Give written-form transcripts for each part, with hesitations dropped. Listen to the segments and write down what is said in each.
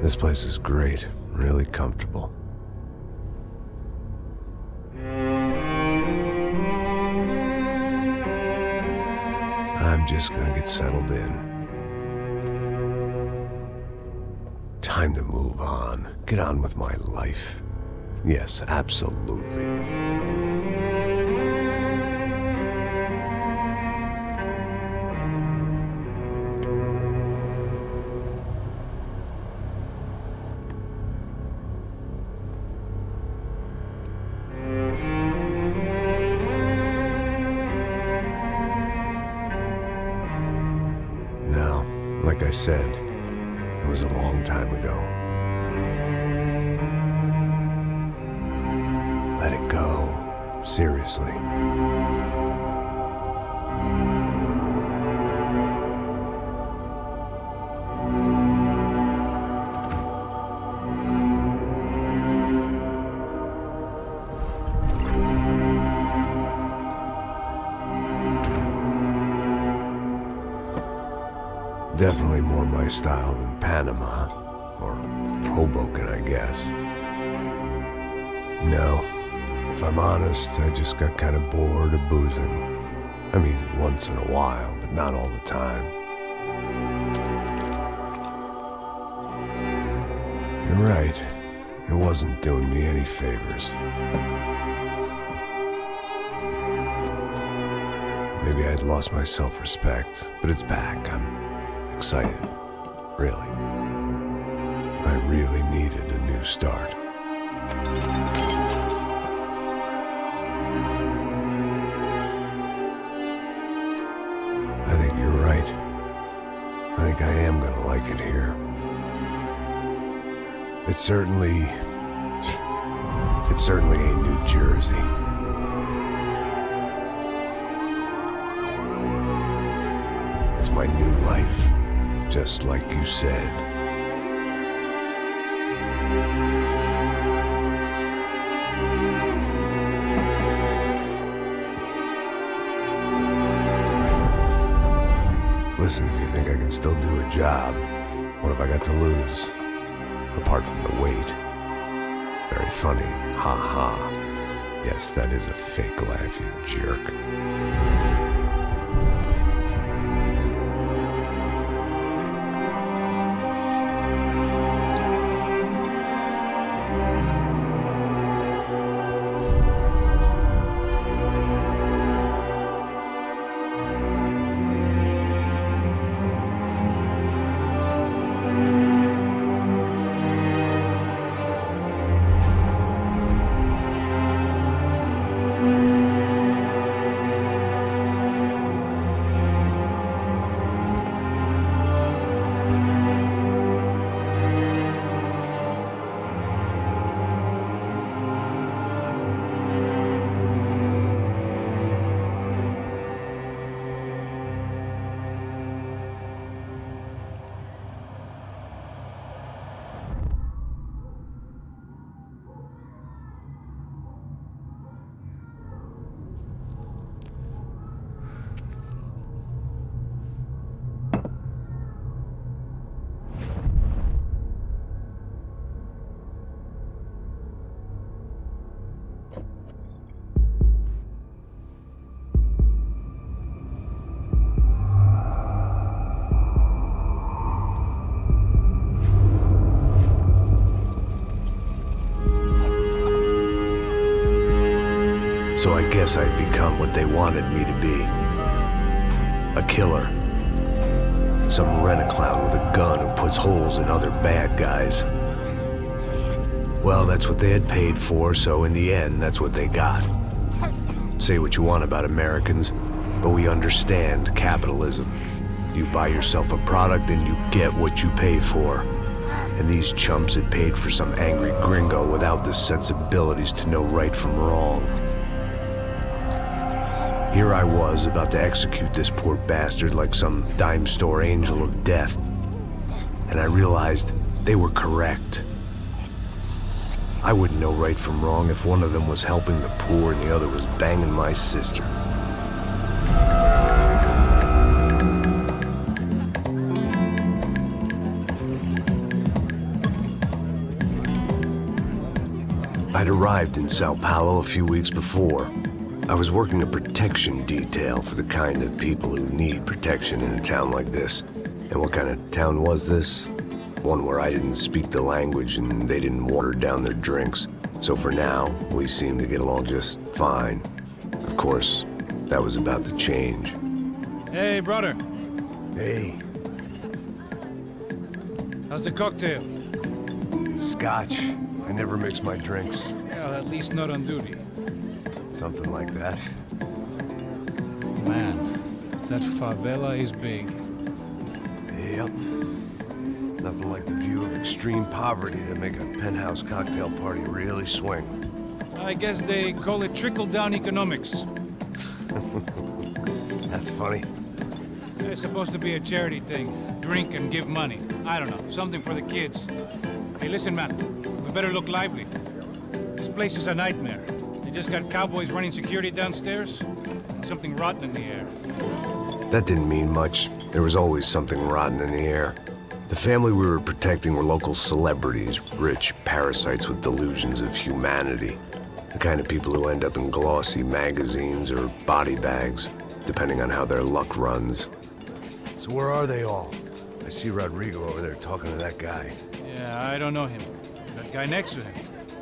This place is great, really comfortable. I'm just gonna get settled in. Time to move on. Get on with my life. Yes, absolutely. Now, like I said, it was a long time ago. Let it go. Seriously. Definitely more my style than Panama, or Hoboken, I guess. No, if I'm honest, I just got kind of bored of boozing. I mean, once in a while, but not all the time. You're right, it wasn't doing me any favors. Maybe I'd lost my self-respect, but it's back. I'm excited, really. I really needed a new start. I think you're right. I think I am gonna like it here. It's certainly ain't New Jersey. It's my new life. Just like you said. Listen, if you think I can still do a job, what have I got to lose? Apart from the weight. Very funny. Ha ha. Yes, that is a fake laugh, you jerk. So I guess I'd become what they wanted me to be. A killer. Some rent-a-clown with a gun who puts holes in other bad guys. Well, that's what they had paid for, so in the end, that's what they got. Say what you want about Americans, but we understand capitalism. You buy yourself a product and you get what you pay for. And these chumps had paid for some angry gringo without the sensibilities to know right from wrong. Here I was, about to execute this poor bastard like some dime store angel of death. And I realized they were correct. I wouldn't know right from wrong if one of them was helping the poor and the other was banging my sister. I'd arrived in São Paulo a few weeks before. I was working a protection detail for the kind of people who need protection in a town like this. And what kind of town was this? One where I didn't speak the language and they didn't water down their drinks. So for now, we seemed to get along just fine. Of course, that was about to change. Hey, brother. Hey. How's the cocktail? It's scotch. I never mix my drinks. Well, at least not on duty. Something like that. Man, that favela is big. Yep. Nothing like the view of extreme poverty to make a penthouse cocktail party really swing. I guess they call it trickle-down economics. That's funny. It's supposed to be a charity thing. Drink and give money. I don't know, something for the kids. Hey, listen, man. We better look lively. This place is a nightmare. They just got cowboys running security downstairs. Something rotten in the air. That didn't mean much. There was always something rotten in the air. The family we were protecting were local celebrities, rich parasites with delusions of humanity. The kind of people who end up in glossy magazines or body bags, depending on how their luck runs. So where are they all? I see Rodrigo over there talking to that guy. Yeah, I don't know him. That guy next to him.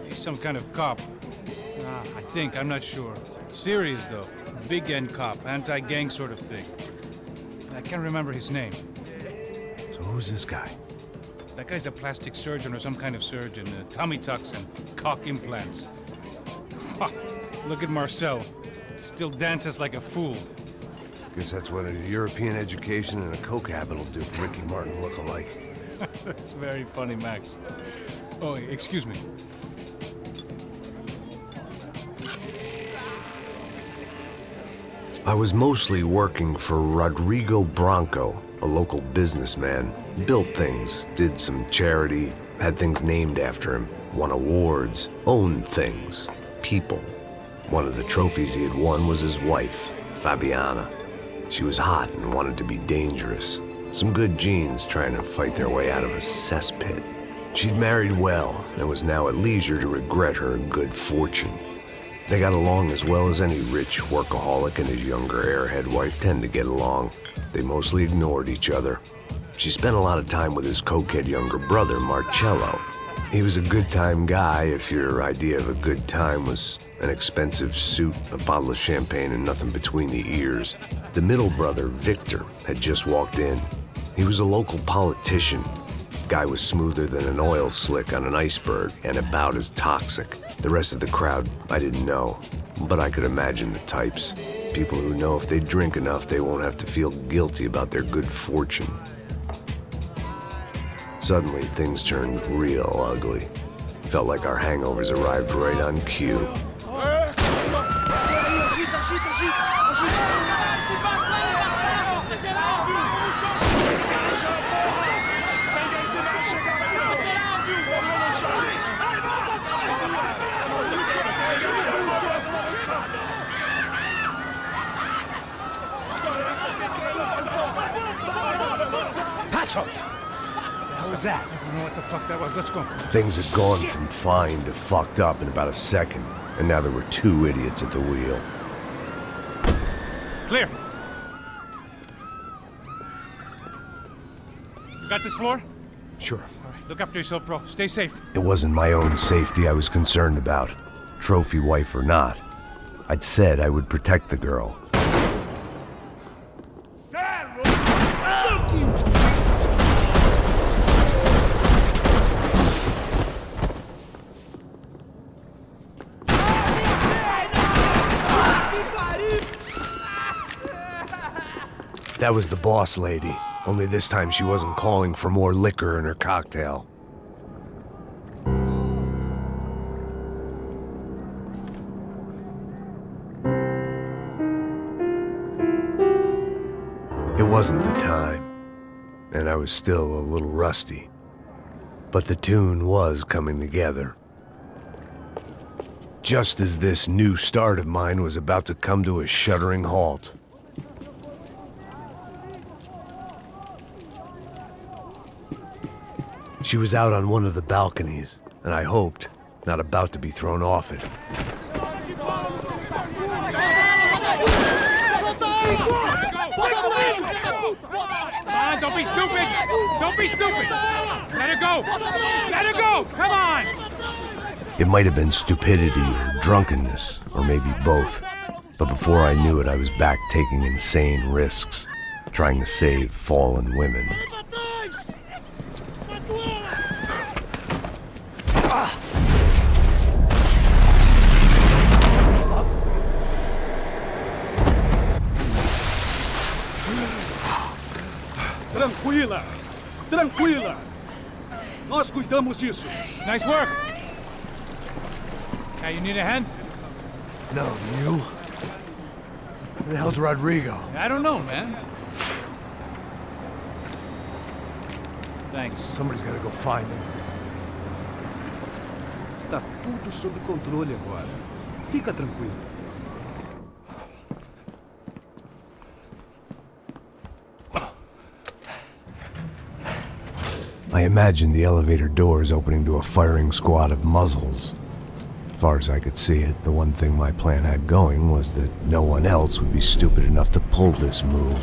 He's some kind of cop. I think, I'm not sure. Serious, though. Big end cop, anti-gang sort of thing. I can't remember his name. So who's this guy? That guy's a plastic surgeon or some kind of surgeon. Tummy tucks and cock implants. Ha! Look at Marcel. Still dances like a fool. Guess that's what a European education and a coke habit will do for Ricky Martin look-alike. That's very funny, Max. Oh, excuse me. I was mostly working for Rodrigo Branco, a local businessman. Built things, did some charity, had things named after him, won awards, owned things, people. One of the trophies he had won was his wife, Fabiana. She was hot and wanted to be dangerous. Some good genes trying to fight their way out of a cesspit. She'd married well and was now at leisure to regret her good fortune. They got along as well as any rich workaholic and his younger airhead wife tend to get along. They mostly ignored each other. She spent a lot of time with his cokehead younger brother, Marcello. He was a good-time guy if your idea of a good time was an expensive suit, a bottle of champagne, and nothing between the ears. The middle brother, Victor, had just walked in. He was a local politician. Guy was smoother than an oil slick on an iceberg and about as toxic. The rest of the crowd, I didn't know, but I could imagine the types. People who know if they drink enough, they won't have to feel guilty about their good fortune. Suddenly, things turned real ugly. Felt like our hangovers arrived right on cue. Passos! What was that? I don't know what the fuck that was. Let's go. Things had gone from fine to fucked up in about a second, and now there were two idiots at the wheel. Clear. You got this floor? Sure. All right, look after yourself, bro. Stay safe. It wasn't my own safety I was concerned about, trophy wife or not. I'd said I would protect the girl. That was the boss lady, only this time she wasn't calling for more liquor in her cocktail. It wasn't the time, and I was still a little rusty, but the tune was coming together. Just as this new start of mine was about to come to a shuddering halt. She was out on one of the balconies, and I hoped, Not about to be thrown off it. Come on, don't be stupid! Don't be stupid! Let her go! Let her go! Come on! It might have been stupidity or drunkenness, or maybe both. But before I knew it, I was back taking insane risks, trying to save fallen women. Tranquila! Tranquila! Nós cuidamos disso. Nice work! Hey, you need a hand? No, you? Where the hell's Rodrigo? I don't know, man. Thanks. Somebody's gotta go find him. Está tudo sob controle agora. Fica tranquilo. I imagined the elevator doors opening to a firing squad of muzzles. As far as I could see it, the one thing my plan had going was that no one else would be stupid enough to pull this move.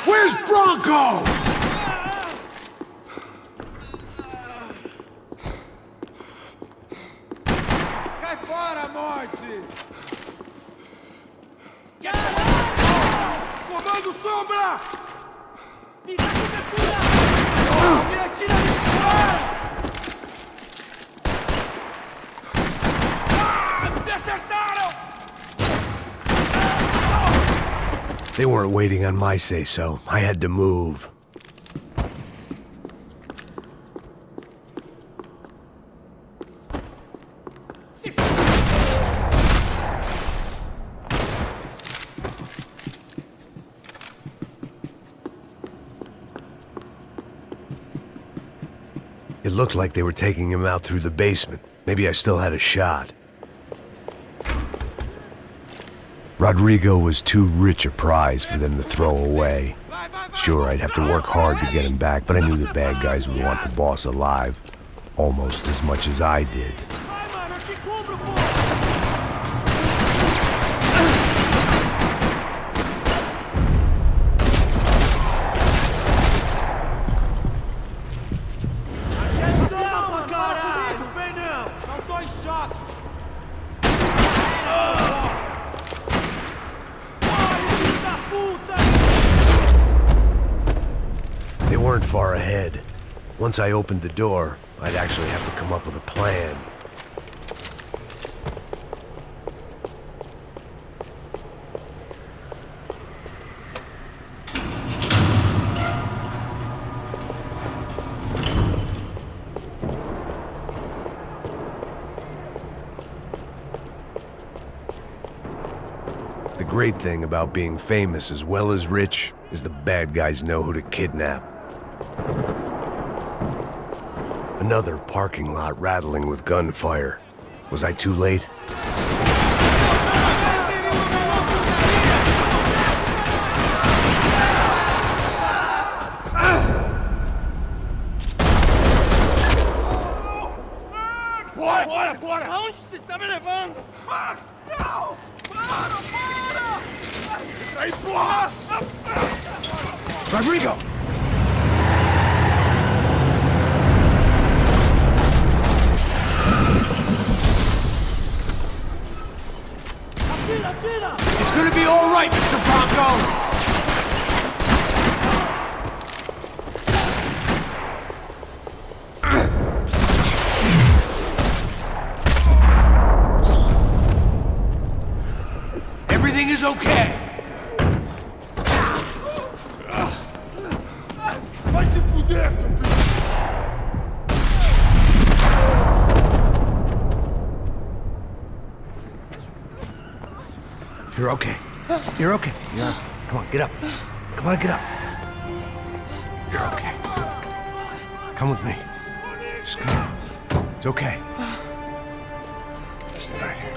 Where's Branco? Cai fora, morte! Comando Sombra! Me dá cobertura! Me atira de fora! Me acertaram! They weren't waiting on my say-so. I had to move. It looked like they were taking him out through the basement. Maybe I still had a shot. Rodrigo was too rich a prize for them to throw away. Sure, I'd have to work hard to get him back, but I knew the bad guys would want the boss alive. Almost as much as I did. They weren't far ahead. Once I opened the door, I'd actually have to come up with a plan. The great thing about being famous as well as rich is the bad guys know who to kidnap. Another parking lot rattling with gunfire. Was I too late? Fora! Aonde você está me levando? Não! Para! Aí, porra! Rodrigo! Atira! It's gonna be all right, Mr. Branco! Everything is okay. Vai se fuder, seu filho! You're okay. You're okay. Yeah. Come on, get up. Come on, get up. You're okay. Come with me. Just come. It's okay. Just lay right here.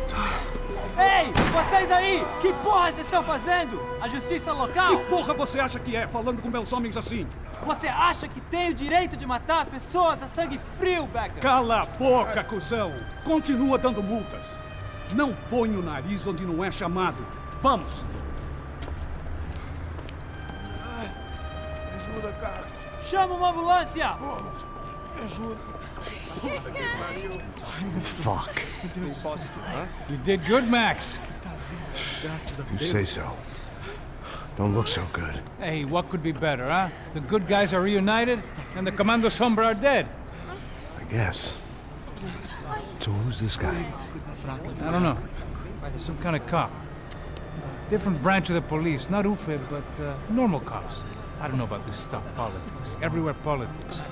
It's okay. Ei, vocês aí! Que porra vocês estão fazendo? A justiça local? Que porra você acha que é, falando com meus homens assim? Você acha que tem o direito de matar as pessoas a sangue frio, Becker? Cala a boca, cuzão! Continua dando multas. Não põe o nariz onde não é chamado. Vamos! Me ajuda, cara. Chama uma ambulância! Me ajuda. Fuck. You did good, Max. You say so. Don't look so good. Hey, what could be better, huh? The good guys are reunited, and the Commando Sombra are dead. I guess. So who's this guy? I don't know. Some kind of cop. Different branch of the police. Not UFE, but normal cops. I don't know about this stuff, politics. Everywhere politics.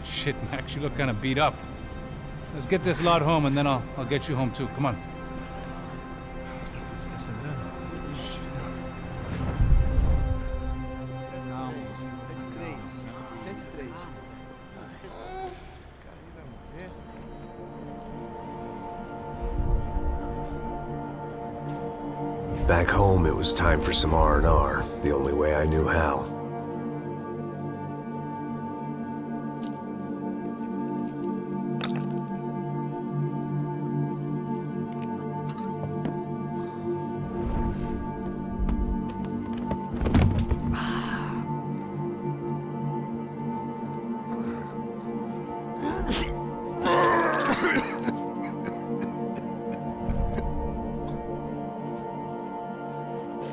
Shit, Max, you look kind of beat up. Let's get this lot home, and then I'll get you home too. Come on. Back home, it was time for some R&R, the only way I knew how.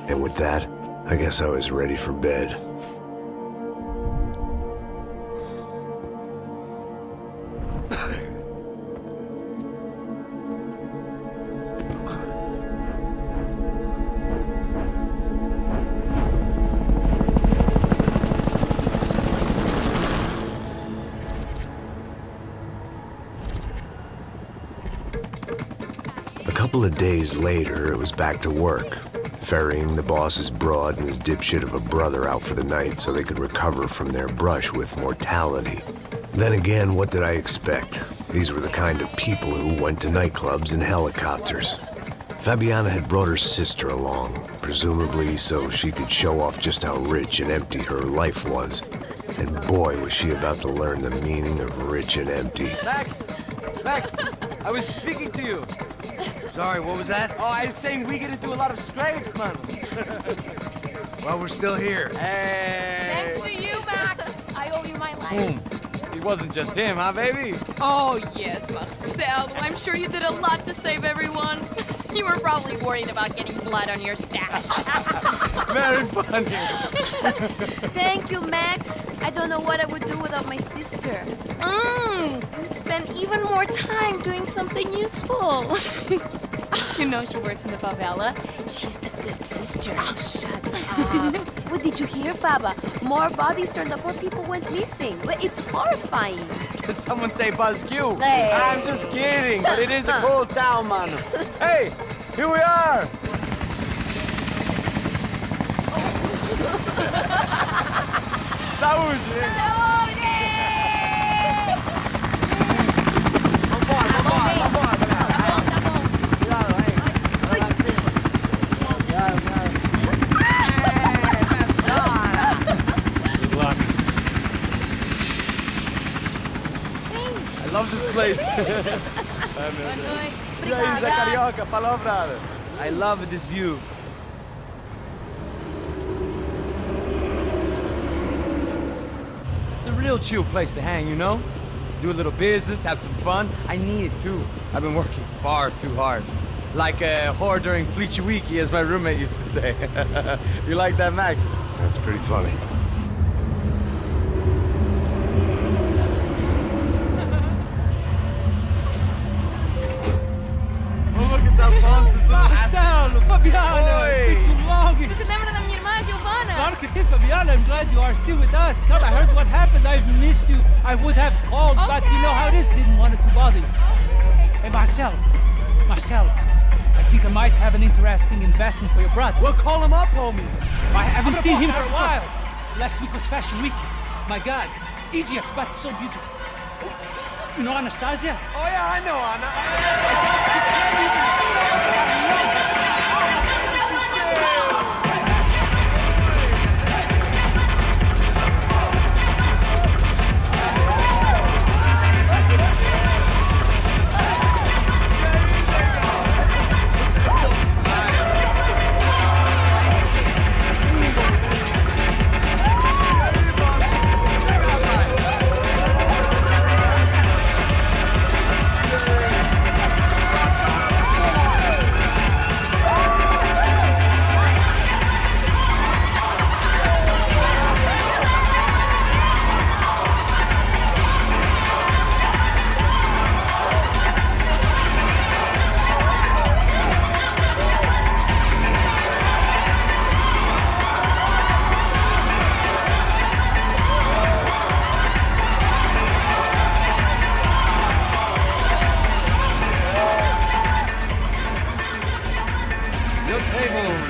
And with that, I guess I was ready for bed. A couple of days later, it was back to work. Ferrying the boss's broad and his dipshit of a brother out for the night so they could recover from their brush with mortality. Then again, what did I expect? These were the kind of people who went to nightclubs in helicopters. Fabiana had brought her sister along, presumably so she could show off just how rich and empty her life was. And boy, was she about to learn the meaning of rich and empty. Max! Max! I was speaking to you! Sorry, what was that? Oh, I was saying we gotta do a lot of scrapes, man. Well, we're still here. Hey! Thanks to you, Max. I owe you my life. Boom. It wasn't just him, huh, baby? Oh, yes, Marcel. I'm sure you did a lot to save everyone. You were probably worried about getting blood on your stash. Very funny. Thank you, Max. I don't know what I would do without my sister. Spend even more time doing something useful. You know she works in the favela. She's the good sister. Oh, shut up. What did you hear, Baba? More bodies turned up, more people went missing. But it's horrifying. Did someone say Buzz Q? Hey. I'm just kidding, but it is a cool town, man. Hey, here we are. Saúde! I love this place. E aí, Zé Carioca, palavra. I love this view. It's a real chill place to hang, you know? Do a little business, have some fun. I need it too. I've been working far too hard. Like a whore during Fleechy Weeky, as my roommate used to say. You like that, Max? That's pretty funny. Marcelo, Fabiana, it's been too long. Você se lembra da minha irmã, Giovanna? Claro que sim, Fabiana. I'm glad you are still with us. Come, I heard what happened. I've missed you. I would have called, but you know how it is. Didn't want it to bother you. Hey, Marcelo, I think I might have an interesting investment for your brother. We'll call him up, homie. I haven't seen him for a while. Last week was Fashion Week. My God, Egypt, but so beautiful. You know Anastasia? Oh, yeah, I know, Anna.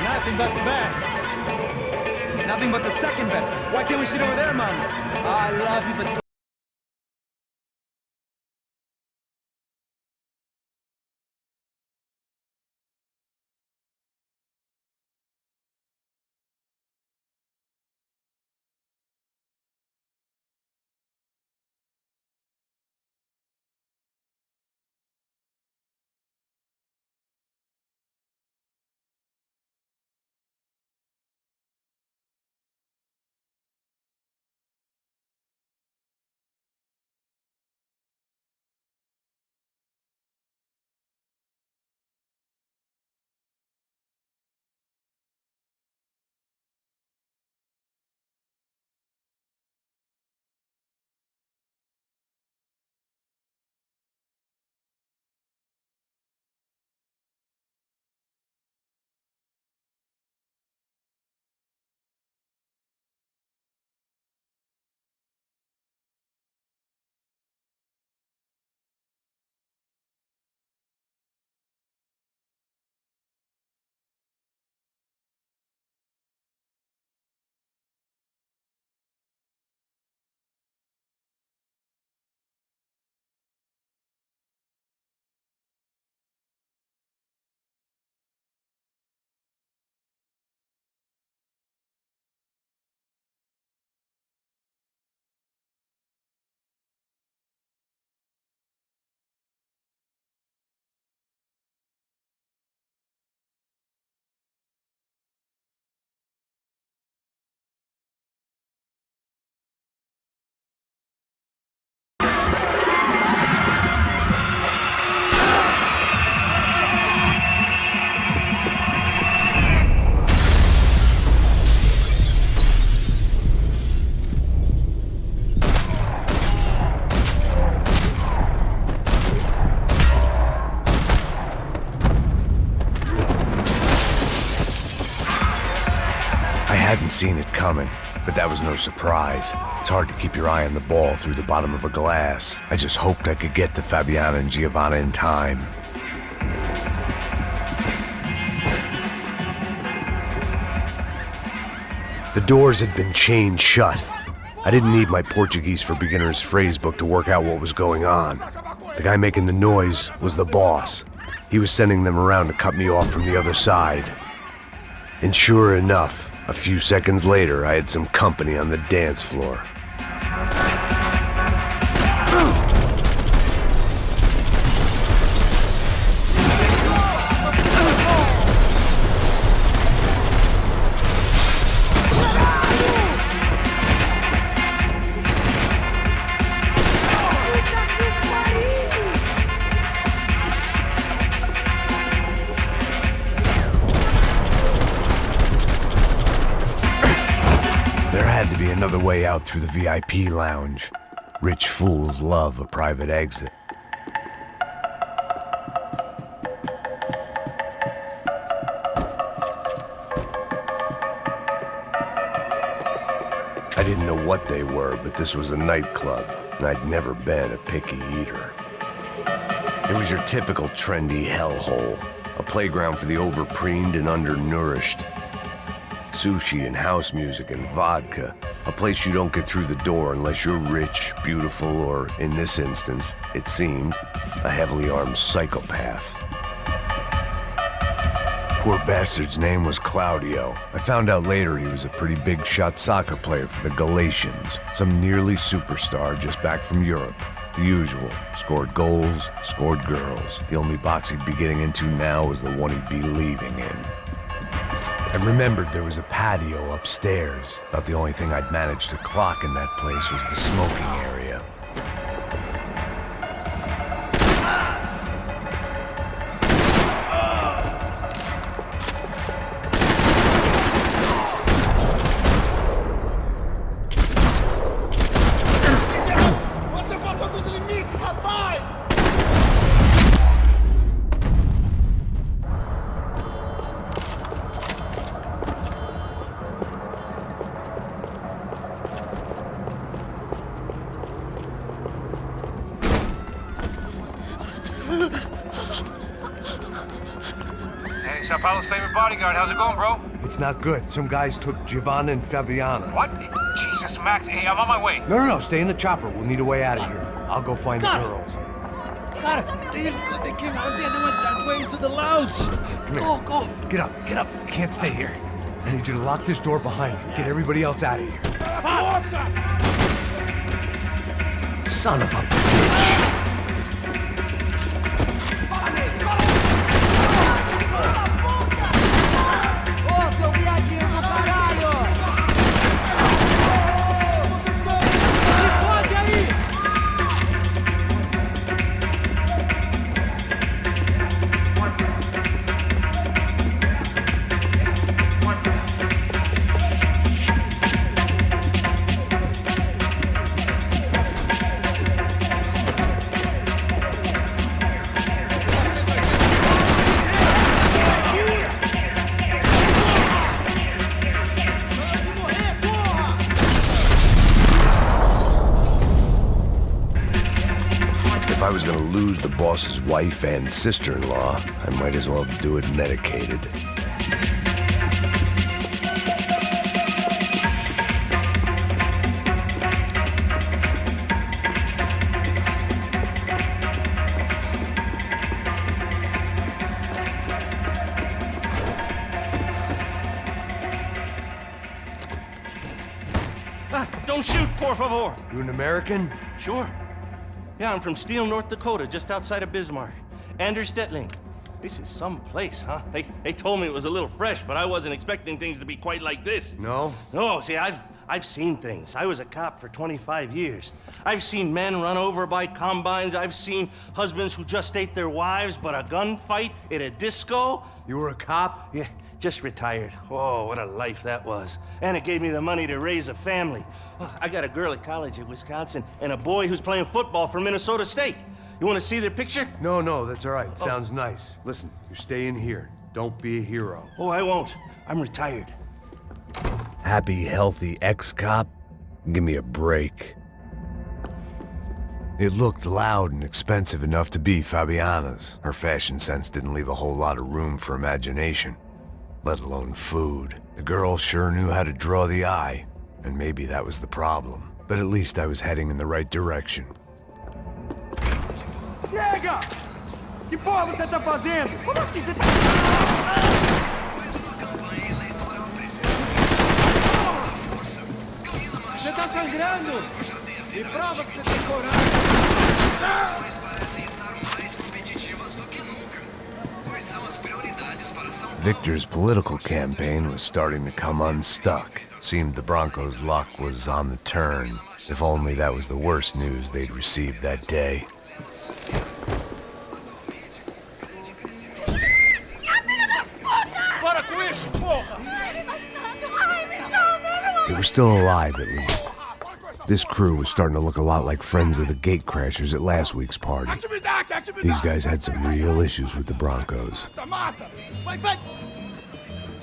Nothing but the best. Nothing but the second best. Why can't we sit over there, man? I love you, but I hadn't seen it coming, but that was no surprise. It's hard to keep your eye on the ball through the bottom of a glass. I just hoped I could get to Fabiana and Giovanna in time. The doors had been chained shut. I didn't need my Portuguese for Beginners phrase book to work out what was going on. The guy making the noise was the boss. He was sending them around to cut me off from the other side. And sure enough, a few seconds later, I had some company on the dance floor. Another way out through the VIP lounge. Rich fools love a private exit. I didn't know what they were, but this was a nightclub, and I'd never been a picky eater. It was your typical trendy hellhole, a playground for the overpreened and undernourished. Sushi and house music and vodka, a A place you don't get through the door unless you're rich, beautiful, or, in this instance, it seemed, a heavily armed psychopath. Poor bastard's name was Claudio. I found out later he was a pretty big-shot soccer player for the Galatians, some nearly superstar just back from Europe. The usual. Scored goals, scored girls. The only box he'd be getting into now was the one he'd be leaving in. I remembered there was a patio upstairs. About the only thing I'd managed to clock in that place was the smoking area. Hey, São Paulo's favorite bodyguard. How's it going, bro? It's not good. Some guys took Giovanna and Fabiana. What? Jesus, Max. Hey, I'm on my way. No, stay in the chopper. We'll need a way out of here. I'll go find the girls. God, they came out there. They went that way into the lounge. Come here. Go. Get up. You can't stay here. I need you to lock this door behind you. Get everybody else out of here. Son of a bitch. If I was gonna lose the boss's wife and sister-in-law, I might as well do it medicated. Don't shoot, por favor. You an American? Sure. Yeah, I'm from Steele, North Dakota, just outside of Bismarck. Anders Stetling. This is some place, huh? They told me it was a little fresh, but I wasn't expecting things to be quite like this. No? No, see, I've seen things. I was a cop for 25 years. I've seen men run over by combines. I've seen husbands who just ate their wives, but a gunfight at a disco. You were a cop? Yeah, just retired. Oh, what a life that was. And it gave me the money to raise a family. Well, I got a girl at college at Wisconsin and a boy who's playing football for Minnesota State. You want to see their picture? No, that's all right. Sounds nice. Listen, you're staying here. Don't be a hero. Oh, I won't. I'm retired. Happy, healthy ex-cop? Give me a break. It looked loud and expensive enough to be Fabiana's. Her fashion sense didn't leave a whole lot of room for imagination, let alone food. The girl sure knew how to draw the eye, and maybe that was the problem. But at least I was heading in the right direction. Chega! Que porra você tá fazendo? Como assim você tá... Você tá sangrando! Me prova que você tem coragem! Victor's political campaign was starting to come unstuck. Seemed the Broncos' luck was on the turn. If only that was the worst news they'd received that day. They were still alive, at least. This crew was starting to look a lot like friends of the gatecrashers at last week's party. These guys had some real issues with the Broncos.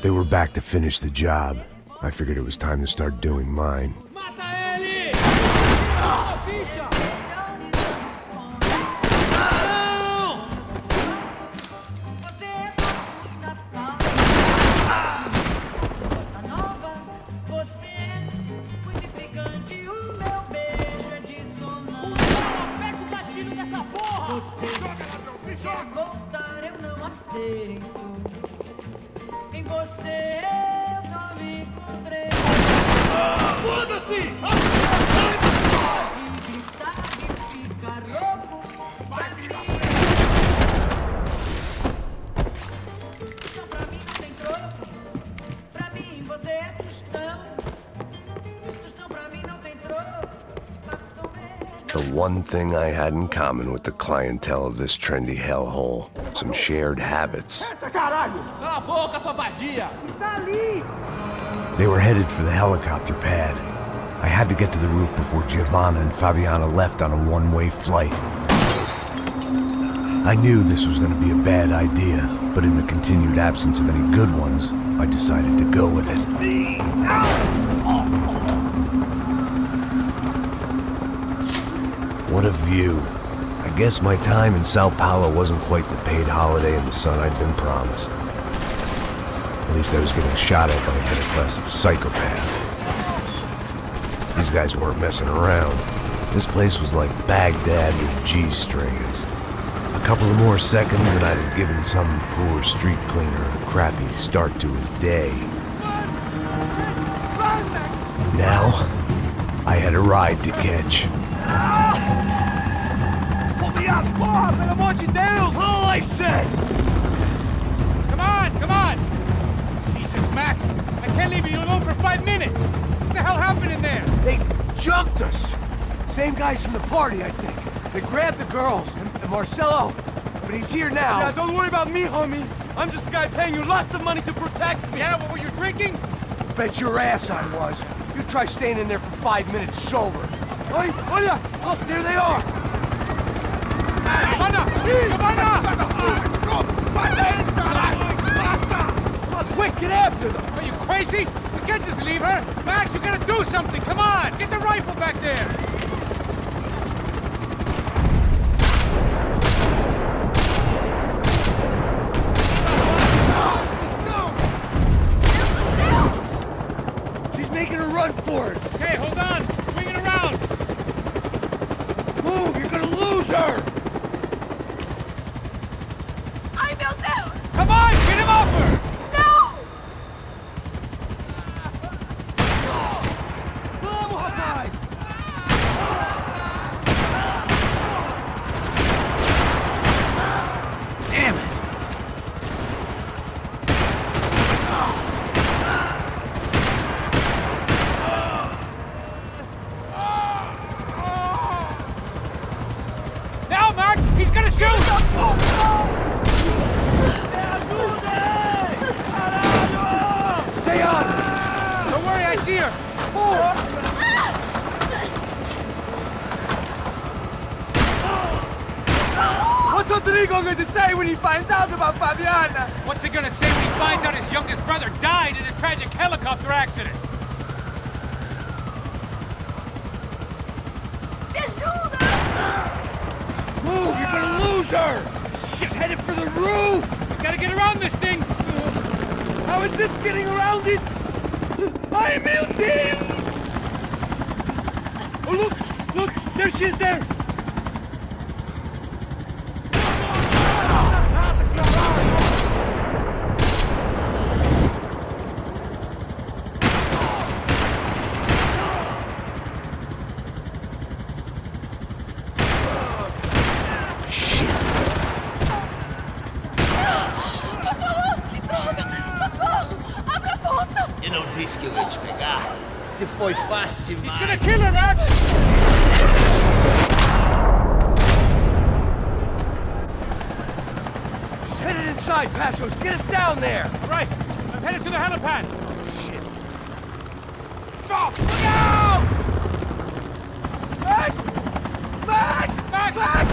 They were back to finish the job. I figured it was time to start doing mine. destino dessa porra! Você se joga! Voltar eu não aceito. Em você eu só me encontrei. Foda-se! E gritar e ficar louco. Vai virar pra mim não tem troco. Pra mim você é cristão. Cristão pra mim não tem troco. The one thing I had in common with the clientele of this trendy hellhole, some shared habits. Cala a boca, sua vadia! Está ali! They were headed for the helicopter pad. I had to get to the roof before Giovanna and Fabiana left on a one-way flight. I knew this was going to be a bad idea, but in the continued absence of any good ones, I decided to go with it. What a view. I guess my time in São Paulo wasn't quite the paid holiday in the sun I'd been promised. At least I was getting shot at by a better class of psychopath. These guys weren't messing around. This place was like Baghdad with G-strings. A couple of more seconds and I'd have given some poor street cleaner a crappy start to his day. Now, I had a ride to catch. Pull me up! Porra, pelo amor de Deus! All I said! Come on, come on! Jesus, Max, I can't leave you alone for 5 minutes! What the hell happened in there? They jumped us! Same guys from the party, I think. They grabbed the girls, and Marcelo, but he's here now. Yeah, don't worry about me, homie. I'm just a guy paying you lots of money to protect me. Yeah, what were you drinking? Bet your ass I was. You try staying in there for 5 minutes sober. Oi, olha! Look, there they are! Giovanna! Giovanna! Come on, quick, get after them! Are you crazy? We can't just leave her! Max, you gotta do something! Come on! Get the rifle back there! She's making a run for it! Okay, hold on! Swing it around! Move, you're gonna lose her! Ai, meu Deus! Come on! Get him off her! Não! Vamos, rapaz! Damn it! Now, Max! He's gonna shoot! Stay on! Don't worry, I see her! What's Rodrigo going to say when he finds out about Fabiana? What's he gonna say when he finds out his youngest brother died in a tragic helicopter accident? Me ajuda! Move, you're gonna lose her! She's headed for the roof! We gotta get around this thing! How is this getting around it? Ai, meu Deus! Oh, look! Look! There she is there! Eu não disse que eu ia te pegar. Você foi fácil He's demais. gonna kill her, Max! She's headed inside, Passos. Get us down there! All right, I'm headed to the helipad. Shit. Stop! Look out! Max! Max! Max! Max!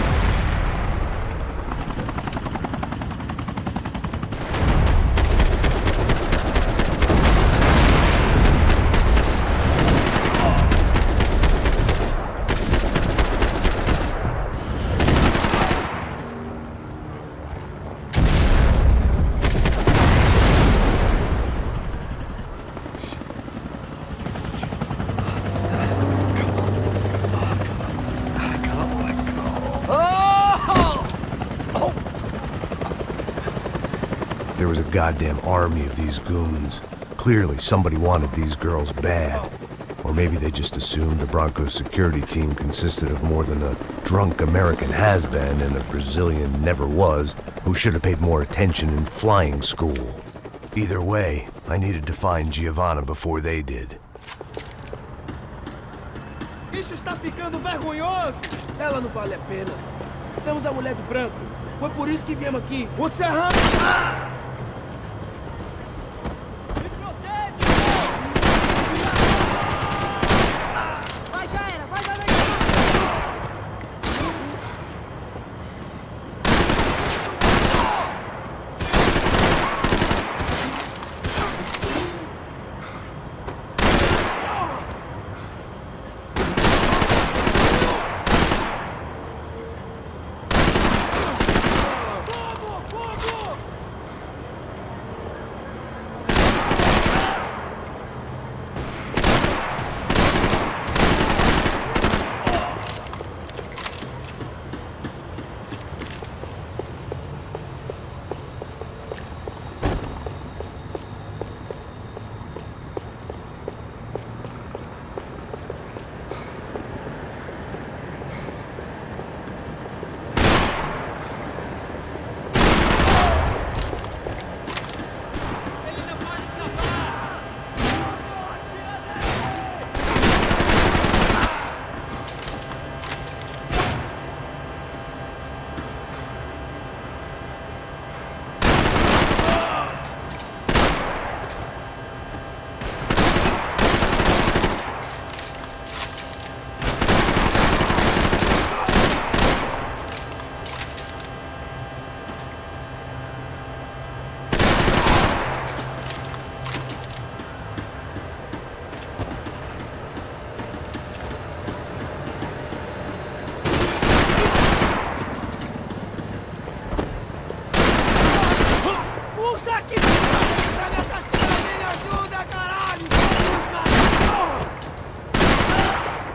there was a goddamn army of these goons. Clearly, somebody wanted these girls bad. Or maybe they just assumed the Broncos security team consisted of more than a drunk American has-been and a Brazilian never-was who should have paid more attention in flying school. Either way, I needed to find Giovanna before they did. Isso está ficando vergonhoso! Ela não vale a pena. Temos a mulher do Branco. Foi por isso que viemos aqui. Você arranca... Ah! Me protege! Vai, já era! Vai, vai, vai!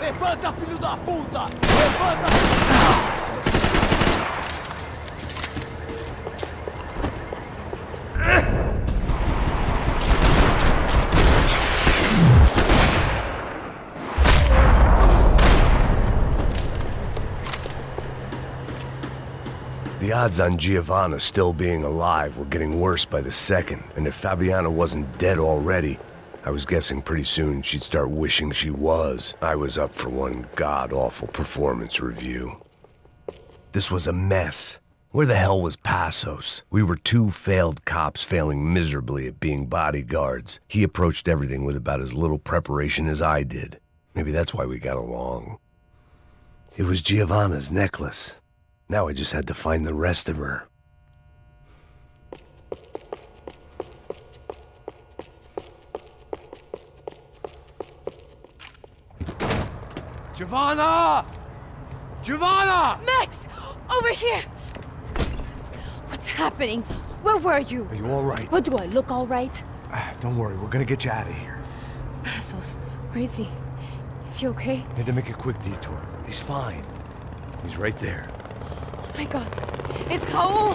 Levanta, filho da puta! Levanta! The odds on Giovanna still being alive were getting worse by the second, and if Fabiana wasn't dead already, I was guessing pretty soon she'd start wishing she was. I was up for one god-awful performance review. This was a mess. Where the hell was Passos? We were two failed cops failing miserably at being bodyguards. He approached everything with about as little preparation as I did. Maybe that's why we got along. It was Giovanna's necklace. Now I just had to find the rest of her. Giovanna! Giovanna! Max! Over here! What's happening? Where were you? Are you all right? What, do I look all right? Don't worry, we're gonna get you out of here. Passos, where is he? Is he okay? Need to make a quick detour. He's fine. He's right there. Oh my God. It's Raul!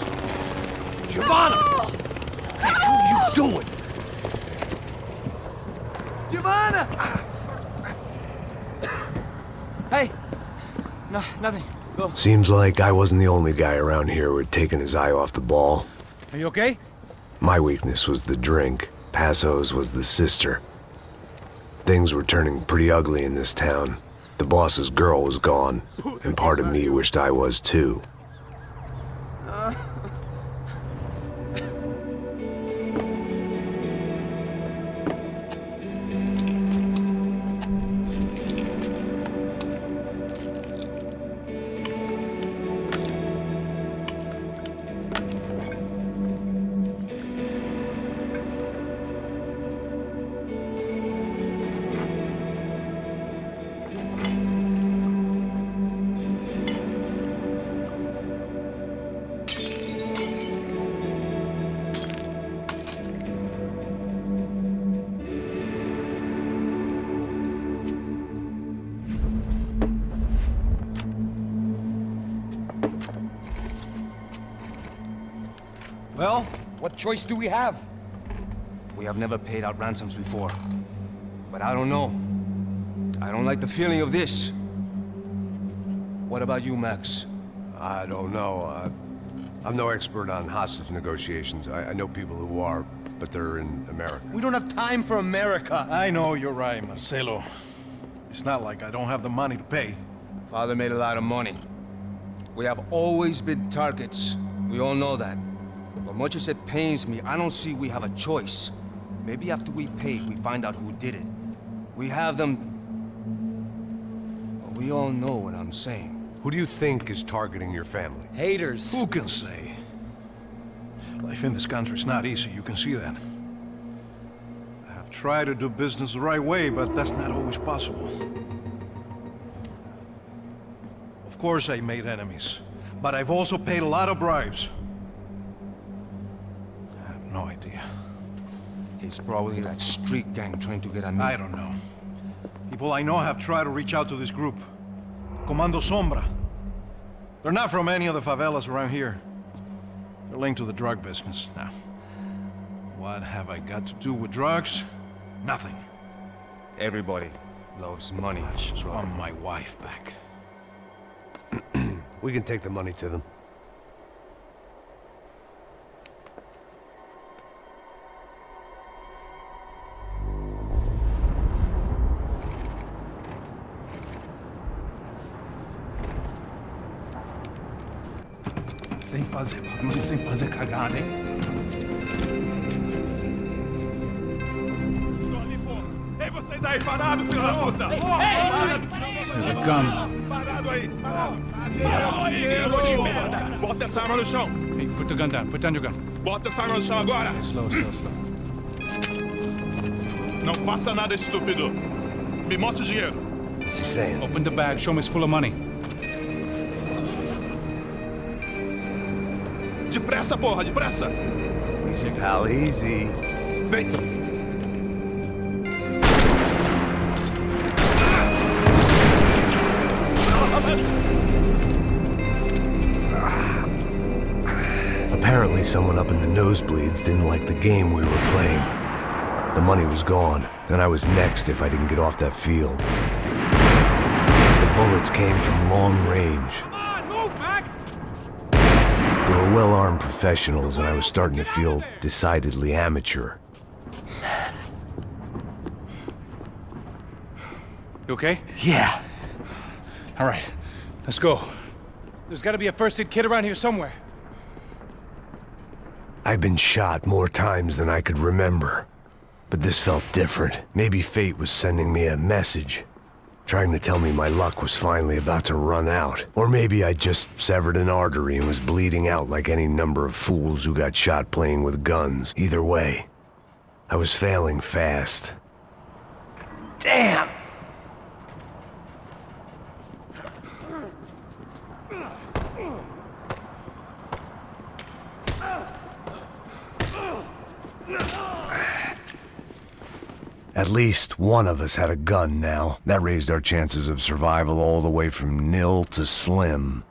Giovanna! Raul! What the hell are you doing? Giovanna! Hey! No, nothing. Go. Seems like I wasn't the only guy around here who had taken his eye off the ball. Are you okay? My weakness was the drink. Passos was the sister. Things were turning pretty ugly in this town. The boss's girl was gone, and part of me wished I was too. Well, What choice do we have? We have never paid out ransoms before. But I don't know. I don't like the feeling of this. What about you, Max? I don't know. I'm no expert on hostage negotiations. I know people who are, but they're in America. We don't have time for America. I know you're right, Marcelo. It's not like I don't have the money to pay. Father made a lot of money. We have always been targets. We all know that. But much as it pains me, I don't see we have a choice. Maybe after we pay, we find out who did it. We have them... But we all know what I'm saying. Who do you think is targeting your family? Haters. Who can say? Life in this country is not easy, you can see that. I have tried to do business the right way, but that's not always possible. Of course I made enemies, but I've also paid a lot of bribes. I have no idea. It's probably that street gang trying to get at me. I don't know. People I know have tried to reach out to this group. Comando Sombra. They're not from any of the favelas around here. They're linked to the drug business. Now, what have I got to do with drugs? Nothing. Everybody loves money. I just want my wife back. We can take the money to them. Sem fazer cagada, hein? Ei, vocês aí, parados, filho da puta! Parado aí! Bota essa arma no chão! Hey, put the gun down. Put down your gun. Bota essa arma no chão agora! Slow. Não faça nada, estúpido! Me mostra o dinheiro! What's he saying? Open the bag. Show me it's full of money. Depressa, porra, depressa! Easy, pal, easy. Vem! Apparently someone up in the nosebleeds didn't like the game we were playing. The money was gone, and I was next if I didn't get off that field. The bullets came from long range. They were well-armed professionals, and I was starting to feel decidedly amateur. You okay? Yeah. All right, let's go. There's got to be a first-aid kit around here somewhere. I've been shot more times than I could remember. But this felt different. Maybe fate was sending me a message, trying to tell me my luck was finally about to run out. Or maybe I just severed an artery and was bleeding out like any number of fools who got shot playing with guns. Either way, I was failing fast. Damn! At least one of us had a gun now. That raised our chances of survival all the way from nil to slim.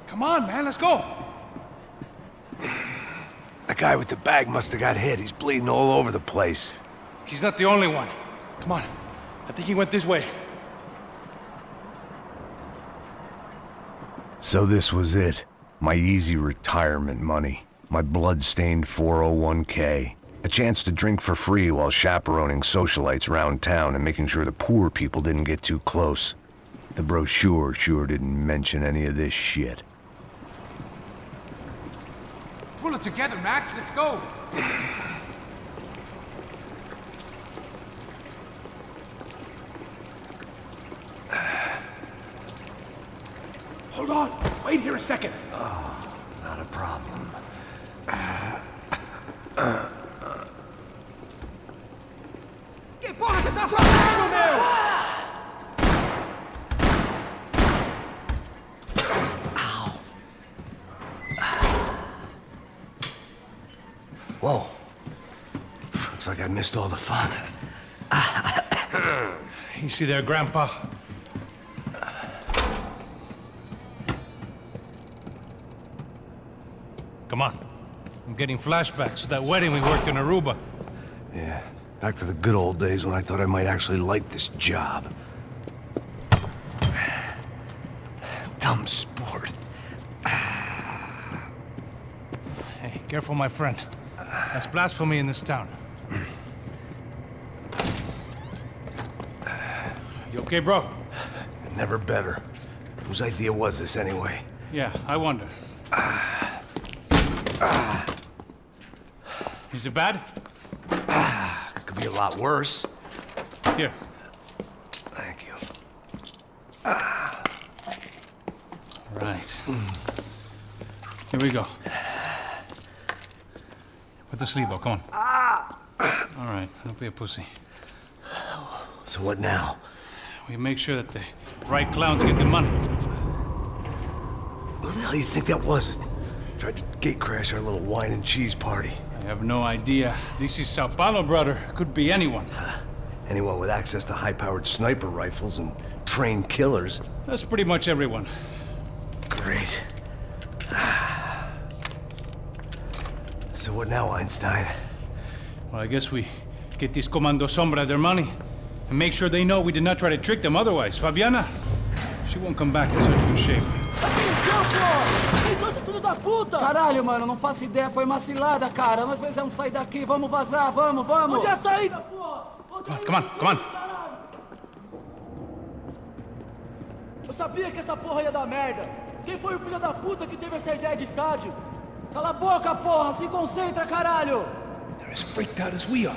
Come on, man, let's go. The guy with the bag must have got hit. He's bleeding all over the place. He's not the only one. Come on. I think he went this way. So this was it. My easy retirement money. My blood-stained 401k. A chance to drink for free while chaperoning socialites around town and making sure the poor people didn't get too close. The brochure sure didn't mention any of this shit. Pull it together, Max. Let's go. Hold on. Wait here a second. Oh, not a problem. Que porra você tá fazendo, meu? Whoa. Looks like I missed all the fun. You see there, Grandpa? Come on. I'm getting flashbacks to that wedding we worked in Aruba. Yeah, back to the good old days when I thought I might actually like this job. Dumb sport. Hey, careful, my friend. That's blasphemy in this town. You okay, bro? Never better. Whose idea was this, anyway? Yeah, I wonder. Is it bad? Could be a lot worse. Here. Thank you. Right. Here we go. Put the sleeve on, come on. All right, don't be a pussy. So what now? We make sure that the right clowns get the money. What the hell do you think that was? Tried to gate crash our little wine and cheese party. I have no idea. This is São Paulo, brother. Could be anyone. Anyone with access to high-powered sniper rifles and trained killers. That's pretty much everyone. Great. So what now, Einstein? Well, I guess we get these Comando Sombra their money and make sure they know we did not try to trick them otherwise. Fabiana, she won't come back in such good shape. Atenção, pô! Quem são esses filhos da puta? Caralho, mano, não faço ideia. Foi uma cilada, cara. Nós precisamos sair daqui. Vamos vazar, vamos, vamos! Onde é a saída, porra? Come on, come on. Eu sabia que essa porra ia dar merda. Quem foi o filho da puta que teve essa ideia de estádio? Cala a boca, porra! Se concentra, caralho! They're as freaked out as we are.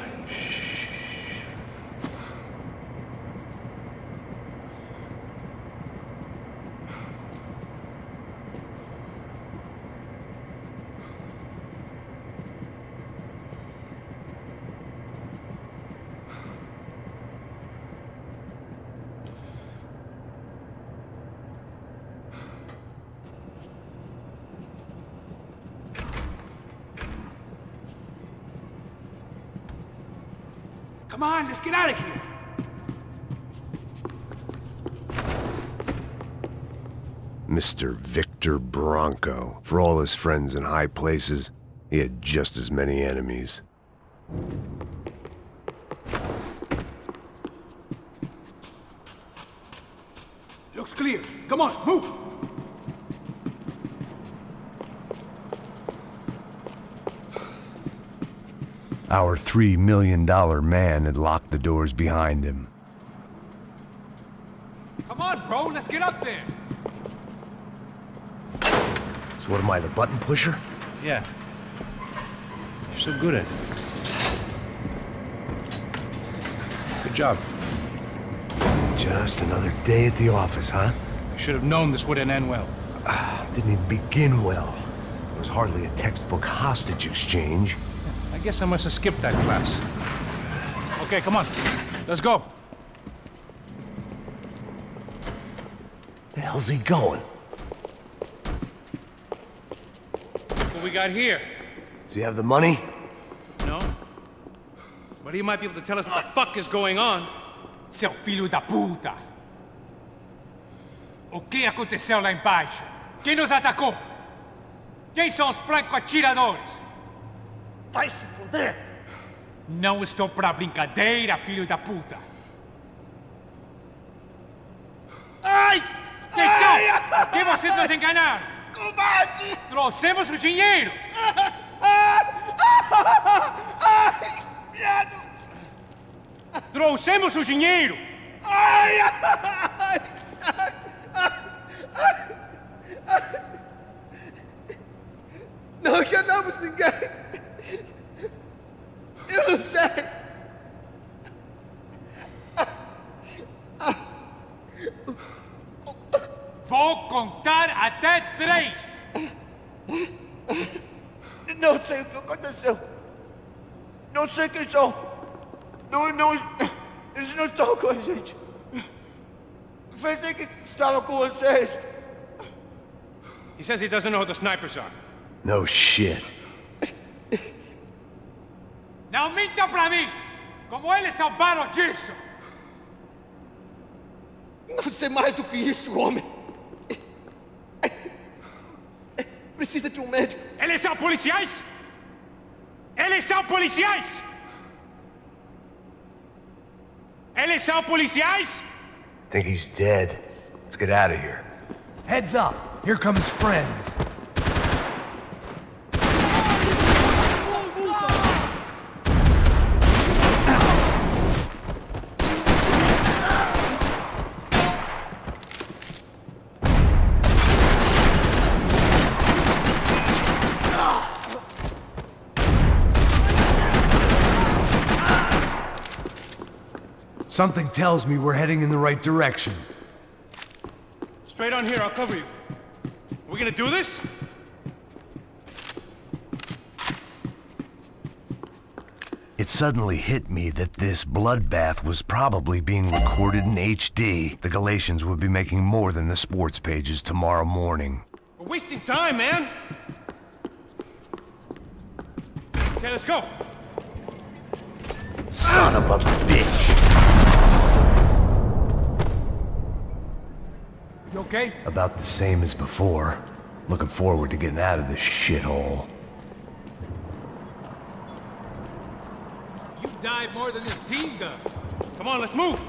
Come on, let's get out of here! Mr. Victor Branco. For all his friends in high places, he had just as many enemies. Looks clear. Come on, move! Our $3 million man had locked the doors behind him. Come on, bro, let's get up there! So what am I, the button pusher? Yeah. You're so good at it. Good job. Just another day at the office, huh? You should have known this wouldn't end well. Didn't even begin well. It was hardly a textbook hostage exchange. I guess I must have skipped that class. Okay, come on. Let's go. The hell's he going? What we got here? Does he have the money? No. But he might be able to tell us what the fuck is going on. Seu filho da puta! O que aconteceu lá embaixo? Quem nos atacou? Quem são os franco-atiradores? Vai se fuder! Não estou pra brincadeira, filho da puta! Ai! Quem são? Quem vocês nos enganaram? Combate! Trouxemos o dinheiro! Ai! Viado! Trouxemos o dinheiro! Ai! Ai! Não enganamos ninguém! Eu não sei! Vou contar até 3! Não sei o que aconteceu! Não sei quem são! Eles não estão com a gente! Pensei que estava com vocês! He says he doesn't know who the snipers are. No shit. Não mintam pra mim! Como eles salvaram disso! Não sei mais do que isso, homem! Precisa de um médico! Eles são policiais? Eles são policiais! Eles são policiais? Think he's dead. Let's get out of here. Heads up. Here comes friends. Something tells me we're heading in the right direction. Straight on here, I'll cover you. Are we gonna do this? It suddenly hit me that this bloodbath was probably being recorded in HD. The Galatians would be making more than the sports pages tomorrow morning. We're wasting time, man! Okay, let's go! Son of a bitch! You okay? About the same as before. Looking forward to getting out of this shithole. You died more than this team does. Come on, let's move!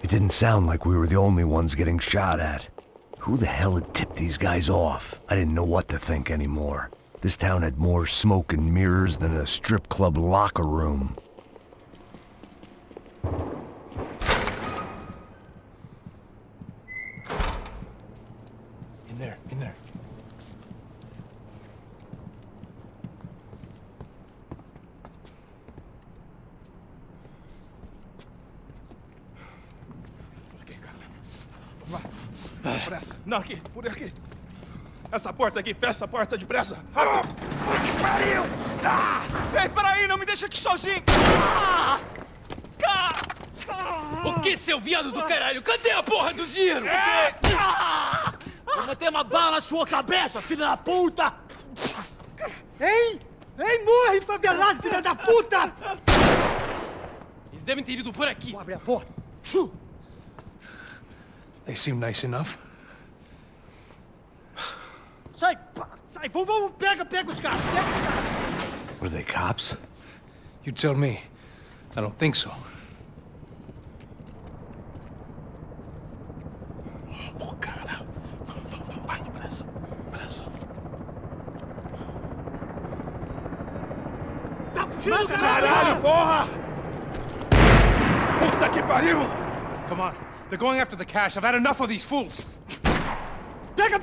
It didn't sound like we were the only ones getting shot at. Who the hell had tipped these guys off? I didn't know what to think anymore. This town had more smoke and mirrors than a strip club locker room. In there. Depressa. Não, aqui, por aqui. Essa porta aqui, fecha essa porta depressa. Rápido. Que pariu! Ei, peraí, não me deixa aqui sozinho. O que, seu viado do caralho? Cadê a porra do dinheiro? Eu vou ter uma bala na sua cabeça, filha da puta! Ei, morre, favelado, filha da puta! Eles devem ter ido por aqui. Abre a porta. They seem nice enough. Sai, vamos, pega os caras, Were they cops? You tell me. I don't think so. Oh, cara. Vai, depressa. Tá fugindo, Caralho, porra! Puta que pariu! Come on. They're going after the cash. I've had enough of these fools. Pega!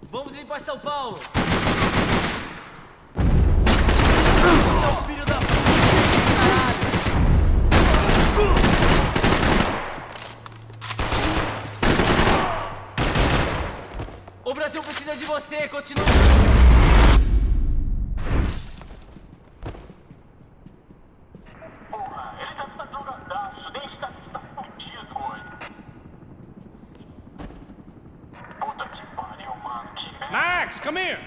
Vamos limpar São Paulo! Seu filho da puta! O Brasil precisa de você, continue! Max, come here!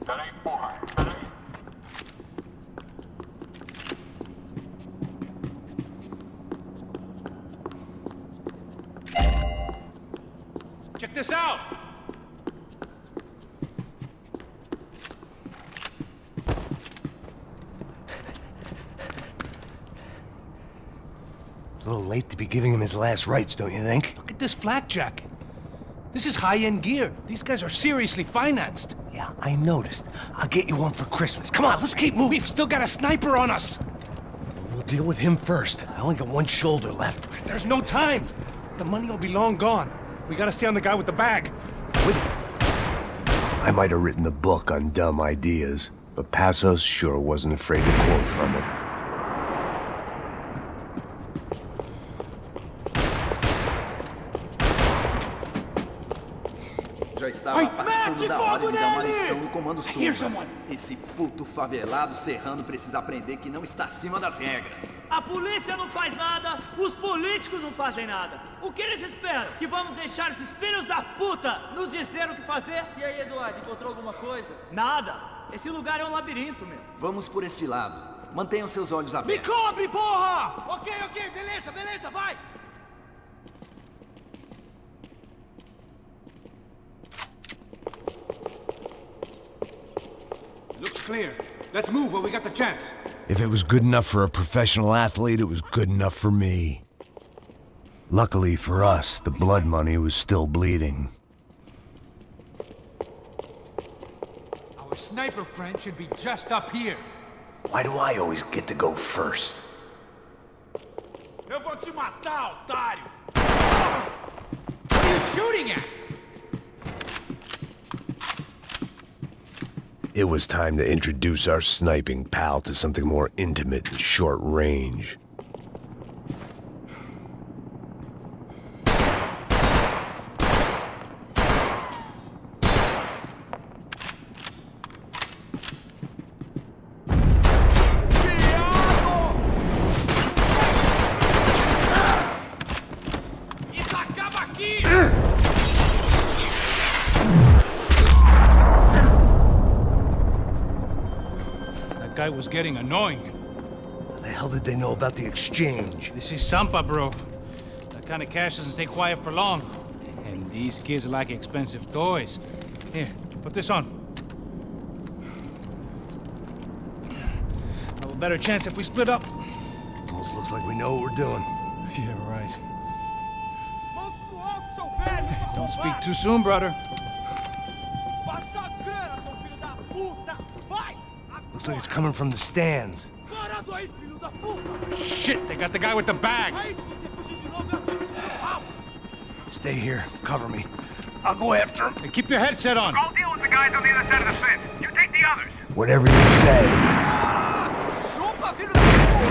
Peraí, porra, peraí. Check this out! A little late to be giving him his last rites, don't you think? Look at this flak jacket. This is high-end gear. These guys are seriously financed. Yeah, I noticed. I'll get you one for Christmas. Come on, let's keep moving. We've still got a sniper on us. We'll deal with him first. I only got one shoulder left. There's no time. The money will be long gone. We gotta stay on the guy with the bag. I might have written the book on dumb ideas, but Passos sure wasn't afraid to quote from it. Já estava passando da hora de dar uma lição no comando Sombra. Esse puto favelado serrano precisa aprender que não está acima das regras. A polícia não faz nada, os políticos não fazem nada. O que eles esperam? Que vamos deixar esses filhos da puta nos dizer o que fazer? E aí, Eduardo, encontrou alguma coisa? Nada. Esse lugar é um labirinto, meu. Vamos por este lado. Mantenham seus olhos abertos. Me cobre, porra! Ok, beleza, vai! clear. Let's move while we got the chance. If it was good enough for a professional athlete, it was good enough for me. Luckily for us, the blood money was still bleeding. Our sniper friend should be just up here. Why do I always get to go first? Eu vou te matar, otário! What are you shooting at? It was time to introduce our sniping pal to something more intimate and short range. That guy was getting annoying. How the hell did they know about the exchange? This is Sampa, bro. That kind of cash doesn't stay quiet for long. And these kids like expensive toys. Here, put this on. Have a better chance if we split up. Almost looks like we know what we're doing. Yeah, right. Don't speak too soon, brother. Looks like it's coming from the stands. Shit, they got the guy with the bag. Stay here. Cover me. I'll go after him. Hey, keep your headset on. I'll deal with the guys on the other side of the fence. You take the others. Whatever you say. Chupa, filho da puta!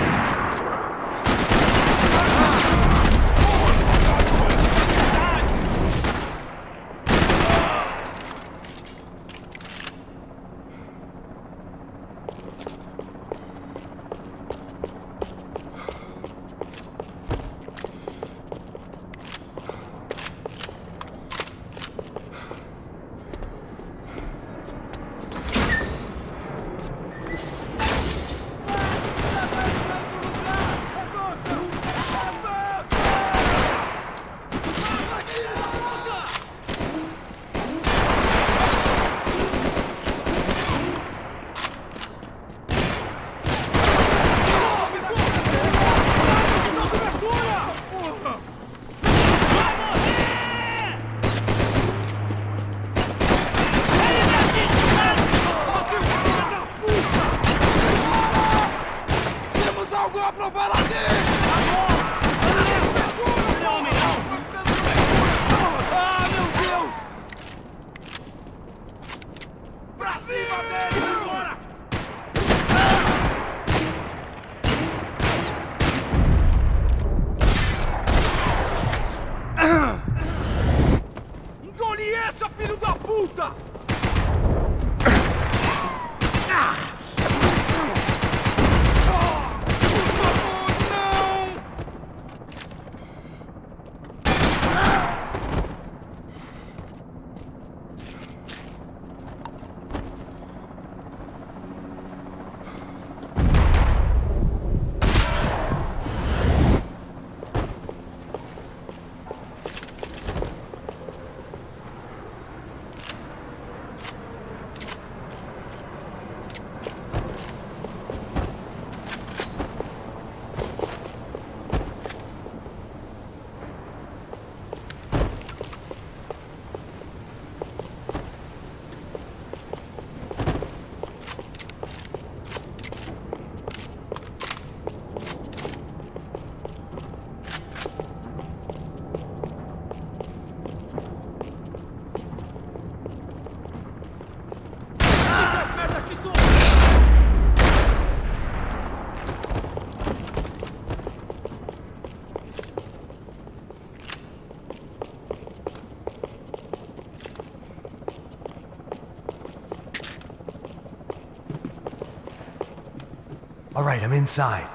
All right, I'm inside.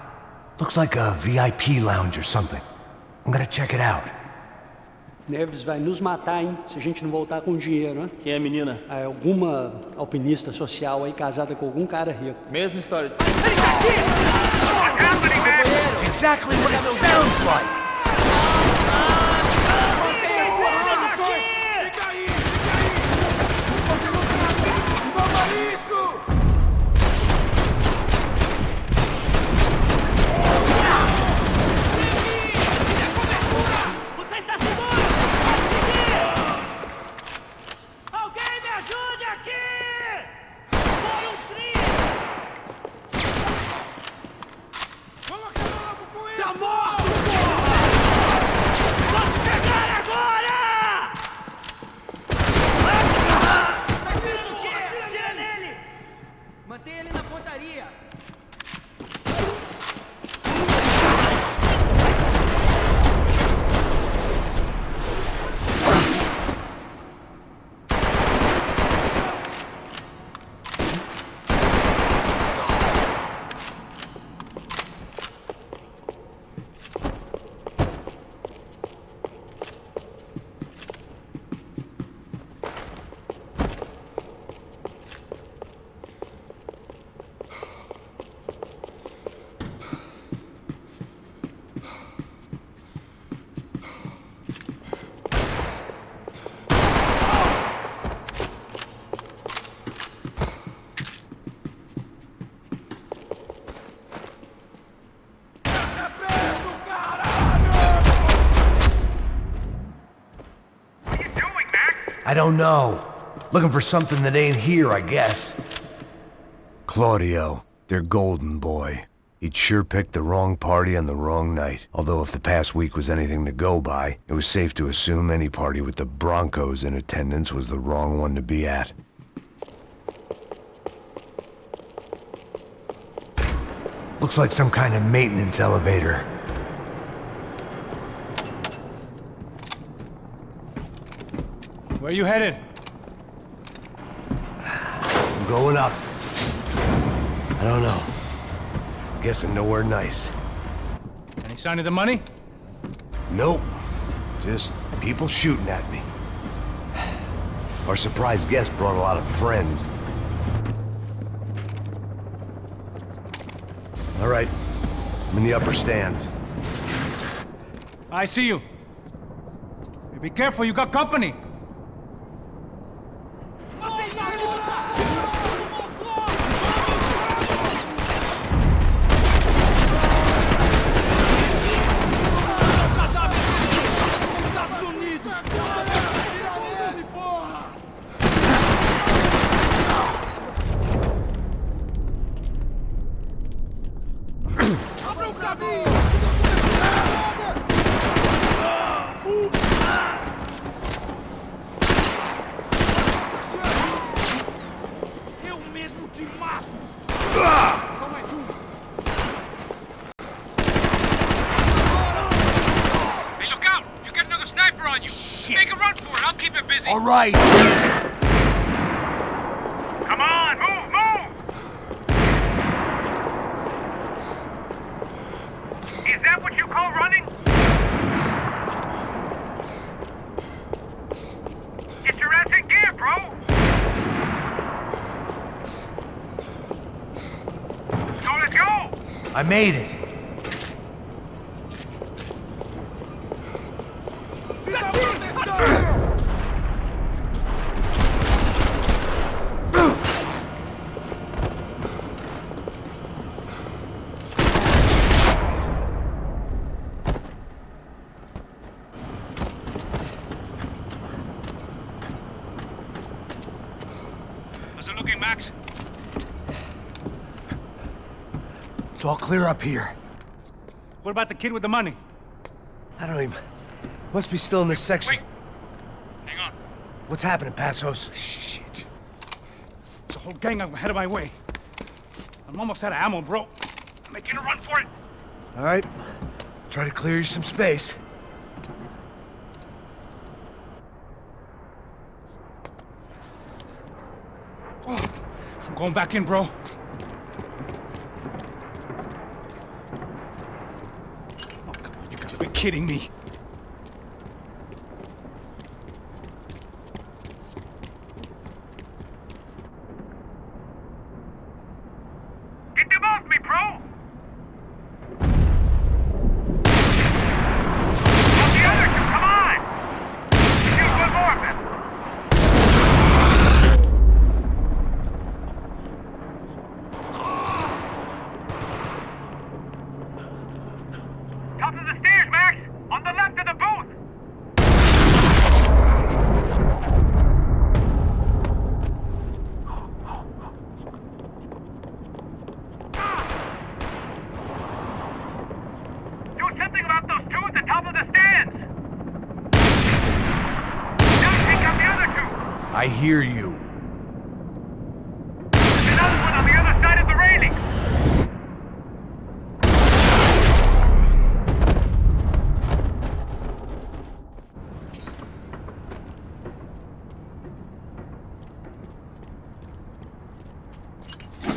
Looks like a VIP lounge or something. I'm gonna check it out. Neves vai nos matar, hein? Se a gente não voltar com dinheiro, né? Quem é a menina? É alguma alpinista social aí casada com algum cara rico. Mesma história. Exactly what it sounds like! I don't know. Looking for something that ain't here, I guess. Claudio, their golden boy. He'd sure picked the wrong party on the wrong night. Although if the past week was anything to go by, it was safe to assume any party with the Broncos in attendance was the wrong one to be at. Looks like some kind of maintenance elevator. Where you headed? I'm going up. I don't know. Guessing nowhere nice. Any sign of the money? Nope. Just people shooting at me. Our surprise guest brought a lot of friends. All right. I'm in the upper stands. I see you. Hey, be careful, you got company. All right. Come on, move! Is that what you call running? Get your ass in gear, bro! So let's go! I made it. Max? It's all clear up here. What about the kid with the money? I don't even... Must be still in this section. Wait. Hang on. What's happening, Passos? Shit. There's a whole gang ahead of my way. I'm almost out of ammo, bro. I'm making a run for it. All right. Try to clear you some space. I'm going back in, bro. Oh, come on, you gotta be kidding me. Get them off me, bro! Of the other two, come on! Shoot one more of them! Top of the stairs, Max! On the left of the booth! Do something about those two at the top of the stands! Now take out the other two! I hear you. There's another one on the other side of the railing!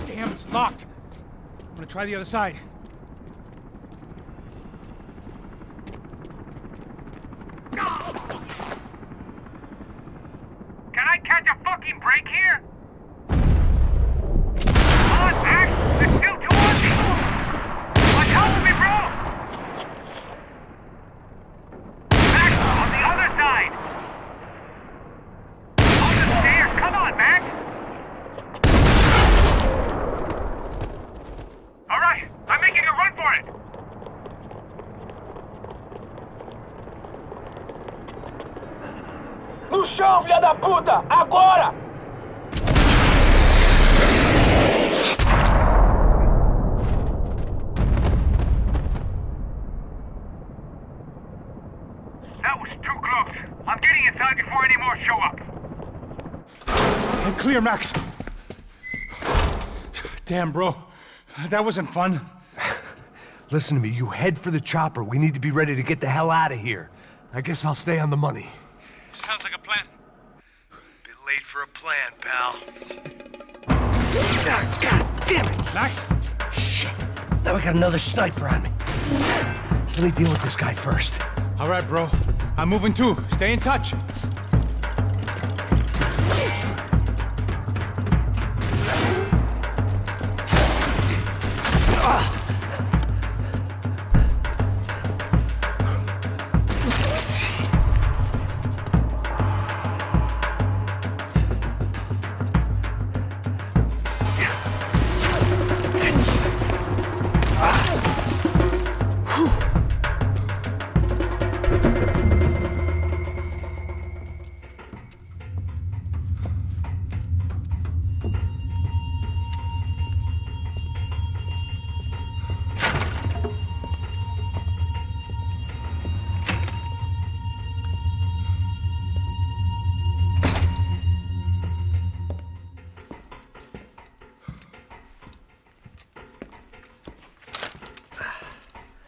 Damn, it's locked. I'm gonna try the other side. Can I catch a fucking break here? Come on, Max! There's still two on me! Watch out for me, bro! Max, on the other side! On the stairs! Come on, Max! Alright, I'm making a run for it! No chão, filha da da puta! Agora! That was too close. I'm getting inside before any more show up. I'm clear, Max. Damn, bro. That wasn't fun. Listen to me, you head for the chopper. We need to be ready to get the hell out of here. I guess I'll stay on the money. Sounds like a plan. Bit late for a plan, pal. God damn it! Max? Shit. Now we got another sniper on me. So let me deal with this guy first. All right, bro. I'm moving too. Stay in touch.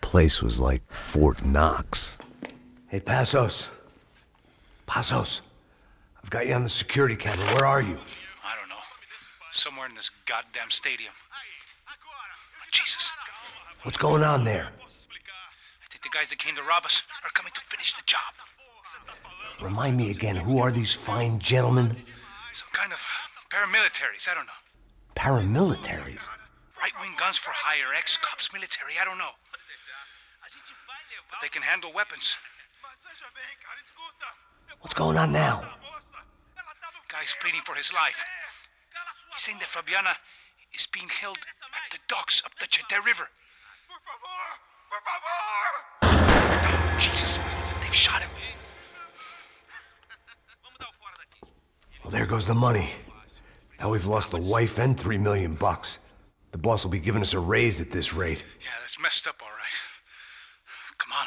Place was like Fort Knox. Hey, Passos. Passos. I've got you on the security camera. Where are you? I don't know. Somewhere in this goddamn stadium. Jesus. What's going on there? I think the guys that came to rob us are coming to finish the job. Remind me again, who are these fine gentlemen? Some kind of paramilitaries, I don't know. Paramilitaries? Right-wing guns for hire, ex-cops, military, I don't know. But they can handle weapons. What's going on now? Guy's pleading for his life. He's saying that Fabiana is being held at the docks up the Chete River. Oh, Jesus, they've shot him. Well, there goes the money. Now we've lost the wife and $3 million. The boss will be giving us a raise at this rate. Yeah, that's messed up, all right. Come on.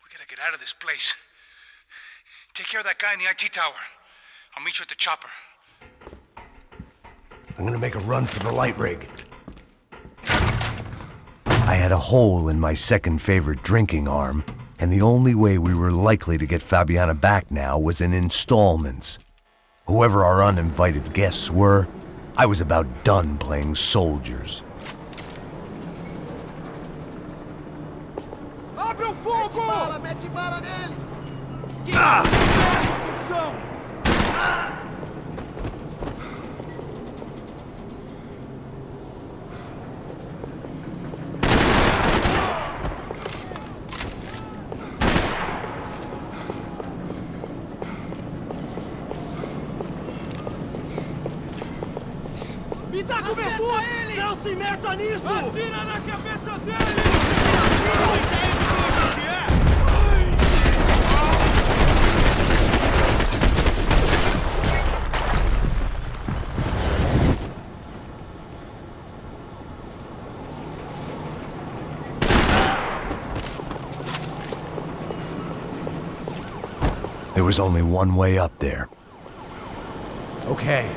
We gotta get out of this place. Take care of that guy in the IT tower. I'll meet you at the chopper. I'm gonna make a run for the light rig. I had a hole in my second favorite drinking arm, and the only way we were likely to get Fabiana back now was in installments. Whoever our uninvited guests were, I was about done playing soldiers. Abre o fogo! Mete bala neles! Me dá cobertura! Não se meta nisso! Atira na cabeça dele! Não entende quem a gente é! There was only one way up there. Okay,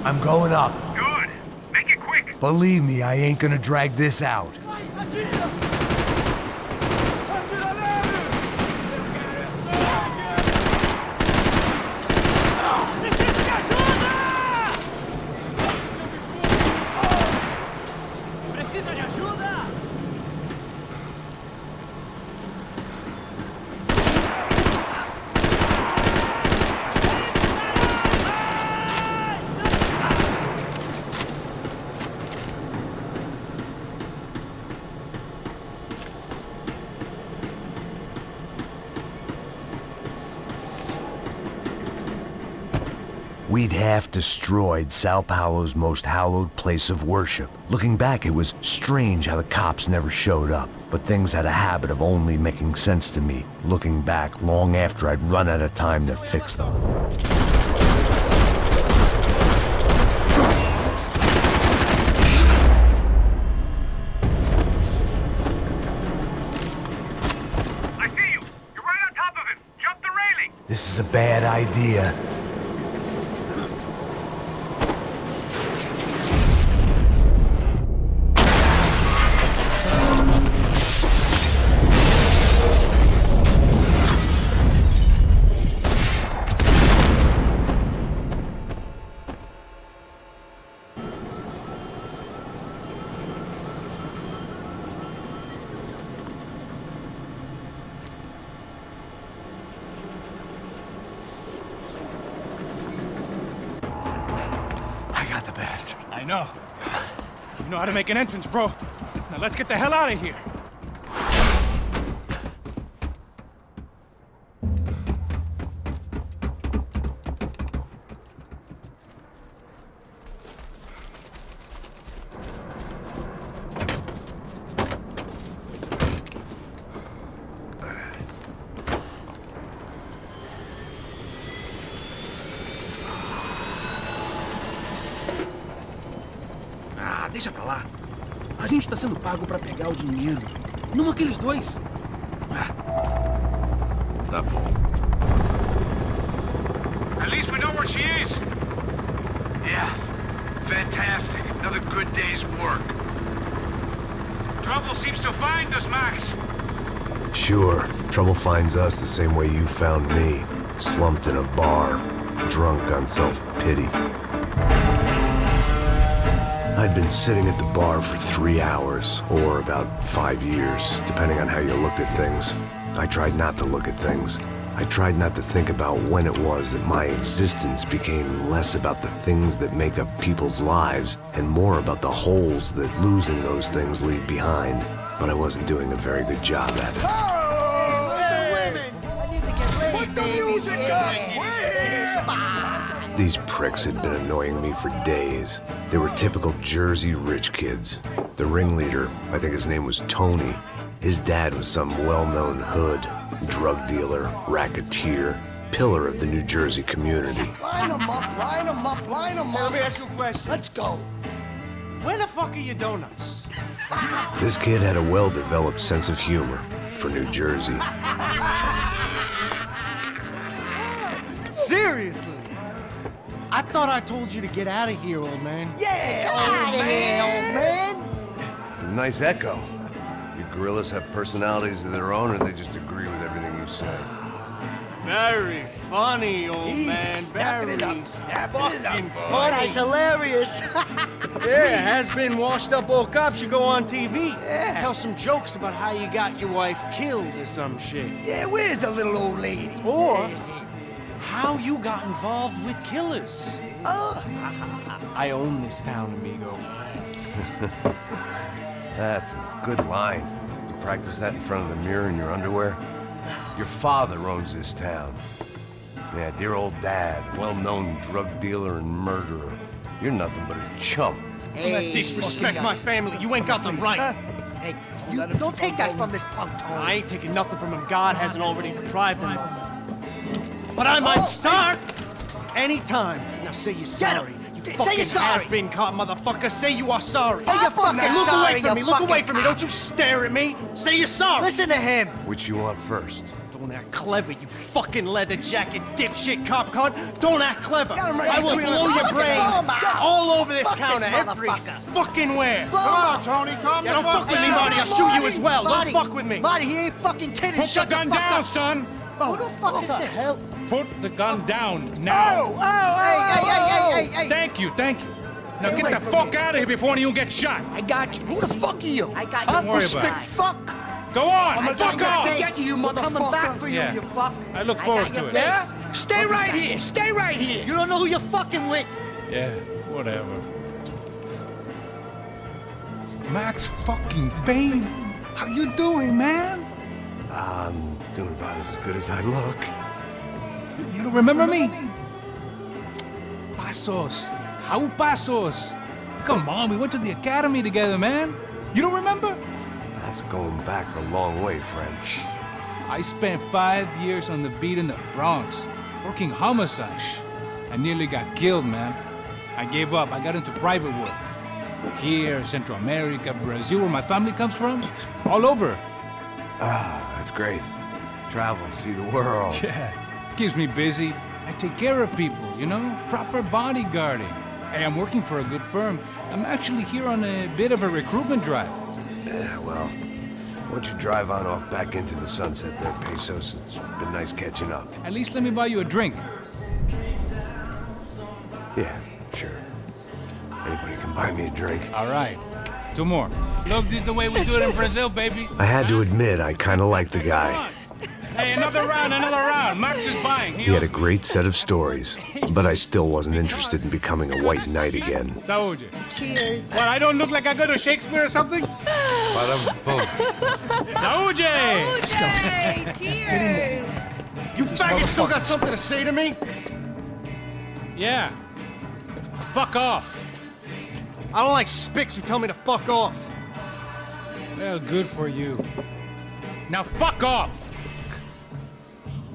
I'm going up. Good. Make it quick. Believe me, I ain't gonna drag this out. Precisa de ajuda? We'd half destroyed Sao Paulo's most hallowed place of worship. Looking back, it was strange how the cops never showed up. But things had a habit of only making sense to me, looking back long after I'd run out of time to fix them. I see you! You're right on top of him! Jump the railing! This is a bad idea. I know. You know how to make an entrance, bro. Now let's get the hell out of here. Deixa pra lá. A gente tá sendo pago pra pegar o dinheiro. Não aqueles dois. Tá bom. At least we know where she is. Yeah. Fantastic. Another good day's work. Trouble seems to find us, Max. Sure. Trouble finds us the same way you found me. Slumped in a bar. Drunk on self-pity. I'd been sitting at the bar for 3 hours, or about 5 years, depending on how you looked at things. I tried not to look at things. I tried not to think about when it was that my existence became less about the things that make up people's lives, and more about the holes that losing those things leave behind. But I wasn't doing a very good job at it. Oh, hey. The women! I need to get laid, put the music up! These pricks had been annoying me for days. They were typical Jersey rich kids. The ringleader, I think his name was Tony. His dad was some well-known hood, drug dealer, racketeer, pillar of the New Jersey community. Line them up, line them up, line them up. Let me ask you a question. Let's go. Where the fuck are your donuts? This kid had a well-developed sense of humor for New Jersey. Seriously? I thought I told you to get out of here, old man. Yeah, old man, old man. It's a nice echo. You gorillas have personalities of their own, or they just agree with everything you say? Very funny, old man. Very fucking funny. That's hilarious. Yeah, has-been washed-up old cop should go on TV. Yeah. Tell some jokes about how you got your wife killed or some shit. Yeah, where's the little old lady? Or how you got involved with killers. Oh. I own this town, amigo. That's a good line. You practice that in front of the mirror in your underwear? Your father owns this town. Yeah, dear old dad, well-known drug dealer and murderer. You're nothing but a chump. Hey, don't disrespect my family. You ain't got the right. Hey, you don't take that from this punk, Tony. I ain't taking nothing from him. God hasn't already deprived him of. But I might start anytime. Now say you're sorry. You fucking has-been caught, motherfucker. Say you are sorry. Say you're fucking look sorry, away from me. you Look away fucking from me. Don't you stare at me. Say you're sorry. Listen to him. Which you want first? Don't act clever, you fucking leather jacket dipshit cop cunt. Don't act clever. Right, I will blow your brains all over this counter, every fucking where. Come on, Tony, calm down. Don't fuck with me, Marty. I'll shoot you as well. Don't fuck with me. Marty, he ain't fucking kidding. Put the gun down, son. Who the fuck is this? Put the gun down now. Hey. Thank you. Now get the fuck out of here before you get shot. I got you. Who the fuck are you? I got you. Don't worry about it. Fuck. Go on. I'm Fuck off. Get you, motherfucker. Coming back for you, you fuck. I look forward to it. Yeah? Stay right here. Stay right here. You don't know who you're fucking with. Yeah, whatever. Max fucking Payne. How you doing, man? I'm doing about as good as I look. You don't remember me? Pasos. How Pasos? Come on, we went to the academy together, man. You don't remember? That's going back a long way, French. I spent 5 years on the beat in the Bronx, working homicide. I nearly got killed, man. I gave up. I got into private work. Here, Central America, Brazil, where my family comes from, all over. Ah, that's great. Travel, see the world. Yeah, keeps me busy. I take care of people, you know? Proper bodyguarding. Hey, I'm working for a good firm. I'm actually here on a bit of a recruitment drive. Yeah, well, why don't you drive on off back into the sunset there, Pesos? It's been nice catching up. At least let me buy you a drink. Yeah, sure. Anybody can buy me a drink. All right. 2 more. Look, this is the way we do it in Brazil, baby. I had to admit, I kind of liked the guy. Hey, another round, another round. Max is buying. He had a great set of stories, but I still wasn't interested in becoming a white knight again. Saúde. Cheers. What, I don't look like I go to Shakespeare or something? Ba-dum-bum. Saúde! Saúde! Cheers! You faggot still got something to say to me? Yeah. Fuck off. I don't like spics who tell me to fuck off. Well, good for you. Now fuck off!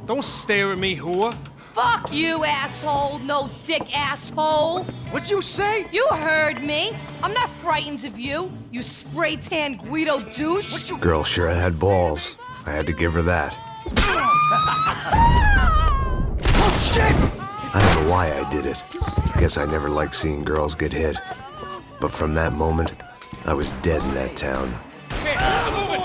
Don't stare at me, whore. Fuck you, asshole. No dick, asshole. What'd you say? You heard me. I'm not frightened of you, you spray-tan Guido douche. Girl sure had balls. I had to give her that. Oh, shit! I don't know why I did it. I guess I never liked seeing girls get hit. But from that moment, I was dead in that town. Hey, move it!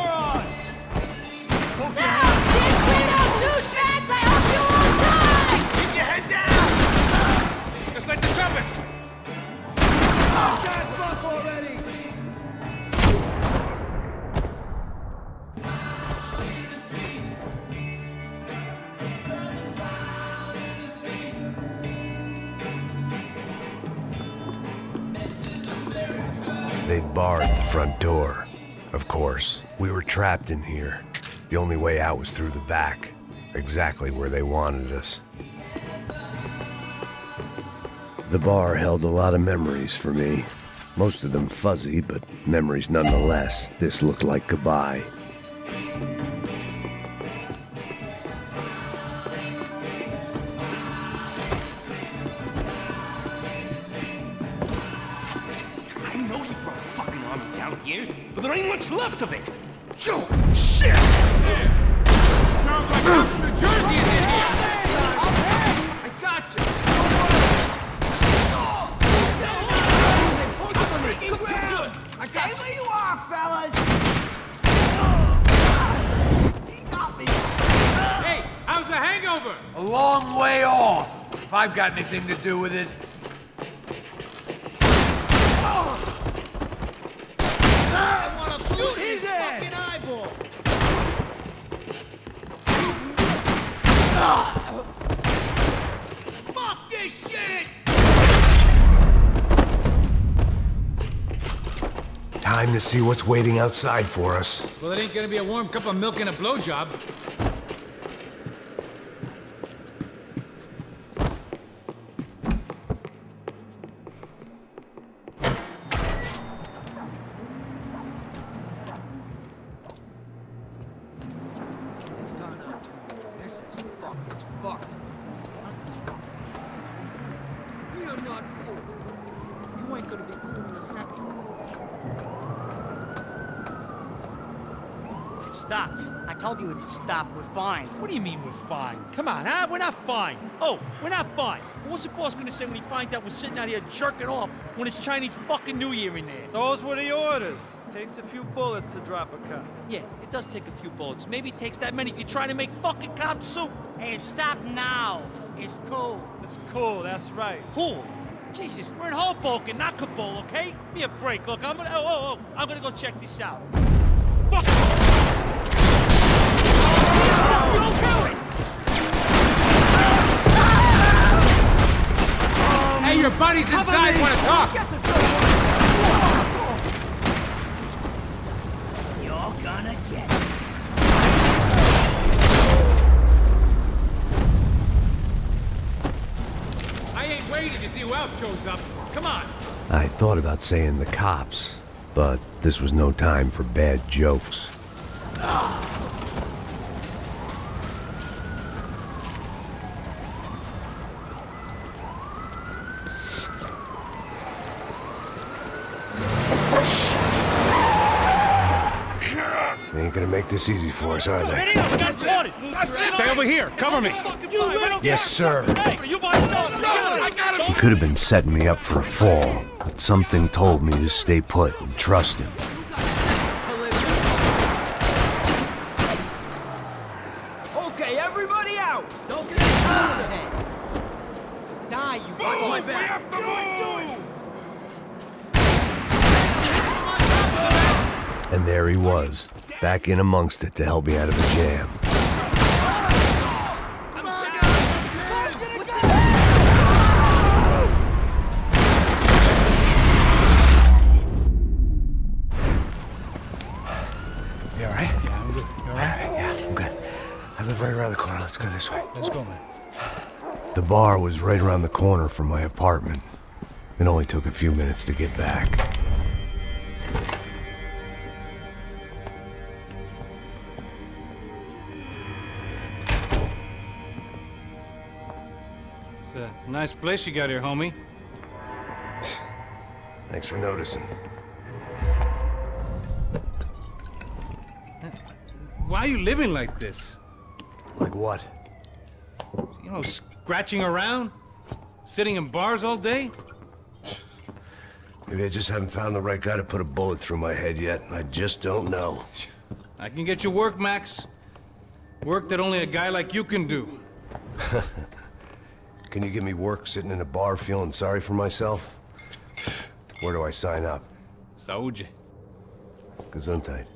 Keep your head down! Just like the trumpets! Oh, God, fuck already! They'd barred the front door. Of course, we were trapped in here. The only way out was through the back, exactly where they wanted us. The bar held a lot of memories for me. Most of them fuzzy, but memories nonetheless. This looked like goodbye. I know you brought a fucking army down here, but there ain't much left of it. Oh, shit! Sounds like I'm from New Jersey is in here! I got you! Stay where you are, fellas! He got me! Hey, how's the hangover? A long way off, if I've got anything to do with it. I want to shoot his ass! Eyeball! Fuck this shit! Time to see what's waiting outside for us. Well, it ain't gonna be a warm cup of milk and a blowjob. It's gone on. This is fucked. It's fucked. We are not cool. You ain't gonna be cool in a second. It stopped. I told you it stopped. We're fine. What do you mean we're fine? Come on, huh? We're not fine. Oh, we're not fine. What's the boss gonna say when he finds out we're sitting out here jerking off when it's Chinese fucking New Year in there? Those were the orders. Takes a few bullets to drop a cop. Yeah, it does take a few bullets. Maybe it takes that many if you're trying to make fucking cop soup. Hey, stop now. It's cool. It's cool, that's right. Cool. Jesus, we're in Hoboken, not Kabul, okay? Give me a break. Look, I'm gonna I'm gonna go check this out. Fuck! Hey, your buddies inside want to talk. You're gonna get it. I ain't waiting to see who else thought about saying the cops, but this was no time for bad jokes. They ain't gonna make this easy for us, are they? Stay over here. Cover me. Yes, sir. He could have been setting me up for a fall, but something told me to stay put and trust him. Okay, everybody out! Don't get ahead! Die, you watch my back! We have to move! And there he was, back in amongst it to help me out of a jam. You all right? Yeah, I'm good. You all right? Yeah, I'm good. I live right around the corner. Let's go this way. Let's go, man. The bar was right around the corner from my apartment. It only took a few minutes to get back. It's a nice place you got here, homie. Thanks for noticing. Why are you living like this? Like what? You know, scratching around? Sitting in bars all day? Maybe I just haven't found the right guy to put a bullet through my head yet. I just don't know. I can get you work, Max. Work that only a guy like you can do. Can you give me work sitting in a bar feeling sorry for myself? Where do I sign up? Saúde. Gesundheit.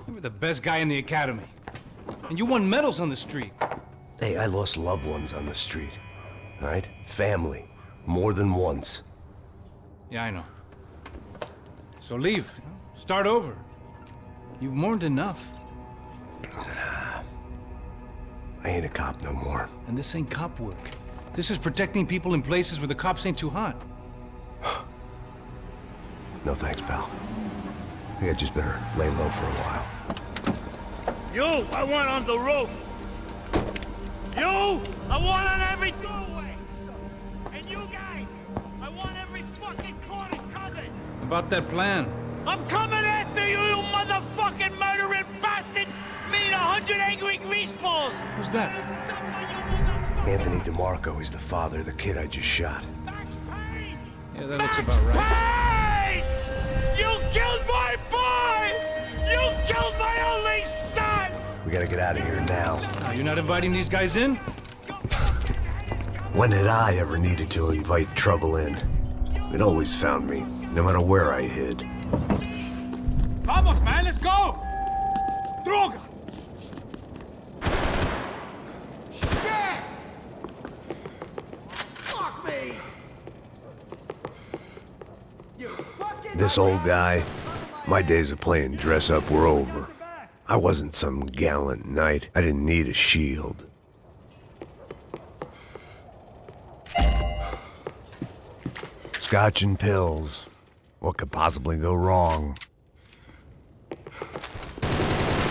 You were the best guy in the academy. And you won medals on the street. Hey, I lost loved ones on the street. All right? Family. More than once. Yeah, I know. So leave. Start over. You've mourned enough. I ain't a cop no more. And this ain't cop work. This is protecting people in places where the cops ain't too hot. No thanks, pal. I think I just better lay low for a while. You, I want on the roof. You, I want on every doorway. And you guys, I want every fucking corner covered. About that plan. I'm coming after you, you motherfucking murdering bastard! Me and 100 angry greaseballs! Who's that? Anthony DeMarco. He's the father of the kid I just shot. Yeah, that looks about right. Hey! You killed my boy! You killed my only son! We gotta get out of here now. You're not inviting these guys in? When had I ever needed to invite trouble in? It always found me, no matter where I hid. Vamos, man, let's go! Droga! Shit! Fuck me! You fucking... This old guy, my days of playing dress-up were over. I wasn't some gallant knight. I didn't need a shield. Scotch and pills. What could possibly go wrong?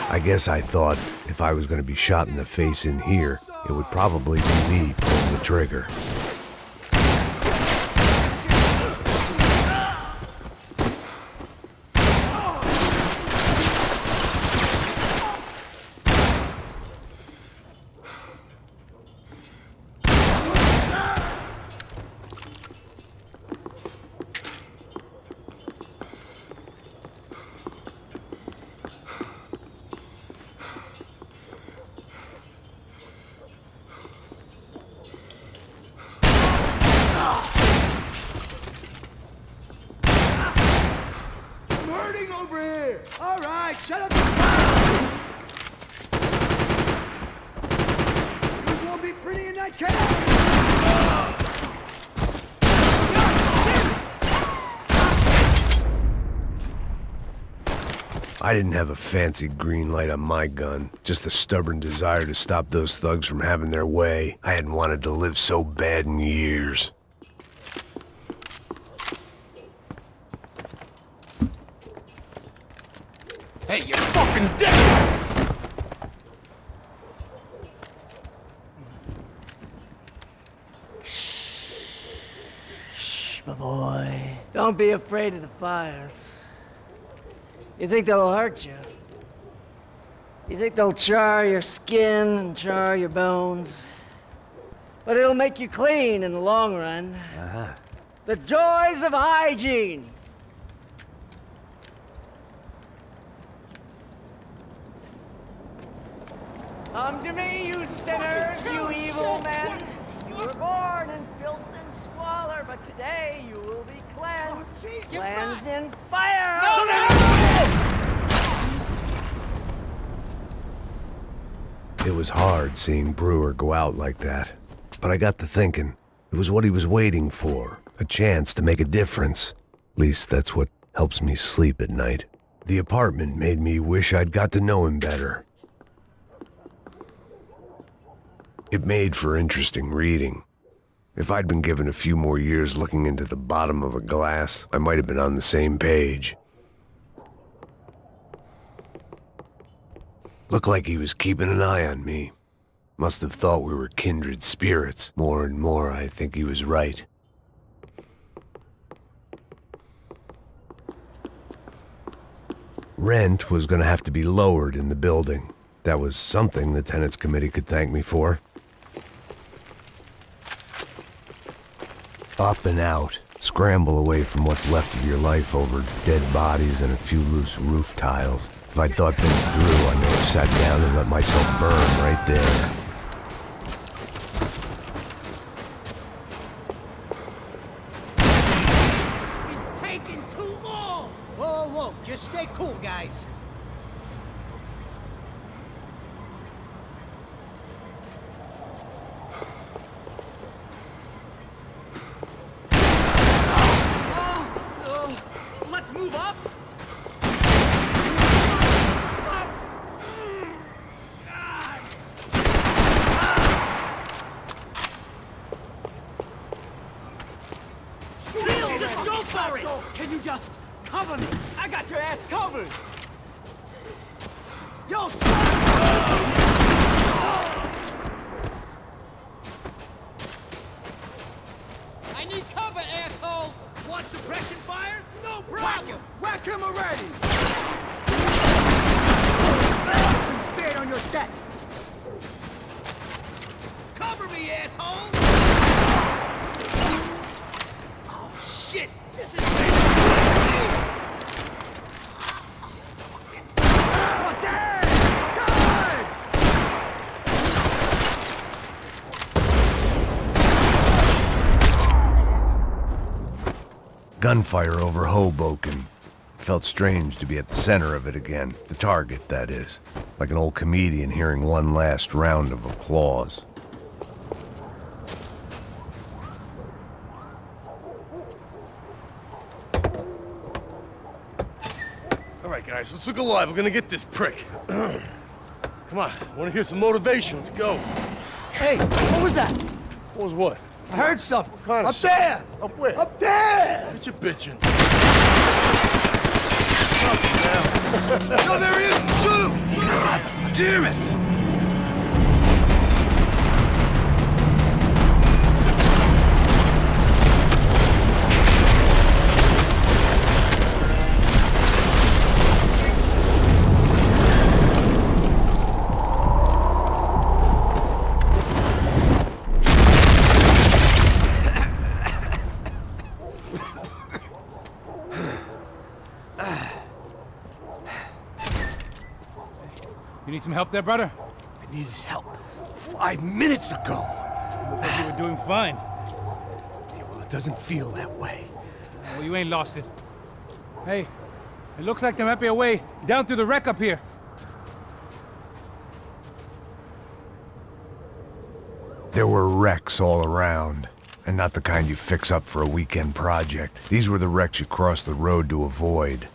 I guess I thought if I was going to be shot in the face in here, it would probably be me pulling the trigger. Over here! All right, shut up! This won't be pretty in that case! I didn't have a fancy green light on my gun, just the stubborn desire to stop those thugs from having their way. I hadn't wanted to live so bad in years. Hey, you fucking dick! Shh, my boy. Don't be afraid of the fires. You think they'll hurt you? You think they'll char your skin and char your bones? But it'll make you clean in the long run. Uh-huh. The joys of hygiene! Come to me, you sinners, you evil men! You were born in filth and squalor, but today you will be cleansed. Cleansed in fire! It was hard seeing Brewer go out like that. But I got to thinking, it was what he was waiting for. A chance to make a difference. At least that's what helps me sleep at night. The apartment made me wish I'd got to know him better. It made for interesting reading. If I'd been given a few more years looking into the bottom of a glass, I might have been on the same page. Looked like he was keeping an eye on me. Must have thought we were kindred spirits. More and more, I think he was right. Rent was gonna have to be lowered in the building. That was something the tenants committee could thank me for. Up and out. Scramble away from what's left of your life over dead bodies and a few loose roof tiles. If I'd thought things through, I may have sat down and let myself burn right there. It's taking too long! Whoa, whoa, just stay cool, guys. Let's move up! Just go for it! Can you just cover me? I got your ass covered! Yo, I need cover, asshole! Want suppression fire? No problem! Whack him! Whack him already! Been spared on your deck! Cover me, asshole! Oh, shit! This is... Oh, damn! God! Gunfire over Hoboken. Felt strange to be at the center of it again. The target, that is. Like an old comedian hearing one last round of applause. All right, guys, let's look alive. We're gonna get this prick. Come on, I want to hear some motivation. Let's go. Hey, what was that? What was what? I heard something. What kind of Up shit? there! Up where? Up there! Quit your bitching. No, there he is! Shoot him! God damn it! You need some help there, brother? I needed help 5 minutes ago. Looked like you were doing fine. Yeah, well, it doesn't feel that way. Well, you ain't lost it. Hey, it looks like there might be a way down through the wreck up here. There were wrecks all around, and not the kind you fix up for a weekend project. These were the wrecks you cross the road to avoid.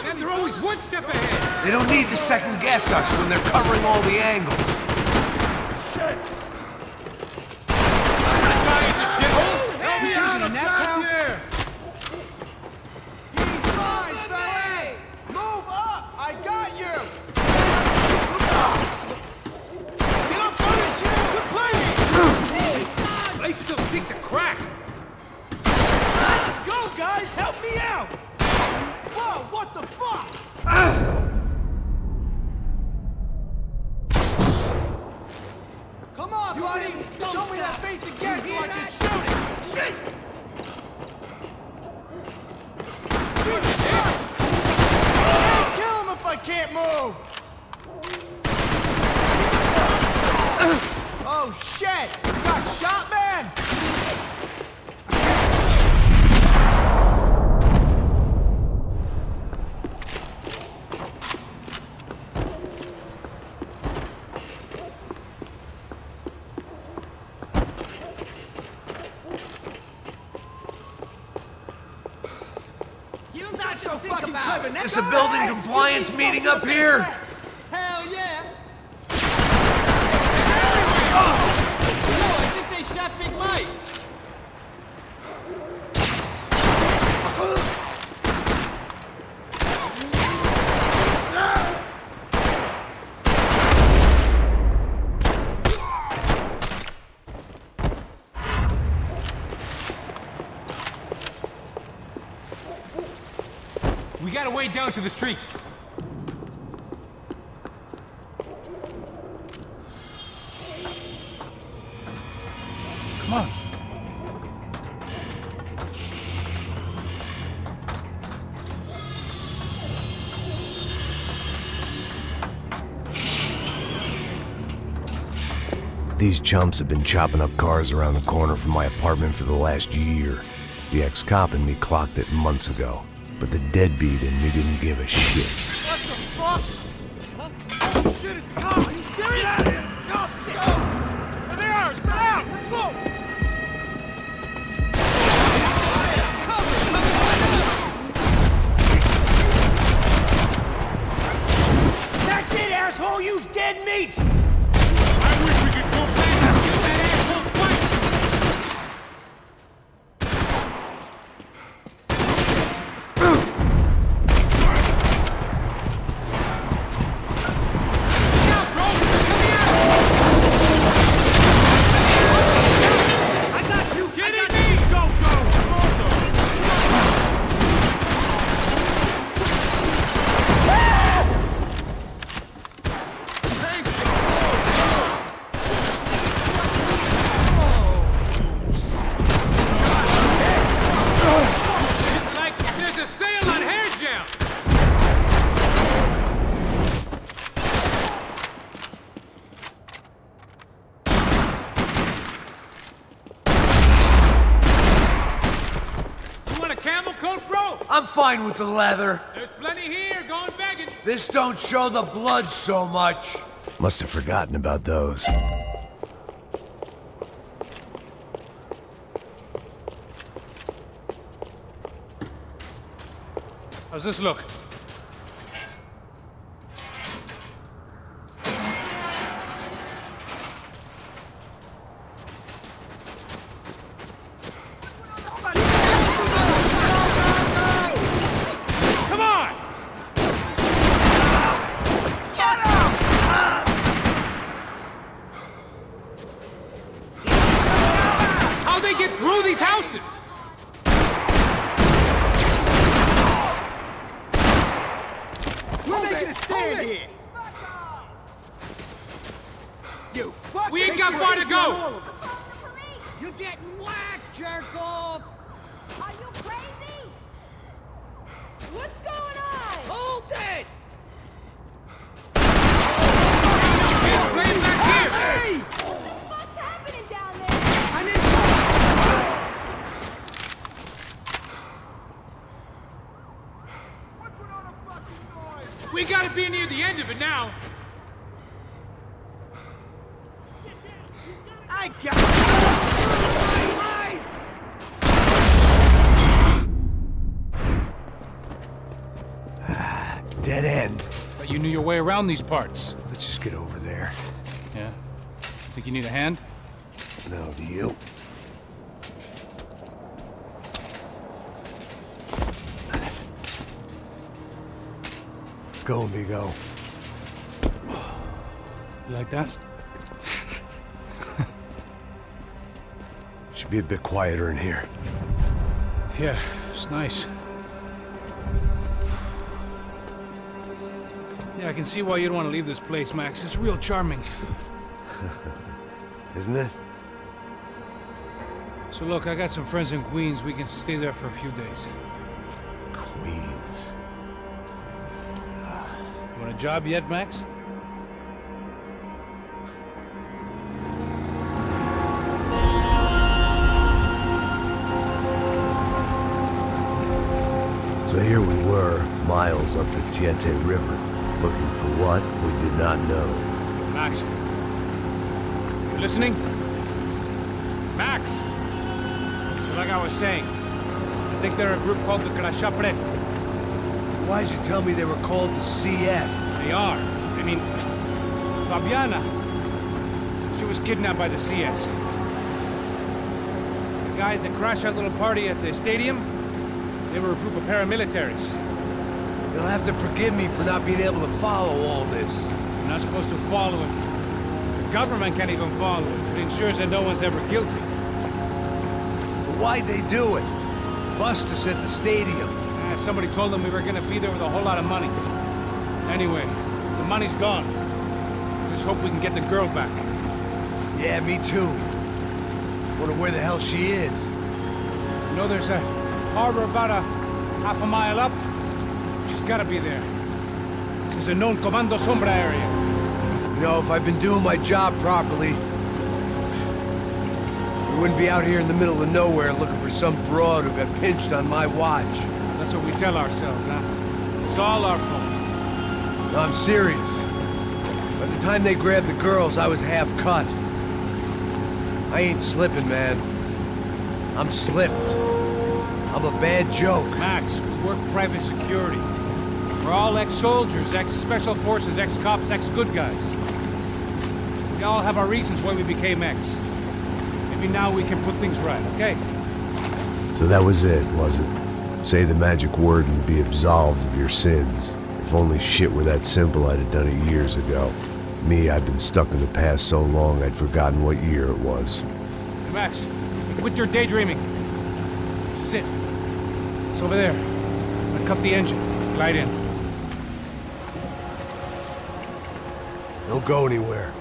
And they're always one step ahead. They don't need to second guess us when they're covering all the angles. Shit! We Show me that face again so I can shoot it! Shit! Jesus Christ! Hey, kill him if I can't move! Oh shit! You got shot, man! Not so fucking clever. Is a building compliance meeting up here? Hell yeah! I think they shot Big Mike. We gotta way down to the street. Come on. These chumps have been chopping up cars around the corner from my apartment for the last year. The ex-cop in me clocked it months ago, but the deadbeat in me didn't give a shit. What the fuck? Huh? Oh shit, it's the cop! Are you serious? Get out of here! Cop, let's go! There they are! Spread out! Let's go! That's it, asshole! Use dead meat! I wish we could go back and kill that asshole twice. I'm fine with the leather. There's plenty here, going begging. This don't show the blood so much. Must have forgotten about those. How's this look? We ain't got far to go! You're getting whacked, jerk off! Are you crazy? What's going on? Hold it! Play back here! Hey! What's happening down there? I need We gotta be near the end of it now. I got it! Dead end. But you knew your way around these parts. Let's just get over there. Yeah? Think you need a hand? No, do you? Let's go, amigo. You like that? Should be a bit quieter in here. Yeah, it's nice. Yeah, I can see why you'd want to leave this place, Max. It's real charming. Isn't it? So look, I got some friends in Queens. We can stay there for a few days. Queens. You want a job yet, Max? So here we were, miles up the Tietê River, looking for what we did not know. Max. You listening? Max! So like I was saying, I think they're a group called the Crachá Preto. Why'd you tell me they were called the CS? They are. I mean, Fabiana, she was kidnapped by the CS. The guys that crashed that little party at the stadium, they were a group of paramilitaries. You'll have to forgive me for not being able to follow all this. You're not supposed to follow it. The government can't even follow it. It ensures that no one's ever guilty. So why'd they do it? Bust us at the stadium. Somebody told them we were gonna be there with a whole lot of money. Anyway, the money's gone. Just hope we can get the girl back. Yeah, me too. Wonder where the hell she is. You know, there's a harbor about a half a mile up. She's gotta be there. This is a known Comando Sombra area. You know, if I've been doing my job properly, we wouldn't be out here in the middle of nowhere looking for some broad who got pinched on my watch. That's what we tell ourselves, huh? It's all our fault. No, I'm serious. By the time they grabbed the girls, I was half cut. I ain't slipping, man. I'm slipped. I'm a bad joke. Max, we work private security. We're all ex-soldiers, ex-special forces, ex-cops, ex-good guys. We all have our reasons why we became ex. Maybe now we can put things right, okay? So that was it, was it? Say the magic word and be absolved of your sins. If only shit were that simple, I'd have done it years ago. Me, I've been stuck in the past so long I'd forgotten what year it was. Hey, Max, quit your daydreaming. This is it. It's over there. I'm gonna cut the engine. Glide in. Don't go anywhere.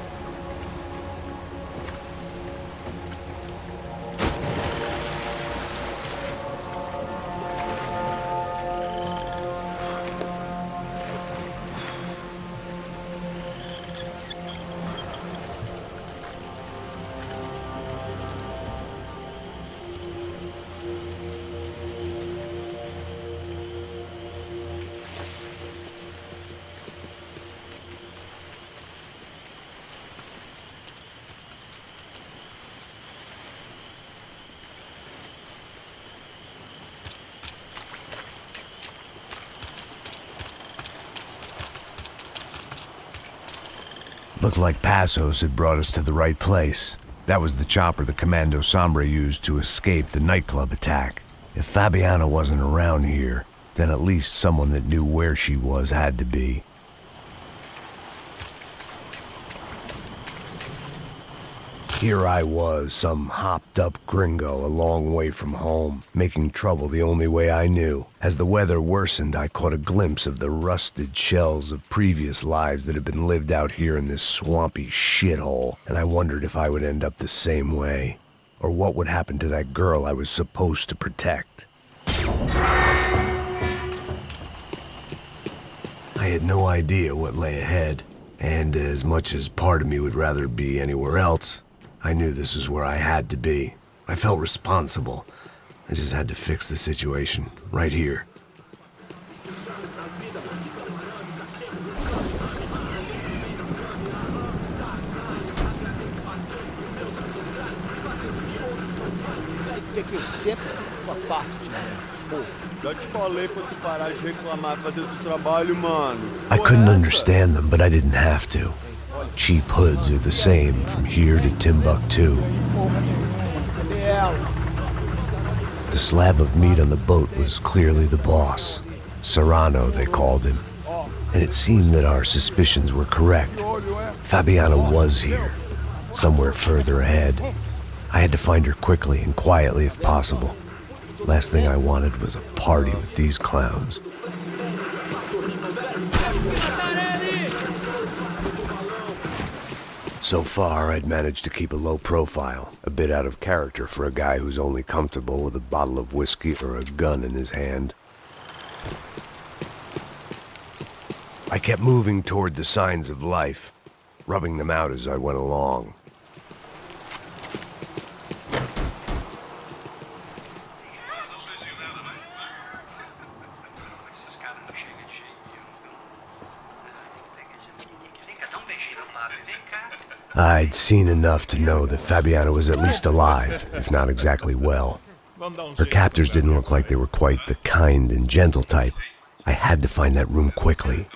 Looked like Passos had brought us to the right place. That was the chopper the Comando Sombra used to escape the nightclub attack. If Fabiana wasn't around here, then at least someone that knew where she was had to be. Here I was, some hopped-up gringo a long way from home, making trouble the only way I knew. As the weather worsened, I caught a glimpse of the rusted shells of previous lives that had been lived out here in this swampy shithole, and I wondered if I would end up the same way, or what would happen to that girl I was supposed to protect. I had no idea what lay ahead, and as much as part of me would rather be anywhere else, I knew this was where I had to be. I felt responsible. I just had to fix the situation, right here. Quer que eu sempre uma parte de mim? Pô, já te falei pra tu parar de reclamar, fazer o trabalho, mano. I couldn't understand them, but I didn't have to. Cheap hoods are the same from here to Timbuktu. The slab of meat on the boat was clearly the boss. Serrano, they called him. And it seemed that our suspicions were correct. Fabiana was here, somewhere further ahead. I had to find her quickly and quietly if possible. Last thing I wanted was a party with these clowns. So far, I'd managed to keep a low profile, a bit out of character for a guy who's only comfortable with a bottle of whiskey or a gun in his hand. I kept moving toward the signs of life, rubbing them out as I went along. I'd seen enough to know that Fabiana was at least alive, if not exactly well. Her captors didn't look like they were quite the kind and gentle type. I had to find that room quickly.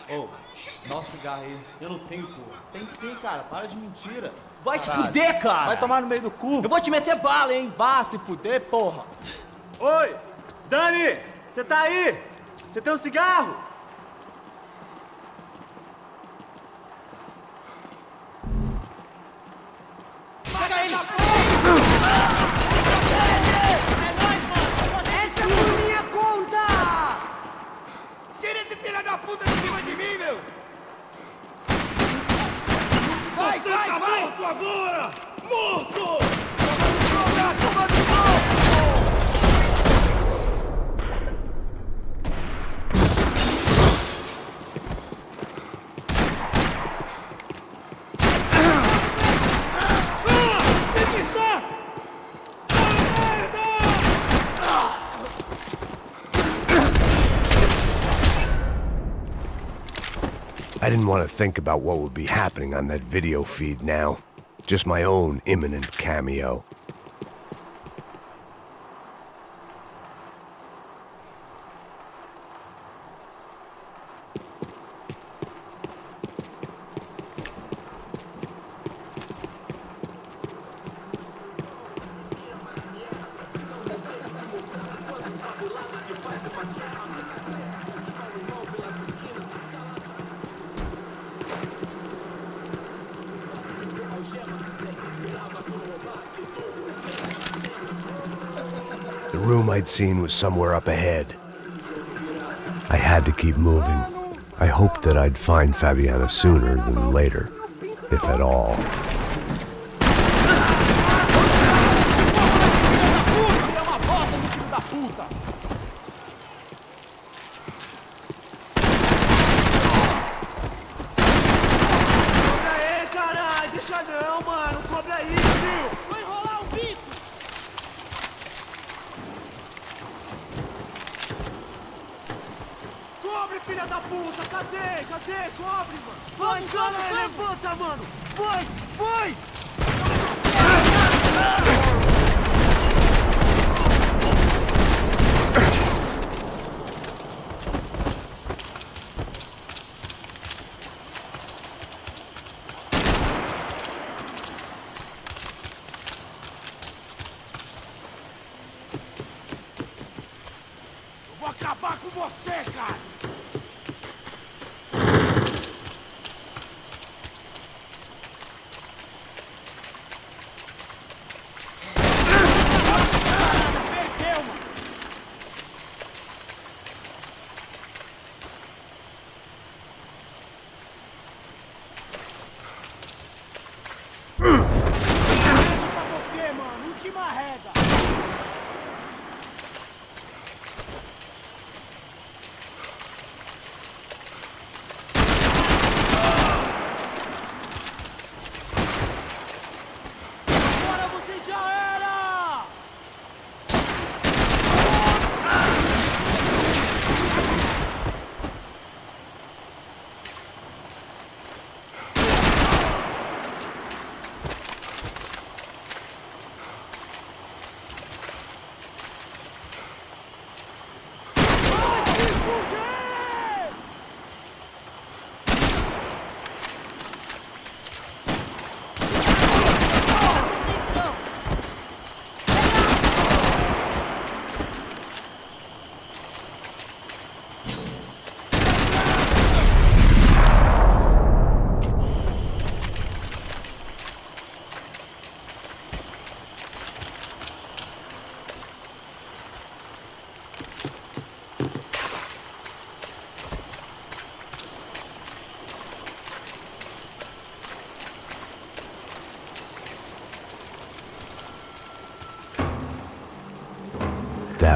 Oh, nossa, cigarro aí. Eu não tenho, pô. Tem sim, cara. Para de mentira. Vai se fuder, cara! Vai tomar no meio do cu. Eu vou te meter bala, hein? Vá se fuder, porra. Oi! Dani! Você tá aí? Você tem um cigarro? Pega aí! Essa é por minha conta! Tira esse filho da puta de cima de mim, meu! Vai, Você vai, tá vai! morto agora! Morto! Toma de novo! I didn't want to think about what would be happening on that video feed now. Just my own imminent cameo. The room I'd seen was somewhere up ahead. I had to keep moving. I hoped that I'd find Fabiana sooner than later, if at all. Filha da puta, cadê? Cadê? Cobre, mano! Vai, cara, levanta, mano! Vai, vai! Eu vou acabar com você, cara!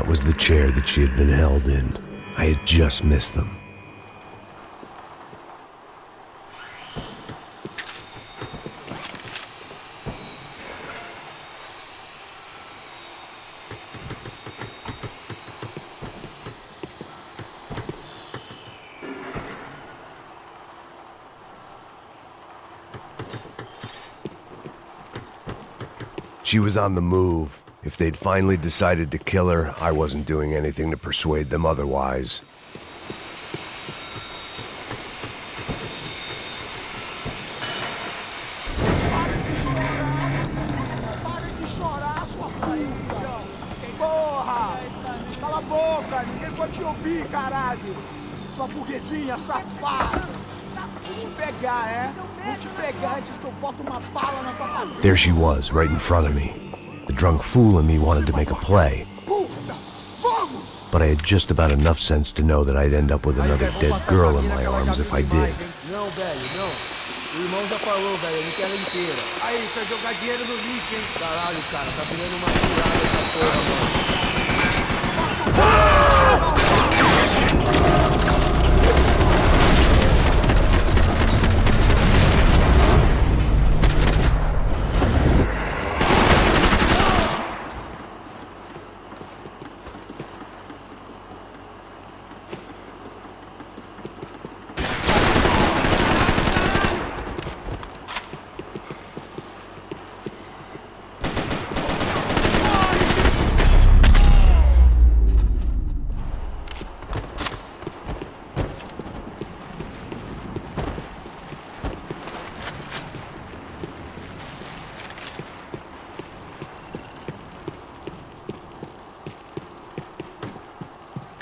That was the chair that she had been held in. I had just missed them. She was on the move. If they'd finally decided to kill her, I wasn't doing anything to persuade them otherwise. Porra! Cala a boca! Ninguém pode te ouvir, caralho! Sua burguesinha safada! Vou te pegar, é? Vou te pegar antes que eu boto uma bala na tua cabeça! There she was, right in front of me. The drunk fool in me wanted to make a play. But I had just about enough sense to know that I'd end up with another dead girl in my arms if I did. Não, velho, não. O irmão já falou, velho, ele quer ela inteira. Aí, você vai jogar dinheiro no lixo, hein? Caralho, cara, tá virando uma furada essa porra, mano.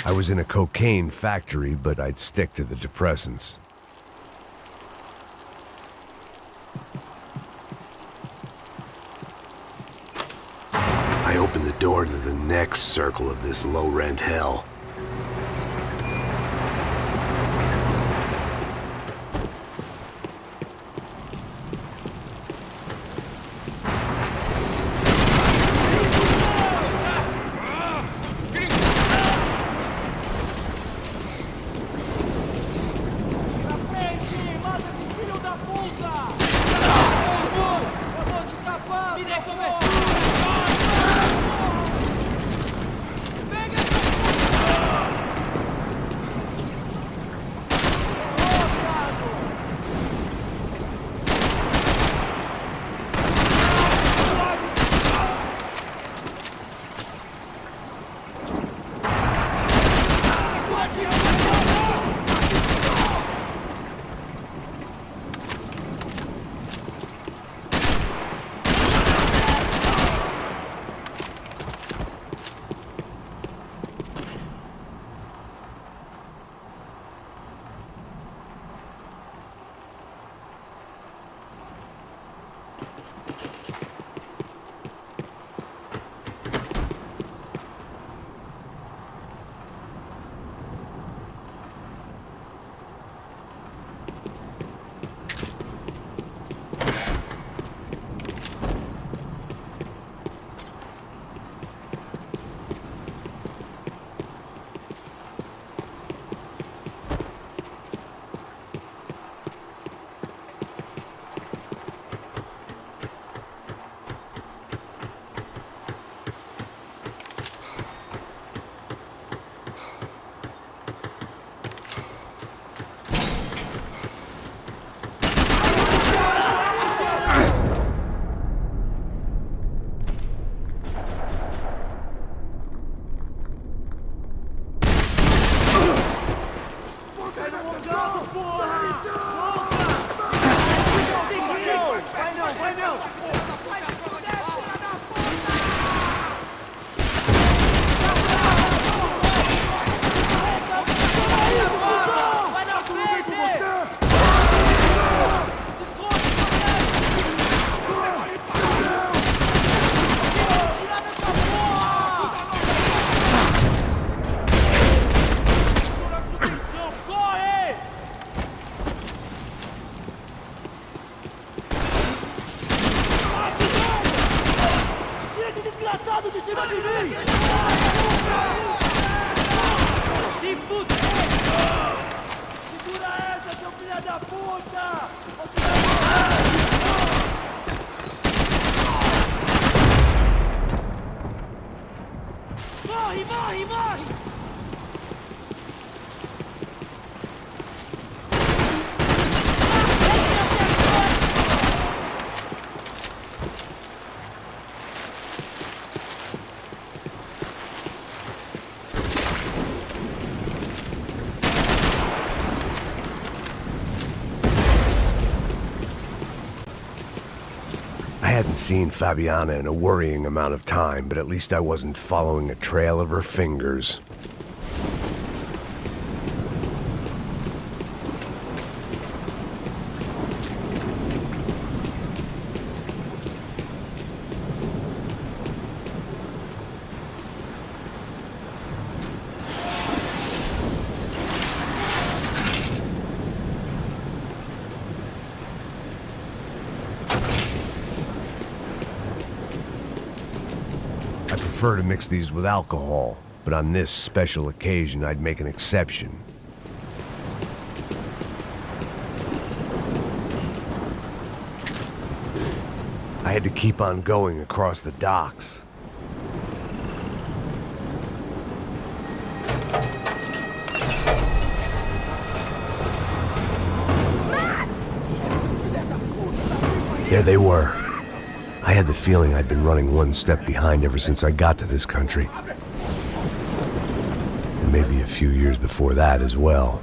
I was in a cocaine factory, but I'd stick to the depressants. I opened the door to the next circle of this low-rent hell. desgraçado de cima de mim! Se fuder! Segura essa, seu filho da puta! Você vai... Morre, morre, morre! I hadn't seen Fabiana in a worrying amount of time, but at least I wasn't following a trail of her fingers. I prefer to mix these with alcohol, but on this special occasion I'd make an exception. I had to keep on going across the docks. There they were. I had the feeling I'd been running one step behind ever since I got to this country. And maybe a few years before that as well.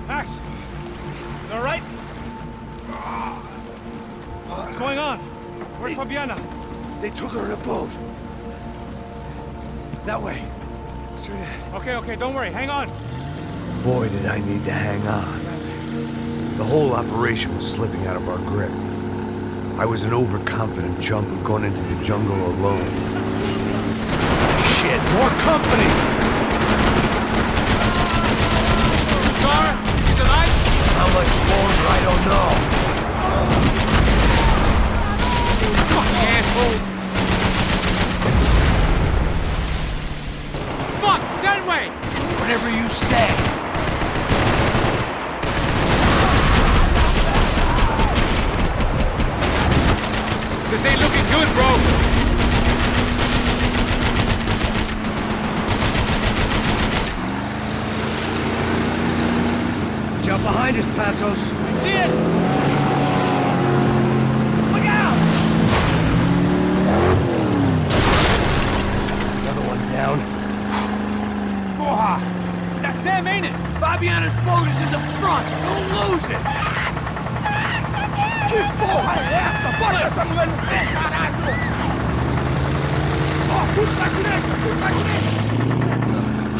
Max! You alright? What's going on? Where's Fabiana? They took her in a boat. That way. Straight ahead. Okay, don't worry. Hang on. Boy, did I need to hang on. The whole operation was slipping out of our grip. I was an overconfident chump who'd gone into the jungle alone. Shit, more company! Sir, she's alive? How much longer, I don't know. Fucking assholes! Fuck, that way! Whatever you say. This ain't looking good, bro! Jump behind us, Passos. I see it! Look out! Another one down. Porra! That's them, ain't it? Fabiana's boat is in the front! Don't lose it! Que porra é essa? Bota essa mulher no pé, caralho! Ó, tudo pra direita, tudo pra direita!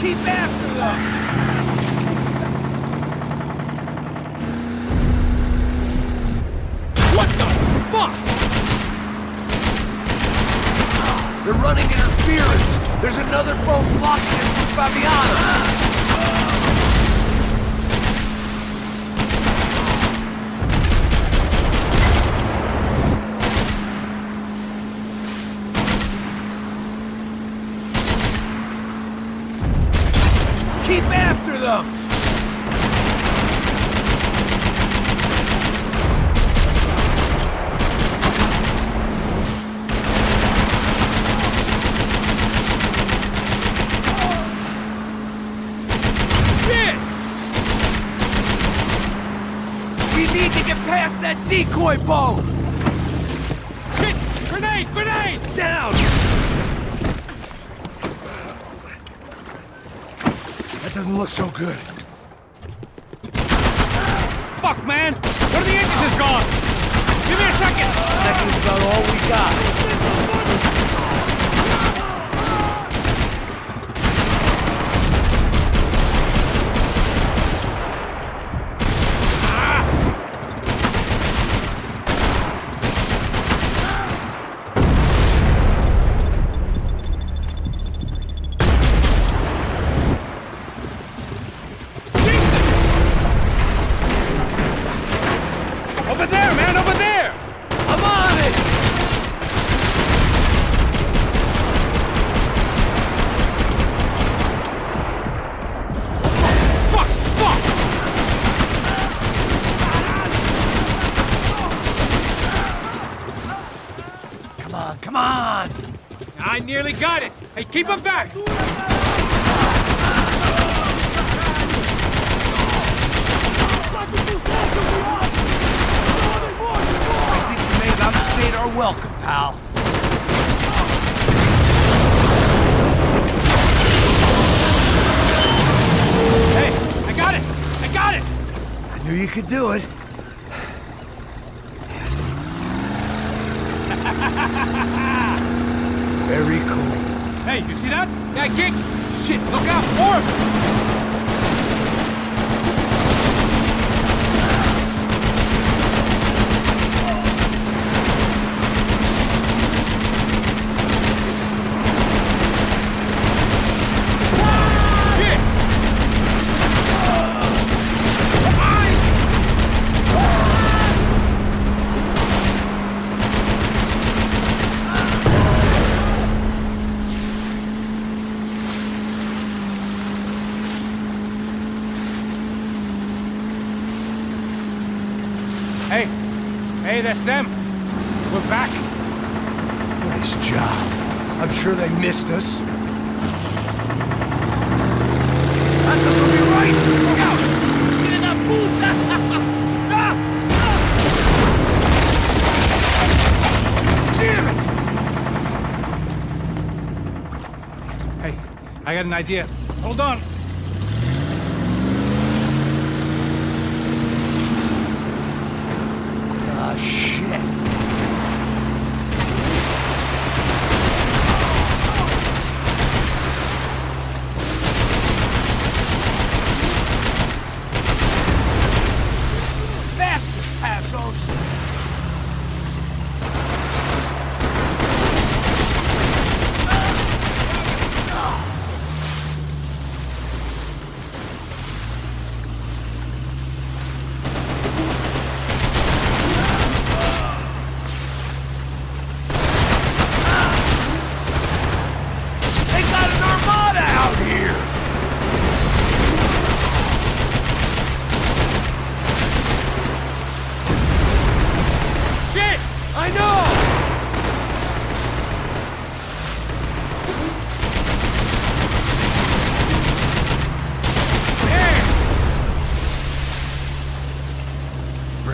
Keep after them! What the fuck? They're running interference. There's another boat blocking us from Fabiana. Keep after them! Shit! We need to get past that decoy boat! Shit! Grenade! Grenade! Down! That doesn't look so good. Fuck, man! One of the engines is gone! Give me a second! Second's about all we got. Over there, man! Over there! I'm on it! Fuck! Fuck! Come on, come on! I nearly got it! Hey, keep him back! I think we may have outstayed our welcome, pal. Hey, I got it! I got it! I knew you could do it. Very cool. Hey, you see that? That kick? Shit, look out! More of them! Shit! Hey, hey, that's them. We're back. Nice job. I'm sure they missed us. Passos will be right! Look out! Filha da puta! Damn it! Hey, I got an idea. Hold on.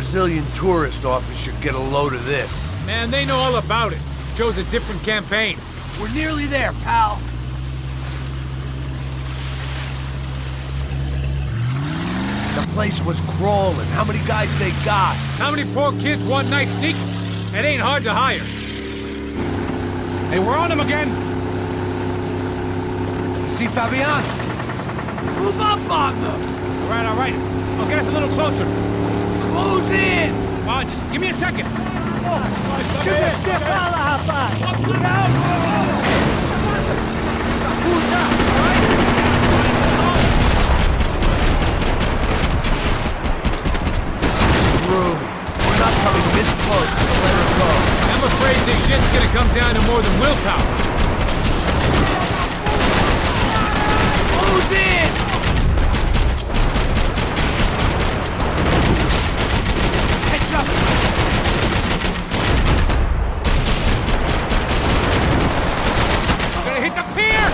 Brazilian tourist office should get a load of this. Man, they know all about it. Chose a different campaign. We're nearly there, pal. The place was crawling. How many guys they got? How many poor kids want nice sneakers? It ain't hard to hire. Hey, we're on him again. See Fabian? Move up on them! All right. I'll get us a little closer. Close in! Come on, just give me a second. We're not coming this close to let her go. I'm afraid this shit's gonna come down to more than willpower. Close in! Catch up! Gonna hit the pier!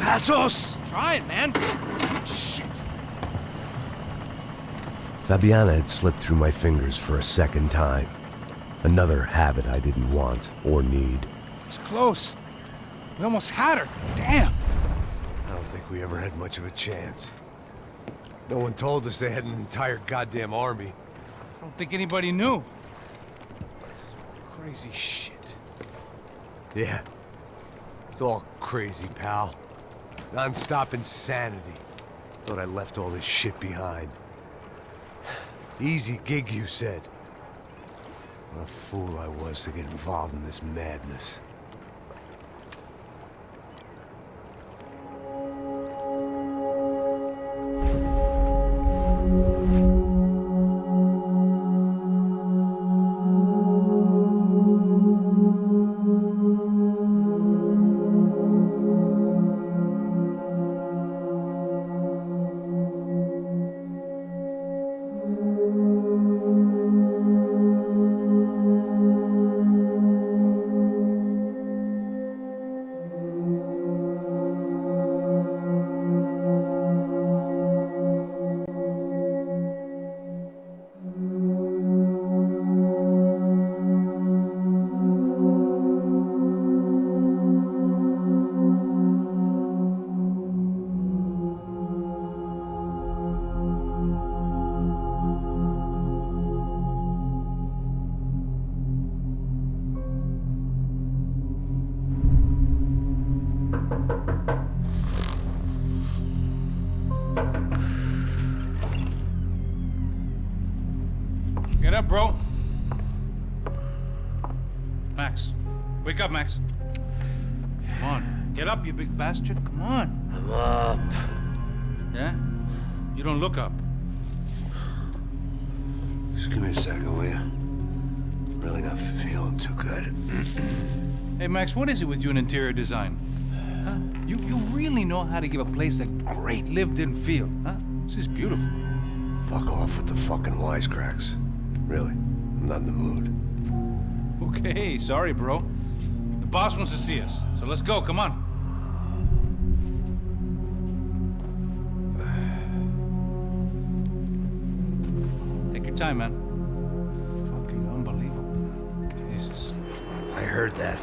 Passos! Try it, man. Shit. Fabiana had slipped through my fingers for a second time. Another habit I didn't want or need. It's close. We almost had her. Damn. I don't think we ever had much of a chance. No one told us they had an entire goddamn army. I don't think anybody knew. Crazy shit. Yeah. It's all crazy, pal. Non-stop insanity. Thought I left all this shit behind. Easy gig, you said. What a fool I was to get involved in this madness. Get up, bro. Max. Wake up, Max. Come on. Get up, you big bastard. Come on. I'm up. Yeah? You don't look up. Just give me a second, will you? Really not feeling too good. Hey, Max, what is it with you and interior design? Huh? You really know how to give a place a great lived-in feel, huh? This is beautiful. Fuck off with the fucking wisecracks. Really, I'm not in the mood. Okay, sorry, bro. The boss wants to see us, so let's go, come on. Take your time, man. Fucking unbelievable. Jesus. I heard that.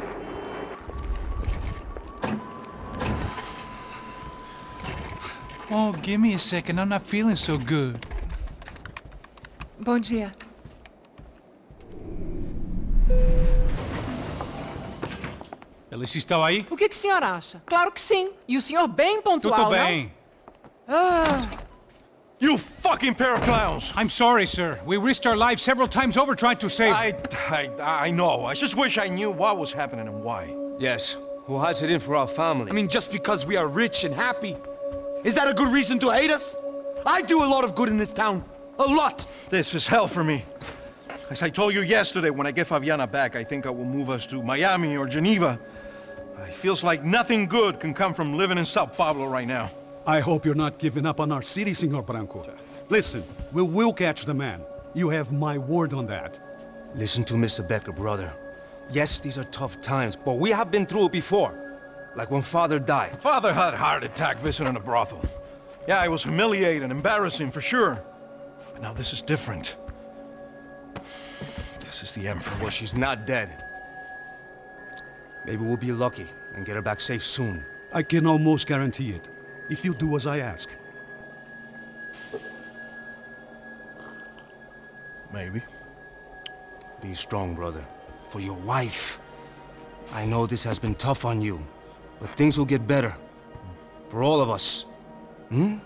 Oh, give me a second. I'm not feeling so good. Bom dia. Alice estava aí? O que o senhor acha? Claro que sim. E o senhor bem pontual, Tudo bem. não? Ah. You fucking pair of clowns! I'm sorry, sir. We risked our lives several times over trying to save... I know. I just wish I knew what was happening and why. Yes, who has it in for our family. I mean, just because we are rich and happy? Is that a good reason to hate us? I do a lot of good in this town. A lot! This is hell for me. As I told you yesterday, when I get Fabiana back, I think I will move us to Miami or Geneva. It feels like nothing good can come from living in São Paulo right now. I hope you're not giving up on our city, Senor Branco. Listen, we will catch the man. You have my word on that. Listen to Mr. Becker, brother. Yes, these are tough times, but we have been through it before. Like when Father died. Father had a heart attack visiting a brothel. Yeah, it was humiliating, embarrassing, for sure. But now this is different. This is the end for me. Well, she's not dead. Maybe we'll be lucky and get her back safe soon. I can almost guarantee it, if you do as I ask. Maybe. Be strong, brother. For your wife. I know this has been tough on you, but things will get better. For all of us. Hmm?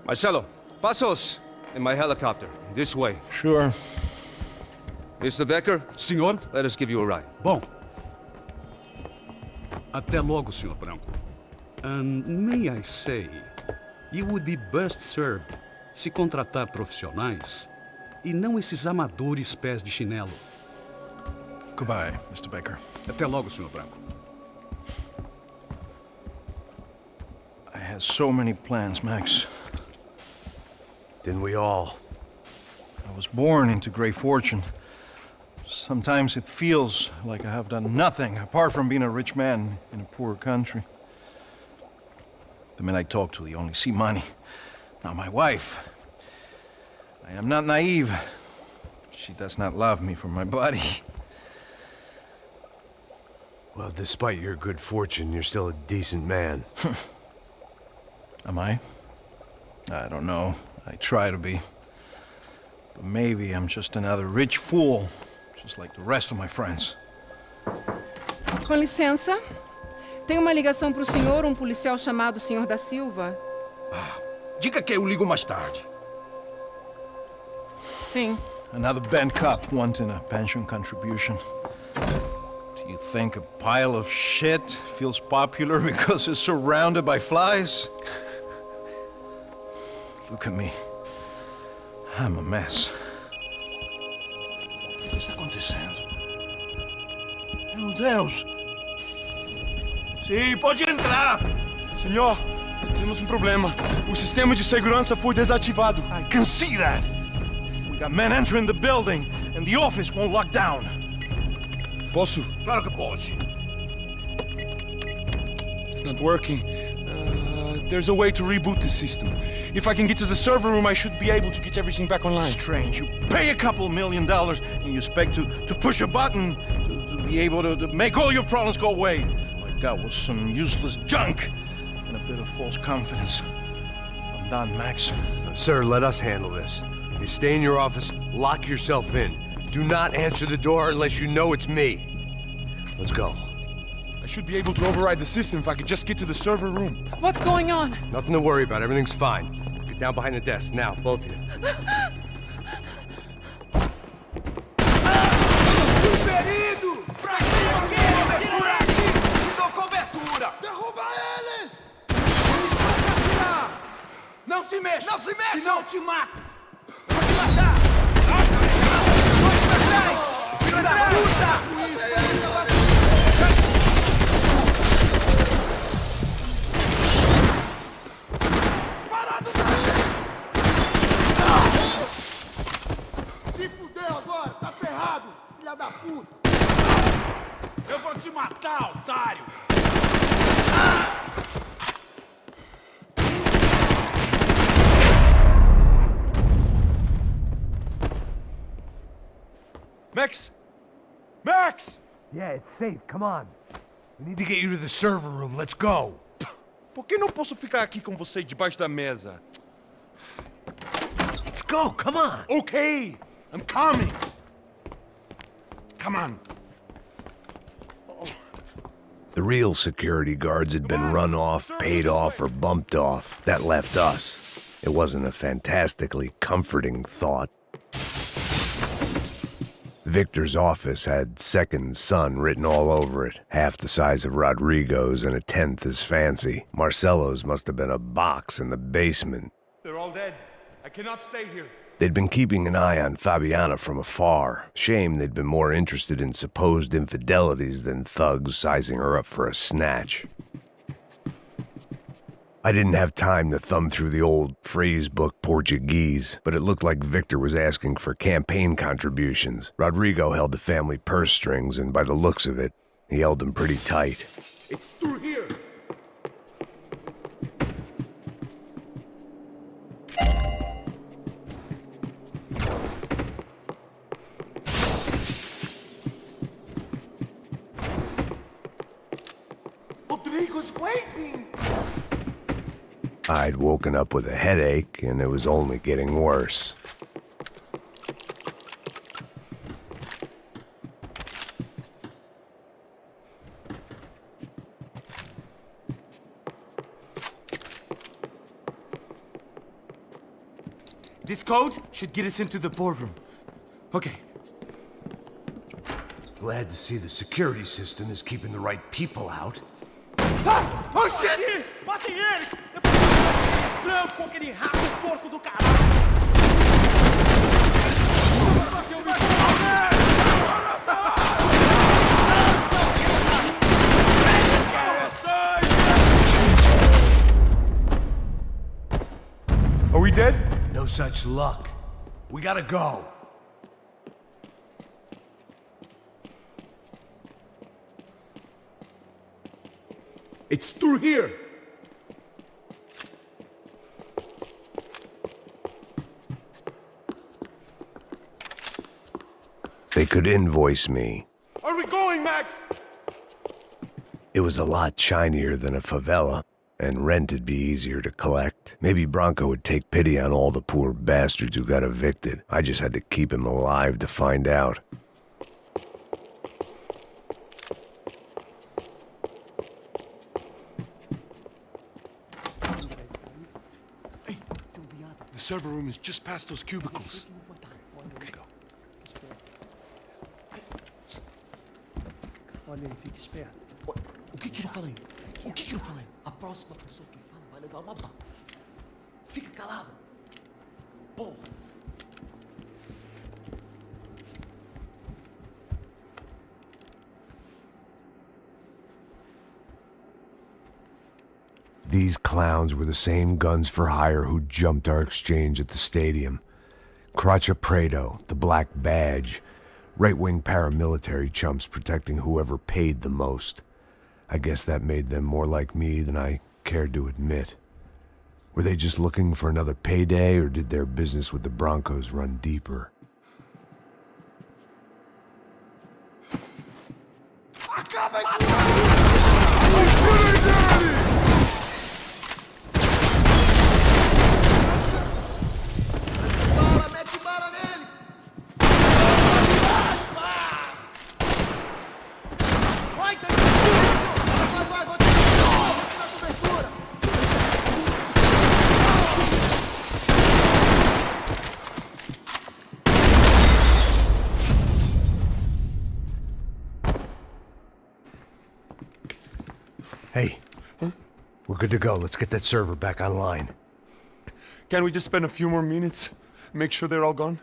Marcelo, pasos in my helicopter. This way. Sure. Mr. Becker? Senhor? Let us give you a ride. Bom. Até logo, Senhor Branco. And may I say, you would be best served se contratar profissionais e não esses amadores pés de chinelo. Goodbye, Mr. Baker. Até logo, Senhor Branco. I had so many plans, Max. Didn't we all? I was born into great fortune. Sometimes it feels like I have done nothing apart from being a rich man in a poor country. The men I talk to, they only see money. Now my wife, I am not naive. She does not love me for my body. Well, despite your good fortune, you're still a decent man. Am I? I don't know. I try to be. But maybe I'm just another rich fool, just like the rest of my friends. Com licença. Tem uma ligação para o senhor, policial chamado Sr. da Silva. Diga que eu ligo mais tarde. Sim. Another bent cop wanting a pension contribution. Do you think a pile of shit feels popular because it's surrounded by flies? Look at me. I'm a mess. O que está acontecendo? Meu Deus! Sim, pode entrar! Senhor, temos problema. O sistema de segurança foi desativado. I can see that! We got men entering the building, and the office won't lock down. Posso? Claro que pode. It's not working. There's a way to reboot the system. If I can get to the server room, I should be able to get everything back online. Strange. You pay a couple $1 million, and you expect to push a button to be able to make all your problems go away. Like that was some useless junk and a bit of false confidence. I'm done, Max. Sir, let us handle this. You stay in your office, lock yourself in. Do not answer the door unless you know it's me. Let's go. I should be able to override the system if I could just get to the server room. What's going on? Nothing to worry about. Everything's fine. Get down behind the desk. Now, both of you. Ferido! Pra aqui! Por aqui! Te dou cobertura! Derruba eles! Não se mexa! Não se mexa! Senão eu te mato! Eu vou te matar! Filho da puta! Se fudeu agora, tá ferrado, filha da puta! Eu vou te matar, otário! Max? Max! Yeah, it's safe. Come on. We need to get you to the server room. Let's go. Por que não posso ficar aqui com você debaixo da mesa? Let's go. Come on. Okay, I'm coming. Come on. The real security guards had been run off, paid off, or bumped off. That left us. It wasn't a fantastically comforting thought. Victor's office had second son written all over it, half the size of Rodrigo's and a tenth as fancy. Marcelo's must have been a box in the basement. They're all dead. I cannot stay here. They'd been keeping an eye on Fabiana from afar. Shame they'd been more interested in supposed infidelities than thugs sizing her up for a snatch. I didn't have time to thumb through the old phrase book Portuguese, but it looked like Victor was asking for campaign contributions. Rodrigo held the family purse strings, and by the looks of it, he held them pretty tight. It's through here. Rodrigo's waiting! I'd woken up with a headache, and it was only getting worse. This code should get us into the boardroom. Okay. Glad to see the security system is keeping the right people out. Ah! Oh shit! Matem eles! Branco, aquele rato porco do caralho! Are we dead? No such luck. We gotta go. It's through here. They could invoice me. Are we going, Max? It was a lot shinier than a favela, and rent'd be easier to collect. Maybe Branco would take pity on all the poor bastards who got evicted. I just had to keep him alive to find out. The server room is just past those cubicles. Let's go. Olha aí, fique esperto. O que eu falei? O que eu falei? A próxima pessoa que fala vai levar uma bala. Fica calado. Pô. These clowns were the same guns for hire who jumped our exchange at the stadium. Crotcha Prado, the Black Badge, right-wing paramilitary chumps protecting whoever paid the most. I guess that made them more like me than I cared to admit. Were they just looking for another payday, or did their business with the Broncos run deeper? Hey, we're good to go. Let's get that server back online. Can't we just spend a few more minutes? Make sure they're all gone?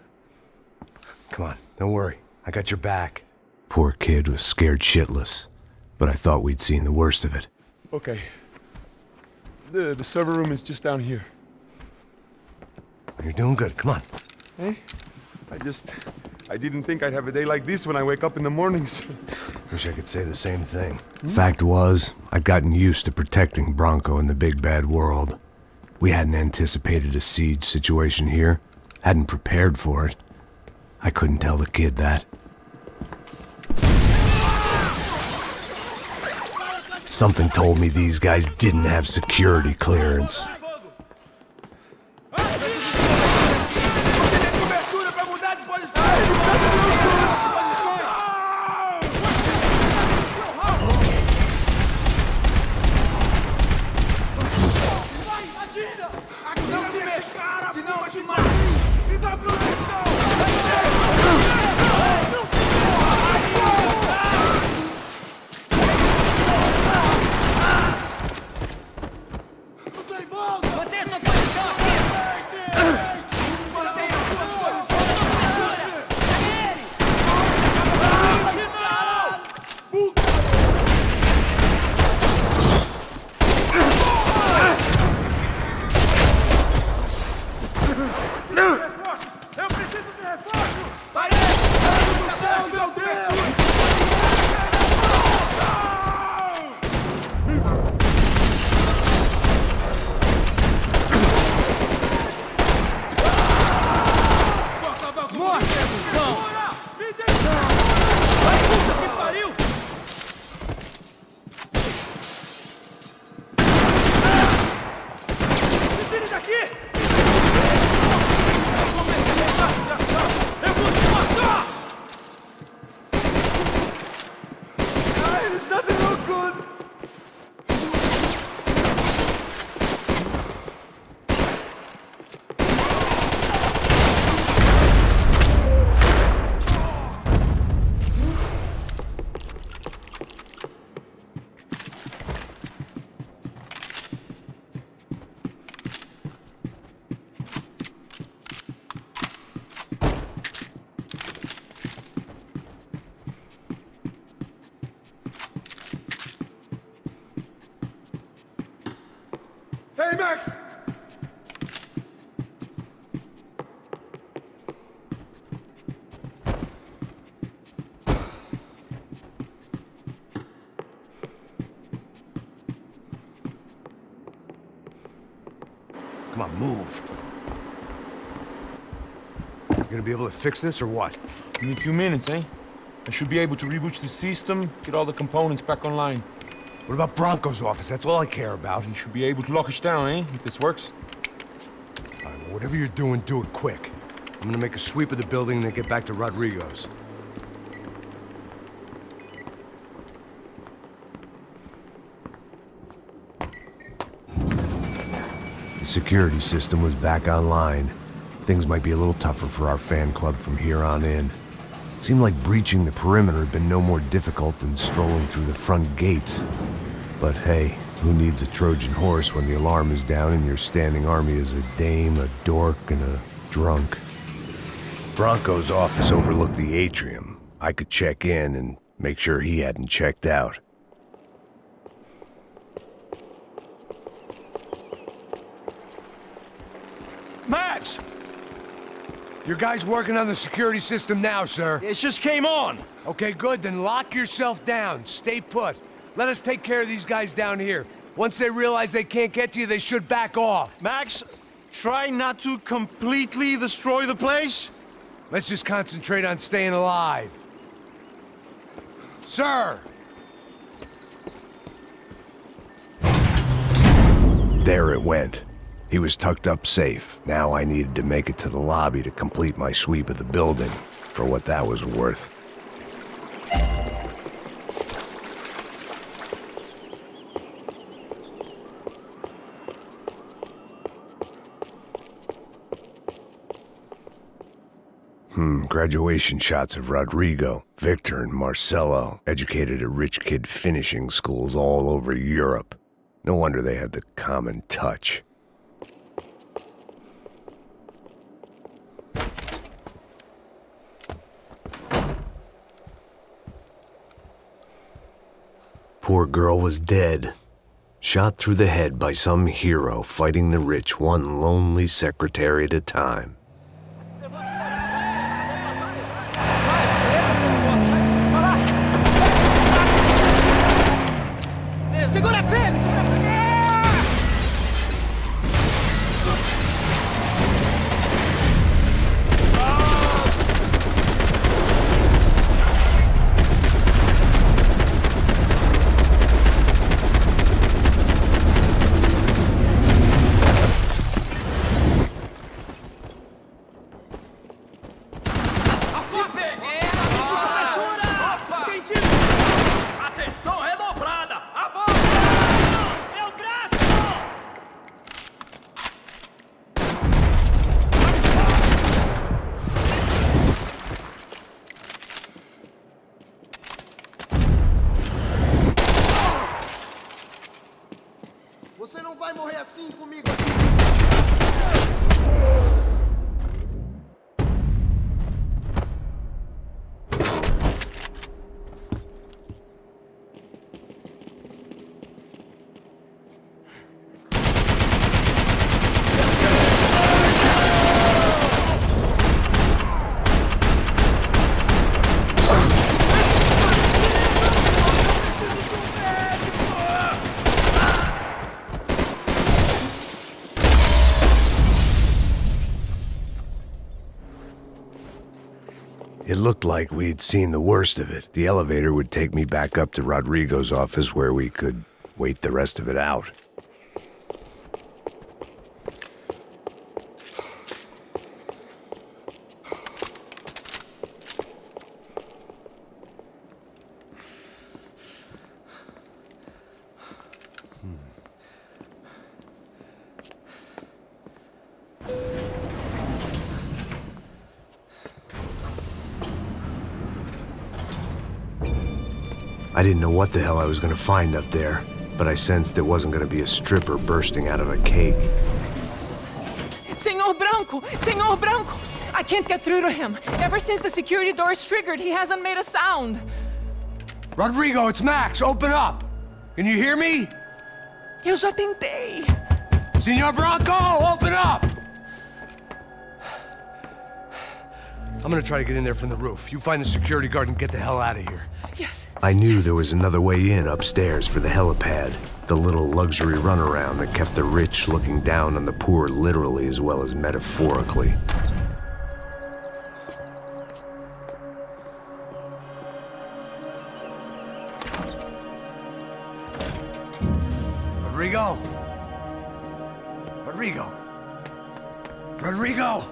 Come on, don't worry. I got your back. Poor kid was scared shitless, but I thought we'd seen the worst of it. Okay. The server room is just down here. You're doing good. Come on. Hey, I didn't think I'd have a day like this when I wake up in the mornings. Wish I could say the same thing. Fact was, I'd gotten used to protecting Branco in the big bad world. We hadn't anticipated a siege situation here, hadn't prepared for it. I couldn't tell the kid that. Something told me these guys didn't have security clearance. Hey, Max! Come on, move. You gonna be able to fix this or what? Give me a few minutes, eh? I should be able to reboot the system, get all the components back online. What about Branco's office? That's all I care about. You should be able to lock us down, eh? If this works. All right, well, whatever you're doing, do it quick. I'm gonna make a sweep of the building and then get back to Rodrigo's. The security system was back online. Things might be a little tougher for our fan club from here on in. Seemed like breaching the perimeter had been no more difficult than strolling through the front gates. But hey, who needs a Trojan horse when the alarm is down and your standing army is a dame, a dork, and a drunk? Branco's office overlooked the atrium. I could check in and make sure he hadn't checked out. Max! Your guy's working on the security system now, sir. It just came on. Okay, good. Then lock yourself down. Stay put. Let us take care of these guys down here. Once they realize they can't get to you, they should back off. Max, try not to completely destroy the place. Let's just concentrate on staying alive. Sir! There it went. He was tucked up safe. Now I needed to make it to the lobby to complete my sweep of the building, for what that was worth. Graduation shots of Rodrigo, Victor, and Marcelo, educated at rich kid finishing schools all over Europe. No wonder they had the common touch. Poor girl was dead. Shot through the head by some hero fighting the rich one lonely secretary at a time. Segura firme! Você não vai morrer assim comigo. It looked like we'd seen the worst of it. The elevator would take me back up to Rodrigo's office where we could wait the rest of it out. I didn't know what the hell I was going to find up there, but I sensed it wasn't going to be a stripper bursting out of a cake. Senor Branco! Senor Branco! I can't get through to him. Ever since the security door is triggered, he hasn't made a sound. Rodrigo, it's Max! Open up! Can you hear me? Eu já tentei. Senor Branco, open up! I'm gonna try to get in there from the roof. You find the security guard and get the hell out of here. Yes. I knew there was another way in upstairs for the helipad, the little luxury runaround that kept the rich looking down on the poor literally as well as metaphorically. Rodrigo! Rodrigo! Rodrigo!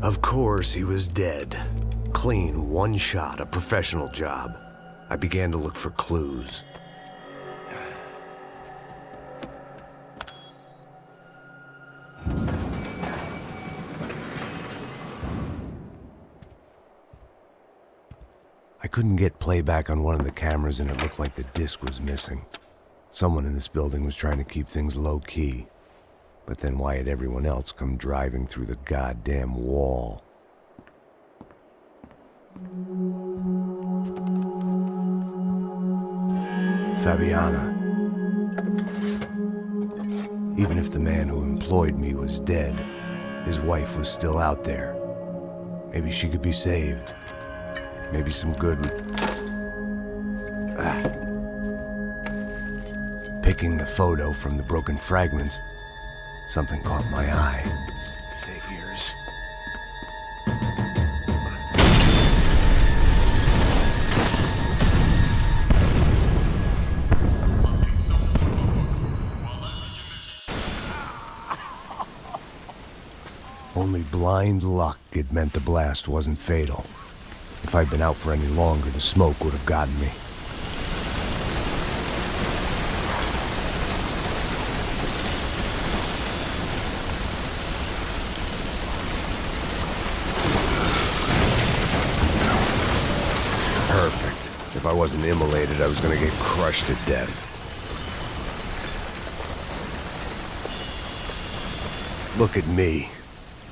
Of course, he was dead. Clean, one shot, a professional job. I began to look for clues. I couldn't get playback on one of the cameras and it looked like the disc was missing. Someone in this building was trying to keep things low-key. But then why had everyone else come driving through the goddamn wall? Fabiana. Even if the man who employed me was dead, his wife was still out there. Maybe she could be saved. Maybe some good would... Picking the photo from the broken fragments, something caught my eye. Figures. Only blind luck it meant the blast wasn't fatal. If I'd been out for any longer, the smoke would have gotten me. Perfect. If I wasn't immolated, I was gonna get crushed to death. Look at me.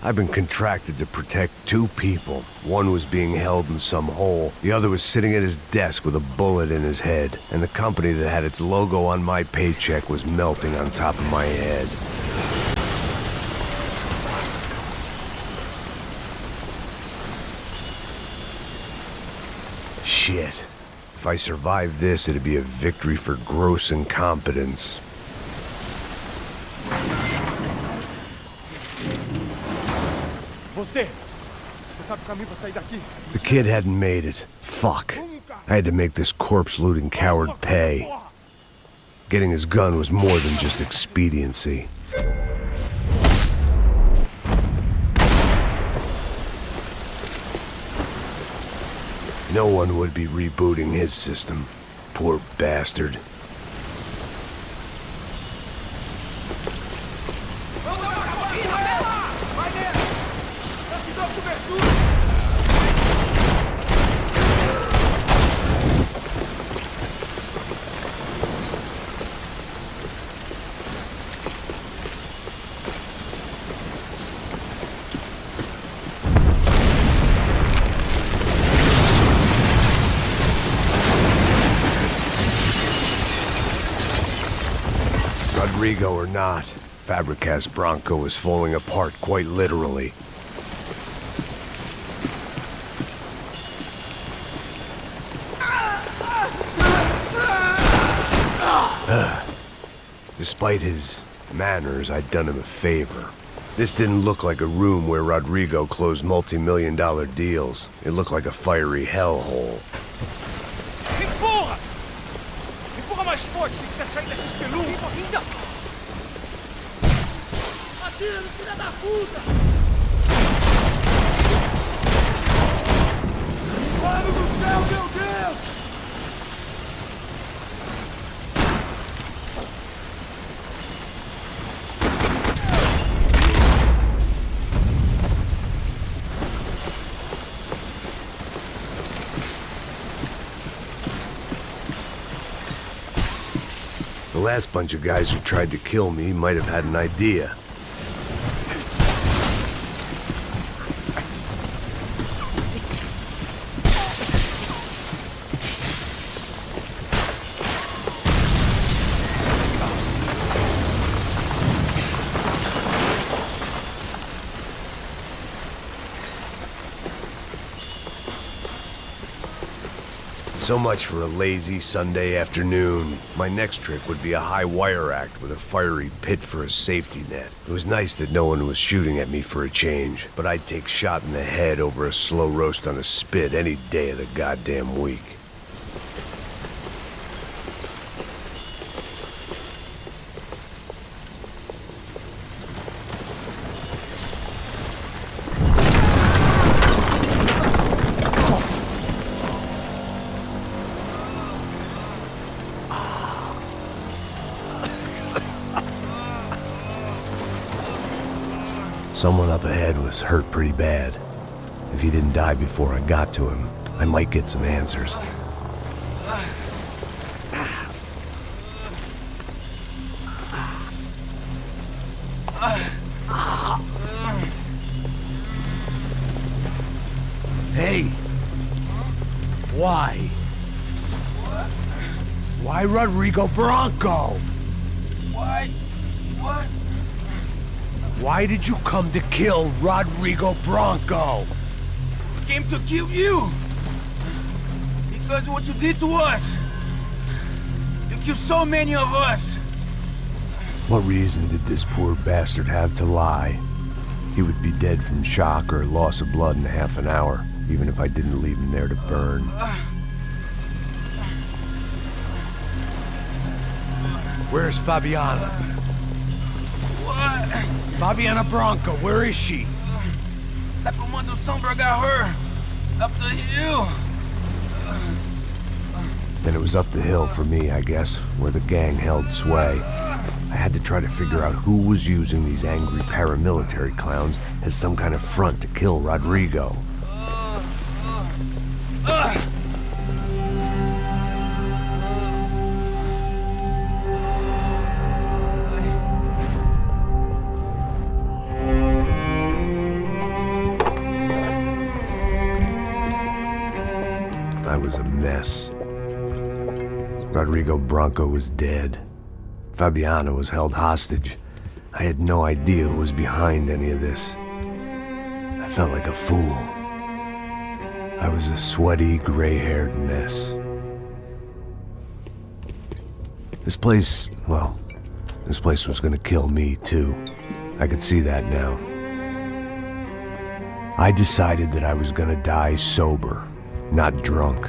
I've been contracted to protect two people. One was being held in some hole. The other was sitting at his desk with a bullet in his head. And the company that had its logo on my paycheck was melting on top of my head. Shit. If I survived this, it'd be a victory for gross incompetence. The kid hadn't made it. Fuck. I had to make this corpse-looting coward pay. Getting his gun was more than just expediency. No one would be rebooting his system. Poor bastard. Rodrigo or not, Fabricas Branco was falling apart quite literally. Despite his manners, I'd done him a favor. This didn't look like a room where Rodrigo closed multi-million-dollar deals. It looked like a fiery hellhole. Empurra! Empurra mais forte, sem que você sair dessa espelunca! Atira no filho da puta! Mano do céu, meu Deus! The last bunch of guys who tried to kill me might have had an idea. So much for a lazy Sunday afternoon. My next trick would be a high wire act with a fiery pit for a safety net. It was nice that no one was shooting at me for a change, but I'd take shot in the head over a slow roast on a spit any day of the goddamn week. Someone up ahead was hurt pretty bad. If he didn't die before I got to him, I might get some answers. Hey! Why? Why Rodrigo Branco? Why? What? Why did you come to kill Rodrigo Branco? We came to kill you! Because of what you did to us! You killed so many of us! What reason did this poor bastard have to lie? He would be dead from shock or loss of blood in half an hour, even if I didn't leave him there to burn. Where's Fabiana? What? Fabiana Branco, where is she? La Comando Sombra got her! Up the hill! Then it was up the hill for me, I guess, where the gang held sway. I had to try to figure out who was using these angry paramilitary clowns as some kind of front to kill Rodrigo. I was a mess. Rodrigo Branco was dead. Fabiana was held hostage. I had no idea who was behind any of this. I felt like a fool. I was a sweaty, gray-haired mess. This place, well, this place was gonna kill me, too. I could see that now. I decided that I was gonna die sober, not drunk.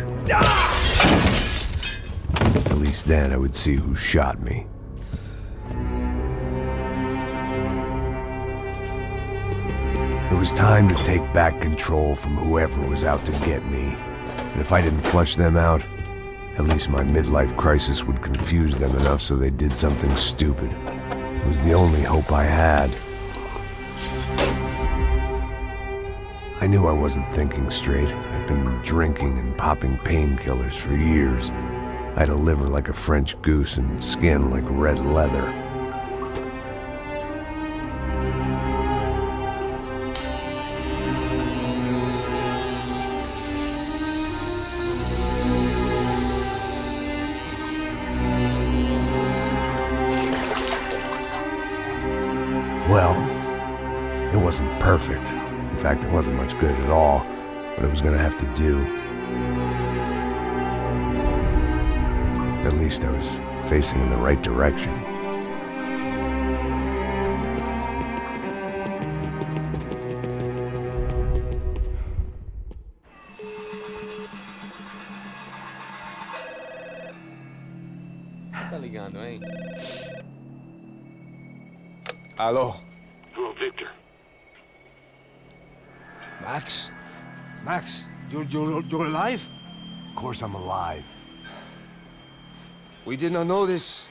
At least then I would see who shot me. It was time to take back control from whoever was out to get me. And if I didn't flush them out, at least my midlife crisis would confuse them enough so they did something stupid. It was the only hope I had. I knew I wasn't thinking straight. I'd been drinking and popping painkillers for years. I had a liver like a French goose and skin like red leather. Well, it wasn't perfect. In fact, it wasn't much good at all, but it was gonna have to do. At least I was facing in the right direction. Tá ligando, hein? Alô? Hello, Victor. Max? Max, you're alive? Of course I'm alive. We did not know this.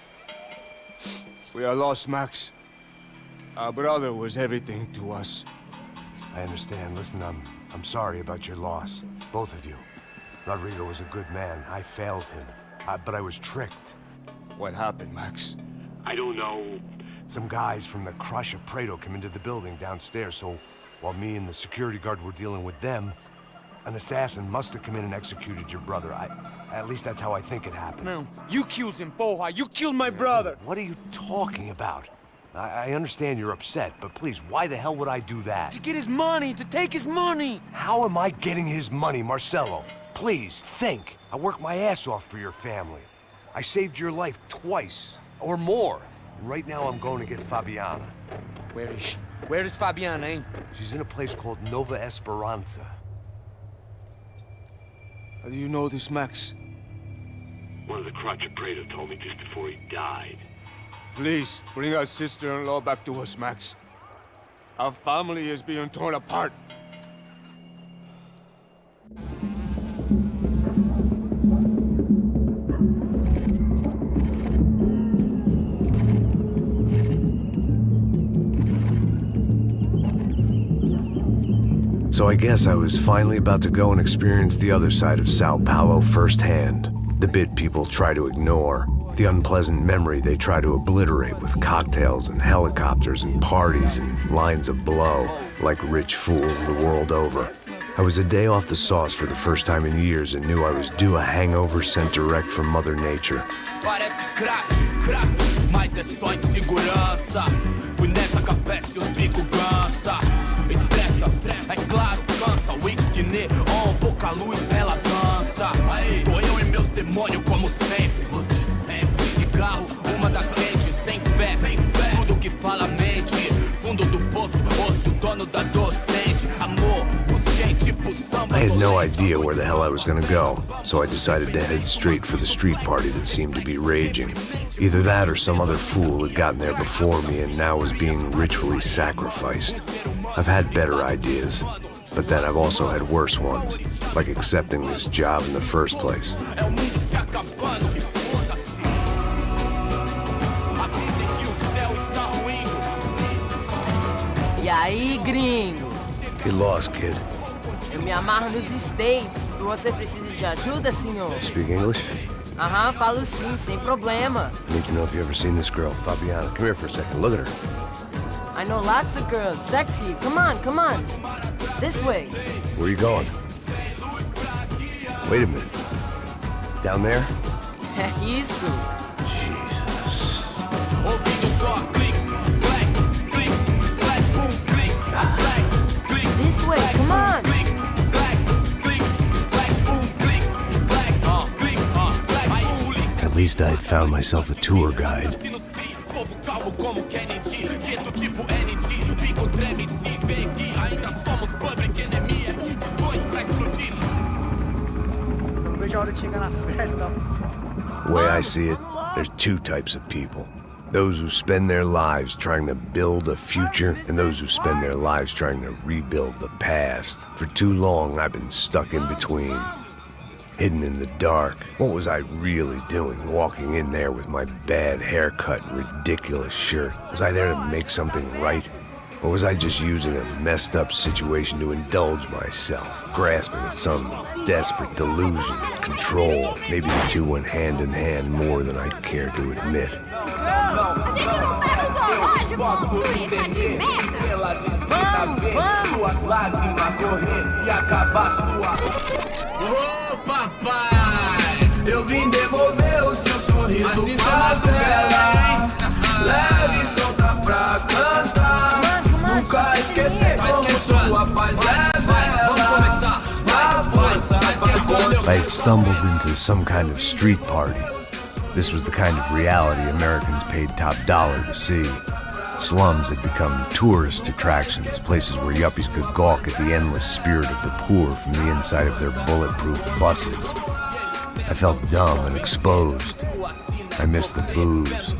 We are lost, Max. Our brother was everything to us. I understand. Listen, I'm sorry about your loss. Both of you. Rodrigo was a good man. I failed him. But I was tricked. What happened, Max? I don't know. Some guys from the Crush of Prado came into the building downstairs, so while me and the security guard were dealing with them, an assassin must have come in and executed your brother. At least that's how I think it happened. No, you killed him, Poja. You killed my brother. What are you talking about? I understand you're upset, but please, why the hell would I do that? To get his money, to take his money. How am I getting his money, Marcelo? Please, think. I worked my ass off for your family. I saved your life twice, or more. And right now I'm going to get Fabiana. Where is she? Where is Fabiana, eh? She's in a place called Nova Esperanza. How do you know this, Max? One of the Crotchet Praetors told me just before he died. Please, bring our sister-in-law back to us, Max. Our family is being torn apart. So I guess I was finally about to go and experience the other side of Sao Paulo firsthand. The bit people try to ignore. The unpleasant memory they try to obliterate with cocktails and helicopters and parties and lines of blow, like rich fools the world over. I was a day off the sauce for the first time in years and knew I was due a hangover sent direct from Mother Nature. Parece crack, mas é só insegurança. Fui nessa capeste, os bico gansa. Estressa, é claro, cansa. Whisky neon, pouca luz, ela dança. Tô eu e meus demônios como sempre. Cigarro, uma das lentes, sem fé. Tudo que fala mente. Fundo do poço, osso, dono da docente. Amor, busquei tipo samba. I had no idea where the hell I was gonna go, so I decided to head straight for the street party that seemed to be raging. Either that or some other fool had gotten there before me and now was being ritually sacrificed. I've had better ideas, but then I've also had worse ones, like accepting this job in the first place. E aí, gringo? Get lost, kid. Eu me amarro nos States. Você precisa de ajuda, senhor? Speak English? Aham, falo sim, sem problema. I need to know if you've ever seen this girl, Fabiana. Come here for a second. Look at her. I know lots of girls. Sexy. Come on, come on. This way. Where are you going? Wait a minute. Down there? Isso. Jesus. This way, come on. At least I had found myself a tour guide. The way I see it, there's two types of people. Those who spend their lives trying to build a future, and those who spend their lives trying to rebuild the past. For too long, I've been stuck in between. Hidden in the dark. What was I really doing, walking in there with my bad haircut and ridiculous shirt? Was I there to make something right? Or was I just using a messed up situation to indulge myself, grasping at some desperate delusion of control? Maybe the two went hand in hand more than I'd care to admit. Ô papai, eu vim devolver o seu sorriso pra tela. Leve e solta pra cantar. Nunca esquecer como sua paz é bela. Na força, I had stumbled into some kind of street party. This was the kind of reality Americans paid top dollar to see. Slums had become tourist attractions, places where yuppies could gawk at the endless spirit of the poor from the inside of their bulletproof buses. I felt dumb and exposed. I missed the booze.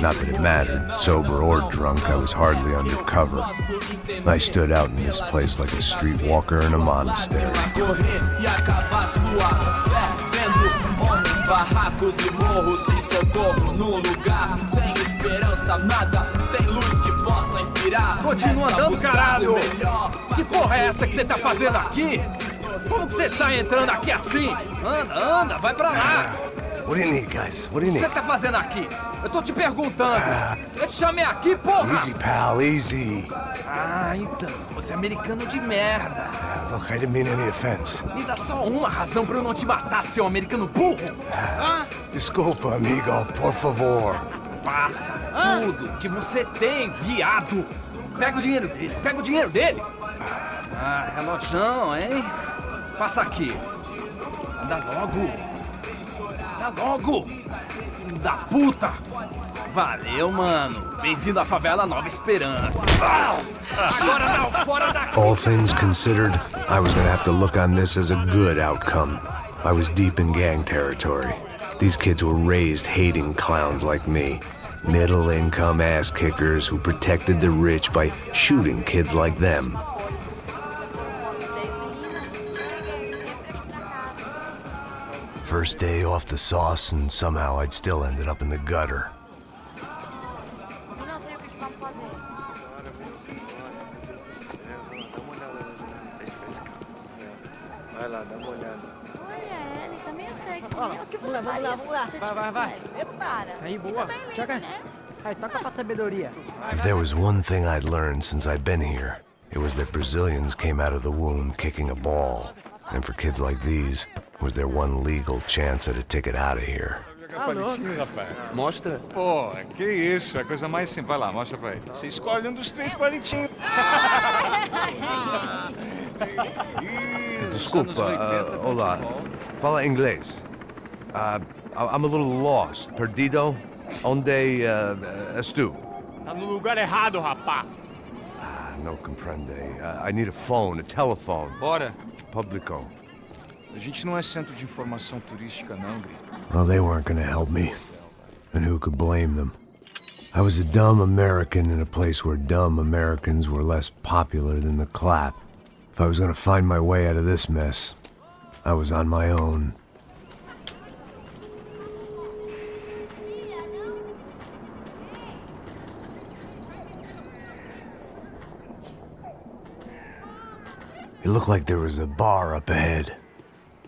Not that it mattered. Sober or drunk, I was hardly undercover. I stood out in this place like a streetwalker in a monastery. Barracos e morros sem socorro num lugar sem esperança, nada, sem luz que possa inspirar. Continua andando, caralho! Que porra é essa que você tá fazendo aqui? Como que você sai entrando aqui assim? Anda, anda, vai pra lá! What do you need, guys? What do you O que need? você tá fazendo aqui? Eu tô te perguntando. Eu te chamei aqui, porra! Easy, pal, easy. Ah, então, você é americano de merda. Look, I didn't mean any offense. Me dá só uma razão pra eu não te matar, seu americano burro. Desculpa, amigo, por favor. Passa tudo que você tem, viado. Pega o dinheiro dele, pega o dinheiro dele. Ah, relojão, hein? Passa aqui. Anda logo! Anda logo! Filho da puta! Valeu, mano. Bem-vindo à favela Nova Esperança. Agora não, fora daqui! All things considered, I was gonna have to look on this as a good outcome. I was deep in gang territory. These kids were raised hating clowns like me. Middle-income ass-kickers who protected the rich by shooting kids like them. First day off the sauce, and somehow I'd still ended up in the gutter. Vai lá, dá uma olhada. Olha, ele tá meio sexy. Vamos O que você faria lá, vamos lá. se você Vai, tivesse vai. com ele? Para. Aí, boa. Tá bem Joga. lindo, né? Aí, toca pra sabedoria. If there was one thing I'd learned since I'd been here, it was that Brazilians came out of the womb kicking a ball. And for kids like these, it was their one legal chance at a ticket out of here. Palitinho, rapaz. Mostra. Pô, que isso, é a coisa mais simples. Vai lá, mostra pra ele. Você escolhe um dos 3 palitinhos. Desculpa, olá. Fala inglês. I'm a little lost. Perdido? Onde estou? Tá no lugar errado, rapá. No comprende. I need a phone, a telephone. Bora. Publico. A gente não é centro de informação turística, não, Grito. Well, they weren't gonna help me. And who could blame them? I was a dumb American in a place where dumb Americans were less popular than the clap. If I was gonna find my way out of this mess, I was on my own. It looked like there was a bar up ahead.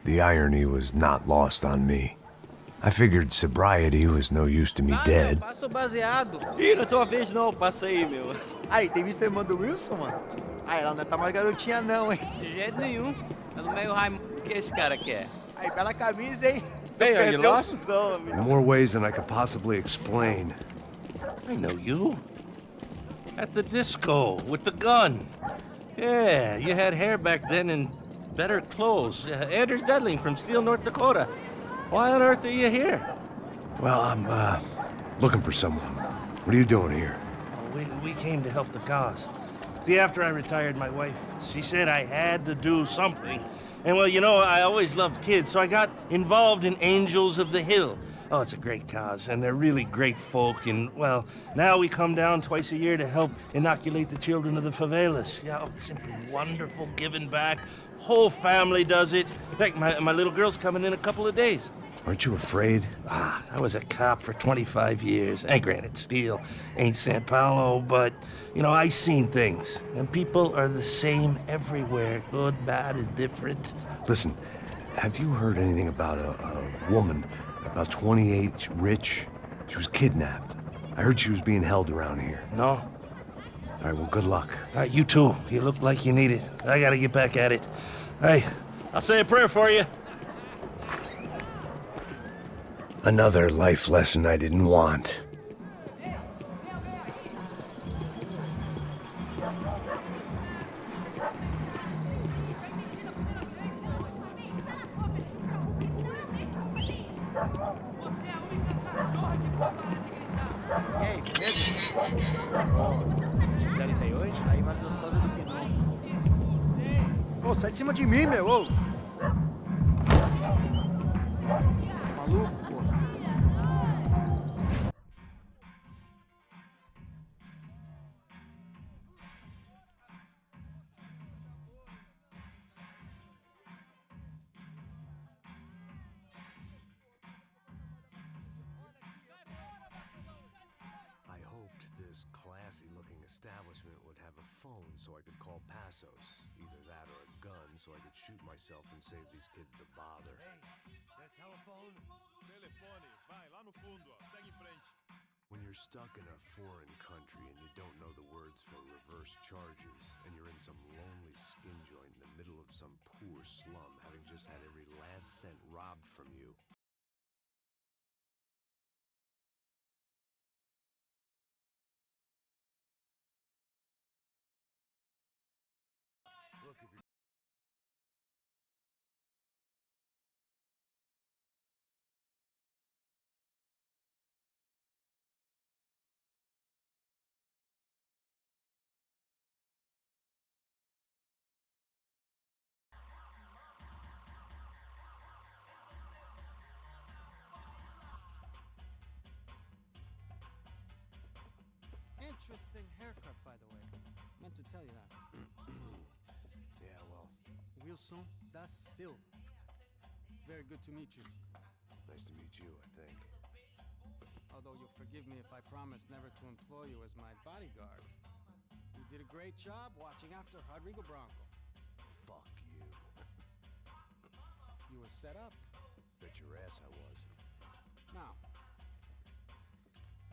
The irony was not lost on me. I figured sobriety was no use to me dead. Passo baseado. Ih, não é tua vez não, passa aí, meu. Aí, tem visto a irmã do Wilson, mano? Aí, ela não tá mais garotinha não, hein? De jeito nenhum. Tá no meio Raimundo que esse cara quer. Aí, bela camisa, hein? Hey, are you lost? In more ways than I could possibly explain. I know you. At the disco, with the gun. Yeah, you had hair back then and better clothes. Anders Dudley from Steele, North Dakota. Why on earth are you here? Well, I'm looking for someone. What are you doing here? We came to help the cause. See, after I retired, my wife, she said I had to do something. And well, you know, I always loved kids, so I got involved in Angels of the Hill. Oh, it's a great cause, and they're really great folk, and well, now we come down twice a year to help inoculate the children of the favelas. Yeah, oh, simply wonderful, giving back. Whole family does it. In fact, my little girl's coming in a couple of days. Aren't you afraid? I was a cop for 25 years. And granted, Steele ain't São Paulo, but, you know, I seen things. And people are the same everywhere, good, bad, and different. Listen, have you heard anything about a woman, about 28, rich? She was kidnapped. I heard she was being held around here. No? All right, well, good luck. All right, you too. You look like you need it. I gotta get back at it. Hey, I'll say a prayer for you. Another life lesson I didn't want. E aí, beleza? Gisele tá aí hoje? Aí mais gostosa do que nunca. Ô, sai de cima de mim, meu, ô! Maluco, pô. I hoped this classy-looking establishment would have a phone so I could call Passos. Either that or a gun so I could shoot myself and save these kids the bother. That telephone? Telefone. Vai, lá no fundo, ó. Segue em frente. When you're stuck in a foreign country and you don't know the words for reverse charges, and you're in some lonely skin joint in the middle of some poor slum, having just had every last cent robbed from you, look, if you're Interesting haircut, by the way. Meant to tell you that. Yeah, well, Wilson da Silva. Very good to meet you. nice to meet you, I think. Although you'll forgive me if I promise never to employ you as my bodyguard. You did a great job watching after Rodrigo Branco. Fuck you. You were set up. Bet your ass I was. Now,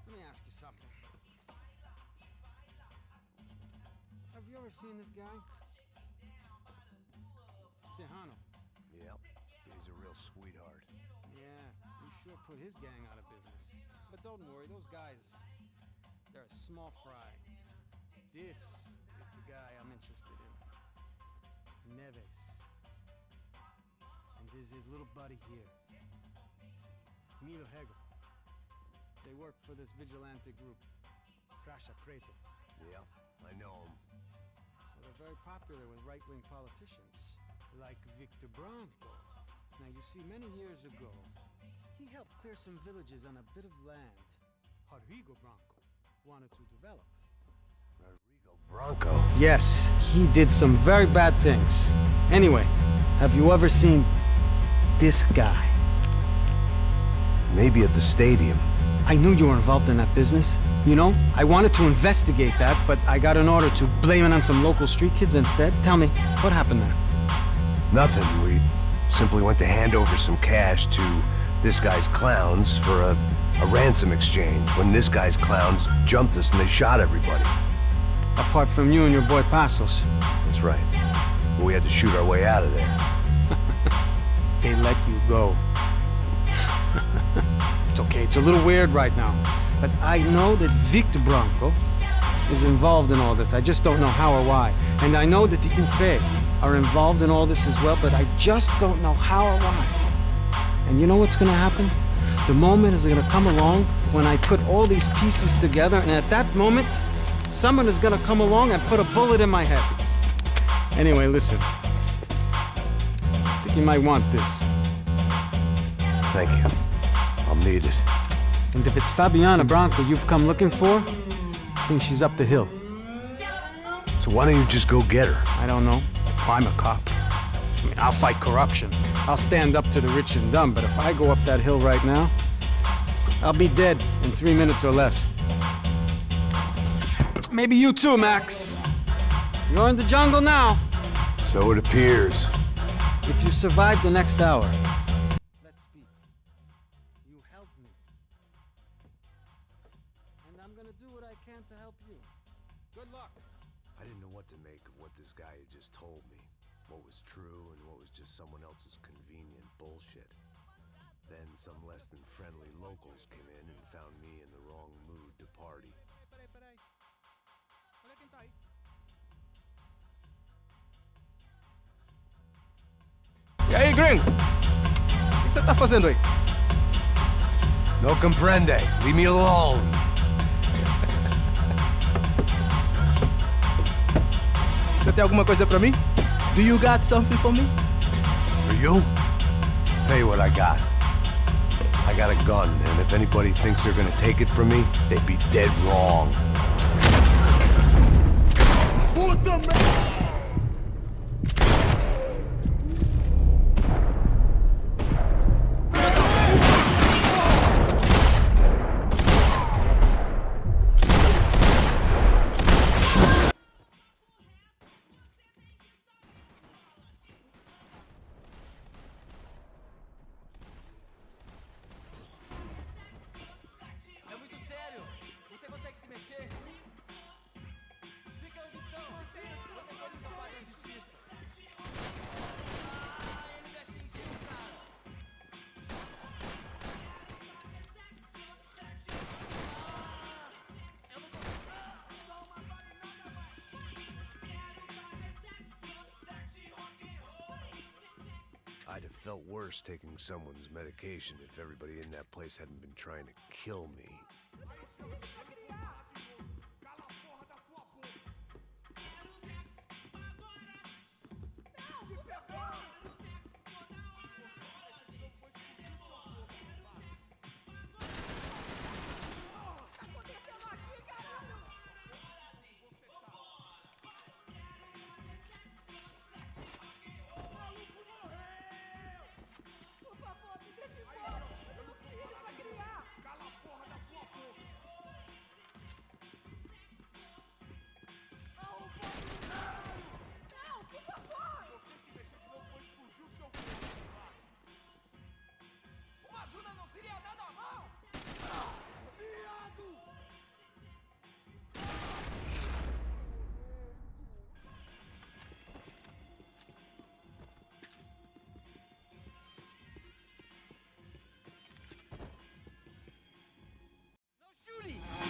let me ask you something. Have you ever seen this guy? Serrano. Yep, he's a real sweetheart. Yeah, you sure put his gang out of business. But don't worry, those guys, they're a small fry. This is the guy I'm interested in. Neves. And this is his little buddy here. Milo Hegel. They work for this vigilante group, Crasha Preto. Yeah, I know him. Well, they're very popular with right-wing politicians, like Victor Branco. Now, you see, many years ago, he helped clear some villages on a bit of land Rodrigo Branco wanted to develop. Rodrigo Branco? Yes, he did some very bad things. Anyway, have you ever seen this guy? Maybe at the stadium. I knew you were involved in that business. You know, I wanted to investigate that, but I got an order to blame it on some local street kids instead. Tell me, what happened there? Nothing. We simply went to hand over some cash to this guy's clowns for a ransom exchange when this guy's clowns jumped us and they shot everybody. Apart from you and your boy Passos. That's right. We had to shoot our way out of there. They let you go. It's okay, it's a little weird right now. But I know that Victor Branco is involved in all this. I just don't know how or why. And I know that the UFE are involved in all this as well, but I just don't know how or why. And you know what's gonna happen? The moment is gonna come along when I put all these pieces together, and at that moment, someone is gonna come along and put a bullet in my head. Anyway, listen. I think you might want this. Thank you. I'll need it. And if it's Fabiana Branco you've come looking for, I think she's up the hill. So why don't you just go get her? I don't know. I'm a cop. I mean, I'll fight corruption. I'll stand up to the rich and dumb, but if I go up that hill right now, I'll be dead in 3 minutes or less. Maybe you too, Max. You're in the jungle now. So it appears. If you survive the next hour, let's speak. You helped me. And I'm gonna do what I can to help you. Good luck. I didn't know what to make of what this guy had just told me. What was true and what was just someone else's convenient bullshit. Then some less than friendly locals came in and found me in the wrong mood to party. Peraí. Olha quem tá aí. E aí, gringo? O que você tá fazendo aí? No comprende. Leave me alone. Você tem alguma coisa pra mim? Do you got something for me? For you? Tell you what I got. I got a gun, and if anybody thinks they're gonna take it from me, they'd be dead wrong. Puta merda! I'd have felt worse taking someone's medication if everybody in that place hadn't been trying to kill me.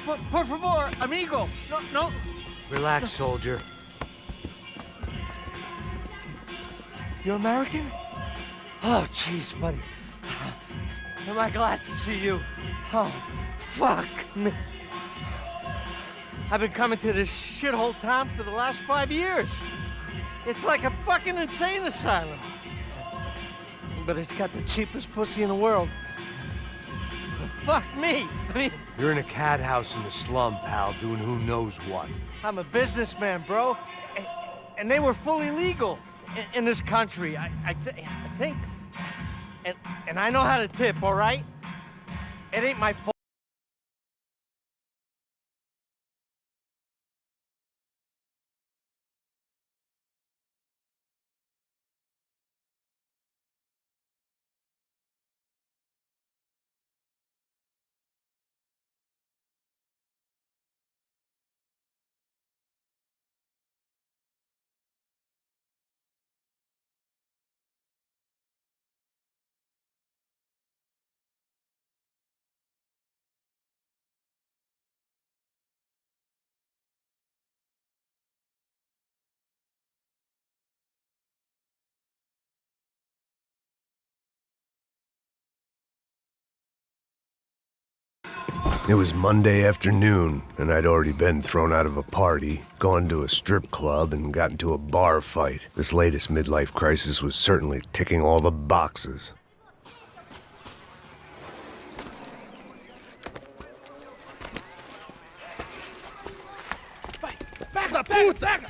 Por favor, amigo. No. Relax, soldier. You American? Oh, jeez, buddy. Am I glad to see you? Oh, fuck me. I've been coming to this shithole town for the last 5 years. It's like a fucking insane asylum. But it's got the cheapest pussy in the world. Fuck me. I mean... You're in a cat house in the slum, pal, doing who knows what. I'm a businessman, bro. And they were fully legal in this country, I think. And I know how to tip, all right? It ain't my fault. It was Monday afternoon, and I'd already been thrown out of a party, gone to a strip club, and got into a bar fight. This latest midlife crisis was certainly ticking all the boxes. Da puta!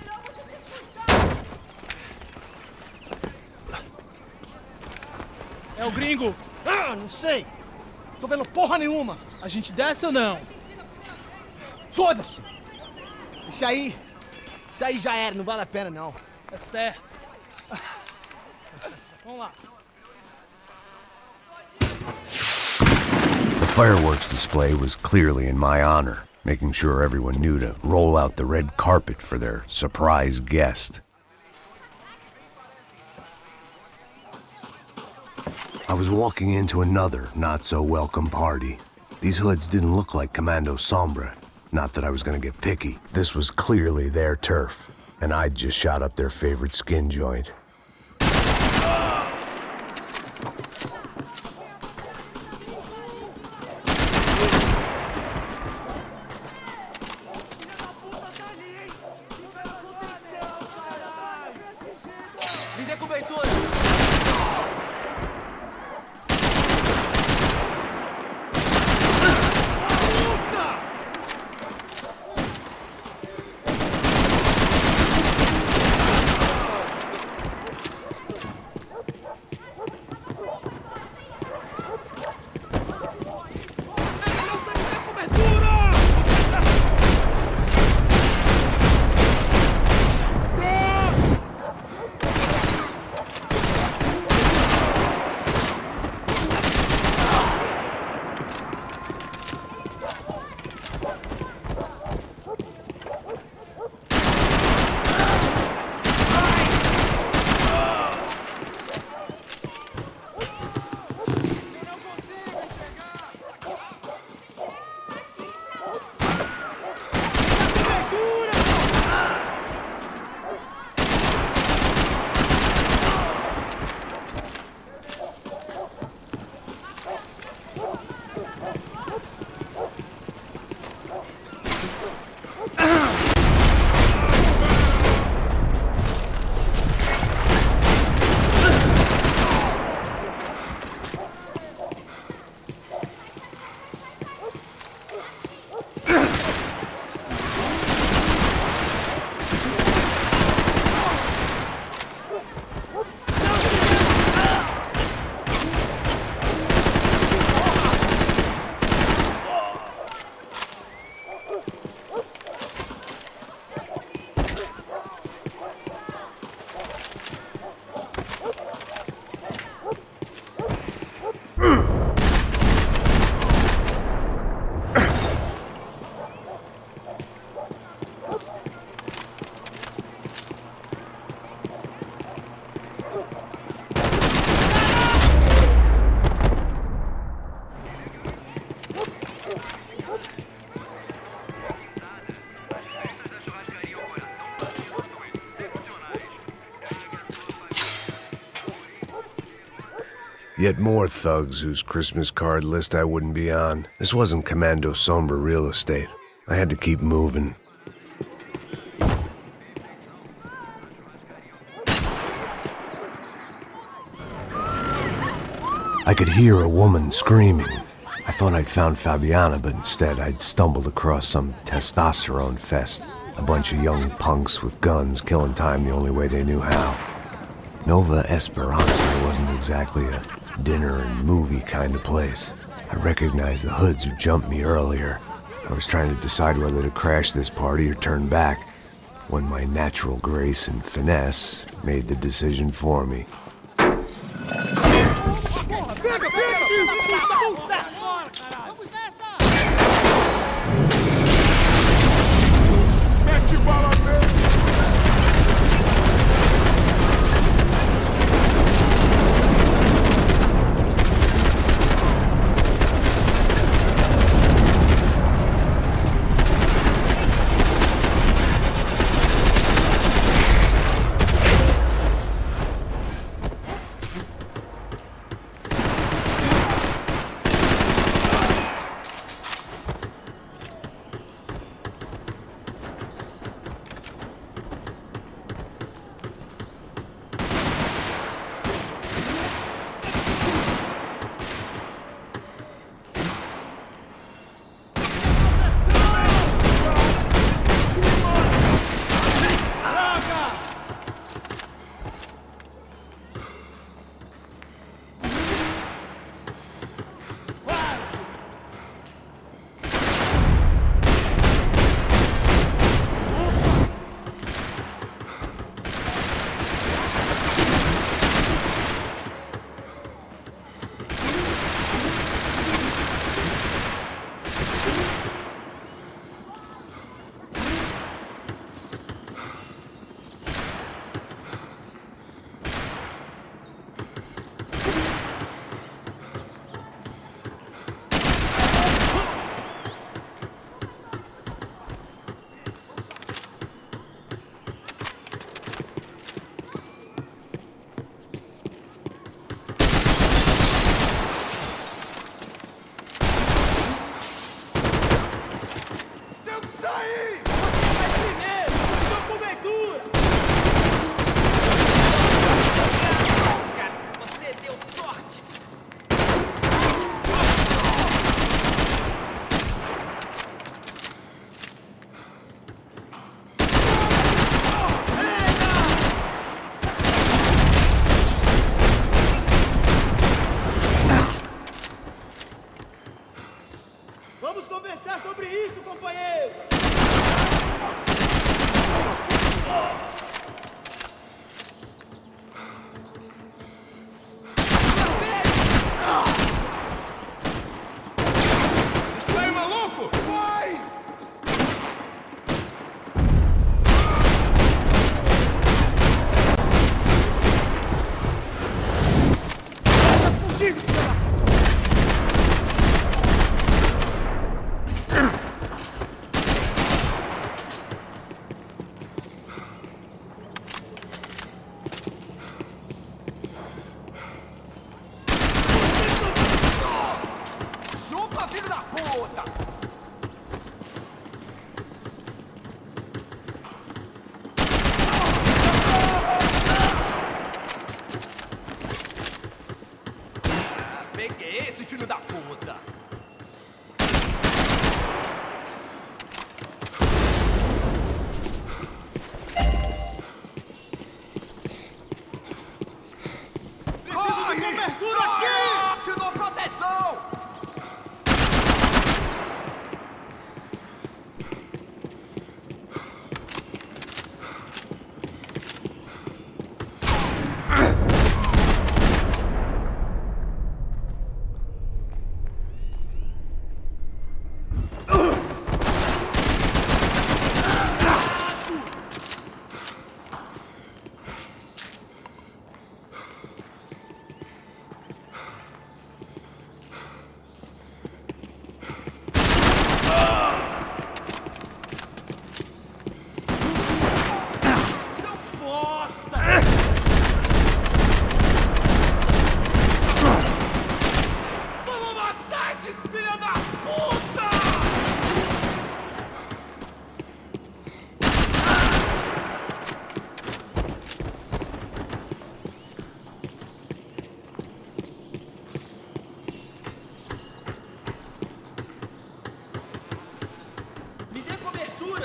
É o gringo. Ah, não sei. Tô vendo porra nenhuma. A gente desce ou não? Foda-se! Isso aí já era, não vale a pena não. É certo. Vamos lá. The fireworks display was clearly in my honor, making sure everyone knew to roll out the red carpet for their surprise guest. I was walking into another not-so-welcome party. These hoods didn't look like Commando Sombra. Not that I was gonna get picky. This was clearly their turf, and I'd just shot up their favorite skin joint. Me dê cobertura. Yet more thugs whose Christmas card list I wouldn't be on. This wasn't Commando Sombra real estate. I had to keep moving. I could hear a woman screaming. I thought I'd found Fabiana, but instead I'd stumbled across some testosterone fest. A bunch of young punks with guns killing time the only way they knew how. Nova Esperanza wasn't exactly a dinner and movie kind of place. I recognized the hoods who jumped me earlier. I was trying to decide whether to crash this party or turn back, when my natural grace and finesse made the decision for me.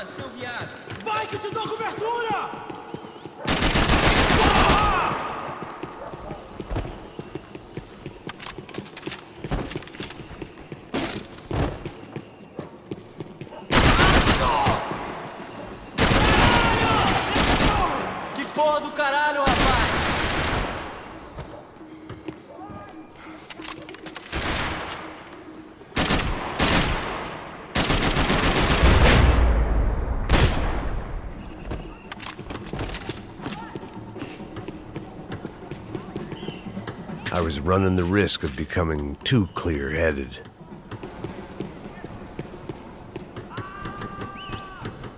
cobertura, seu viado! Vai que eu te dou cobertura! Que porra do caralho, rapaz! I was running the risk of becoming too clear-headed.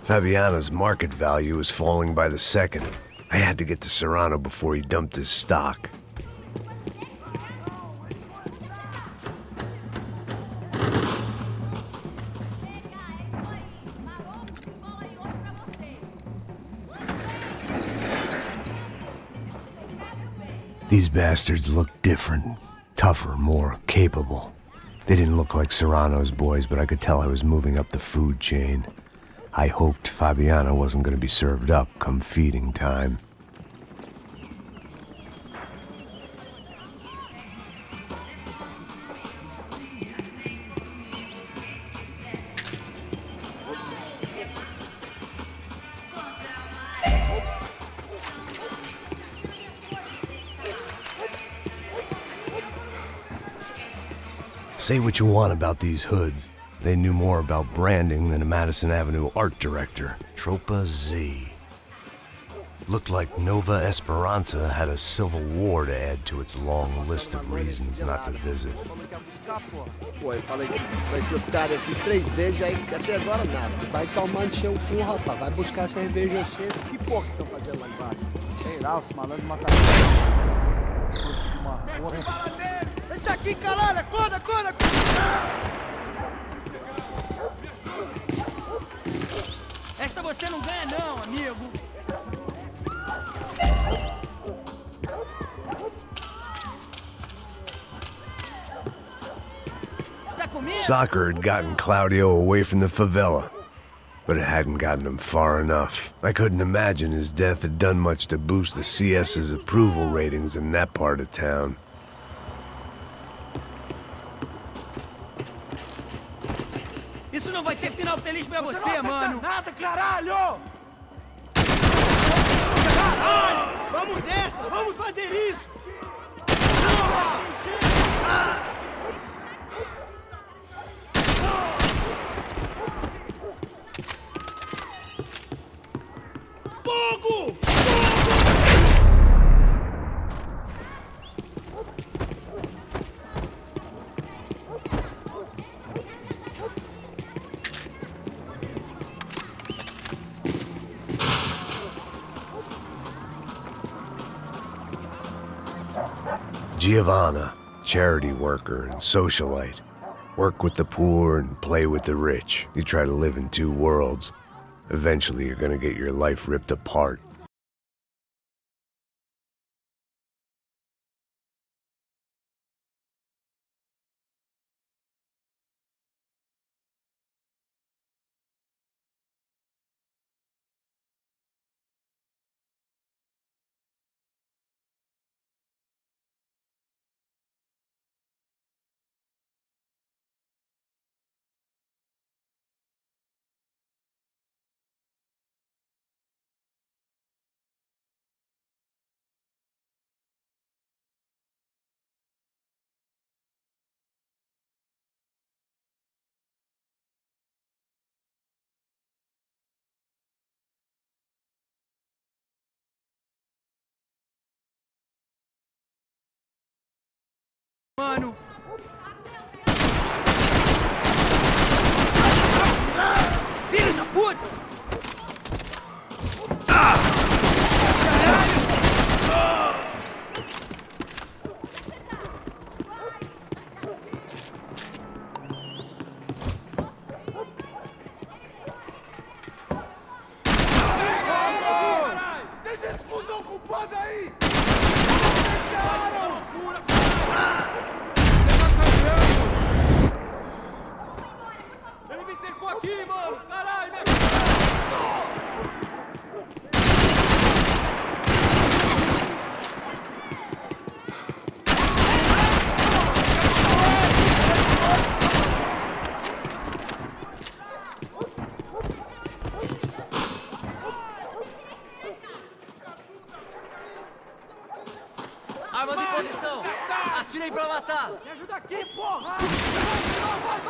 Fabiana's market value was falling by the second. I had to get to Serrano before he dumped his stock. These bastards looked different, tougher, more capable. They didn't look like Serrano's boys, but I could tell I was moving up the food chain. I hoped Fabiana wasn't going to be served up come feeding time. Say what you want about these hoods. They knew more about branding than a Madison Avenue art director. Tropa Z. Looked like Nova Esperanza had a civil war to add to its long list of reasons not to visit. Pô, eu falei que vai ser otário aqui 3 vezes, aí até agora nada. Vai tomando seu cu, rapaz. Vai buscar cerveja cedo. Que porra que estão fazendo lá embaixo? Sei lá, os malandros mataram. Ele tá aqui, caralho! Acorda, acorda! Esta você não ganha não, amigo! Está comigo? Soccer had gotten Claudio away from the favela, but it hadn't gotten him far enough. I couldn't imagine his death had done much to boost the CS's approval ratings in that part of town. Isso não vai ter final feliz pra você, mano! Nada, caralho! Caralho! Vamos nessa! Vamos fazer isso! Fogo! Giovanna, charity worker and socialite. Work with the poor and play with the rich. You try to live in two worlds. Eventually you're gonna get your life ripped apart. Mano! Filho da puta! Deixa esse cuzão culpado aí! Ele me cercou aqui, mano! Caralho, me ajuda! aí pra matar! Me ajuda aqui, porra! Vai!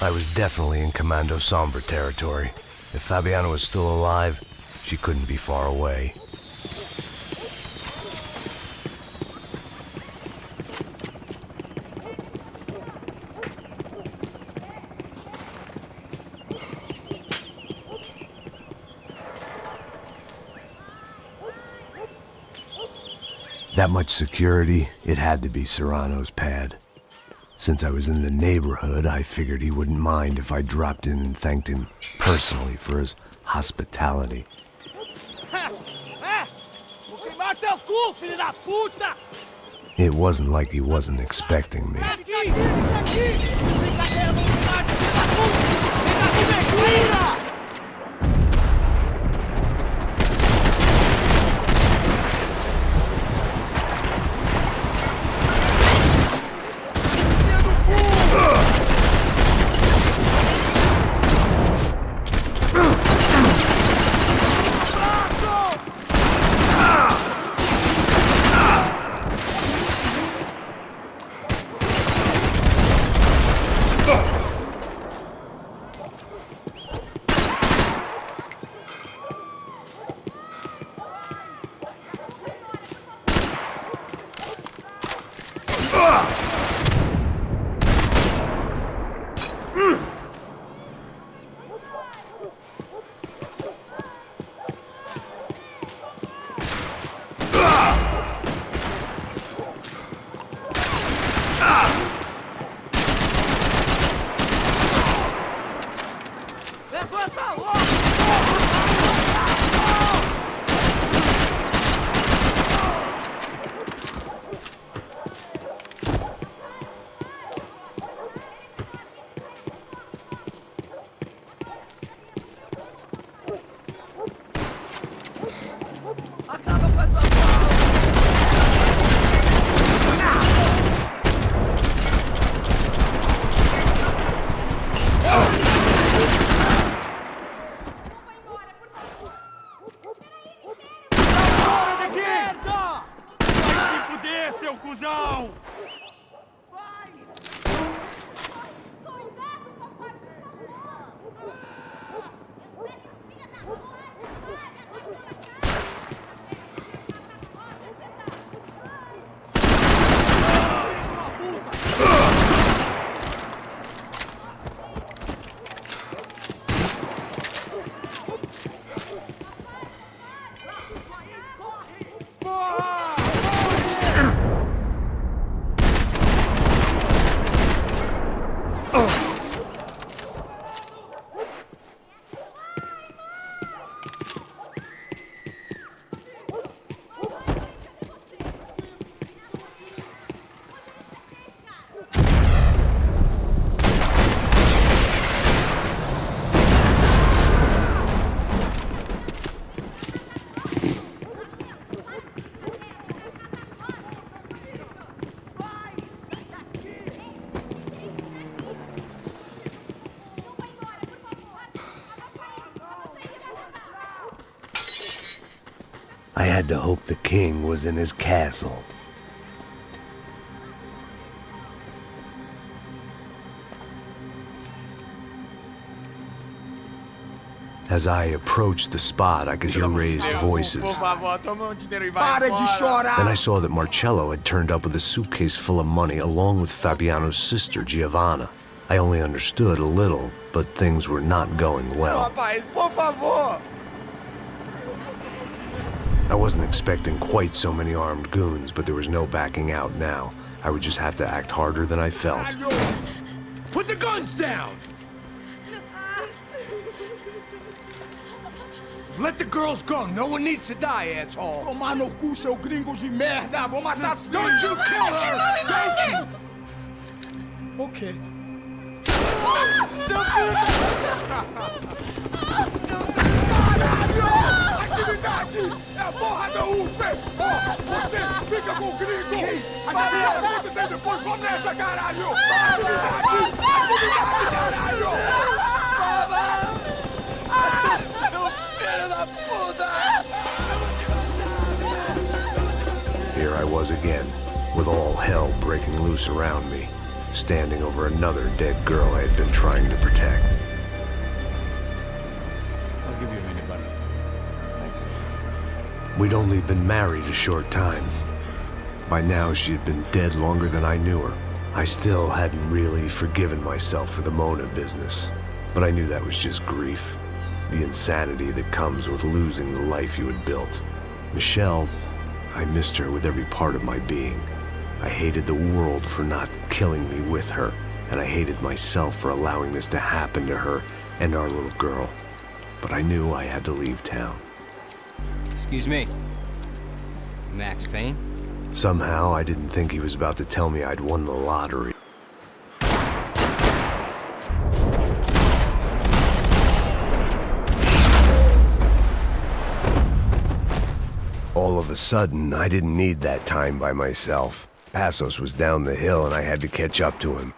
I was definitely in Commando Sombra territory. If Fabiana was still alive, she couldn't be far away. That much security, it had to be Serrano's pad. Since I was in the neighborhood, I figured he wouldn't mind if I dropped in and thanked him personally for his hospitality. Vou queimar teu cu, filho da puta! It wasn't like he wasn't expecting me. Aqui! Brincadeira, vamos filho da puta! Vem cá comigo, seu cuzão! I had to hope the king was in his castle. As I approached the spot, I could hear raised voices. Por favor, toma dinheiro e vai Para de embora. chorar! Then I saw that Marcello had turned up with a suitcase full of money along with Fabiano's sister, Giovanna. I only understood a little, but things were not going well. Rapaz, por favor! I wasn't expecting quite so many armed goons, but there was no backing out now. I would just have to act harder than I felt. Put the guns down! Let the girls go. No one needs to die, asshole. Tomar no cu, seu gringo de merda! Vou matar sim! Don't you kill her! Don't you! Ok. Seu filho! Caralho! Atividade! É a porra da UP! Você fica com o gringo! Atividade acontece depois, vamos nessa, caralho! Atividade! Atividade, caralho! Seu filho da puta! Here I was again, with all hell breaking loose around me, standing over another dead girl I had been trying to protect. I'll give you a minute, buddy. We'd only been married a short time. By now, she had been dead longer than I knew her. I still hadn't really forgiven myself for the Mona business, but I knew that was just grief. The insanity that comes with losing the life you had built. Michelle, I missed her with every part of my being. I hated the world for not killing me with her, and I hated myself for allowing this to happen to her and our little girl. But I knew I had to leave town. Excuse me. Max Payne? Somehow, I didn't think he was about to tell me I'd won the lottery. All of a sudden, I didn't need that time by myself. Passos was down the hill and I had to catch up to him.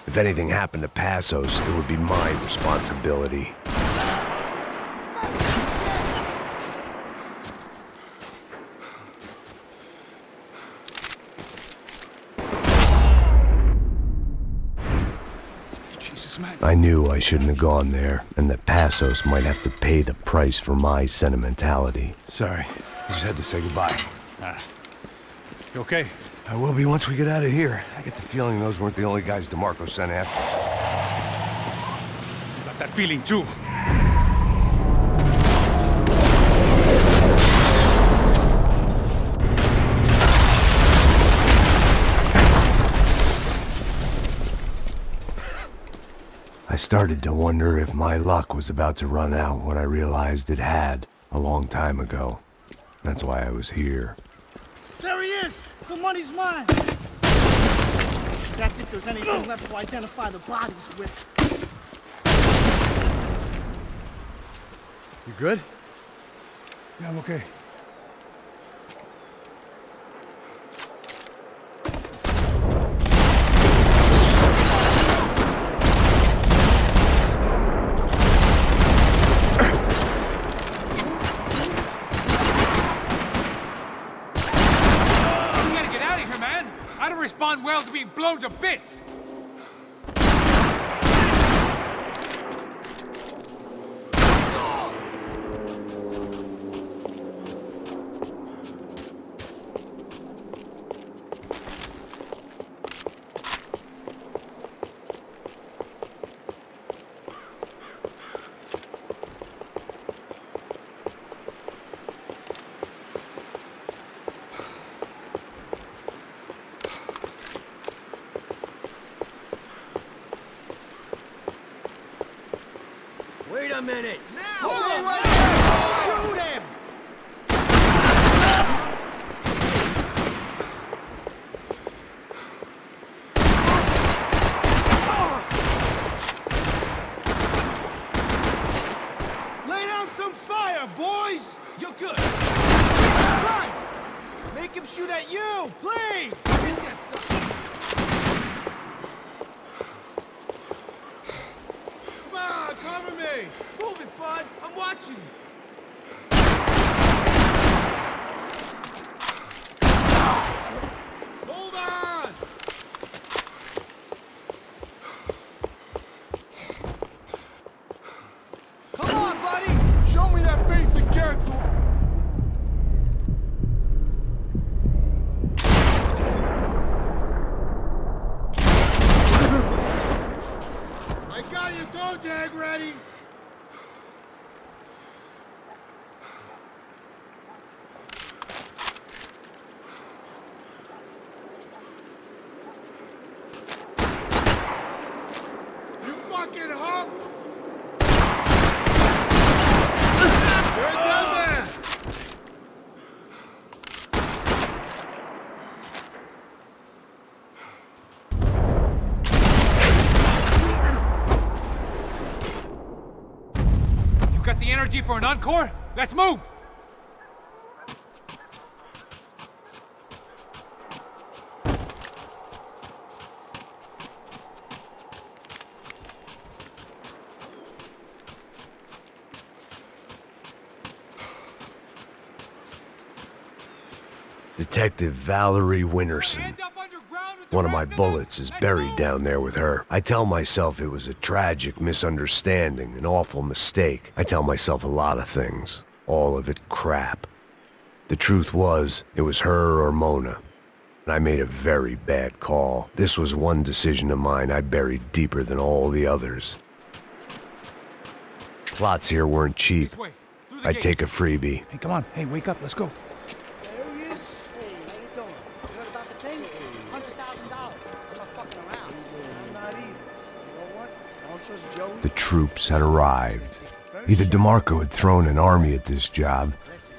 If anything happened to Passos, it would be my responsibility. Jesus, man. I knew I shouldn't have gone there, and that Passos might have to pay the price for my sentimentality. Sorry, I just had to say goodbye. You okay? I will be once we get out of here. I get the feeling those weren't the only guys DeMarco sent after us. Got that feeling too. I started to wonder if my luck was about to run out when I realized it had, a long time ago. That's why I was here. There he is! The money's mine. That's if there's anything left to identify the bodies with. You good? Yeah, I'm okay. Respond well to being blown to bits! Wait a minute! Now! Shoot him! Lay down some fire, boys! You're good! Christ! Make him shoot at you, please! Get that sucker! Come on, cover me! Move it, bud! I'm watching you! Hold on! Come on, buddy! Show me that face again! I got your toe tag ready! You fucking hump! You're done there! You got the energy for an encore? Let's move! Detective Valerie Winterson. One of my bullets is buried down there with her. I tell myself it was a tragic misunderstanding, an awful mistake. I tell myself a lot of things. All of it crap. The truth was, it was her or Mona. And I made a very bad call. This was one decision of mine I buried deeper than all the others. Plots here weren't cheap. I'd take a freebie. Hey, come on. Hey, wake up. Let's go. There he is. Hey, how you doing? You heard about the thing? $100,000. I'm not fucking around. I'm not either. You know what? I don't trust Joey. The troops had arrived. Either DeMarco had thrown an army at this job,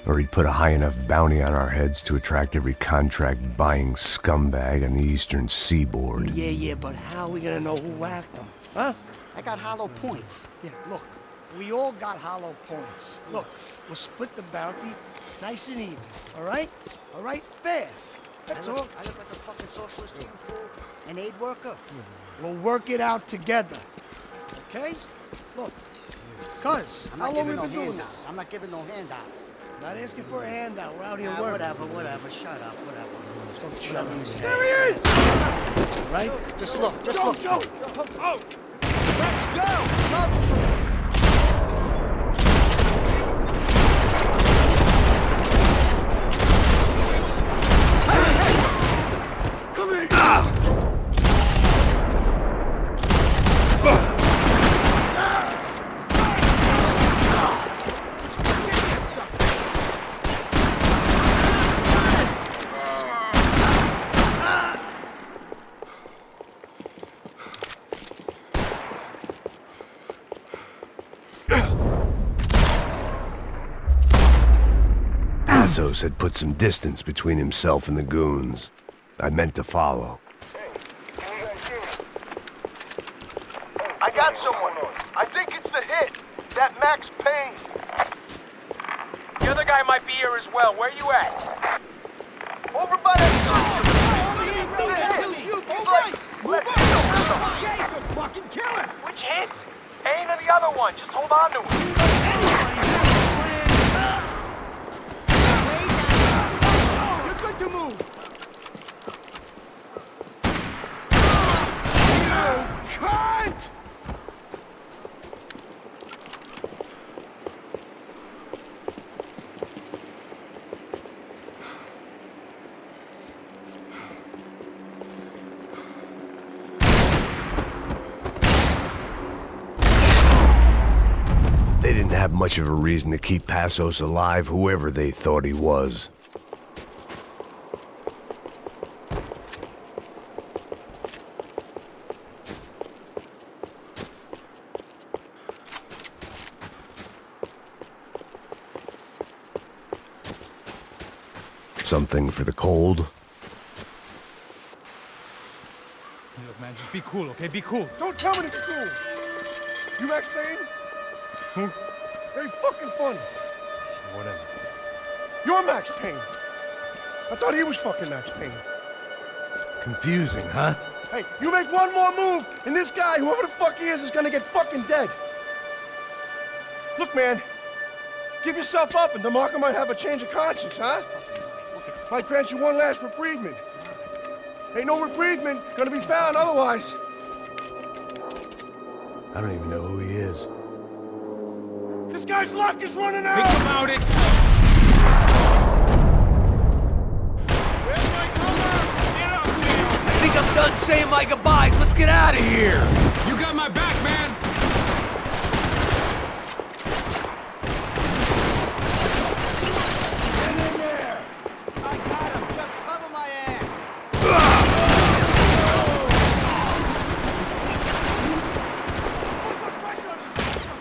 or he'd put a high enough bounty on our heads to attract every contract-buying scumbag on the eastern seaboard. Yeah, but how are we gonna know who whacked him? Huh? I got hollow points. Yeah, look. We all got hollow points. Look, we'll split the bounty nice and even, all right? All right? Fair. That's all. I look like a fucking socialist to you, fool. An aid worker. We'll work it out together, okay? Look, cuz, I'm how not long giving we no been doing handouts. this? I'm not giving no handouts. Not asking for a handout. We're out here Ah, working. whatever. Shut up, whatever. Whatever you say. There he is! Right? Just look, just look. Joe. Oh! Let's go! Come here! Passos had put some distance between himself and the goons. I meant to follow. I got someone. I think it's the hit. That Max Payne. The other guy might be here as well. Where you at? Over by that Okay, so fucking kill him! Which hit? Payne or the other one? Just hold on to him. You're good to move! You cunt! They didn't have much of a reason to keep Passos alive, whoever they thought he was. Something for the cold? Look, man, just be cool, okay? Be cool. Don't tell me to be cool. You Max Payne? Who? Very fucking funny. Whatever. You're Max Payne. I thought he was fucking Max Payne. Confusing, huh? Hey, you make one more move, and this guy, whoever the fuck he is gonna get fucking dead. Look, man, give yourself up, and DeMarco might have a change of conscience, huh? Might grant you one last reprievement. Ain't no reprievement gonna be found otherwise. I don't even know who he is. This guy's luck is running out! Think about it! I think I'm done saying my goodbyes. Let's get out of here. You got my back, man! Get in there! I got him! Just cover my ass! Put some pressure on this person!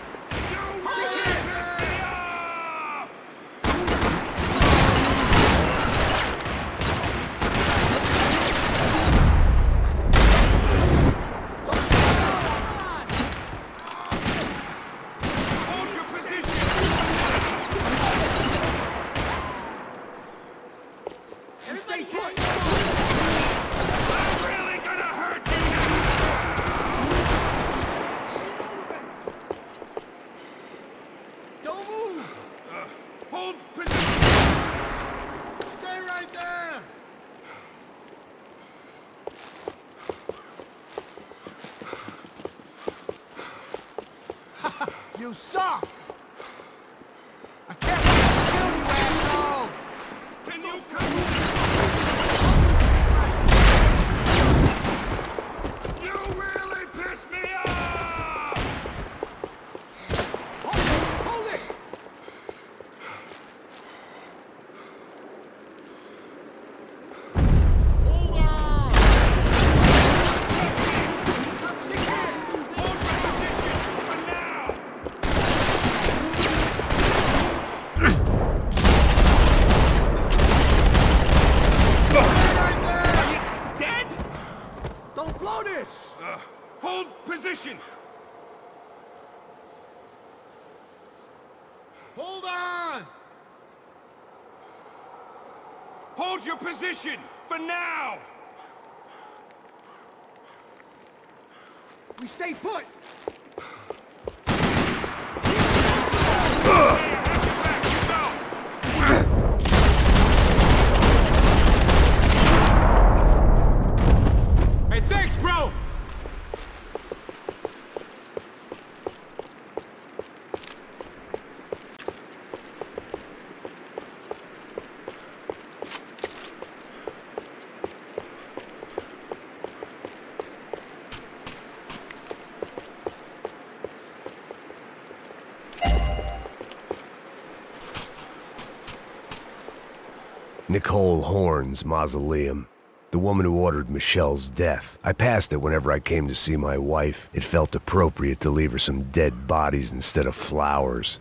You suck! I can't kill you, asshole! Can you come? You really pissed me off! Hold it! Hold it! Hold on! Hold position! Hold on! Hold your position, for now! We stay put! Hey, thanks, bro! Nicole Horn's mausoleum. The woman who ordered Michelle's death. I passed it whenever I came to see my wife. It felt appropriate to leave her some dead bodies instead of flowers.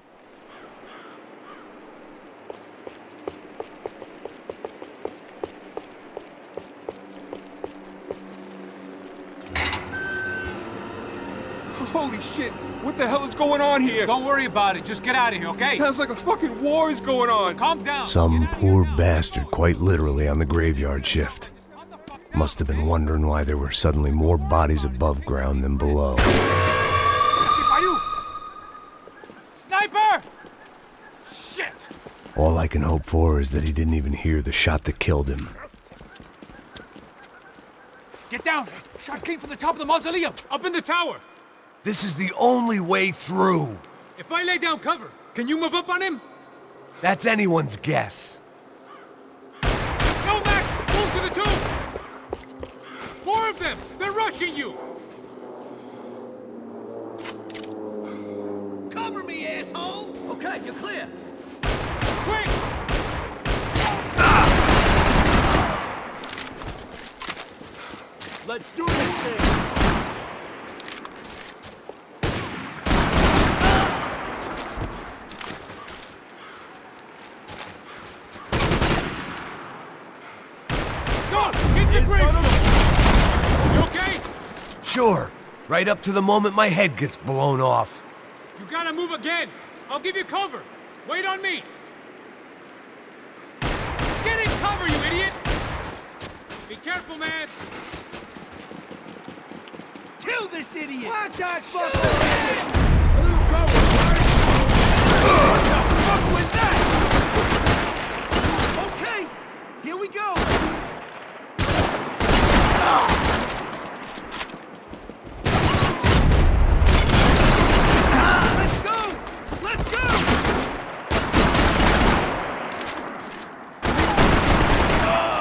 Holy shit! What the hell is going on here? Don't worry about it. Just get out of here, okay? Sounds like a fucking war is going on. Calm down. Some poor bastard quite literally on the graveyard shift. Must have been wondering why there were suddenly more bodies above ground than below. Sniper! Shit! All I can hope for is that he didn't even hear the shot that killed him. Get down! Shot came from the top of the mausoleum, up in the tower! This is the only way through. If I lay down cover, can you move up on him? That's anyone's guess. Go, Max! Move to the tomb! More of them! They're rushing you! Cover me, asshole! Okay, you're clear. Quick! Let's do this thing! Go! Hit the gravestone! You okay? Sure. Right up to the moment my head gets blown off. You gotta move again! I'll give you cover! Wait on me! Get in cover, you idiot! Be careful, man! Kill this idiot! What that fuck? What the fuck was that? Okay, here we go! Let's go! Let's go!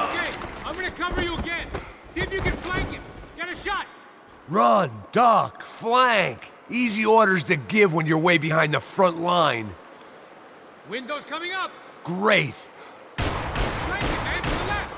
Okay, I'm gonna cover you again. See if you can flank him. Get a shot. Run, duck, flank. Easy orders to give when you're way behind the front line. Window's coming up. Great. Flank it, man, to the left.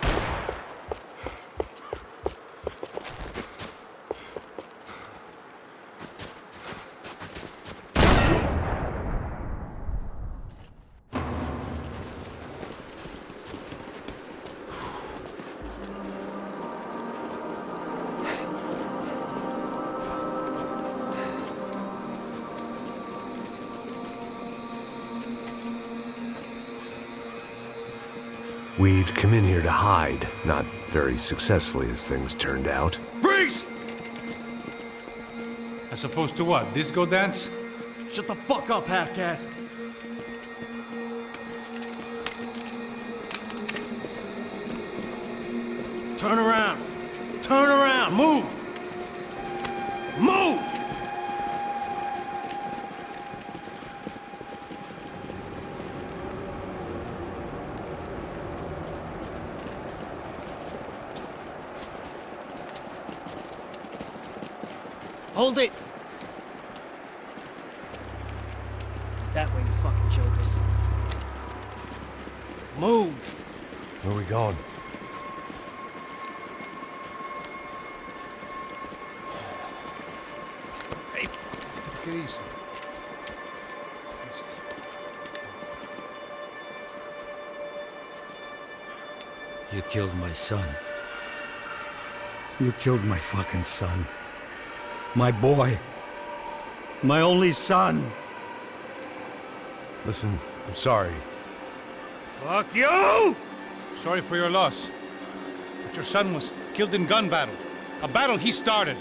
We'd come in here to hide, not very successfully as things turned out. Freeze! As opposed to what? Disco dance? Shut the fuck up, half-caste! Turn around! Turn around! Move! Move! Hold it! That way, you fucking jokers. Move! Where are we going? Hey, take it easy. You killed my son. You killed my fucking son. My boy. My only son. Listen, I'm sorry. Fuck you! Sorry for your loss. But your son was killed in gun battle. A battle he started.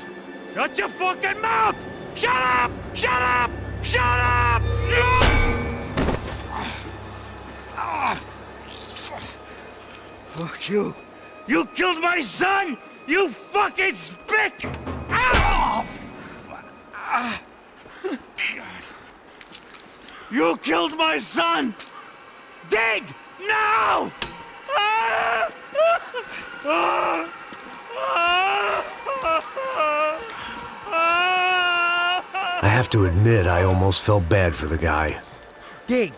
Shut your fucking mouth! Shut up! Shut up! Shut up! Fuck you! You killed my son! You fucking spick! Ow! God. You killed my son! Dig! Now! I have to admit, I almost felt bad for the guy. Dig!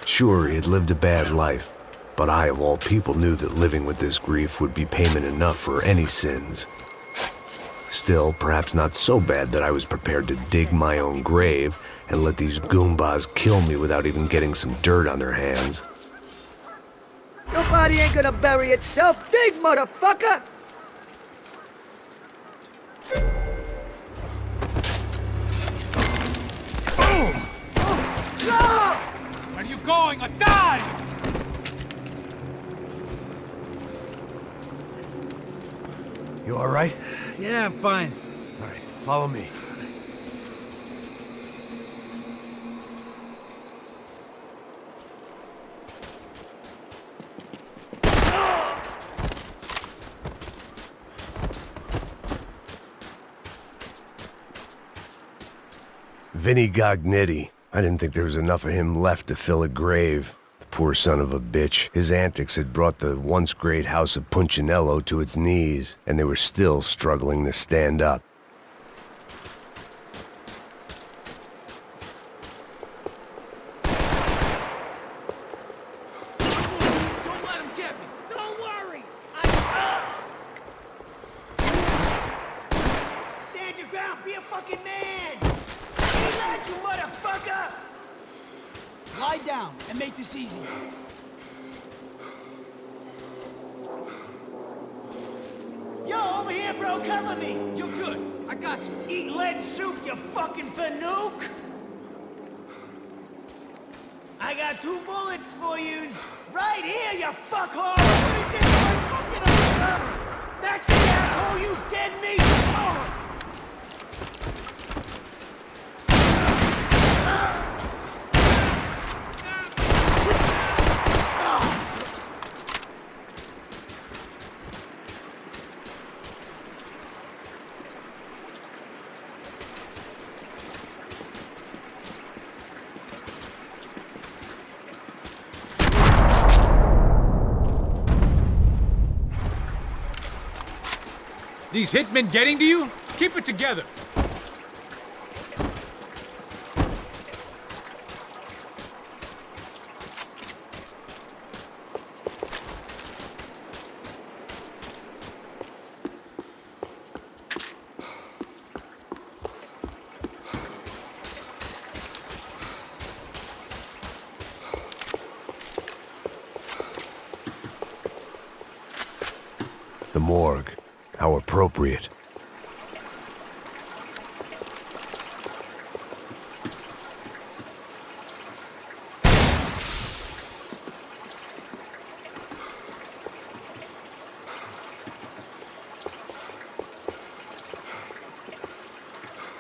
Sure, he had lived a bad life, but I, of all people, knew that living with this grief would be payment enough for any sins. Still, perhaps not so bad that I was prepared to dig my own grave and let these goombas kill me without even getting some dirt on their hands. Your body ain't gonna bury itself. Dig, motherfucker! going or die! You all right? Yeah, I'm fine. All right, follow me. Vinny Gognitti. I didn't think there was enough of him left to fill a grave. The poor son of a bitch. His antics had brought the once great house of Punchinello to its knees, and they were still struggling to stand up. Don't let him get me! Don't worry! Stand your ground! Be a fucking man! Relax, you motherfucker! Lie down and make this easy. Yo, over here, bro, cover me! You're good. I got you. Eat lead soup, you fucking fanook! I got 2 bullets for yous. Right here, you fuckhole! What do you think I'm fucking up? That's the asshole, you's dead meat! Oh. These hitmen getting to you? Keep it together. The morgue. How appropriate.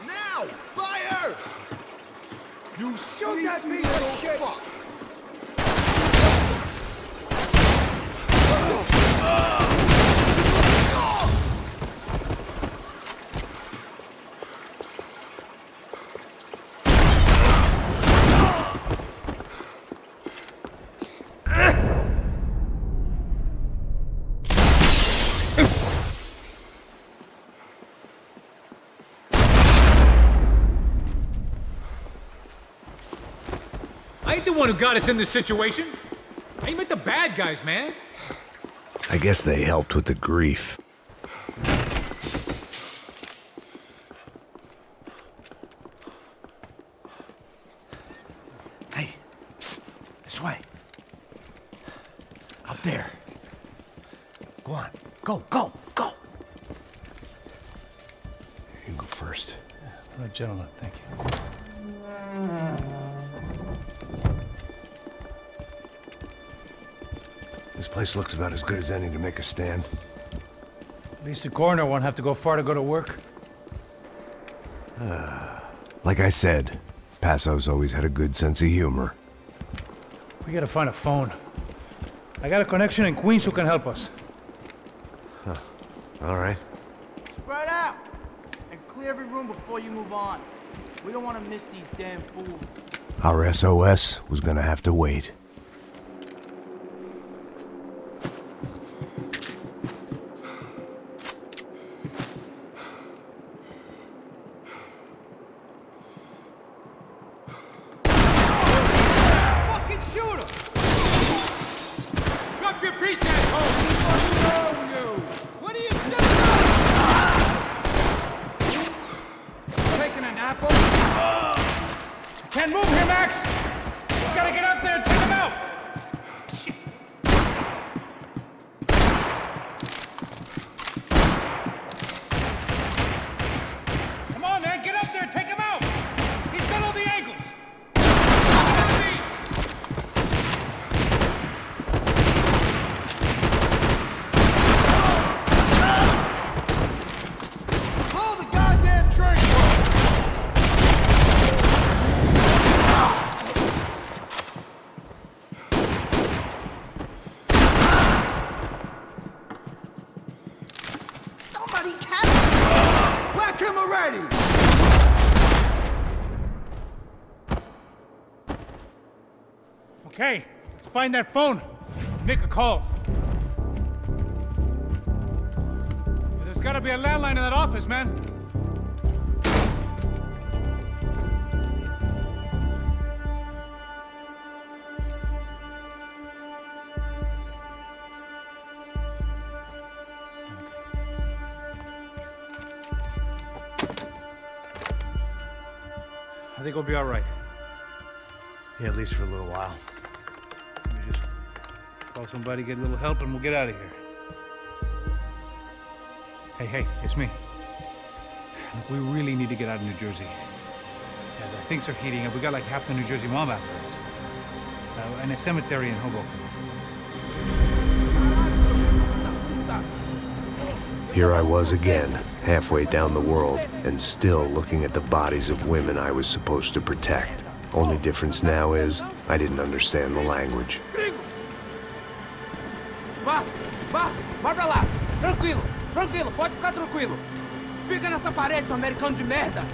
Now! Fire! You shoot that piece of shit! Fuck. I ain't the one who got us in this situation. I met the bad guys, man. I guess they helped with the grief. Hey, psst, this way. Up there. Go on. Go, go, go. You go first. Oh, gentlemen, thank you. This place looks about as good as any to make a stand. At least the coroner won't have to go far to go to work. Like I said, Passo's always had a good sense of humor. We gotta find a phone. I got a connection in Queens who can help us. Huh. All right. Spread out! And clear every room before you move on. We don't want to miss these damn fools. Our SOS was gonna have to wait. Fucking shoot him! Drop your preach, asshole! What are you doing? Taking an apple? Can't move here, Max! We gotta get up there and take him out! Okay, let's find that phone. Make a call. There's gotta be a landline in that office, man. I think we'll be all right. Yeah, at least for a little while. Let me just call somebody, get a little help, and we'll get out of here. Hey, it's me. Look, we really need to get out of New Jersey. Yeah, things are heating up. We got like half the New Jersey mob after us. And a cemetery in Hoboken. Here I was again, halfway down the world, and still looking at the bodies of women I was supposed to protect. Only difference now is, I didn't understand the language. Vai pra lá! Tranquilo, pode ficar tranquilo! Fica nessa parede, seu americano de merda!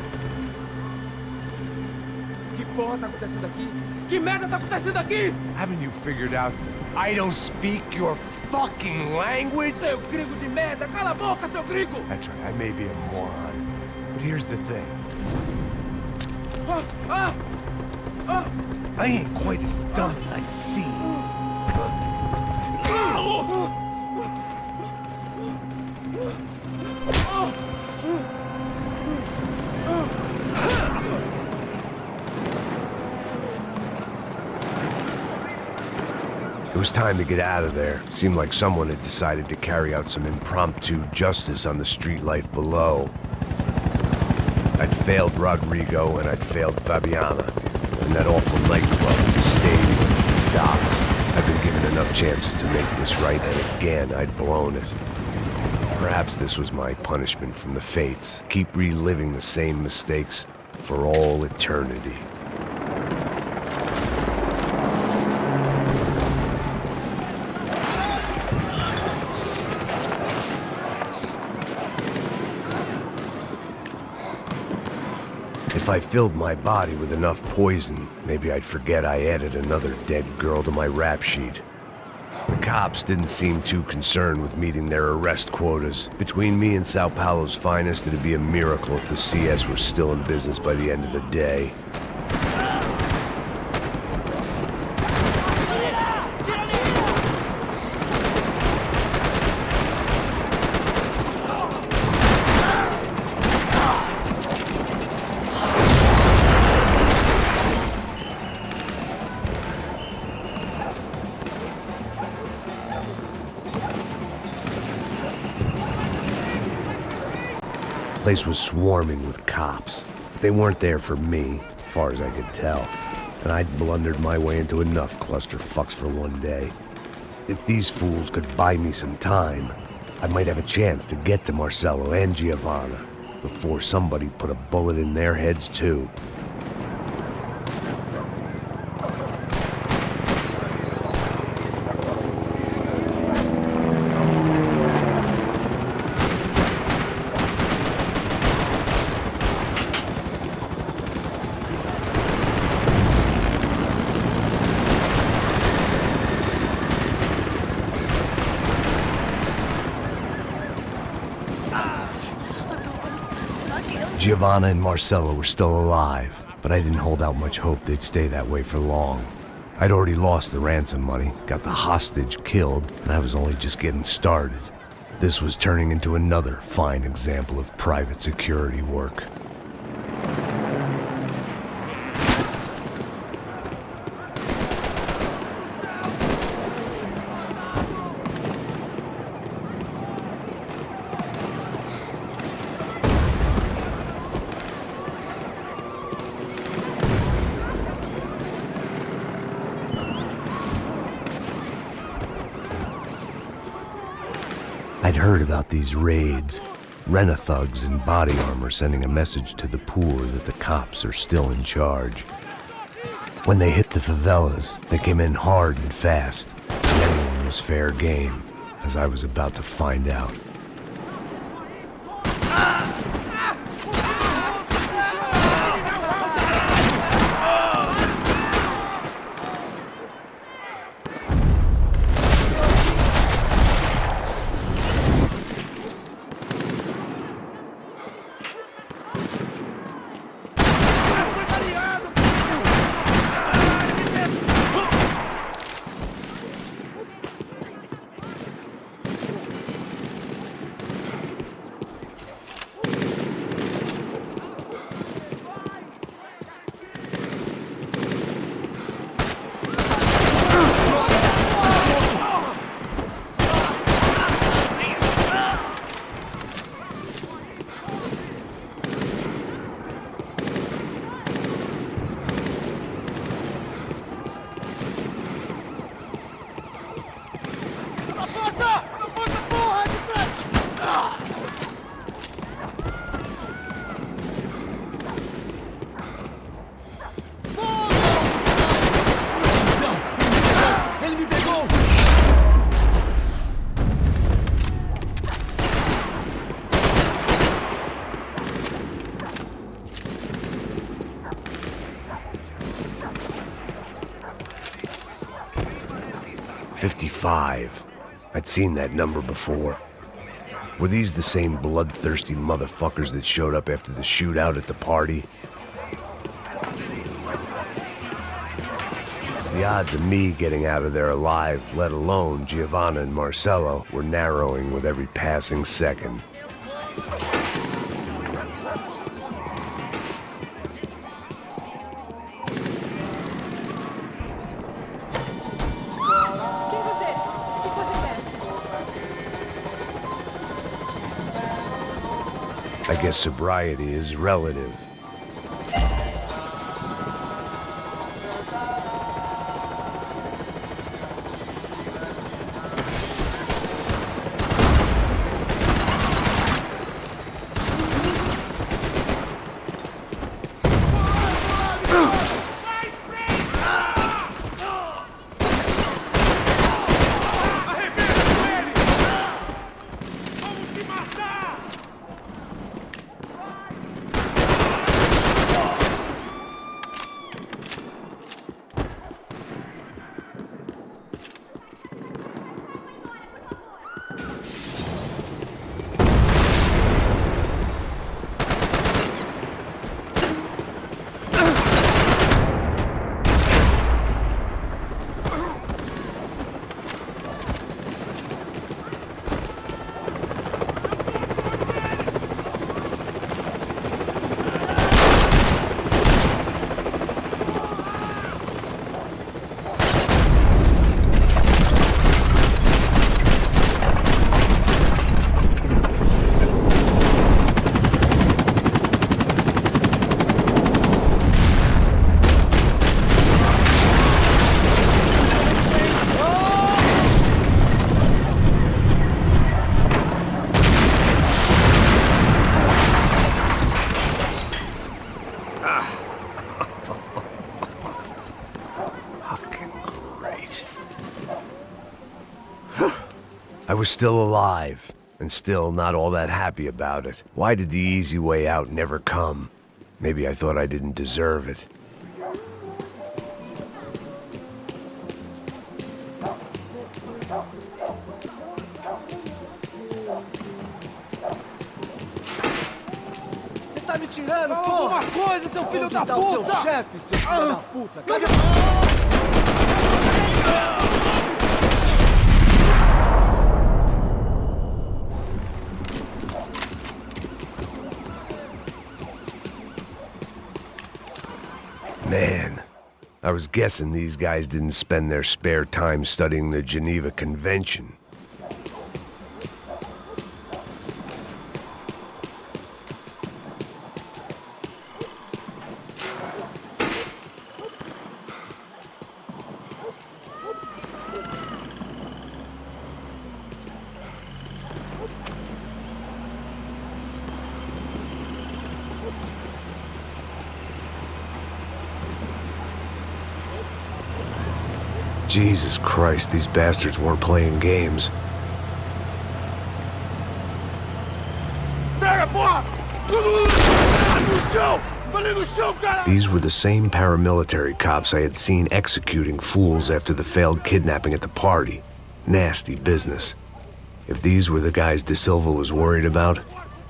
Que porra tá acontecendo aqui? Que merda tá acontecendo aqui? Haven't you figured out I don't speak your fucking language? Seu gringo de merda! Cala a boca, seu gringo! That's right, I may be a moron, but here's the thing. I ain't quite as dumb as I seem. It was time to get out of there. Seemed like someone had decided to carry out some impromptu justice on the street life below. I'd failed Rodrigo and I'd failed Fabiana. And that awful nightclub, the stadium, the docks. I'd been given enough chances to make this right, and again I'd blown it. Perhaps this was my punishment from the fates. Keep reliving the same mistakes for all eternity. If I filled my body with enough poison, maybe I'd forget I added another dead girl to my rap sheet. The cops didn't seem too concerned with meeting their arrest quotas. Between me and São Paulo's finest, it'd be a miracle if the CS were still in business by the end of the day. The place was swarming with cops. But they weren't there for me, as far as I could tell. And I'd blundered my way into enough clusterfucks for one day. If these fools could buy me some time, I might have a chance to get to Marcelo and Giovanna before somebody put a bullet in their heads too. Giovanna and Marcelo were still alive, but I didn't hold out much hope they'd stay that way for long. I'd already lost the ransom money, got the hostage killed, and I was only just getting started. This was turning into another fine example of private security work. I'd heard about these raids, rent-a-thugs in body armor sending a message to the poor that the cops are still in charge. When they hit the favelas, they came in hard and fast, and anyone was fair game, as I was about to find out. 55. I'd seen that number before. Were these the same bloodthirsty motherfuckers that showed up after the shootout at the party? The odds of me getting out of there alive, let alone Giovanna and Marcello, were narrowing with every passing second. I guess sobriety is relative. I was still alive, and still not all that happy about it. Why did the easy way out never come? Maybe I thought I didn't deserve it. Você tá me tirando, Fala porra? alguma coisa, seu filho da Onde tá o seu puta! chefe, seu filho da puta? Caga... Man, I was guessing these guys didn't spend their spare time studying the Geneva Convention. Jesus Christ, these bastards weren't playing games. These were the same paramilitary cops I had seen executing fools after the failed kidnapping at the party. Nasty business. If these were the guys De Silva was worried about,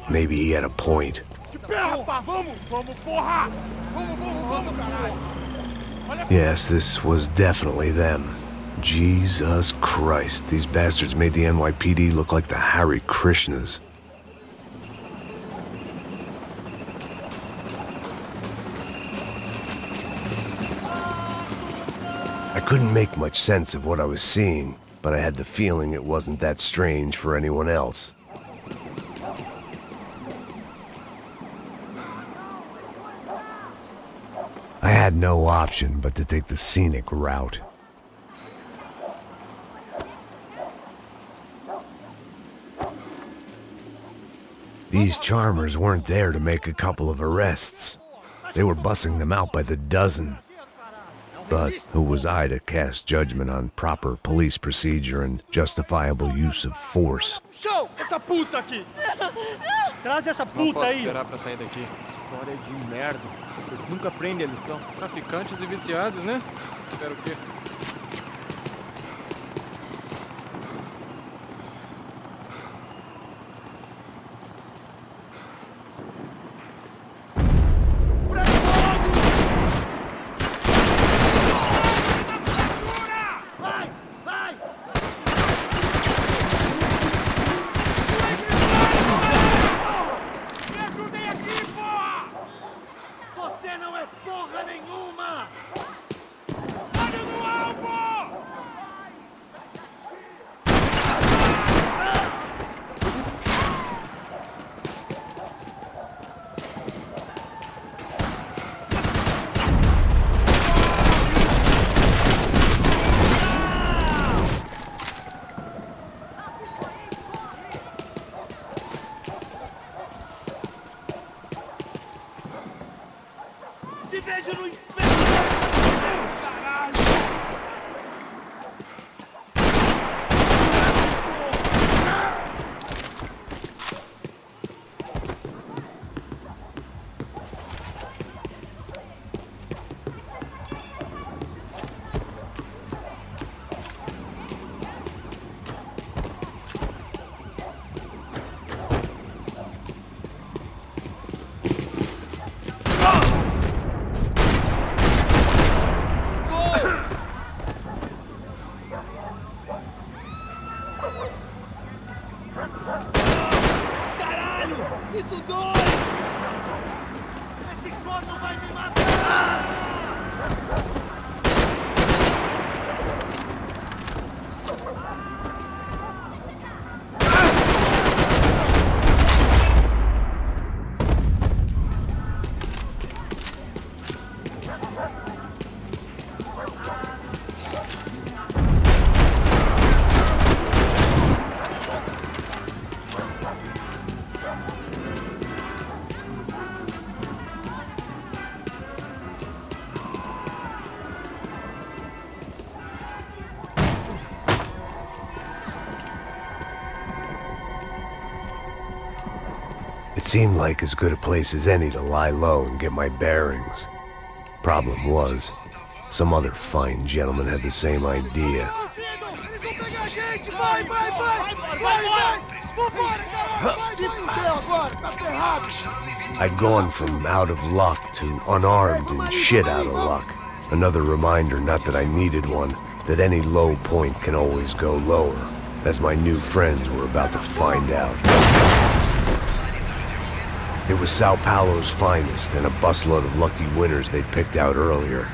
maybe he had a point. Yes, this was definitely them. Jesus Christ, these bastards made the NYPD look like the Hare Krishnas. I couldn't make much sense of what I was seeing, but I had the feeling it wasn't that strange for anyone else. I had no option but to take the scenic route. These charmers weren't there to make a couple of arrests. They were bussing them out by the dozen. But who was I to cast judgment on proper police procedure and justifiable use of force? Show! Essa puta aqui! Traz essa puta aí! Não posso esperar pra sair daqui. História de merda. Eles nunca aprendem a lição. Traficantes e viciados, né? Espero o quê? seemed like as good a place as any to lie low and get my bearings. Problem was, some other fine gentleman had the same idea. I'd gone from out of luck to unarmed and shit out of luck. Another reminder, not that I needed one, that any low point can always go lower, as my new friends were about to find out. It was Sao Paulo's finest and a busload of lucky winners they'd picked out earlier.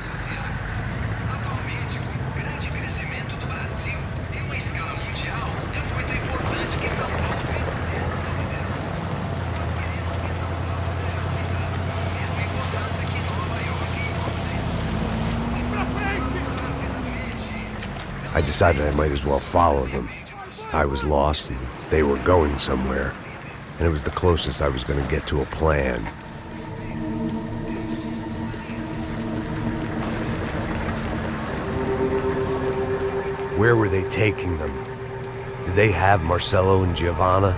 I decided I might as well follow them. I was lost and they were going somewhere, and it was the closest I was going to get to a plan. Where were they taking them? Did they have Marcelo and Giovanna?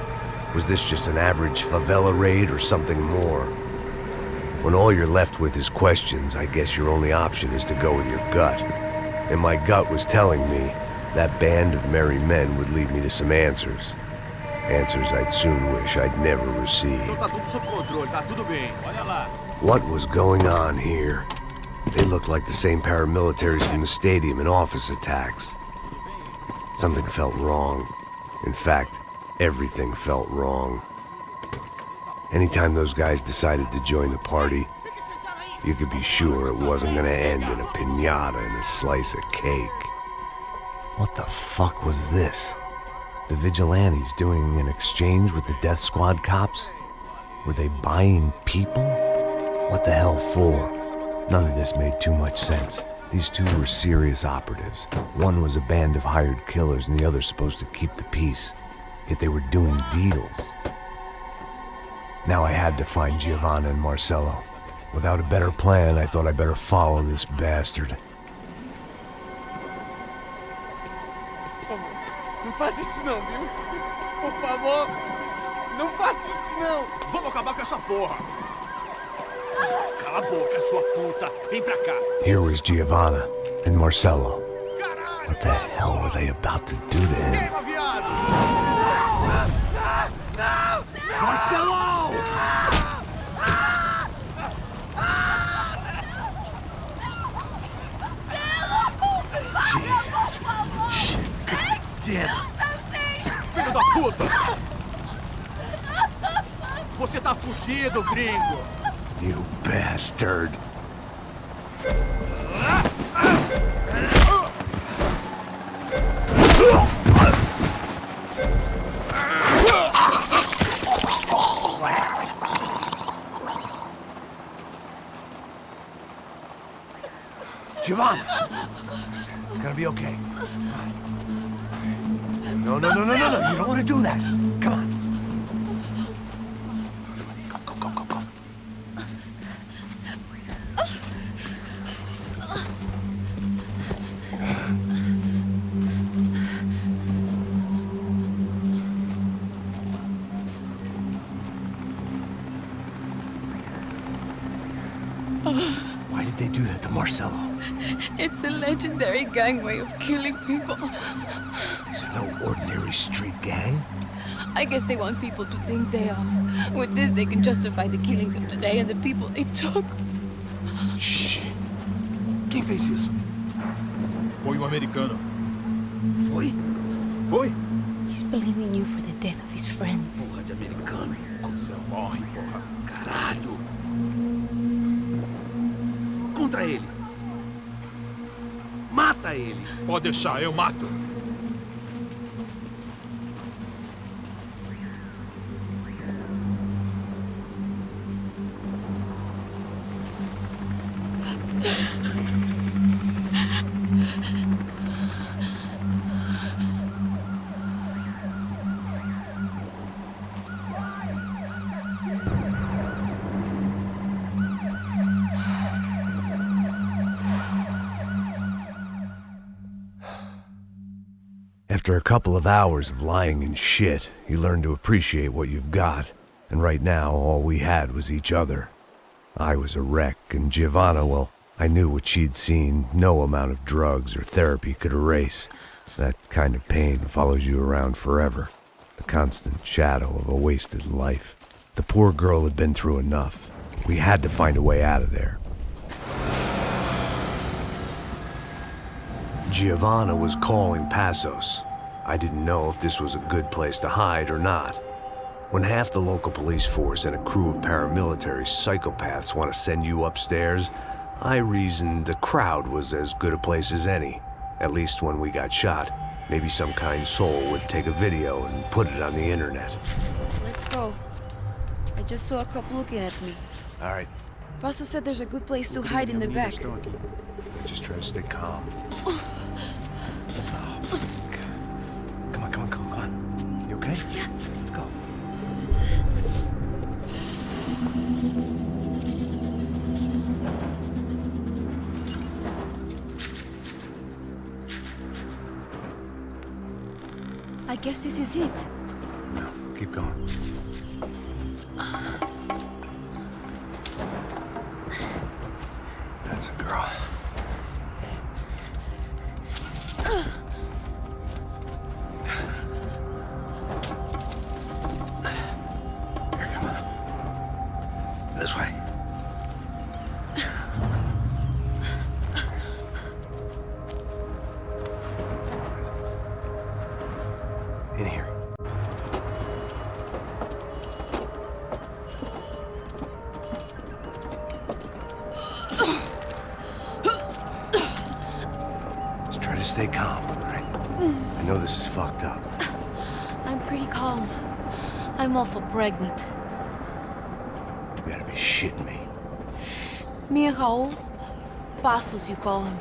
Was this just an average favela raid or something more? When all you're left with is questions, I guess your only option is to go with your gut. And my gut was telling me that band of merry men would lead me to some answers. Answers I'd soon wish I'd never received. What was going on here? They looked like the same paramilitaries from the stadium in office attacks. Something felt wrong. In fact, everything felt wrong. Anytime those guys decided to join the party, you could be sure it wasn't gonna end in a piñata and a slice of cake. What the fuck was this? The vigilantes doing an exchange with the death squad cops? Were they buying people? What the hell for? None of this made too much sense. These two were serious operatives. One was a band of hired killers and the other supposed to keep the peace. Yet they were doing deals. Now I had to find Giovanna and Marcelo. Without a better plan, I thought I'd better follow this bastard. Não faz isso não, viu? Por favor, não faça isso não. Vamos acabar com essa porra. Cala a boca, sua puta. Vem pra cá. Here was Giovanna and Marcelo. What the hell were they about to do to him? Marcelo! Jesus. Shit. Damn. Filho da puta! Você tá fugido, gringo! You bastard. Giovanna! It's gonna be okay. No, no, no, no, no, no. You don't want to do that. Come on. Go, go, go, go. Why did they do that to Marcelo? It's a legendary gang way of killing people. These are no ordinary street gang. I guess they want people to think they are. With this, they can justify the killings of today and the people they took. Shh. Quem fez isso? Foi americano. Foi? Foi? He's blaming you for the death of his friend. Porra de americano. Cusão morre, porra. Caralho. Contra ele. Mata ele. Pode deixar, eu mato. After a couple of hours of lying in shit, you learn to appreciate what you've got. And right now, all we had was each other. I was a wreck, and Giovanna, well, I knew what she'd seen no amount of drugs or therapy could erase. That kind of pain follows you around forever. The constant shadow of a wasted life. The poor girl had been through enough. We had to find a way out of there. Giovanna was calling Passos. I didn't know if this was a good place to hide or not. When half the local police force and a crew of paramilitary psychopaths want to send you upstairs, I reasoned the crowd was as good a place as any. At least when we got shot, maybe some kind soul would take a video and put it on the internet. Let's go. I just saw a cop looking at me. All right. Passos said there's a good place to hide in the back. Just try to stay calm. Come on. You okay? Yeah. Let's go. I guess this is it. No, keep going. That's a girl. Here, come on. This way. In here. Just try to stay calm, all right? I know this is fucked up. I'm pretty calm. I'm also pregnant. You gotta be shitting me. Me and Raul, Passos you call him.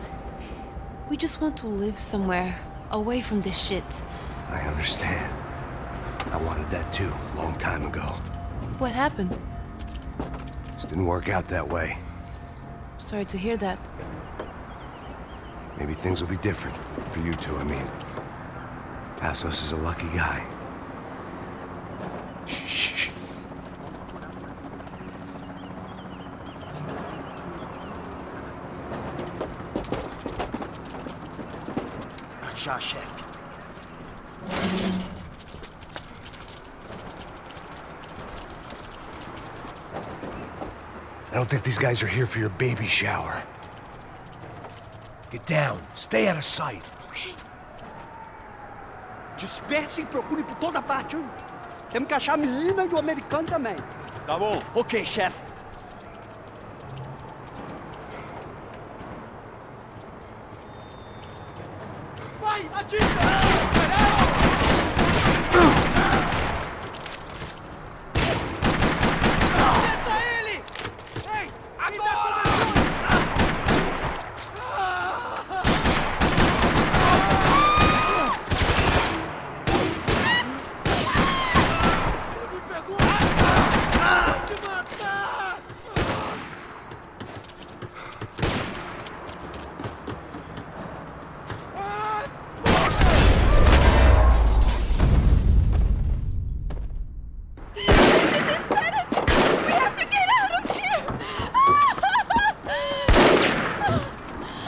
We just want to live somewhere, away from this shit. I understand. I wanted that too, a long time ago. What happened? Just didn't work out that way. Sorry to hear that. Maybe things will be different for you two, I mean. Passos is a lucky guy. Shh. Já, chefe. I don't think these guys are here for your baby shower. Get down. Stay out of sight. Okay. Disperse e procure por toda parte. Temos que achar a menina e o americano também. Tá bom. Ok, chefe. Vai, atira!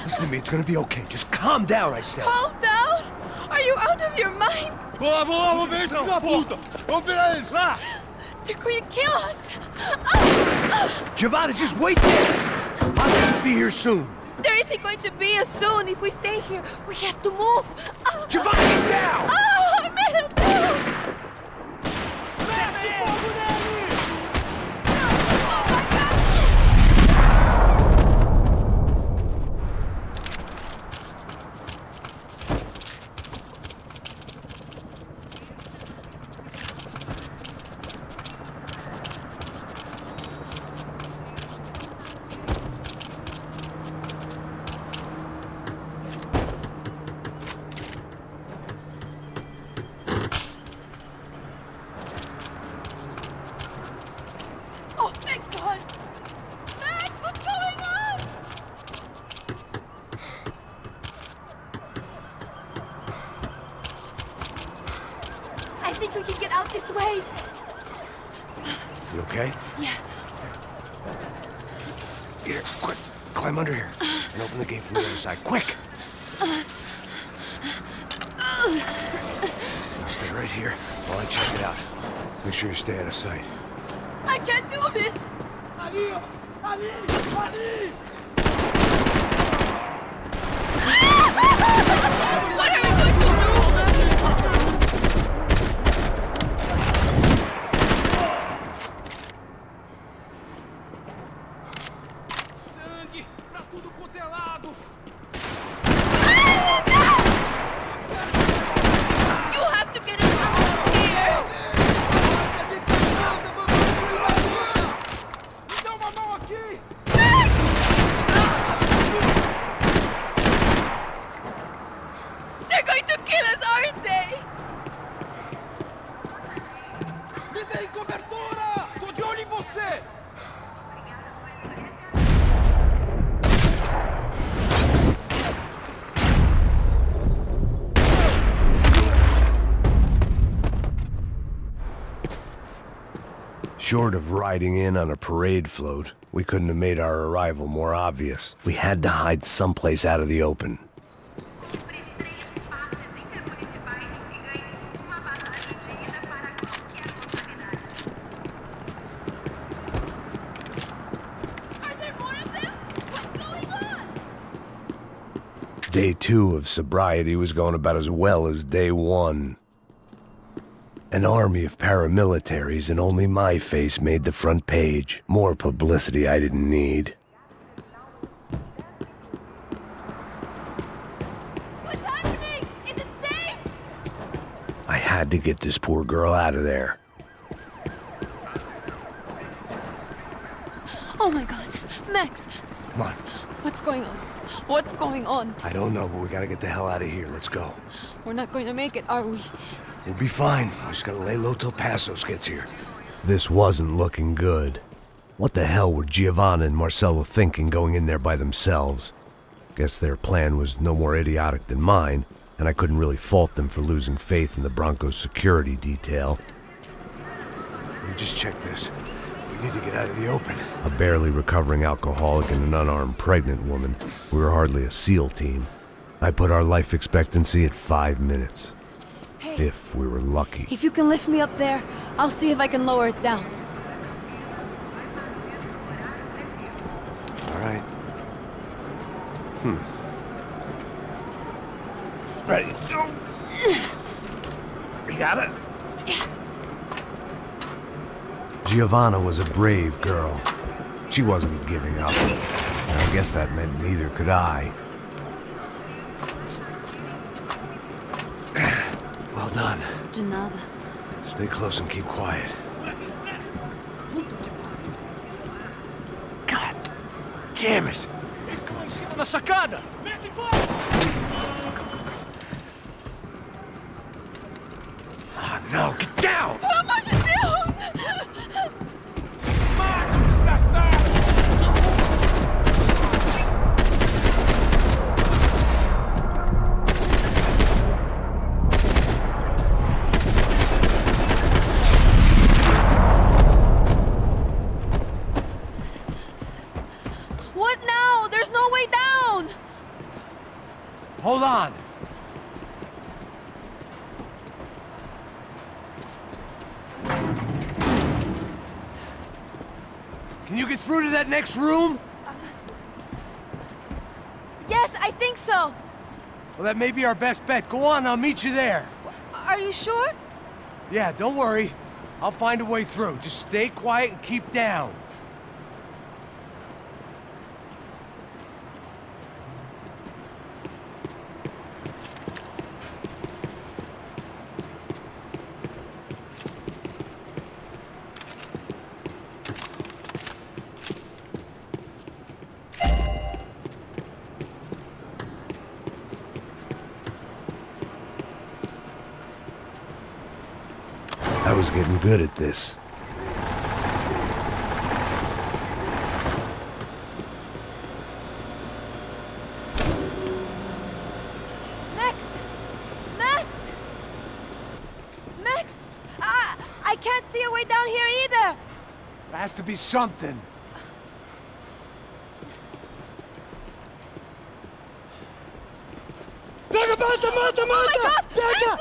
Listen to me, it's gonna be okay. Just calm down, I said. Calm down? Are you out of your mind? Vamos ver esse filho da puta! Vamos virar eles, lá! They're going to kill us! Giovanna, just wait there! I'll just be here soon. There isn't going to be a soon if we stay here. We have to move. Giovanna, get down! Oh, meu Deus! Oh, thank God! Max, what's going on? I think we can get out this way. You okay? Yeah. Here, quick. Climb under here. And open the gate from the other side. Quick! Now stay right here while I check it out. Make sure you stay out of sight. I can't do this! Ali! Ali! Ali! What are we going to do? Sangue pra tudo quanto é lado! You have to get us out of here! Me dá uma mão aqui! They're going to kill us, aren't they? Me deem cobertura! Tô de olho em você! Short of riding in on a parade float, we couldn't have made our arrival more obvious. We had to hide someplace out of the open. Day 2 of sobriety was going about as well as day 1. An army of paramilitaries and only my face made the front page. More publicity I didn't need. What's happening? Is it safe? I had to get this poor girl out of there. Oh my god. Max, Come on. what's going on? What's going on? I don't know, but we gotta get the hell out of here. Let's go. We're not going to make it, are we? We'll be fine. We just gotta lay low till Passos gets here. This wasn't looking good. What the hell were Giovanna and Marcello thinking going in there by themselves? Guess their plan was no more idiotic than mine, and I couldn't really fault them for losing faith in the Broncos security detail. Let me just check this. We need to get out of the open. A barely recovering alcoholic and an unarmed pregnant woman. We were hardly a SEAL team. I put our life expectancy at 5 minutes. Hey. If we were lucky. If you can lift me up there, I'll see if I can lower it down. All right. Ready. Go. You got it? Yeah. Giovanna was a brave girl. She wasn't giving up. And I guess that meant neither could I. Well done. De nada. Stay close and keep quiet. God damn it! Na sacada! Oh no, get down! Pelo amor de Deus! What now? There's no way down! Hold on. Can you get through to that next room? Yes, I think so. Well, that may be our best bet. Go on, I'll meet you there. Are you sure? Yeah, don't worry. I'll find a way through. Just stay quiet and keep down. I was getting good at this. Max! Max! Max! I I can't see a way down here either! There has to be something. Pega, mata, mata, mata! Oh my God! Pega!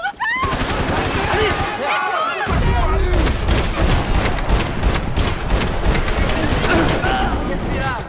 Respirar.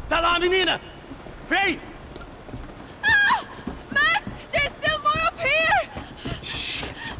Tá lá, menina! Vem! Ah! Max! There's still more up here! Shit!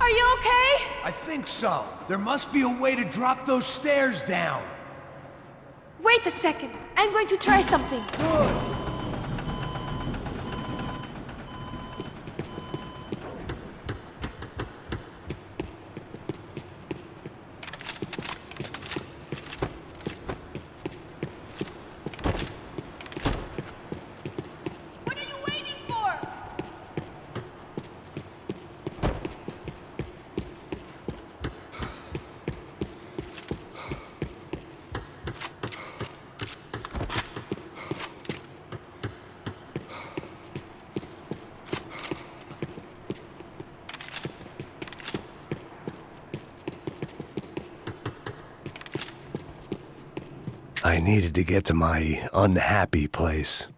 Are you okay? I think so. There must be a way to drop those stairs down. Wait a second. I'm going to try something. Good. What are you waiting for? I needed to get to my unhappy place.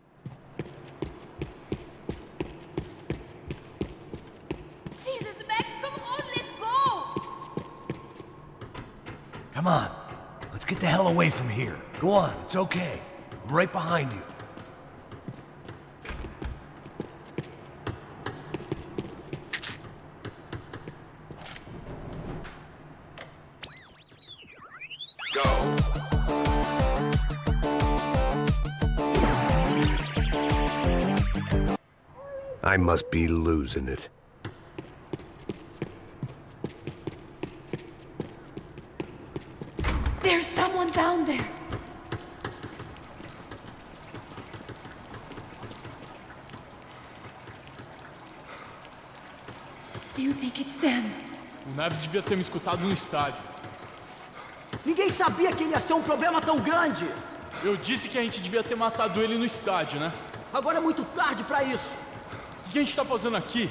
Jesus, Max, come on, let's go! Come on. Let's get the hell away from here. Go on, it's okay. I'm right behind you. I must be losing it. There's someone down there. Do you think it's them? O Neves devia ter me escutado no estádio. Ninguém sabia que ele ia ser um problema tão grande. Eu disse que a gente devia ter matado ele no estádio, né? Agora é muito tarde pra isso. O que a gente tá fazendo aqui?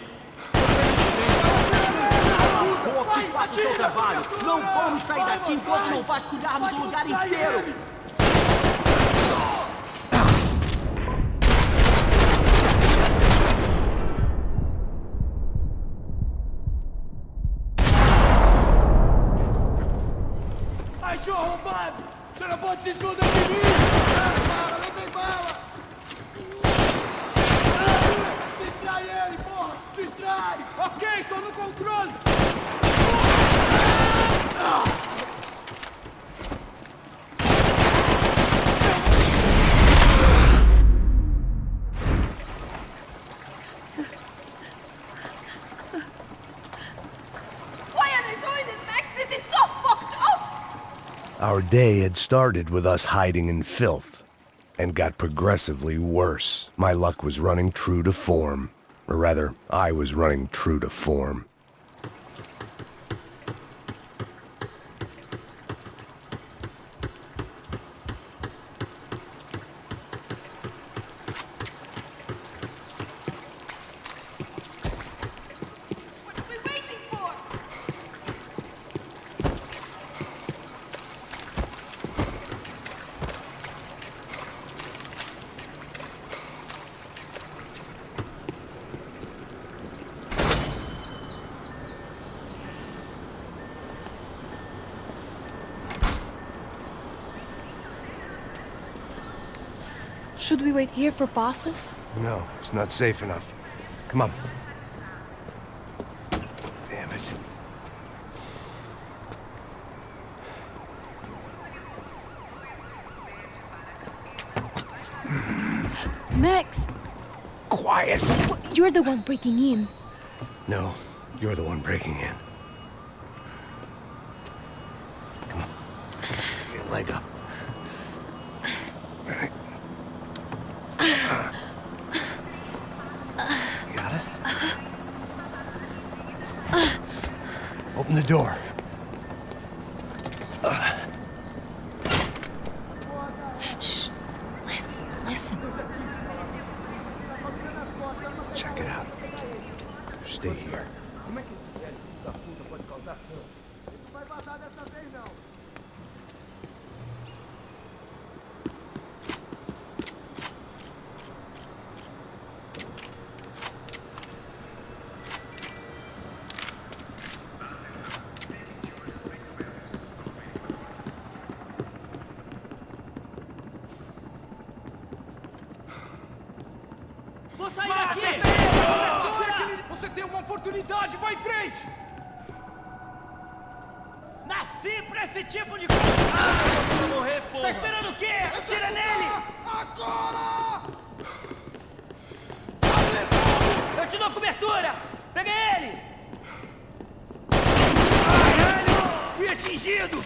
Boa, que faça o seu trabalho. Não vamos sair daqui enquanto não vasculharmos o lugar inteiro. Achou arrombado! Você não pode se esconder de mim! Não tem bala! Distrai ele, porra! Distrai! Ok, tô no controle! Our day had started with us hiding in filth, and got progressively worse. My luck was running true to form. Or rather, I was running true to form. Should we wait here for Passos? No, it's not safe enough. Come on. Damn it. Max! Quiet! You're the one breaking in. No, you're the one breaking in. Come on. Get your leg up. All right. You got it? Open the door. Shh. Listen. Check it out. Stay here. Vou sair daqui! Você tem uma oportunidade, vai em frente! Nasci pra esse tipo de coisa! Vou morrer, porra! Tá esperando o quê? Atira nele! Agora! Eu te dou cobertura! Peguei ele! Caralho! Fui atingido!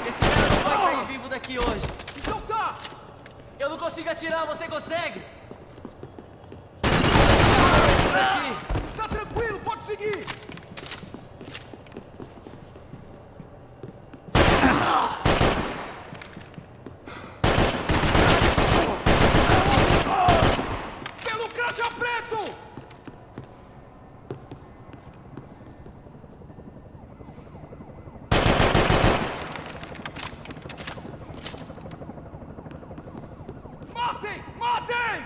Esse cara não vai sair vivo daqui hoje. Então tá! Eu não consigo atirar, você consegue? Está tranquilo, pode seguir! Pelo crachá preto! Matem! Matem!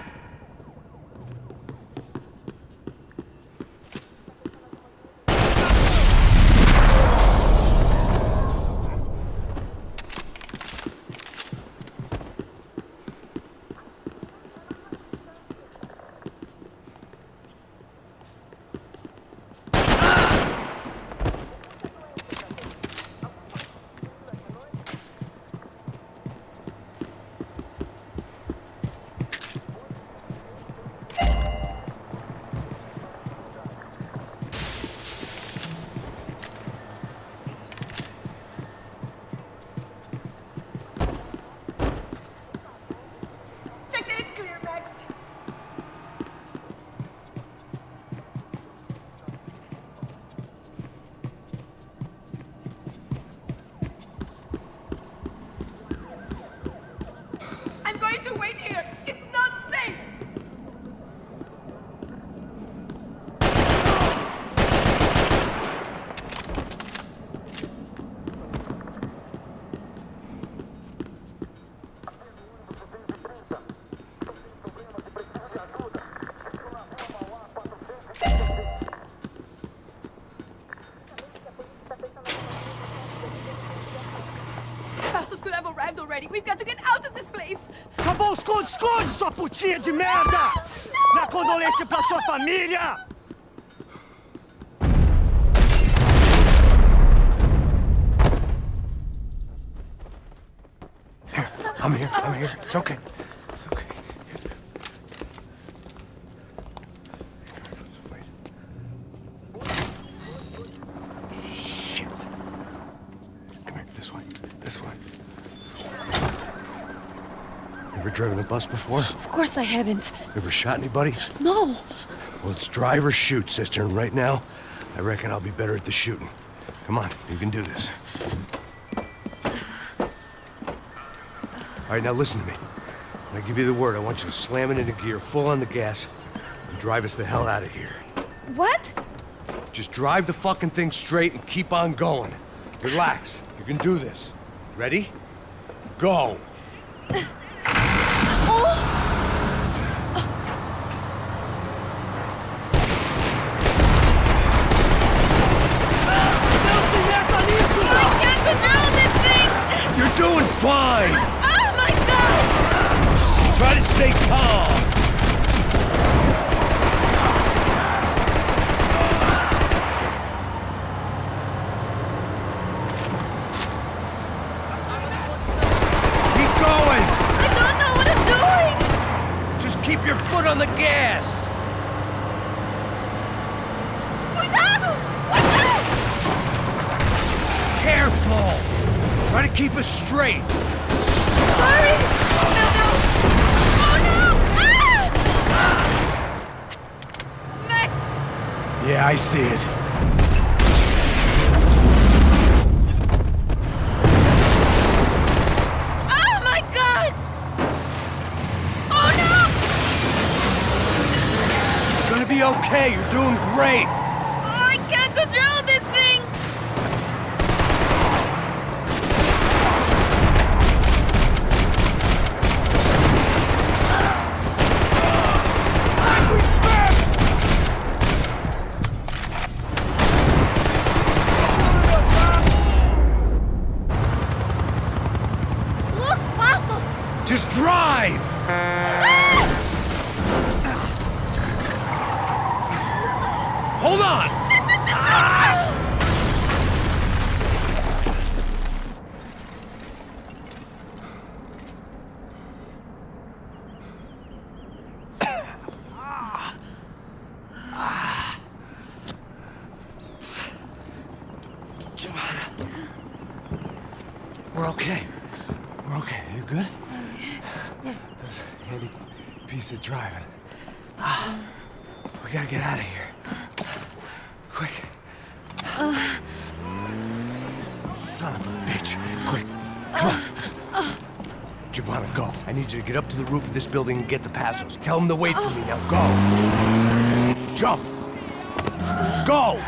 Check that it's clear, Max. I'm going to wait here. It's not safe. Passos could have arrived already. We've got to get out of this place. Acabou o esconde-esconde, sua putinha de merda! Na condolência pra sua família! Here, I'm here. It's okay. Ever driven a bus before? Of course I haven't. Ever shot anybody? No. Well, it's drive or shoot, sister, and right now, I reckon I'll be better at the shooting. Come on, you can do this. All right, now listen to me. When I give you the word, I want you to slam it into gear, full on the gas, and drive us the hell out of here. What? Just drive the fucking thing straight and keep on going. Relax. You can do this. Ready? Go. You're doing fine! Oh my God! Just try to stay calm! Keep going! I don't know what I'm doing! Just keep your foot on the gas! Cuidado! Cuidado! Careful! Try to keep us straight! Hurry! No, no! Oh no! Ah! Max! Yeah, I see it. Oh my God! Oh no! It's gonna be okay, you're doing great! Oh, I can't control this thing! Look, Pastos! Just drive! Hold on! We're okay. We're okay. You good? Yes. That's a handy piece of driving. We gotta get out of here. Quick. Son of a bitch. Quick. Come on. Giovanna, go. I need you to get up to the roof of this building and get the Passos. Tell them to wait for me. Now go. Jump. Go.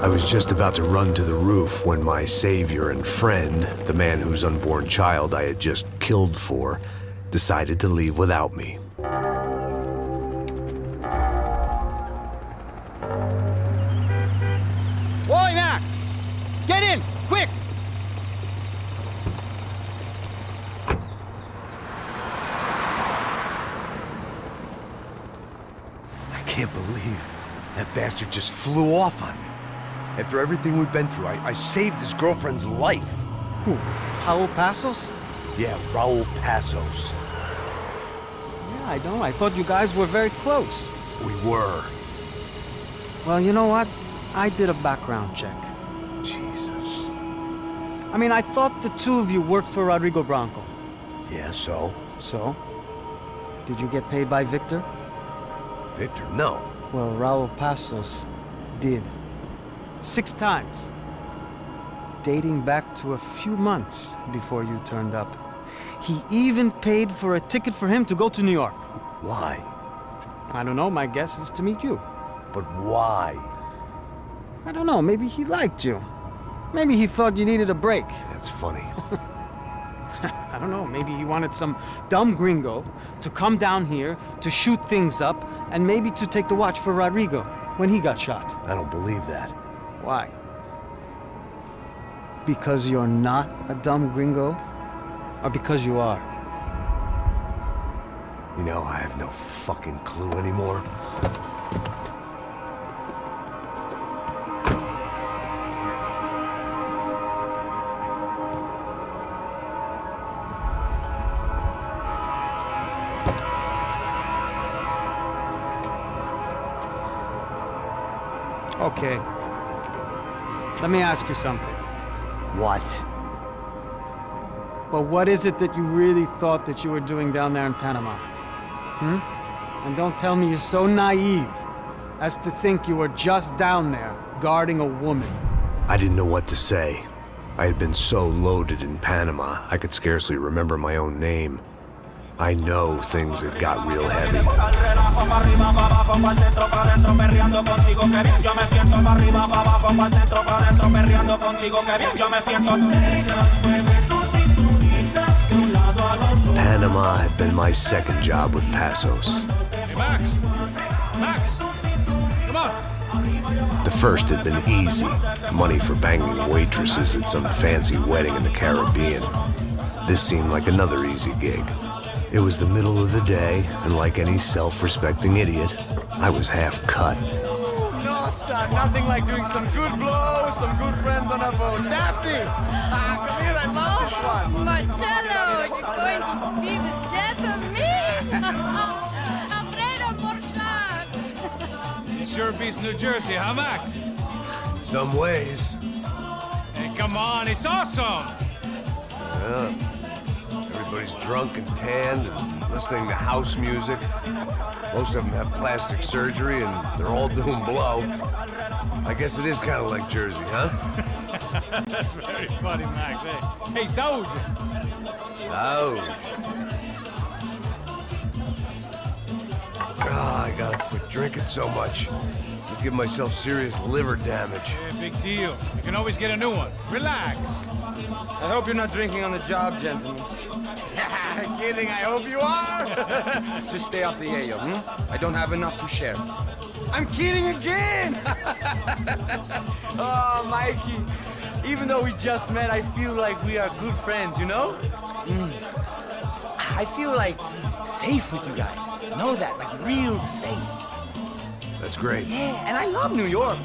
I was just about to run to the roof when my savior and friend, the man whose unborn child I had just killed for, decided to leave without me. Oi, Max! Get in, quick! I can't believe that bastard just flew off on me. After everything we've been through, I saved his girlfriend's life. Who? Raul Passos? Yeah, Raul Passos. Yeah, I know. I thought you guys were very close. We were. Well, you know what? I did a background check. Jesus. I mean, I thought the two of you worked for Rodrigo Branco. Yeah, so? So? Did you get paid by Victor? Victor, no. Well, Raul Passos did. 6 times. Dating back to a few months before you turned up. He even paid for a ticket for him to go to New York. Why? I don't know, my guess is to meet you. But why? I don't know, maybe he liked you. Maybe he thought you needed a break. That's funny. I don't know, maybe he wanted some dumb gringo to come down here to shoot things up and maybe to take the watch for Rodrigo when he got shot. I don't believe that. Why? Because you're not a dumb gringo? Or because you are? You know, I have no fucking clue anymore. Okay. Let me ask you something. What? Well, what is it that you really thought that you were doing down there in Panama? And don't tell me you're so naive as to think you were just down there guarding a woman. I didn't know what to say. I had been so loaded in Panama, I could scarcely remember my own name. I know things had got real heavy. Panama had been my second job with Passos. Hey, Max! Max! Come on! The first had been easy. Money for banging waitresses at some fancy wedding in the Caribbean. This seemed like another easy gig. It was the middle of the day, and like any self-respecting idiot, I was half cut. No, son, nothing like doing some good blows, some good friends on a boat. Daphne! Come here, I love this one. Marcello, you're going to be the death of me? Alfredo Morchat! It sure beats New Jersey, huh, Max? In some ways. Hey, come on, it's awesome! Yeah. Everybody's drunk and tanned and listening to house music. Most of them have plastic surgery and they're all doing blow. I guess it is kind of like Jersey, huh? That's very funny, Max. Hey, soldier! Oh. God, I gotta quit drinking so much. I'll give myself serious liver damage. Yeah, big deal. You can always get a new one. Relax. I hope you're not drinking on the job, gentlemen. Kidding, I hope you are. Just stay off the yayo, I don't have enough to share. I'm kidding again! Oh, Mikey, even though we just met, I feel like we are good friends, you know? I feel like safe with you guys. Know that, like real safe. That's great. Yeah, and I love New York.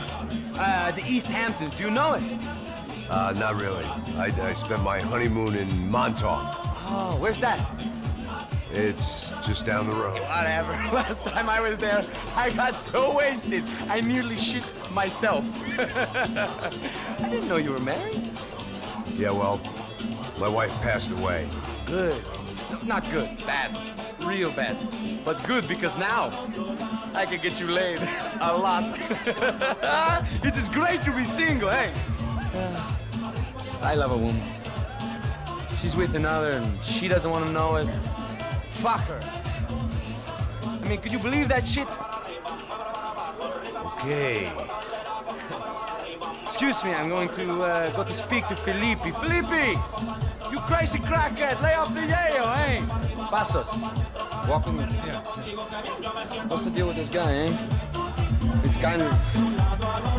The East Hamptons, do you know it? Not really. I spent my honeymoon in Montauk. Oh, where's that? It's just down the road. Whatever. Last time I was there, I got so wasted, I nearly shit myself. I didn't know you were married. Yeah, well, my wife passed away. Good. No, not good. Bad. Real bad. But good because now I can get you laid a lot. It is great to be single, hey? I love a woman. She's with another and she doesn't want to know it. Fuck her. I mean, could you believe that shit? Okay. Excuse me, I'm going to go to speak to Felipe. Felipe! You crazy crackhead, lay off the yayo, eh? Passos, walk with me. Yeah. What's the deal with this guy, eh? He's kind of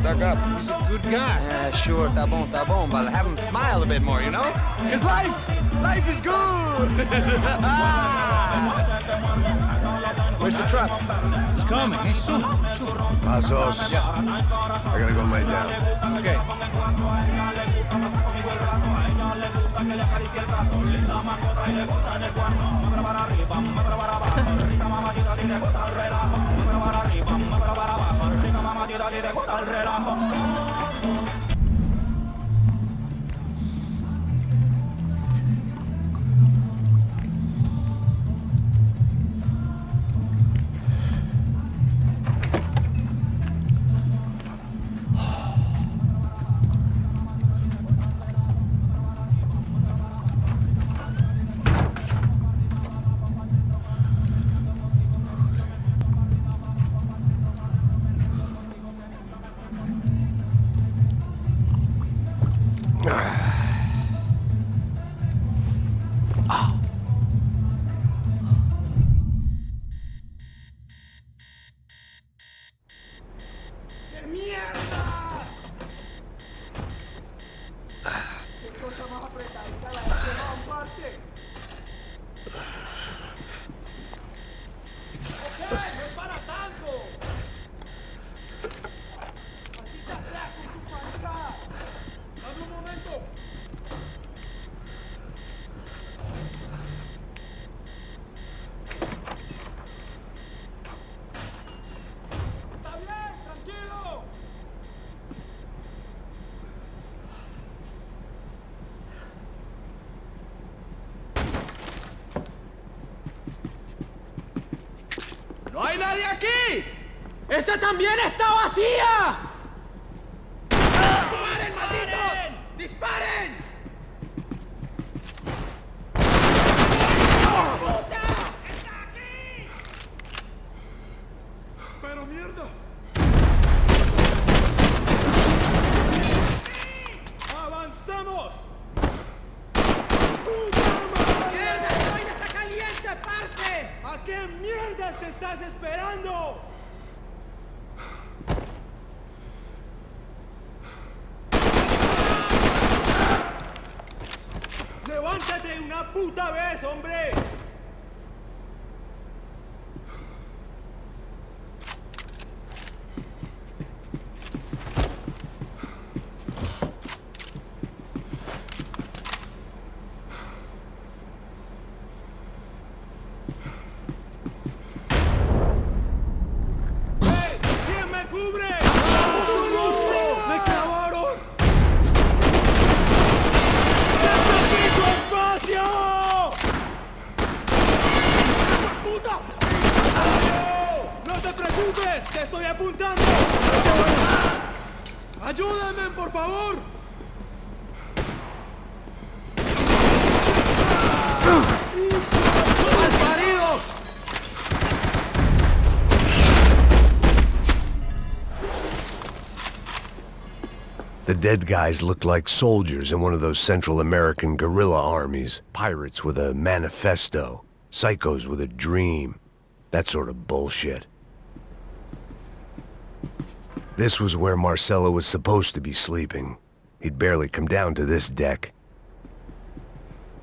stuck up. He's a good guy. Yeah, sure, tá bom, but have him smile a bit more, you know? Because life is good! Where's the truck? It's coming. Hey, soon. Passos. Yeah. I gotta go lay down. Okay. ¡Fuera de aquí! ¡Esta también está vacía! ¡Disparen, malditos! ¡Disparen! ¡Pero mierda! ¡Avanzamos! ¡Mierda, esta vaina está caliente, parce! ¿A qué mierdas te estás esperando? ¡Levántate una puta vez, hombre! ¿Quién me cubre? ¡Me clavaron! ¡Necesito espacio! ¡Puta! ¡No te preocupes! ¡Te estoy apuntando! ¡Ayúdame, por favor! ¡Malparidos! The dead guys looked like soldiers in one of those Central American guerrilla armies. Pirates with a manifesto. Psychos with a dream. That sort of bullshit. This was where Marcelo was supposed to be sleeping. He'd barely come down to this deck.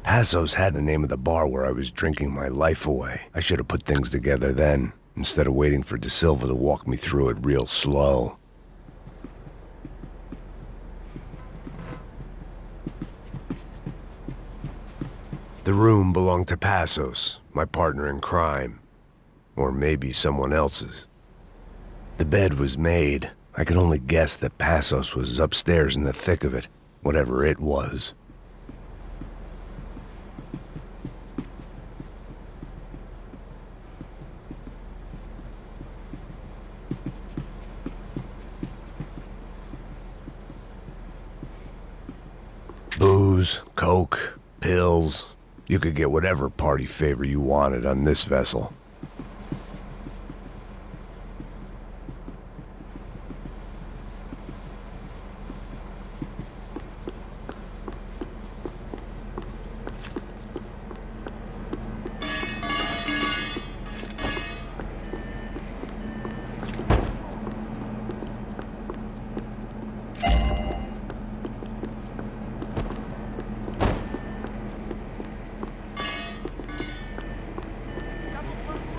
Passos had the name of the bar where I was drinking my life away. I should have put things together then, instead of waiting for De Silva to walk me through it real slow. The room belonged to Passos, my partner in crime. Or maybe someone else's. The bed was made. I could only guess that Passos was upstairs in the thick of it, whatever it was. Booze, coke, pills. You could get whatever party favor you wanted on this vessel.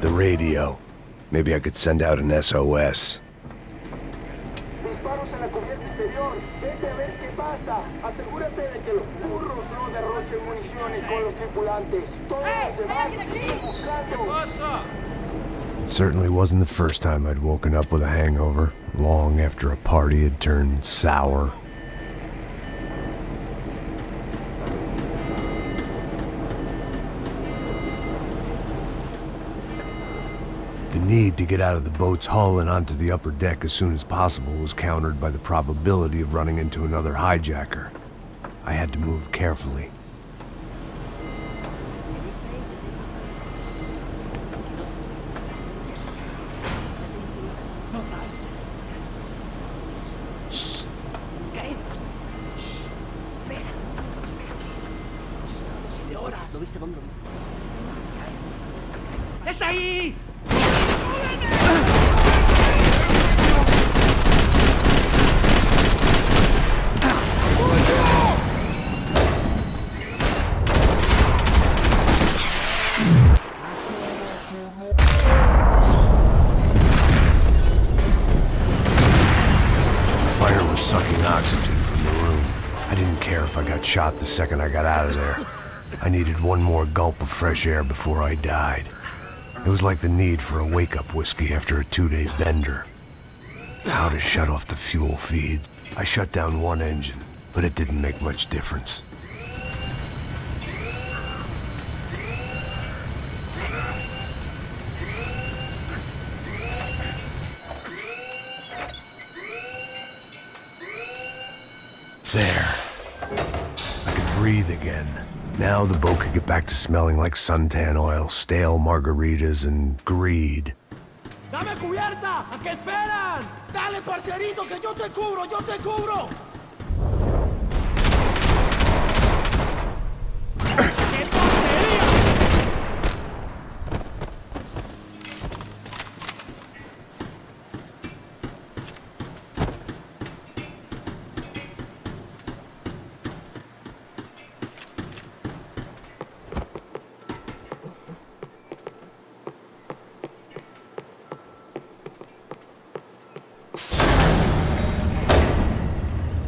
The radio. Maybe I could send out an SOS. Disparos en la cubierta inferior. Vete a ver qué pasa. Asegúrate de que los burros no derrochen municiones con los tripulantes. Todos los demás siguen buscando. It certainly wasn't the first time I'd woken up with a hangover, long after a party had turned sour. The need to get out of the boat's hull and onto the upper deck as soon as possible was countered by the probability of running into another hijacker. I had to move carefully. ¡Está ahí! Fire was sucking oxygen from the room. I didn't care if I got shot the second I got out of there. I needed one more gulp of fresh air before I died. It was like the need for a wake-up whiskey after a 2-day bender. How to shut off the fuel feeds. I shut down one engine, but it didn't make much difference. There. I could breathe again. Now the boat could get back to smelling like suntan oil, stale margaritas, and greed. ¡Dame cubierta! ¿A qué esperan? ¡Dale, parcerito, que yo te cubro, yo te cubro!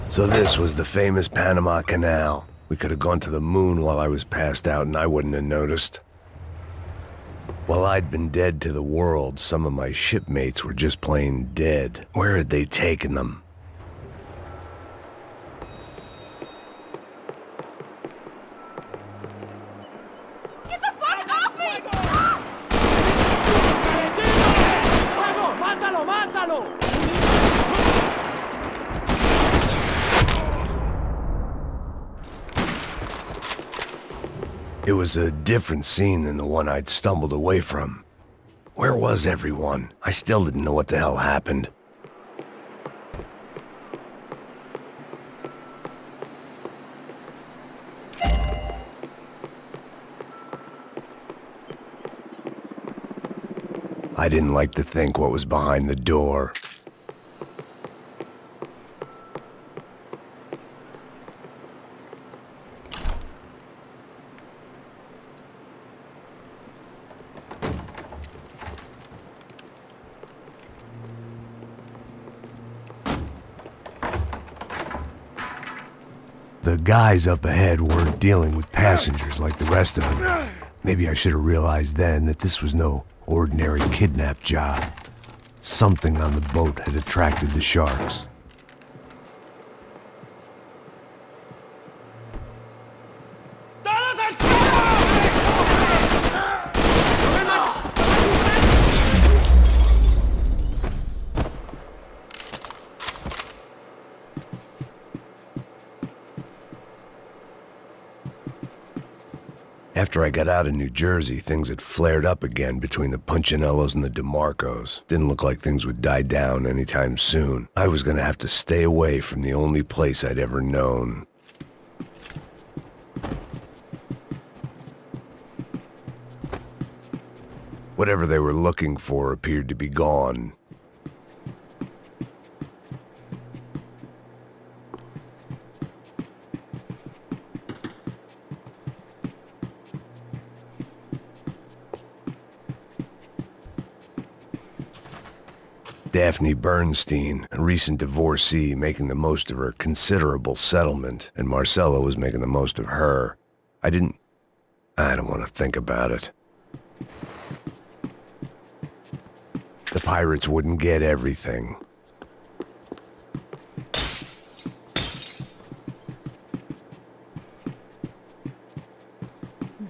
So this was the famous Panama Canal. We could have gone to the moon while I was passed out and I wouldn't have noticed. While I'd been dead to the world, some of my shipmates were just plain dead. Where had they taken them? Get the fuck off me! ¡Mátalo, mátalo! It was a different scene than the one I'd stumbled away from. Where was everyone? I still didn't know what the hell happened. I didn't like to think what was behind the door. The guys up ahead weren't dealing with passengers like the rest of them. Maybe I should have realized then that this was no ordinary kidnap job. Something on the boat had attracted the sharks. After I got out of New Jersey, things had flared up again between the Punchinellos and the DeMarcos. Didn't look like things would die down anytime soon. I was gonna have to stay away from the only place I'd ever known. Whatever they were looking for appeared to be gone. Daphne Bernstein, a recent divorcee making the most of her considerable settlement, and Marcella was making the most of her. I don't want to think about it. The pirates wouldn't get everything.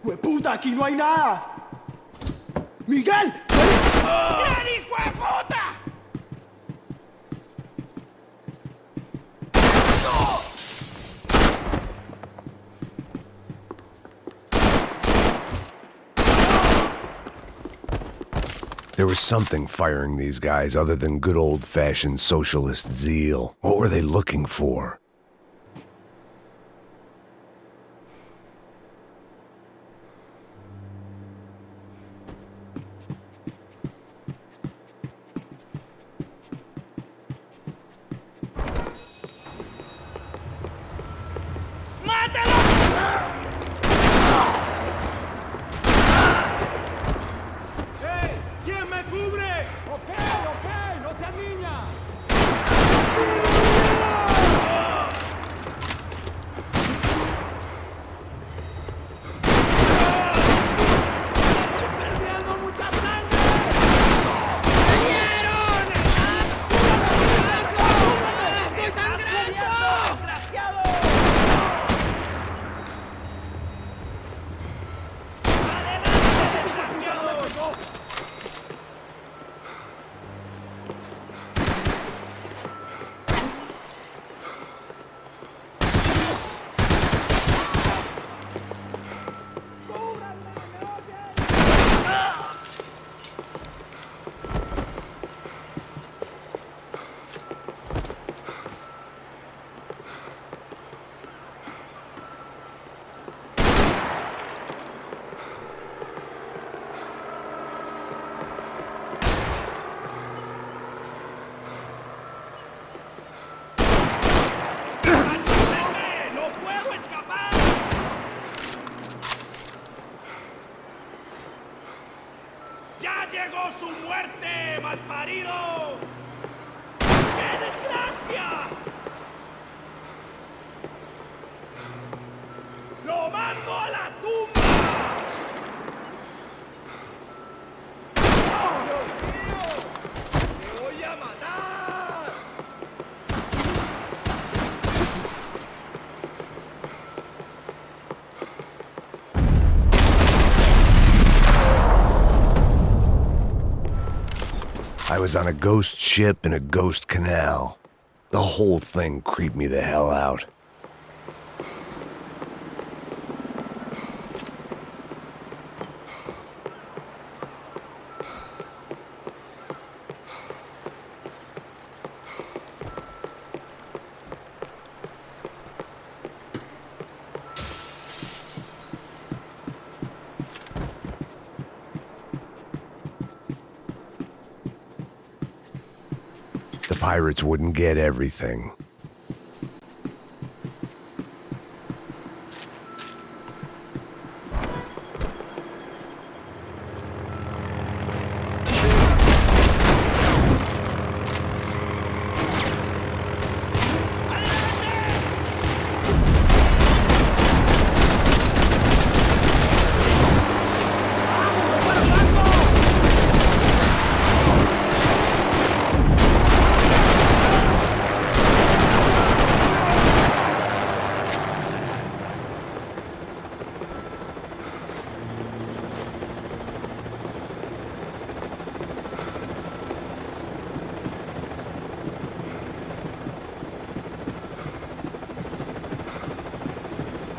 ¡Hueputa, aquí no hay nada! ¡Miguel! ¡Gran hijo de puta! There was something firing these guys other than good old-fashioned socialist zeal. What were they looking for? ¡Espero su muerte, malparido! ¡Qué desgracia! ¡Lo mando a la tumba! ¡Oh, Dios mío! ¡Me voy a matar! I was on a ghost ship in a ghost canal. The whole thing creeped me the hell out. The pirates wouldn't get everything.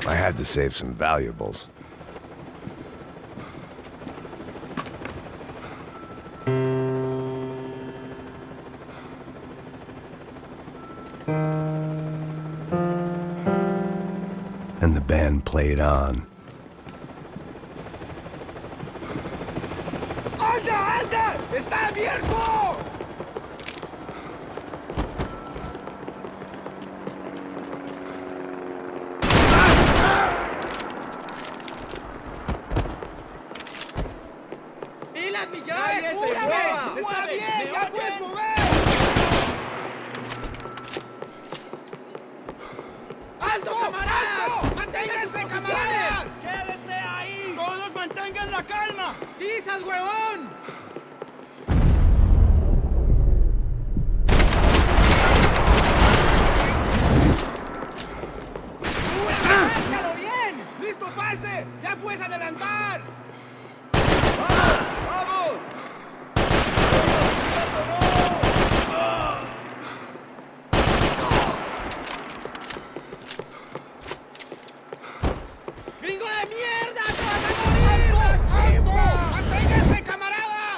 I had to save some valuables. And the band played on. ¡Anda, anda! ¡Está abierto! ¡Pilas, mi llave! ¡Apúrame! ¡Está bien! ¡Ya puedes mover! ¡Alto, camaradas! ¡Manténganse, camaradas! ¡Quédese ahí! ¡Todos mantengan la calma! ¡Sí, sal, huevón! ¡Hágalo bien! ¡Listo, parce! ¡Ya puedes adelantar! ¡Vamos! ¡Gringo de mierda! ¡Te vas a morir! ¡Manténgase, camarada!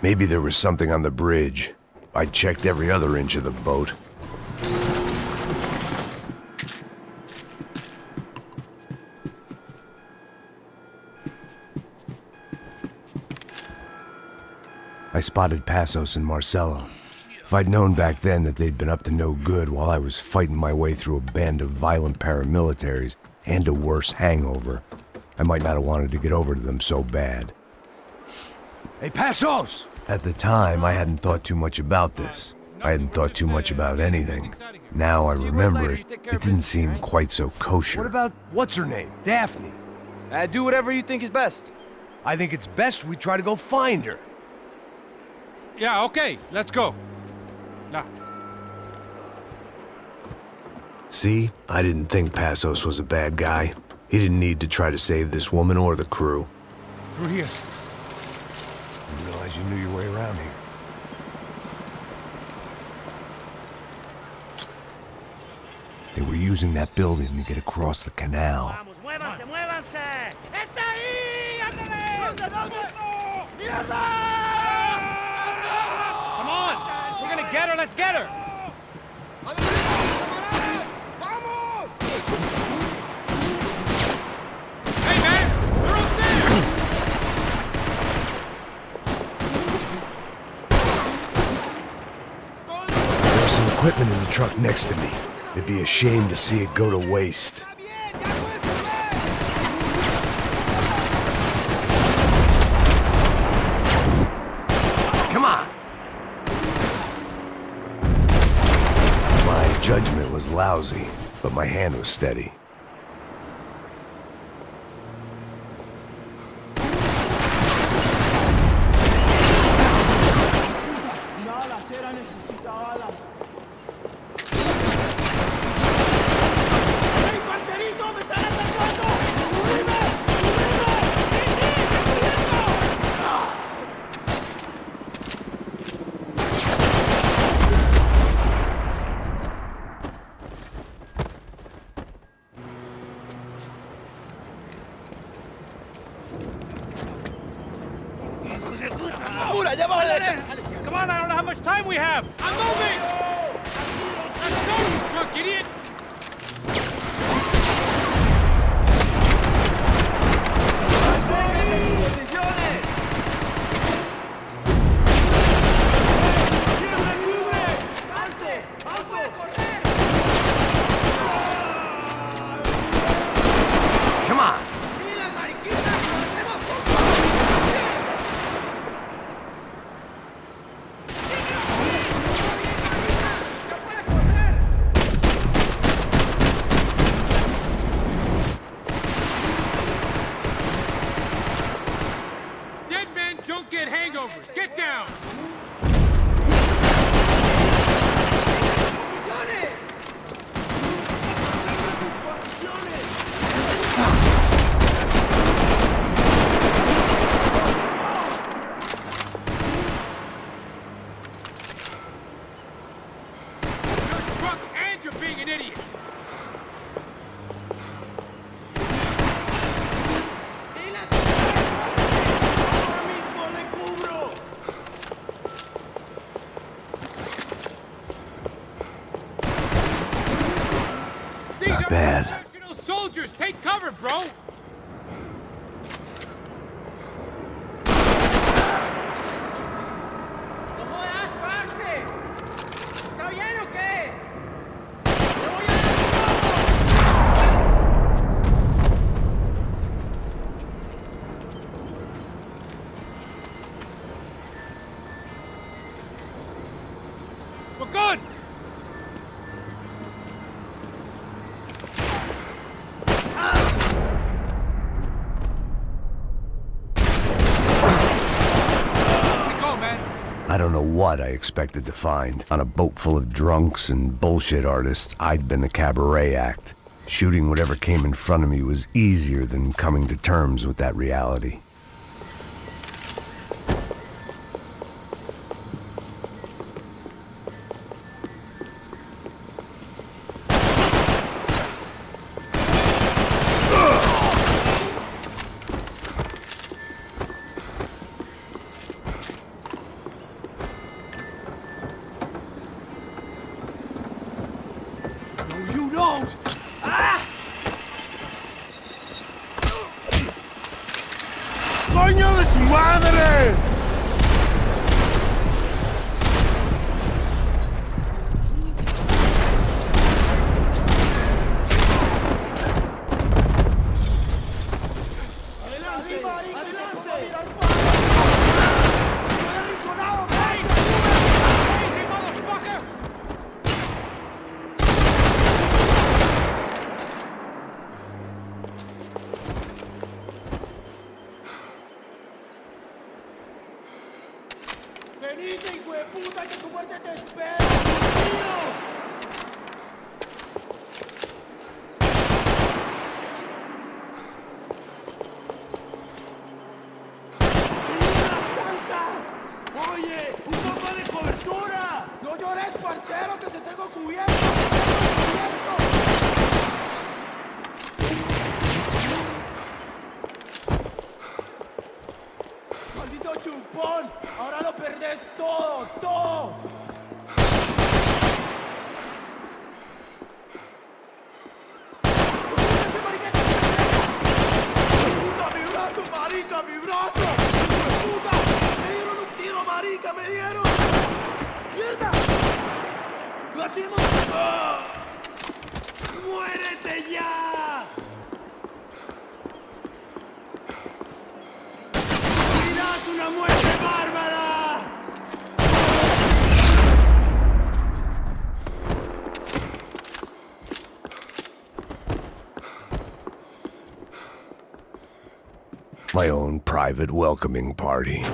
Maybe there was something on the bridge. I checked every other inch of the boat. I spotted Passos and Marcelo. If I'd known back then that they'd been up to no good while I was fighting my way through a band of violent paramilitaries and a worse hangover, I might not have wanted to get over to them so bad. Hey, Passos! At the time, I hadn't thought too much about this. I hadn't thought too much about anything. Now I remember it, it didn't seem quite so kosher. What about, what's her name? Daphne? Do whatever you think is best. I think it's best we try to go find her. Yeah, okay, let's go. Now. See? I didn't think Passos was a bad guy. He didn't need to try to save this woman or the crew. Through here. Didn't realize you knew your way around here. They were using that building to get across the canal. Vamos, muévanse, muévanse. ¡Está ahí! ¡Ándale! ¿Dónde, dónde? ¡Mierda! Come on! We're gonna get her, let's get her! Hey man! They're up there! There's some equipment in the truck next to me. It'd be a shame to see it go to waste. Come on! My judgment was lousy, but my hand was steady. Come on, I don't know how much time we have! I'm moving! Let's go, you drunk idiot! Come on! Dead men don't get hangovers! Get down! You're drunk and you're being an idiot! Not bad. Professional soldiers, take cover, bro! We're good! I don't know what I expected to find. On a boat full of drunks and bullshit artists, I'd been the cabaret act. Shooting whatever came in front of me was easier than coming to terms with that reality. madre! ¡Venite, hijo de puta, que tu muerte te espera! ¡Tío! ¡Oye! ¡Un poco de cobertura! ¡No llores, parcero, que te tengo cubierto! ¡Te tengo cubierto! ¡Maldito chupón! ¡Ahora lo perdés todo! ¡Todo! ¡Puta, mi brazo, marica, mi brazo! ¡Puta! ¡Me dieron un tiro, marica! ¡Me dieron! ¡Mierda! ¿Qué hacemos? ¡Muérete ya! ¡Mirad una muerte bárbara! My own private welcoming party.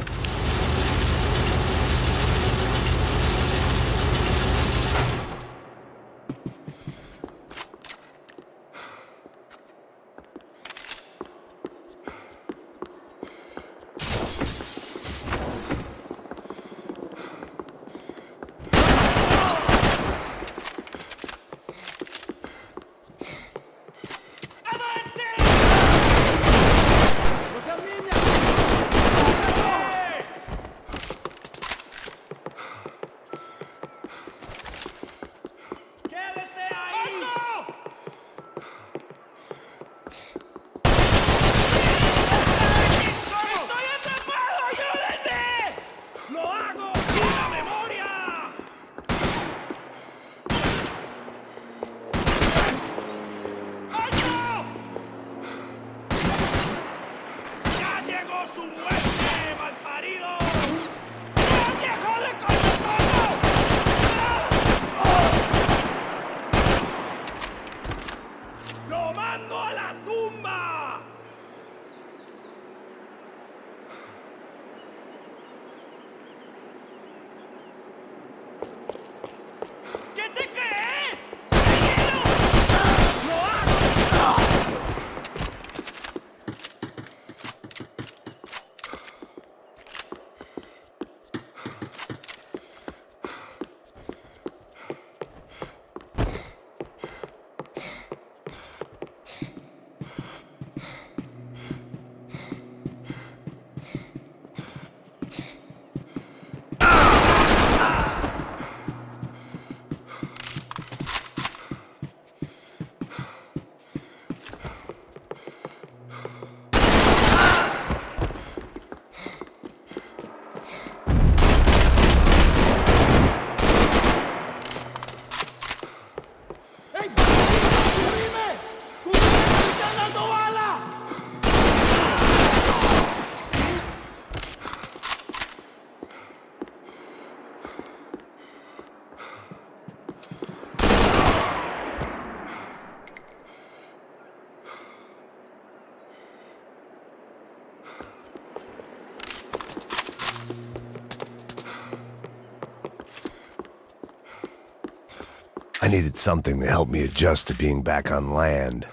I needed something to help me adjust to being back on land.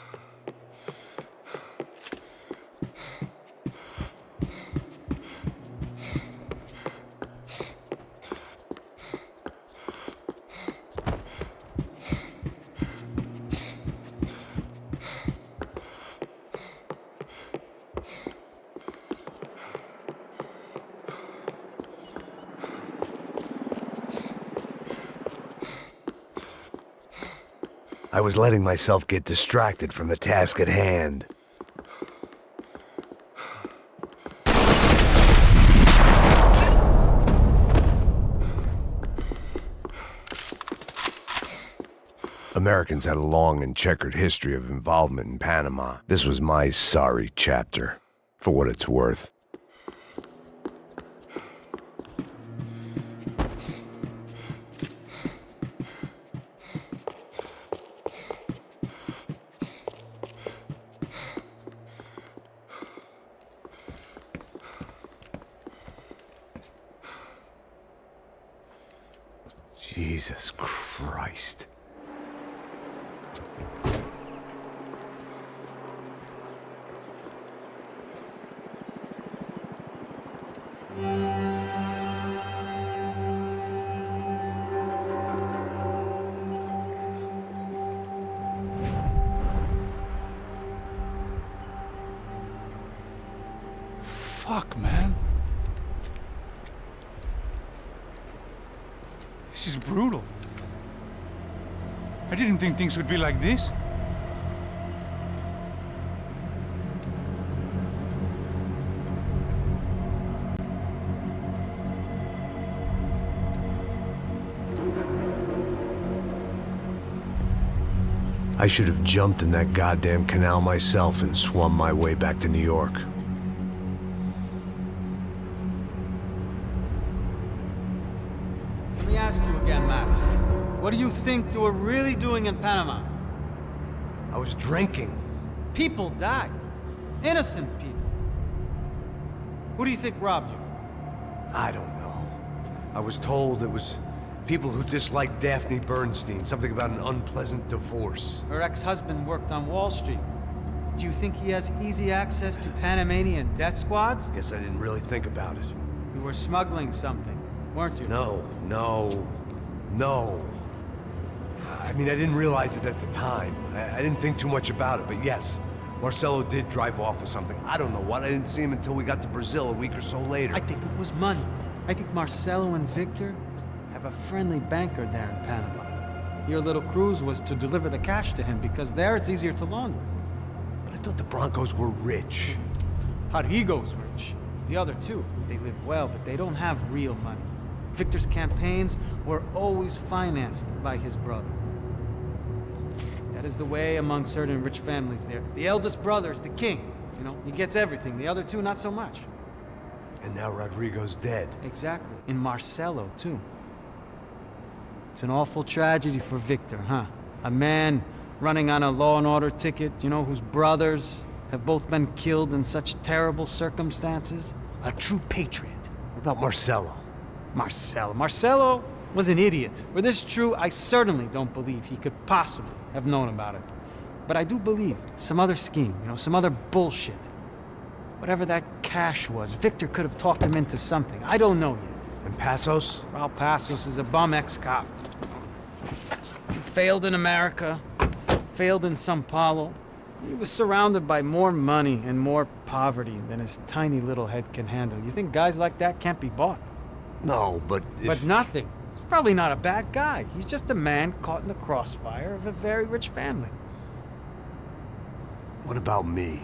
I was letting myself get distracted from the task at hand. Americans had a long and checkered history of involvement in Panama. This was my sorry chapter, for what it's worth. Jesus Christ. Fuck, man. This is brutal. I didn't think things would be like this. I should have jumped in that goddamn canal myself and swum my way back to New York. Let me ask you again, Max. What do you think you were really doing in Panama? I was drinking. People died. Innocent people. Who do you think robbed you? I don't know. I was told it was people who disliked Daphne Bernstein, something about an unpleasant divorce. Her ex-husband worked on Wall Street. Do you think he has easy access to Panamanian death squads? Guess I didn't really think about it. You were smuggling something, weren't you? No. I mean, I didn't realize it at the time. I didn't think too much about it, but yes, Marcelo did drive off with something. I don't know what. I didn't see him until we got to Brazil a week or so later. I think it was money. I think Marcelo and Victor have a friendly banker there in Panama. Your little cruise was to deliver the cash to him because there it's easier to launder. But I thought the Broncos were rich. Rodrigo's rich. The other two, they live well, but they don't have real money. Victor's campaigns were always financed by his brother. That is the way among certain rich families there. The eldest brother is the king. You know, he gets everything. The other two, not so much. And now Rodrigo's dead. Exactly. And Marcelo, too. It's an awful tragedy for Victor, huh? A man running on a law and order ticket, you know, whose brothers have both been killed in such terrible circumstances. A true patriot. What about Marcelo? Marcelo was an idiot. Were this true, I certainly don't believe he could possibly have known about it. But I do believe some other scheme, you know, some other bullshit. Whatever that cash was, Victor could have talked him into something. I don't know yet. And Passos? Well, Passos is a bum ex-cop. He failed in America, failed in São Paulo. He was surrounded by more money and more poverty than his tiny little head can handle. You think guys like that can't be bought? No, but But nothing. He's probably not a bad guy. He's just a man caught in the crossfire of a very rich family. What about me?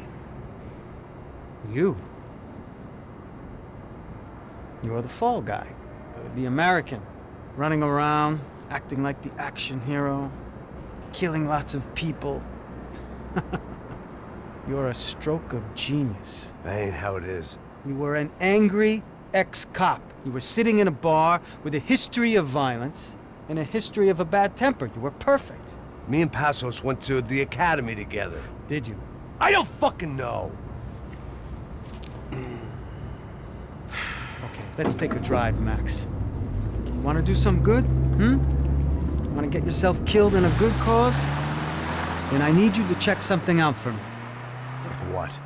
You. You're the fall guy. The American. Running around, acting like the action hero. Killing lots of people. You're a stroke of genius. That ain't how it is. You were an angry ex-cop. You were sitting in a bar with a history of violence and a history of a bad temper. You were perfect. Me and Passos went to the academy together. Did you? I don't fucking know. Okay, let's take a drive, Max. You want to do some good? Want to get yourself killed in a good cause? Then I need you to check something out for me. Like what?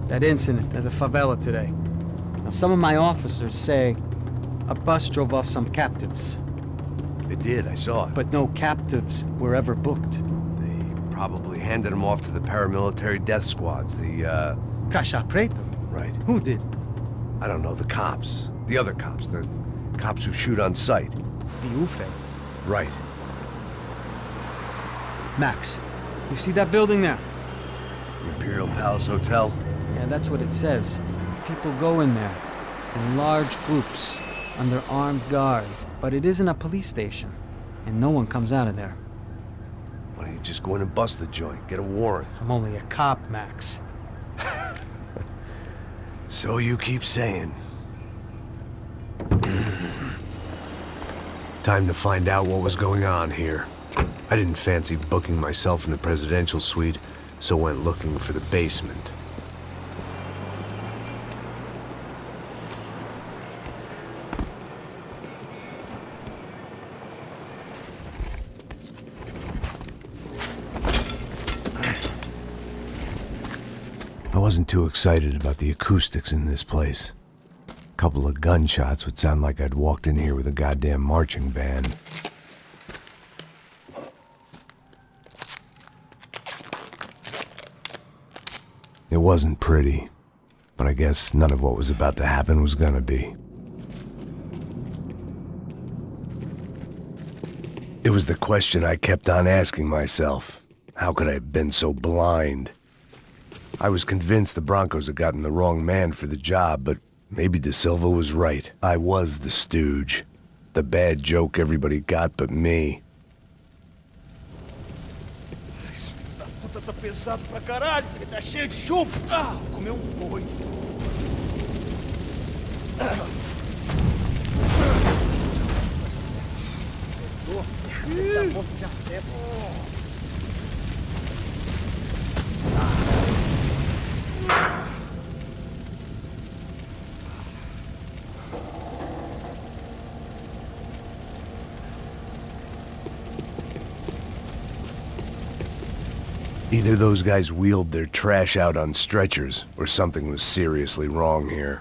That incident at the favela today. Now, some of my officers say a bus drove off some captives. They did, I saw it. But no captives were ever booked. They probably handed them off to the paramilitary death squads, the, Caixa Preta? Right. Who did? I don't know, the cops. The other cops, the cops who shoot on sight. The UFE. Right. Max, you see that building there? Imperial Palace Hotel? Yeah, that's what it says. People go in there, in large groups, under armed guard. But it isn't a police station, and no one comes out of there. Why don't you just go in and bust the joint? Get a warrant. I'm only a cop, Max. So you keep saying. Time to find out what was going on here. I didn't fancy booking myself in the presidential suite, so went looking for the basement. I wasn't too excited about the acoustics in this place. A couple of gunshots would sound like I'd walked in here with a goddamn marching band. It wasn't pretty, but I guess none of what was about to happen was gonna be. It was the question I kept on asking myself. How could I have been so blind? I was convinced the Brancos had gotten the wrong man for the job, but maybe De Silva was right. I was the stooge. The bad joke everybody got but me. Esse filho da puta tá pesado pra caralho, ele tá cheio de chumbo. Ah, comeu boi. Tá bom, já tempo. Either those guys wheeled their trash out on stretchers, or something was seriously wrong here.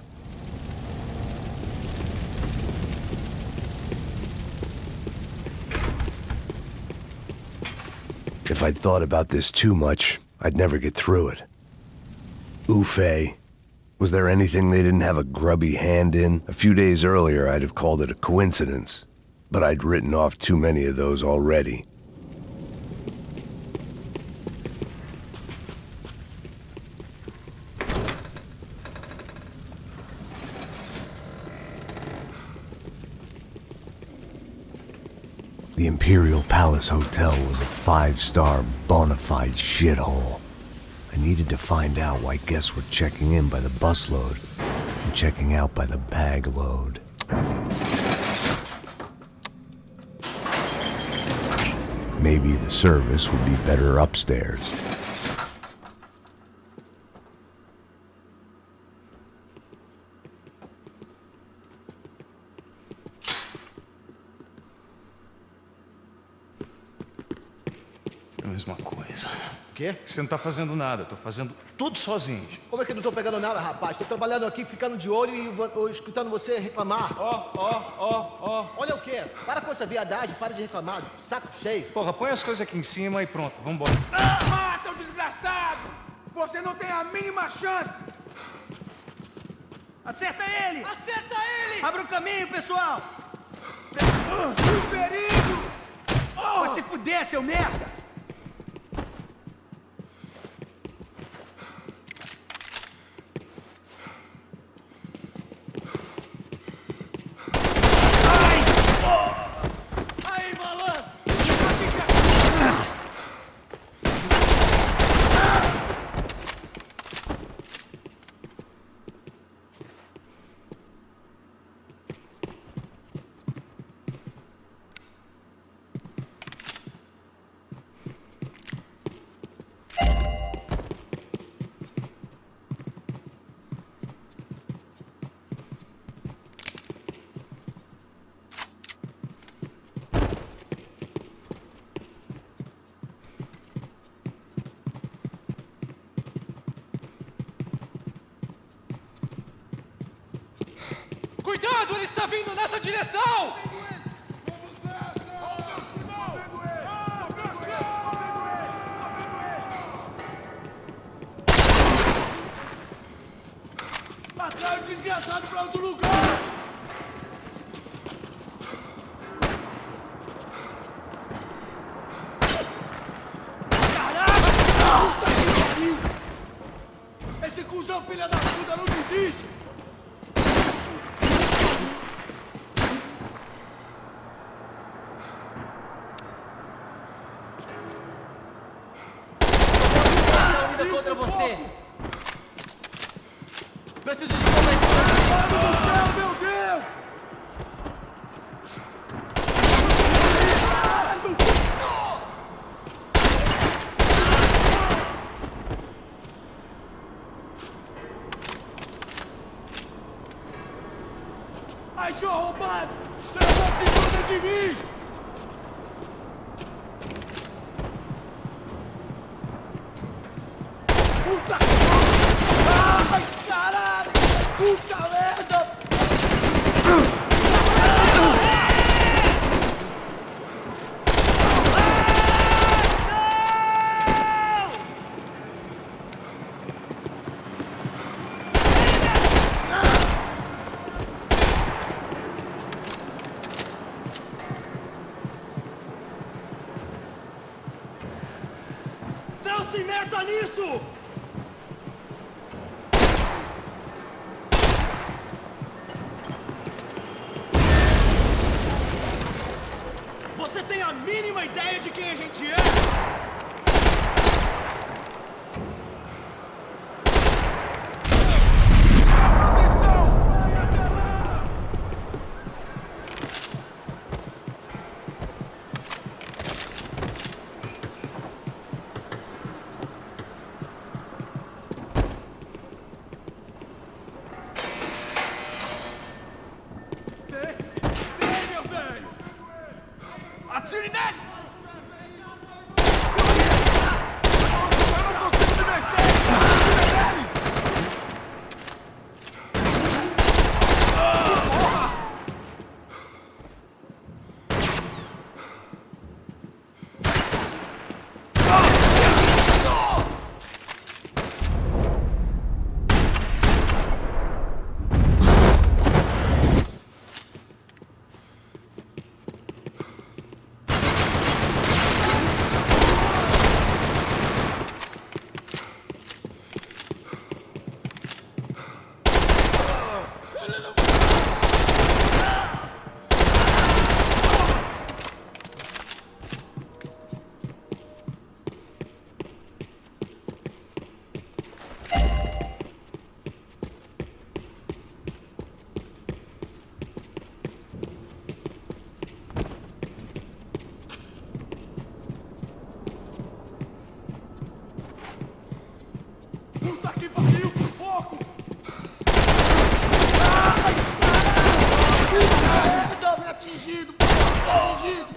If I'd thought about this too much, I'd never get through it. Ufe. Was there anything they didn't have a grubby hand in? A few days earlier, I'd have called it a coincidence, but I'd written off too many of those already. The Imperial Palace Hotel was a 5-star, bona fide shithole. I needed to find out why guests were checking in by the busload and checking out by the bag load. Maybe the service would be better upstairs. É a mesma coisa. O quê? Você não tá fazendo nada, tô fazendo tudo sozinho. Como é que eu não tô pegando nada, rapaz? Tô trabalhando aqui, ficando de olho e escutando você reclamar. Ó. Olha o quê? Para com essa viadagem, para de reclamar. Saco cheio. Porra, põe as coisas aqui em cima e pronto, vambora. Mata o desgraçado! Você não tem a mínima chance! Acerta ele! Acerta ele! Abra o caminho, pessoal! Que perigo! Vai se fuder, seu merda! Cuidado, ele está vindo nessa direção! Atrai o desgraçado pra outro lugar! Caralho! Puta que pariu! Esse cuzão filha da puta não desiste! você! Preciso de coletar! Mano do céu, meu Deus! Achou arrombado! Você não se esconda de mim! Puta! Ai, caralho! Puta merda! Não se meta nisso! Você tem a mínima ideia de quem a gente é? Atire nele! Eu não consigo me mexer! Atire nele! Puta que pariu, foco! Ai, caralho! Puta merda, me atingido! Me atingido!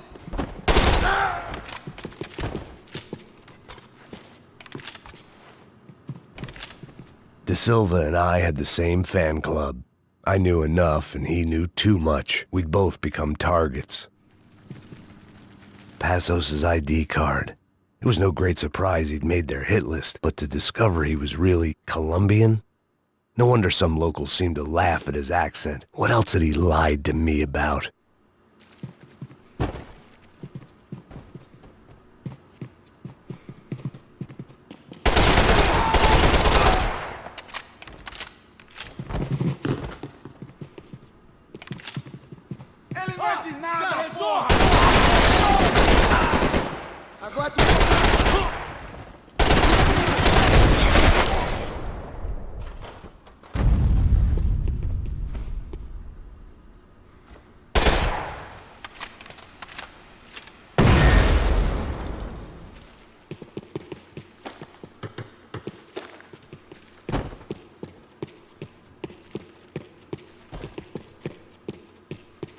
De Silva and I had the same fan club. I knew enough and he knew too much. We'd both become targets. Passos' ID card. It was no great surprise he'd made their hit list, but to discover he was really Colombian? No wonder some locals seemed to laugh at his accent. What else had he lied to me about? Ele não é de nada, porra! Agora tu...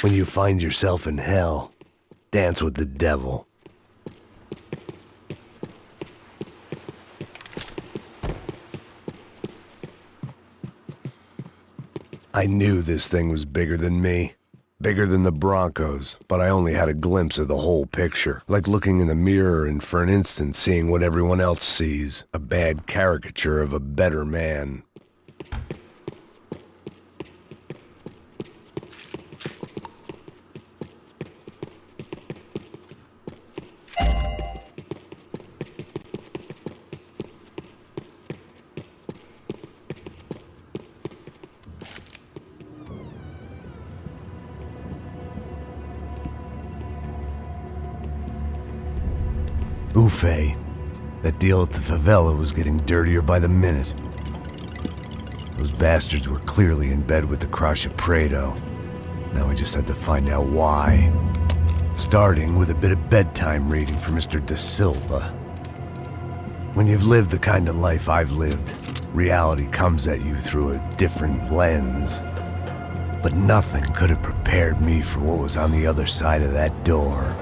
When you find yourself in hell, dance with the devil. I knew this thing was bigger than me, bigger than the Broncos, but I only had a glimpse of the whole picture, like looking in the mirror and for an instant seeing what everyone else sees, a bad caricature of a better man. Buffet. That deal at the favela was getting dirtier by the minute. Those bastards were clearly in bed with the Crusher Prado. Now we just had to find out why. Starting with a bit of bedtime reading for Mr. Da Silva. When you've lived the kind of life I've lived, reality comes at you through a different lens. But nothing could have prepared me for what was on the other side of that door.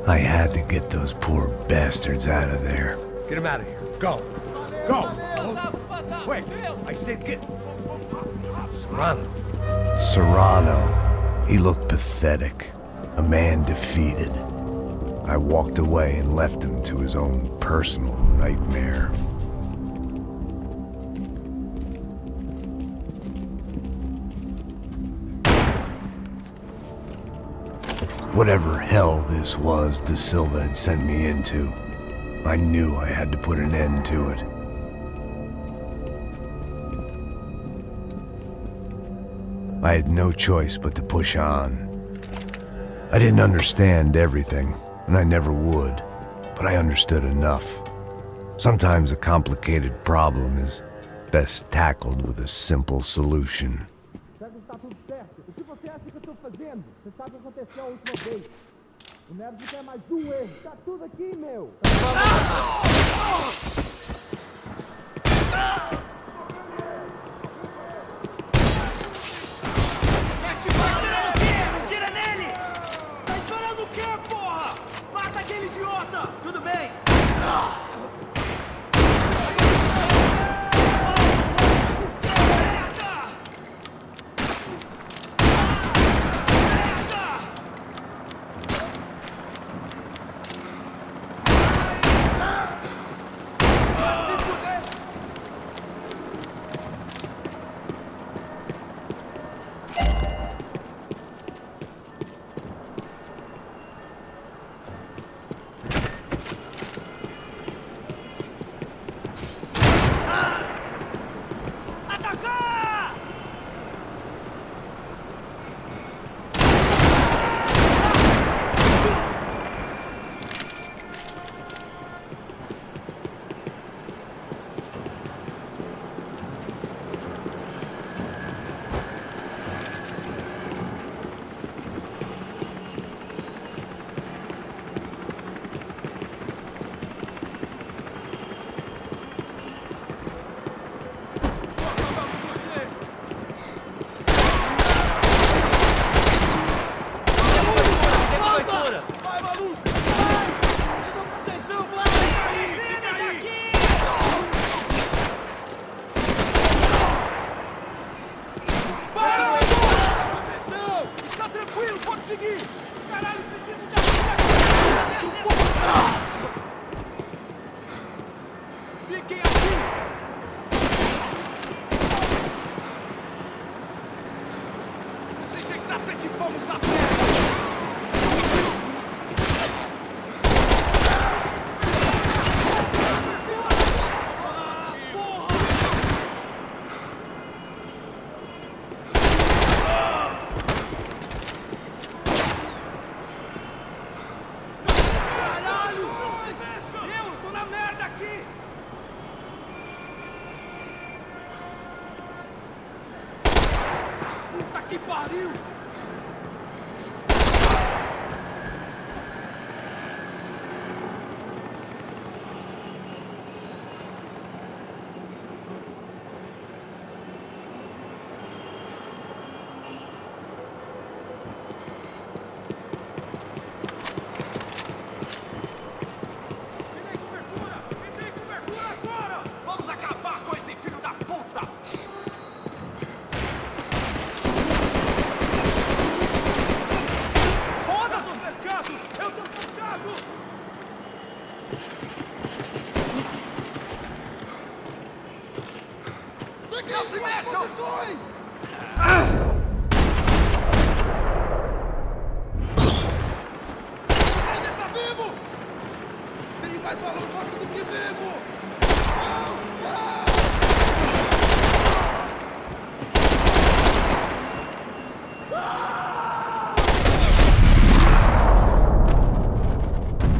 I had to get those poor bastards out of there. Get him out of here. Go. Go. Quick. I said get... Serrano. Serrano. He looked pathetic. A man defeated. I walked away and left him to his own personal nightmare. Whatever hell this was Da Silva had sent me into, I knew I had to put an end to it. I had no choice but to push on. I didn't understand everything, and I never would, but I understood enough. Sometimes a complicated problem is best tackled with a simple solution. Você sabe o que aconteceu a última vez. O Neves quer mais erro. Tá tudo aqui, meu. Atira nele! Tá esperando o quê, porra? Mata aquele idiota! Tudo bem?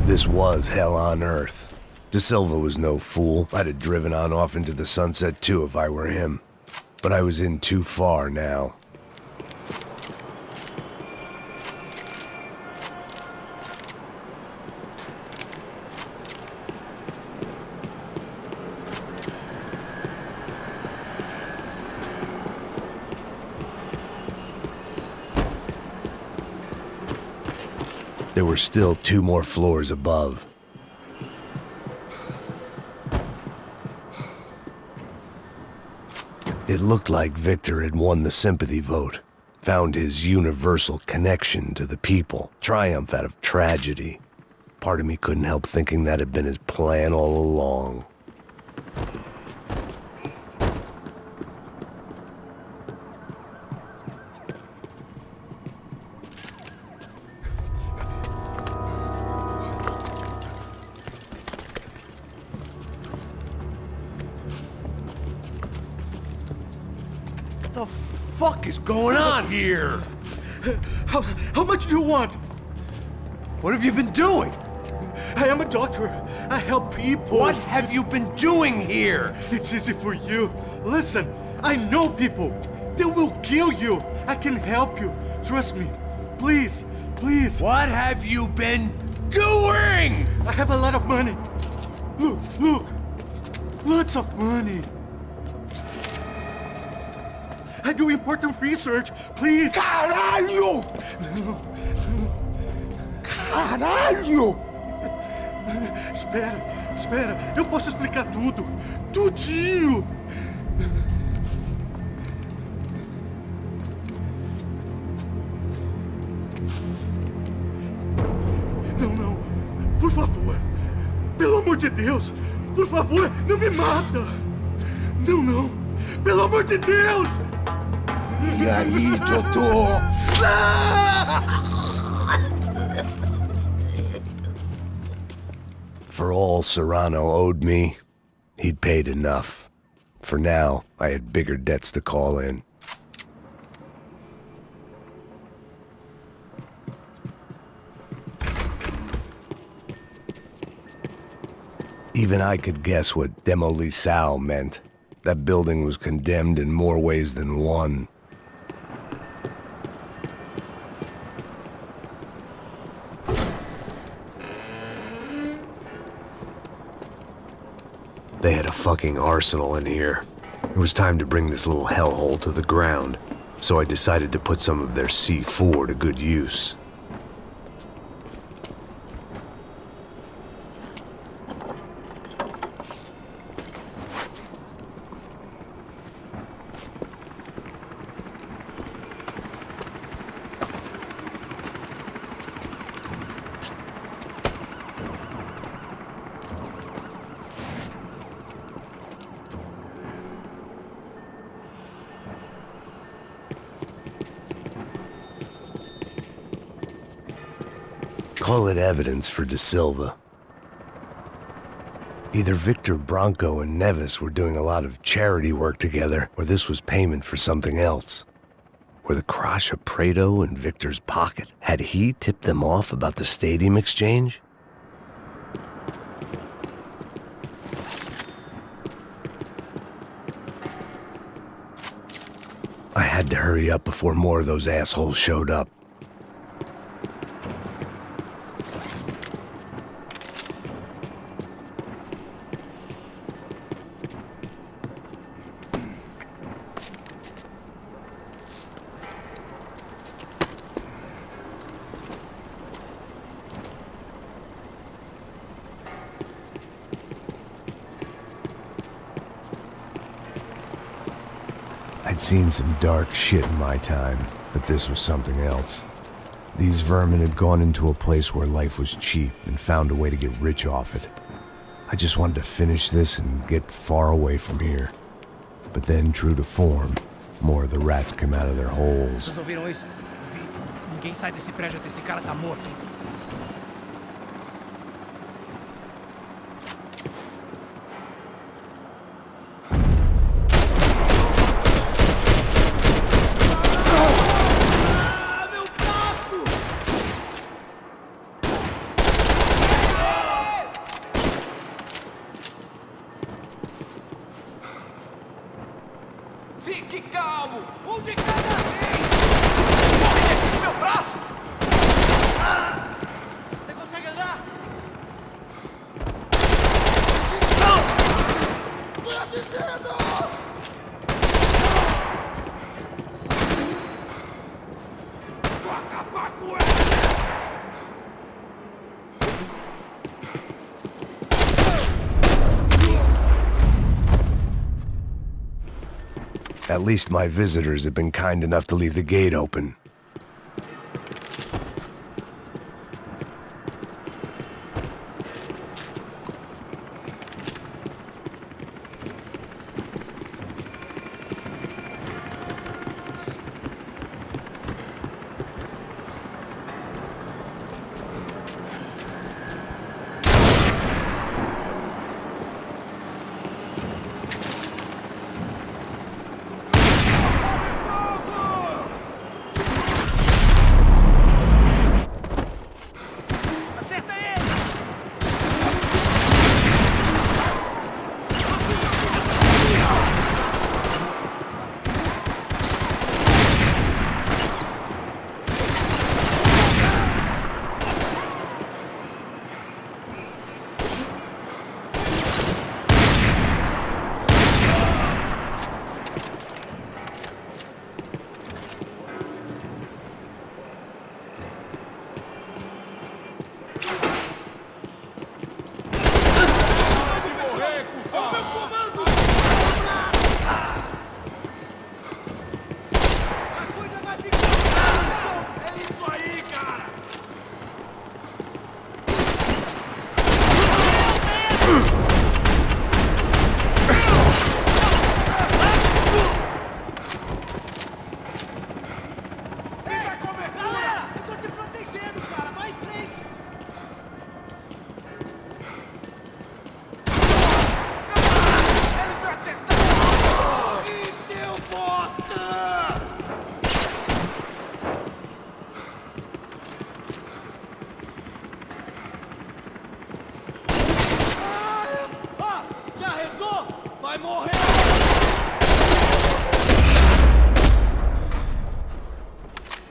This was hell on earth. De Silva was no fool. I'd have driven on off into the sunset too if I were him. But I was in too far now. There were still 2 more floors above. It looked like Victor had won the sympathy vote, found his universal connection to the people, triumph out of tragedy. Part of me couldn't help thinking that had been his plan all along. What the fuck is going on here? How much do you want? What have you been doing? I am a doctor. I help people. What have you been doing here? It's easy for you. Listen, I know people. They will kill you. I can help you. Trust me. Please, please. What have you been doing? I have a lot of money. Look, look. Lots of money. I do important research. Please. Caralho! Caralho! Espera, espera. Eu posso explicar tudo. Tudinho. Não, não. Por favor. Pelo amor de Deus. Por favor, não me mata. Não, não. Pelo amor de Deus. E aí, doutor? For all Serrano owed me, he'd paid enough. For now, I had bigger debts to call in. Even I could guess what demolição meant. That building was condemned in more ways than one. They had a fucking arsenal in here. It was time to bring this little hellhole to the ground, so I decided to put some of their C4 to good use. Call it evidence for De Silva. Either Victor Branco and Neves were doing a lot of charity work together, or this was payment for something else. Were the Crash of Prado in Victor's pocket? Had he tipped them off about the stadium exchange? I had to hurry up before more of those assholes showed up. I'd seen some dark shit in my time, but this was something else. These vermin had gone into a place where life was cheap and found a way to get rich off it. I just wanted to finish this and get far away from here. But then, true to form, more of the rats came out of their holes. Vocês ouviram isso? Ninguém sai desse prédio até esse cara tá morto. Um de cada vez! Corre, gente, meu braço! Você consegue andar? Foi atingido! Vou acabar com ele! At least my visitors have been kind enough to leave the gate open.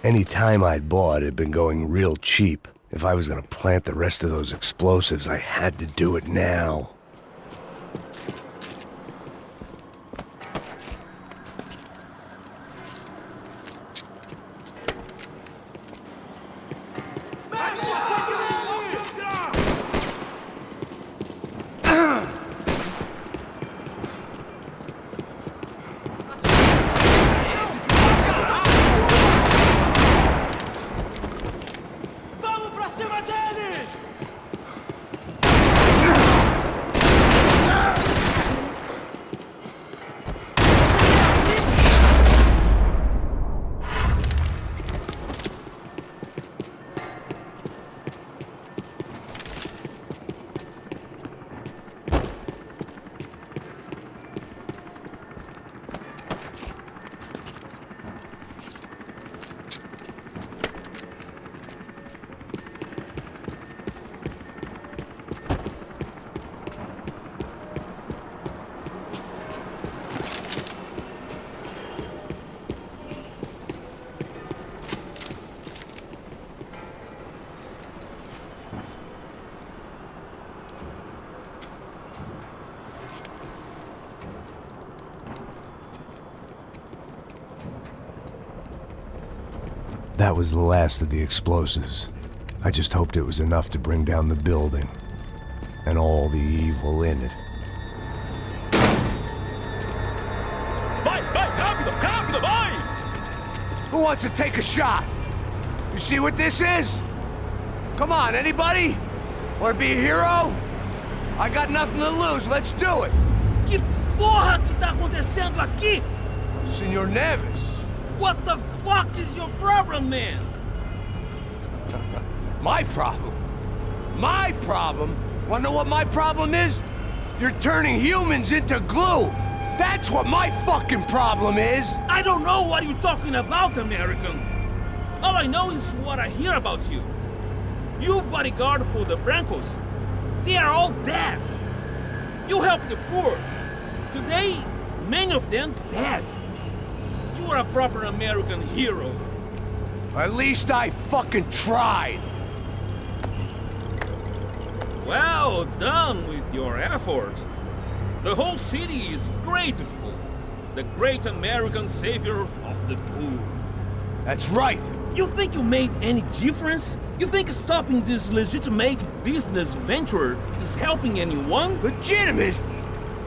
Any time I'd bought had been going real cheap. If I was gonna plant the rest of those explosives, I had to do it now. That was the last of the explosives. I just hoped it was enough to bring down the building and all the evil in it. Vai, rápido, rápido, vai! Who wants to take a shot? You see what this is? Come on, anybody? Want to be a hero? I got nothing to lose, let's do it! Que porra que tá acontecendo aqui? Senor Neves. What the fuck is your problem, man? My problem? My problem? Wanna know what my problem is? You're turning humans into glue! That's what my fucking problem is! I don't know what you're talking about, American. All I know is what I hear about you. You bodyguard for the Brancos. They are all dead. You help the poor. Today, many of them dead. You are a proper American hero. At least I fucking tried. Well done with your effort. The whole city is grateful. The great American savior of the poor. That's right. You think you made any difference? You think stopping this legitimate business venture is helping anyone? Legitimate?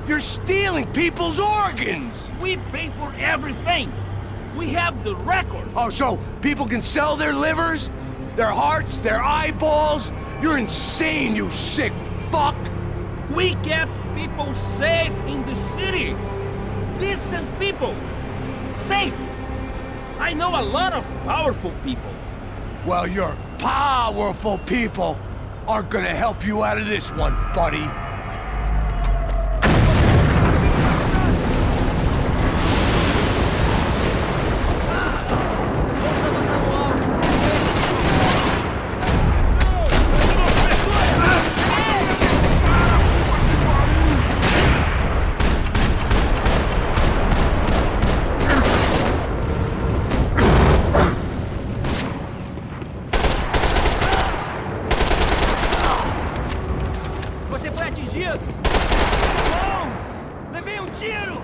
You're stealing people's organs! We pay for everything! We have the records! Oh, so people can sell their livers? Their hearts? Their eyeballs? You're insane, you sick fuck! We kept people safe in the city! Decent people! Safe! I know a lot of powerful people. Well, your powerful people aren't gonna help you out of this one, buddy. Você foi atingido? Não! Levei um tiro!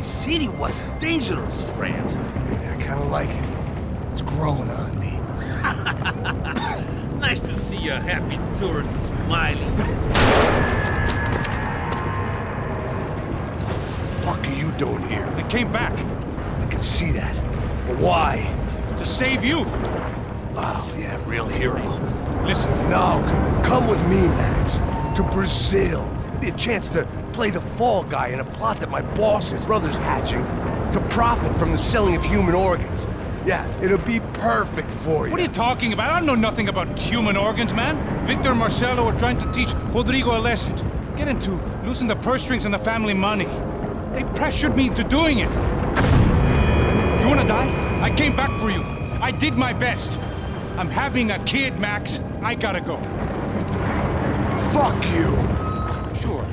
City was dangerous, friend. I kinda like it. It's growing on me. Nice to see a happy tourist smiling. What the fuck are you doing here? I came back. I can see that. But why? To save you. Oh, yeah, real hero. Listen. Now, come with me, Max. To Brazil. Be a chance to play the fall guy in a plot that my boss's brother's hatching to profit from the selling of human organs. Yeah, it'll be perfect for you. What are you talking about? I know nothing about human organs, man. Victor and Marcelo are trying to teach Rodrigo a lesson. Get him to loosen the purse strings and the family money. They pressured me into doing it. You wanna die? I came back for you. I did my best. I'm having a kid, Max. I gotta go. Fuck you. Sure.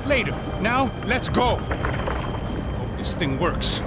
Later. Now, let's go. Hope this thing works.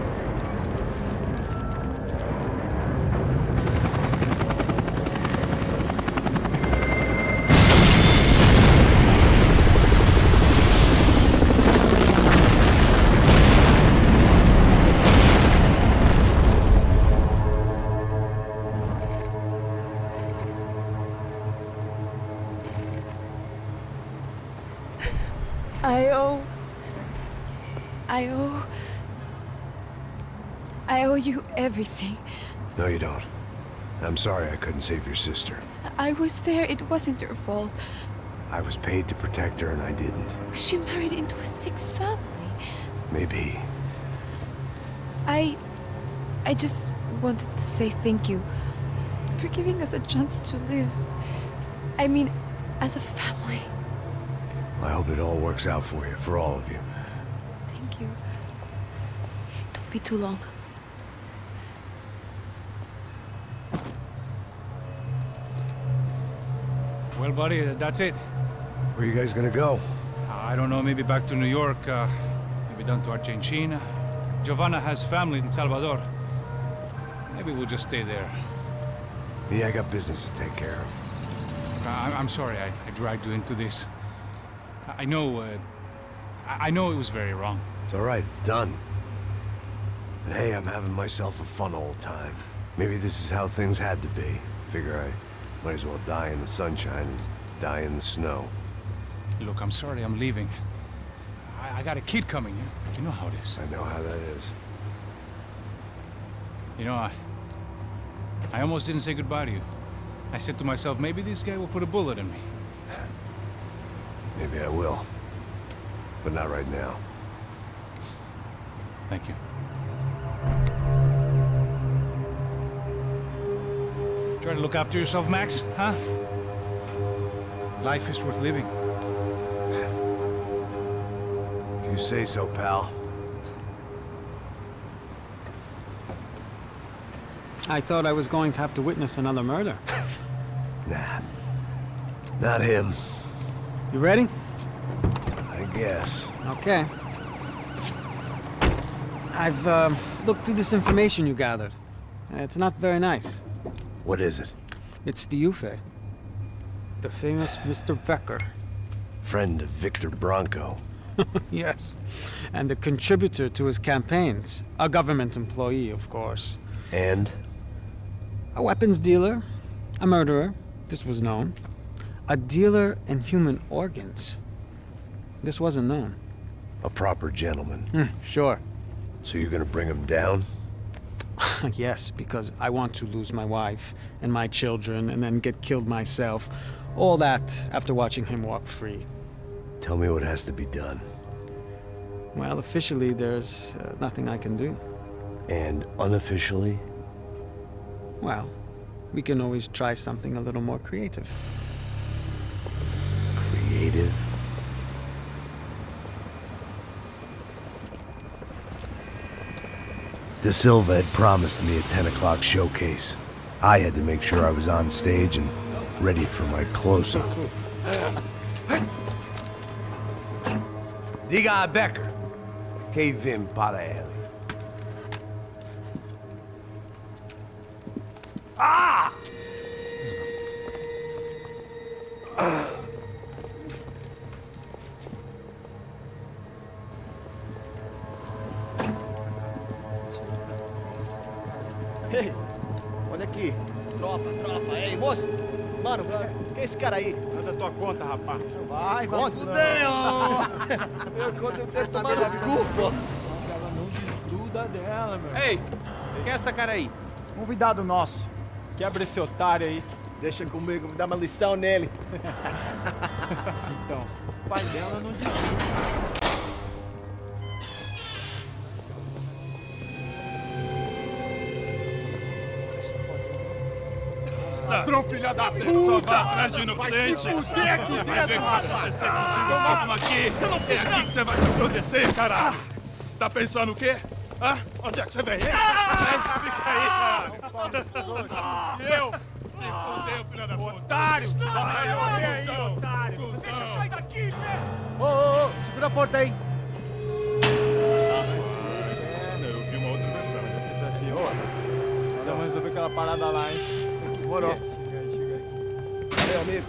I owe you everything. No, you don't. I'm sorry I couldn't save your sister. I was there. It wasn't your fault. I was paid to protect her and I didn't. She married into a sick family. Maybe. I just wanted to say thank you for giving us a chance to live. I mean, as a family. I hope it all works out for you, for all of you. Thank you. Don't be too long. Well, buddy, that's it. Where are you guys gonna go? I don't know, maybe back to New York, maybe down to Argentina. Giovanna has family in Salvador. Maybe we'll just stay there. Yeah, I got business to take care of. I'm sorry I dragged you into this. I know it was very wrong. It's all right, it's done. And hey, I'm having myself a fun old time. Maybe this is how things had to be. Figure I might as well die in the sunshine as die in the snow. Look, I'm sorry I'm leaving. I got a kid coming, you know how it is. I know how that is. You know, I almost didn't say goodbye to you. I said to myself, maybe this guy will put a bullet in me. Maybe I will. But not right now. Thank you. Try to look after yourself, Max, huh? Life is worth living. If you say so, pal. I thought I was going to have to witness another murder. Nah. Not him. You ready? I guess. Okay. I've looked through this information you gathered. It's not very nice. What is it? It's the Ufe. The famous Mr. Becker. Friend of Victor Branco. Yes. And a contributor to his campaigns. A government employee, of course. And? A weapons dealer. A murderer. This was known. A dealer in human organs. This wasn't known. A proper gentleman. Sure. So you're gonna bring him down? Yes, because I want to lose my wife and my children and then get killed myself. All that after watching him walk free. Tell me what has to be done. Well, officially, there's nothing I can do. And unofficially? Well, we can always try something a little more creative. Creative? De Silva had promised me a 10 o'clock showcase. I had to make sure I was on stage and ready for my close-up. Diga a Becker. Que vim para ele. Ah! Ei, olha aqui. Tropa. Ei, moço. Mano, quem é esse cara aí? Manda tua conta, rapaz. Vai se fuder, ó. Meu conta eu tenho tomar no cu, pô. Ela não desgruda dela, meu. Ei, quem é essa cara aí? Convidado nosso. Quebra esse otário aí. Deixa comigo, me dá uma lição nele. Então, o pai dela não desgruda. Ladrão, filha da puta! Vai atrás de inocente! Vai se fuder aqui, filha da puta! Vamos aqui! Eu não fiz nada! O que você vai te acontecer, caralho? Tá pensando o quê? Hã? Onde é que você vem? Fica aí, cara! Eu? Se fudeu, filha da puta! Otário! Vai, otário! Deixa eu sair daqui, né? Ô, segura a porta aí. Eu vi uma outra versão. Vamos resolver aquela parada lá, hein? Demorou. Chega aí. Valeu, amigo.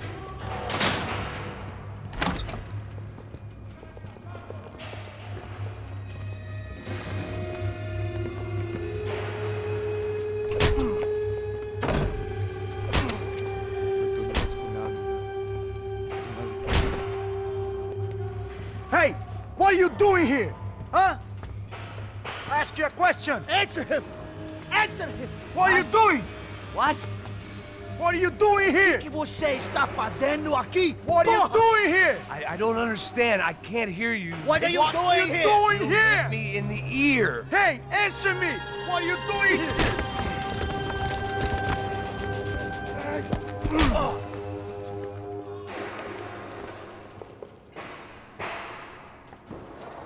Hey, what are you doing here? Huh? I ask you a question. Answer him! Answer him! What are you doing? What? What are you doing here? O que você está fazendo aqui? What are you doing here? I don't understand. I can't hear you. What are you doing here? Doing You here? hit me in the ear. Hey, answer me. What are you doing here?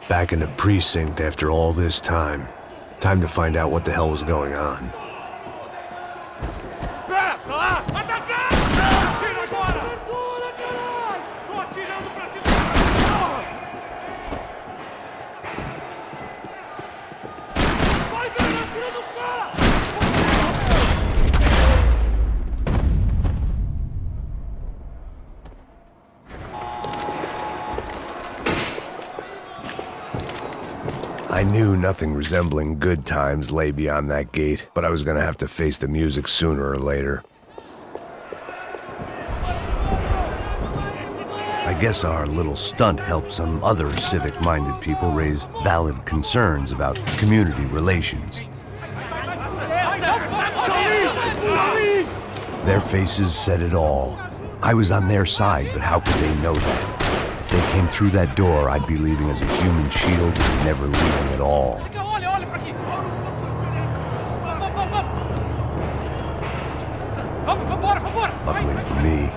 Back in the precinct after all this time. Time to find out what the hell was going on. I knew nothing resembling good times lay beyond that gate, but I was gonna have to face the music sooner or later. I guess our little stunt helped some other civic-minded people raise valid concerns about community relations. Their faces said it all. I was on their side, but how could they know that? If they came through that door, I'd be leaving as a human shield and never leaving at all. Luckily for me,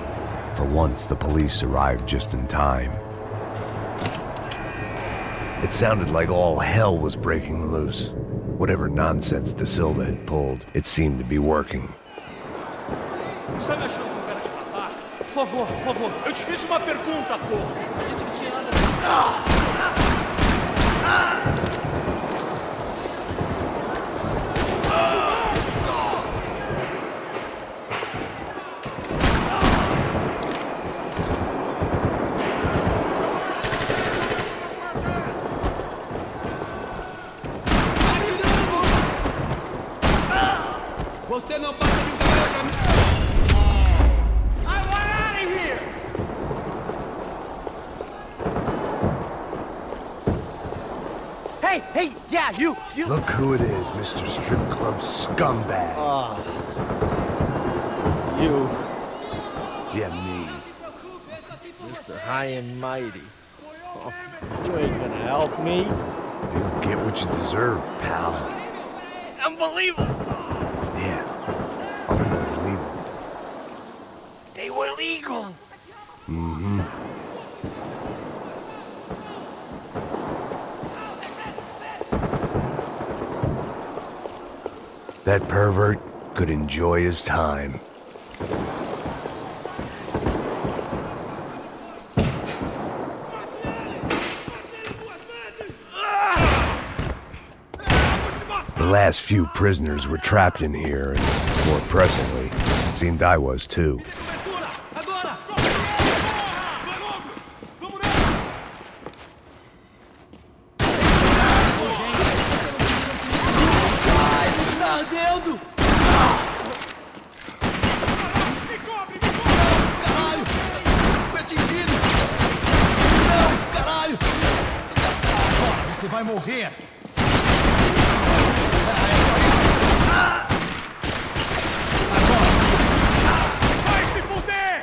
for once the police arrived just in time. It sounded like all hell was breaking loose. Whatever nonsense De Silva had pulled, it seemed to be working. Está me achando com cara de matar? Por favor, eu te fiz uma pergunta, porra. A gente não tinha nada. Você não passa de garoto pra mim. I want out of here. Hey, yeah, you. Look who it is, Mr. Strip Club scumbag. You, Yeah, me. Mr. High and Mighty. Oh, you ain't gonna help me. You'll get what you deserve, pal. Unbelievable. Yeah. Unbelievable. They were legal. Mm-hmm. That pervert could enjoy his time. The last few prisoners were trapped in here, and more pressingly, it seemed I was too. Ardendo! Me cobre! Caralho! Fui atingido! Não, caralho! Agora você vai morrer! Vai se fuder!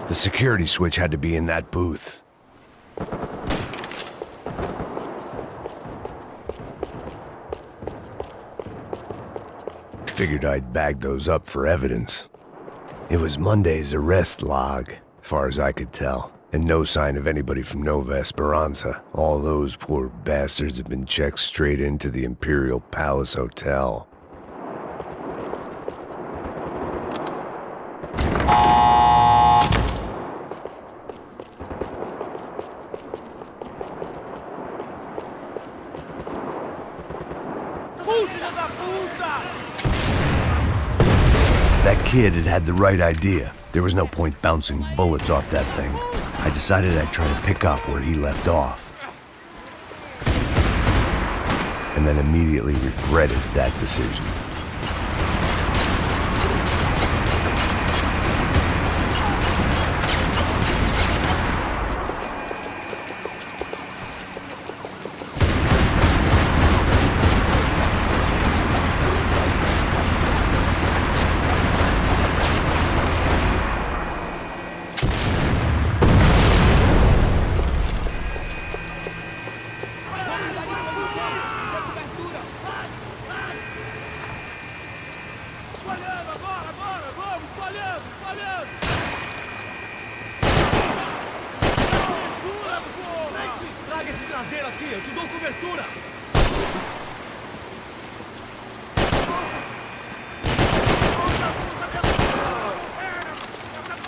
The security switch had to be in that booth. Figured I'd bag those up for evidence. It was Monday's arrest log, as far as I could tell, and no sign of anybody from Nova Esperanza. All those poor bastards had been checked straight into the Imperial Palace Hotel. That kid had the right idea. There was no point bouncing bullets off that thing. I decided I'd try to pick up where he left off. And then immediately regretted that decision. Traga esse traseiro aqui, eu te dou cobertura!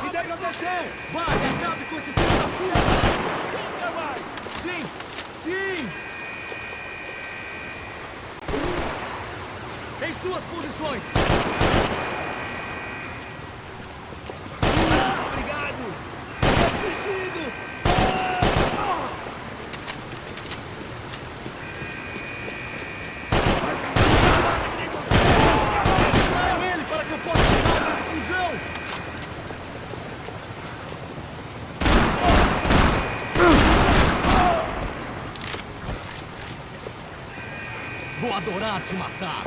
Me dê pra descer! Vai, acabe com esse filho da puta! Sim! Sim! Em suas posições! Obrigado! Atingido! Traia ele para que eu possa tirar esse cuzão! Vou adorar te matar!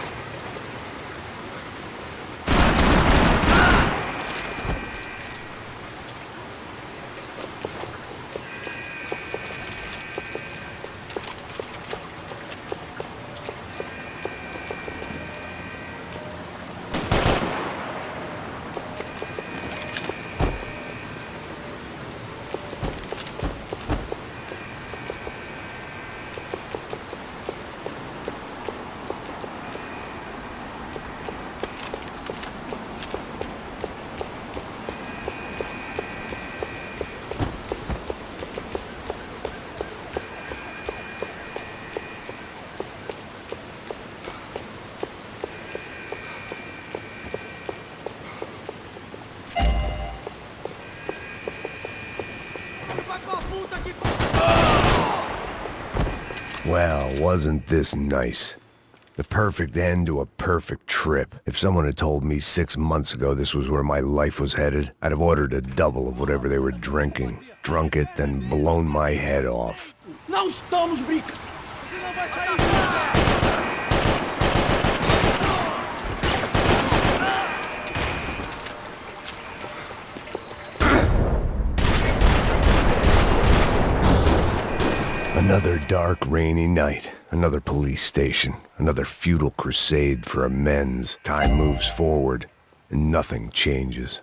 Well, wasn't this nice? The perfect end to a perfect trip. If someone had told me 6 months ago this was where my life was headed, I'd have ordered a double of whatever they were drinking, drunk it, then blown my head off. Não estamos brincando! Você não vai sair Another dark, rainy night. Another police station. Another futile crusade for amends. Time moves forward, and nothing changes.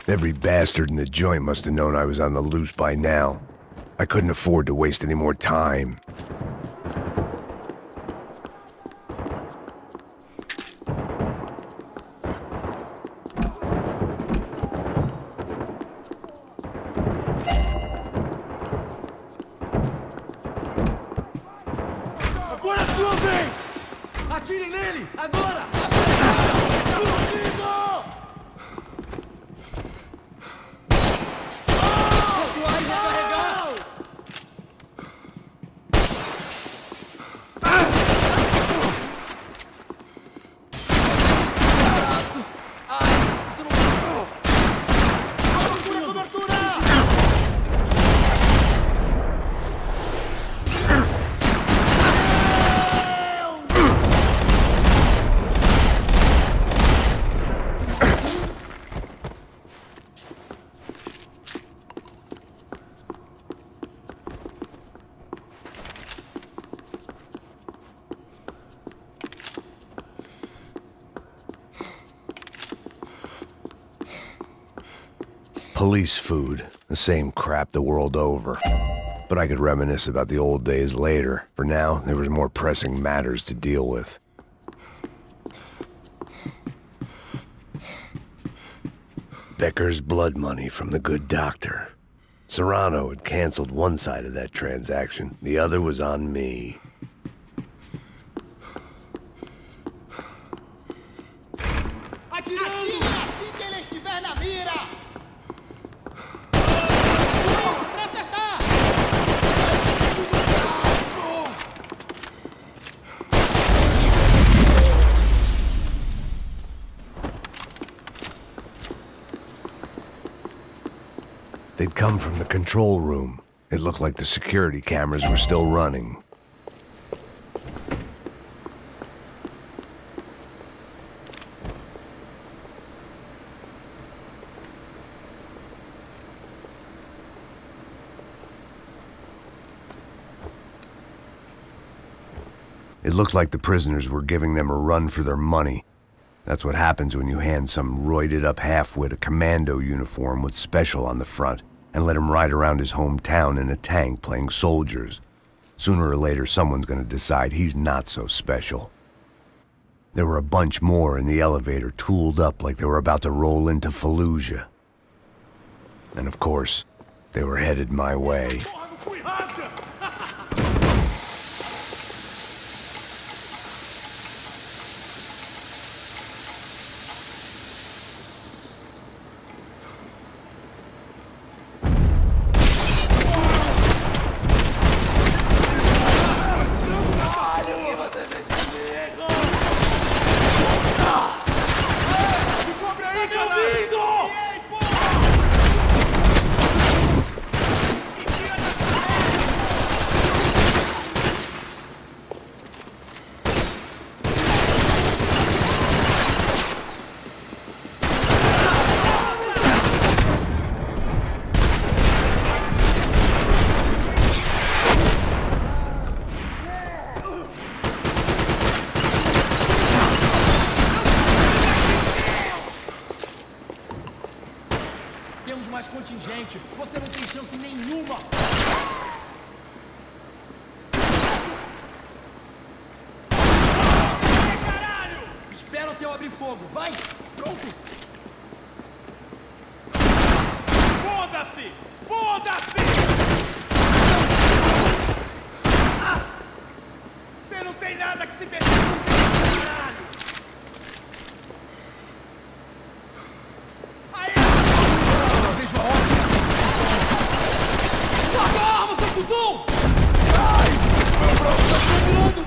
Every bastard in the joint must have known I was on the loose by now. I couldn't afford to waste any more time. Agora é sua vez! Atire nele! Agora! Fugido! Police food, the same crap the world over. But I could reminisce about the old days later. For now, there was more pressing matters to deal with. Becker's blood money from the good doctor. Serrano had canceled one side of that transaction. The other was on me. They'd come from the control room. It looked like the security cameras were still running. It looked like the prisoners were giving them a run for their money. That's what happens when you hand some roided-up halfwit a commando uniform with special on the front and let him ride around his hometown in a tank playing soldiers. Sooner or later, someone's gonna decide he's not so special. There were a bunch more in the elevator, tooled up like they were about to roll into Fallujah. And of course, they were headed my way. Você não tem chance nenhuma! Caralho! Espera até eu abrir fogo, vai! Pronto! Foda-se! Foda-se! Você não tem nada que se meter comigo, caralho! Vejo a ordem! Larga a arma, seu cuzão! Ai! Meu braço tá sangrando!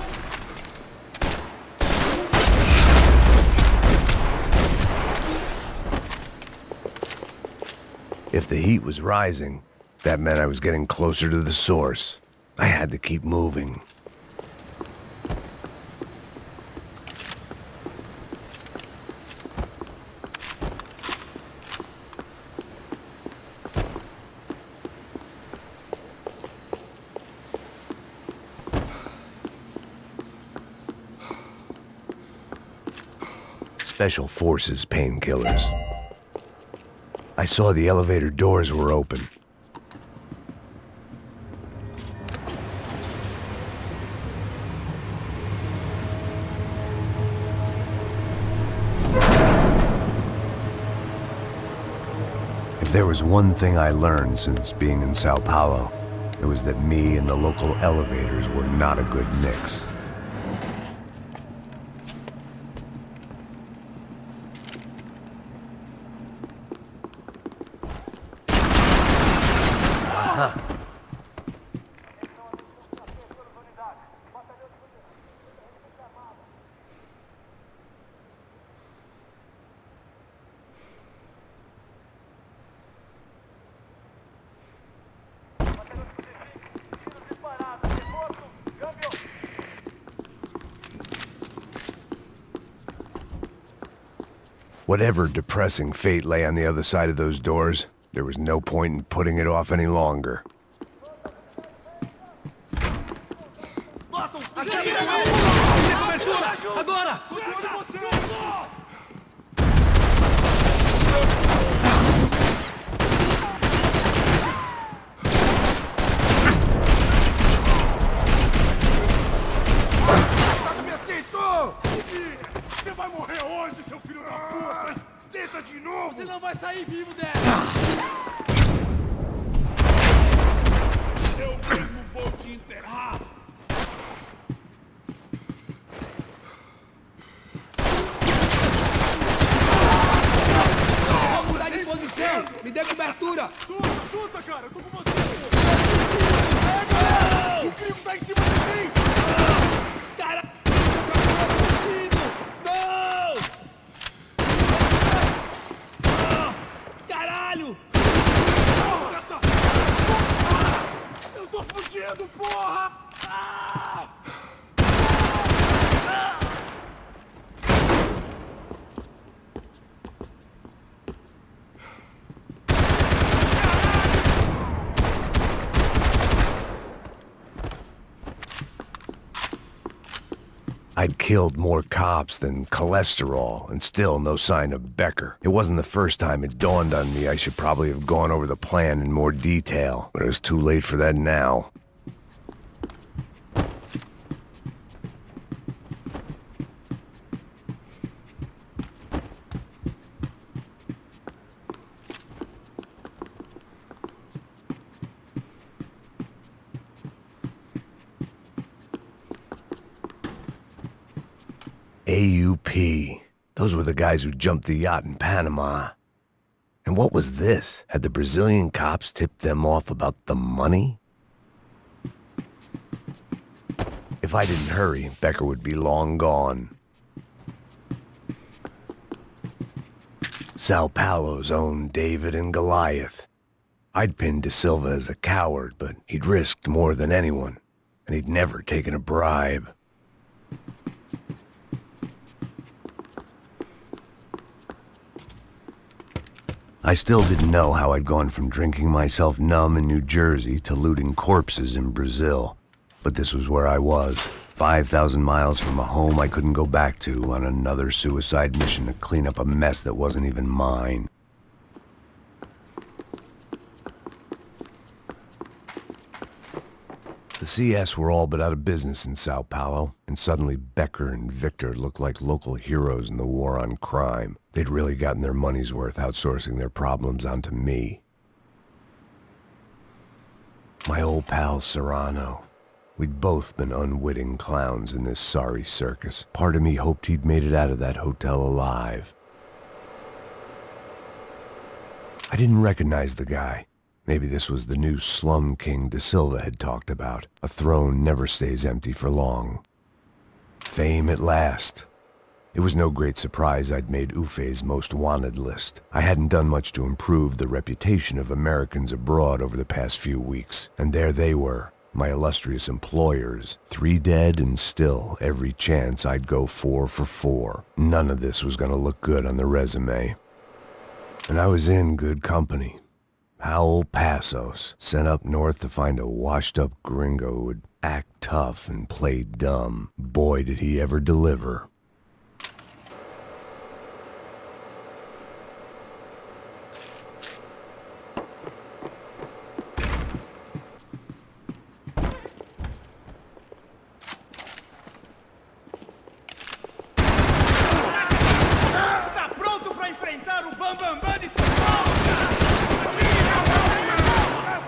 If the heat was rising, that meant I was getting closer to the source. I had to keep moving. Special Forces painkillers. I saw the elevator doors were open. If there was one thing I learned since being in São Paulo, it was that me and the local elevators were not a good mix. Whatever depressing fate lay on the other side of those doors, there was no point in putting it off any longer. correndo, porra! Ah! I'd killed more cops than cholesterol, and still no sign of Becker. It wasn't the first time it dawned on me I should probably have gone over the plan in more detail, but it was too late for that now. AUP. Those were the guys who jumped the yacht in Panama. And what was this? Had the Brazilian cops tipped them off about the money? If I didn't hurry, Becker would be long gone. São Paulo's own David and Goliath. I'd pinned De Silva as a coward, but he'd risked more than anyone, and he'd never taken a bribe. I still didn't know how I'd gone from drinking myself numb in New Jersey to looting corpses in Brazil. But this was where I was, 5,000 miles from a home I couldn't go back to, on another suicide mission to clean up a mess that wasn't even mine. The CS were all but out of business in Sao Paulo, and suddenly Becker and Victor looked like local heroes in the war on crime. They'd really gotten their money's worth outsourcing their problems onto me. My old pal Serrano. We'd both been unwitting clowns in this sorry circus. Part of me hoped he'd made it out of that hotel alive. I didn't recognize the guy. Maybe this was the new slum king De Silva had talked about. A throne never stays empty for long. Fame at last. It was no great surprise I'd made Ufe's most wanted list. I hadn't done much to improve the reputation of Americans abroad over the past few weeks, and there they were, my illustrious employers, 3 dead and still every chance I'd go 4 for 4. None of this was going to look good on the resume. And I was in good company. Howell Passos, sent up north to find a washed-up gringo who would act tough and play dumb. Boy, did he ever deliver. Está pronto para enfrentar o Bambambam de São Paulo?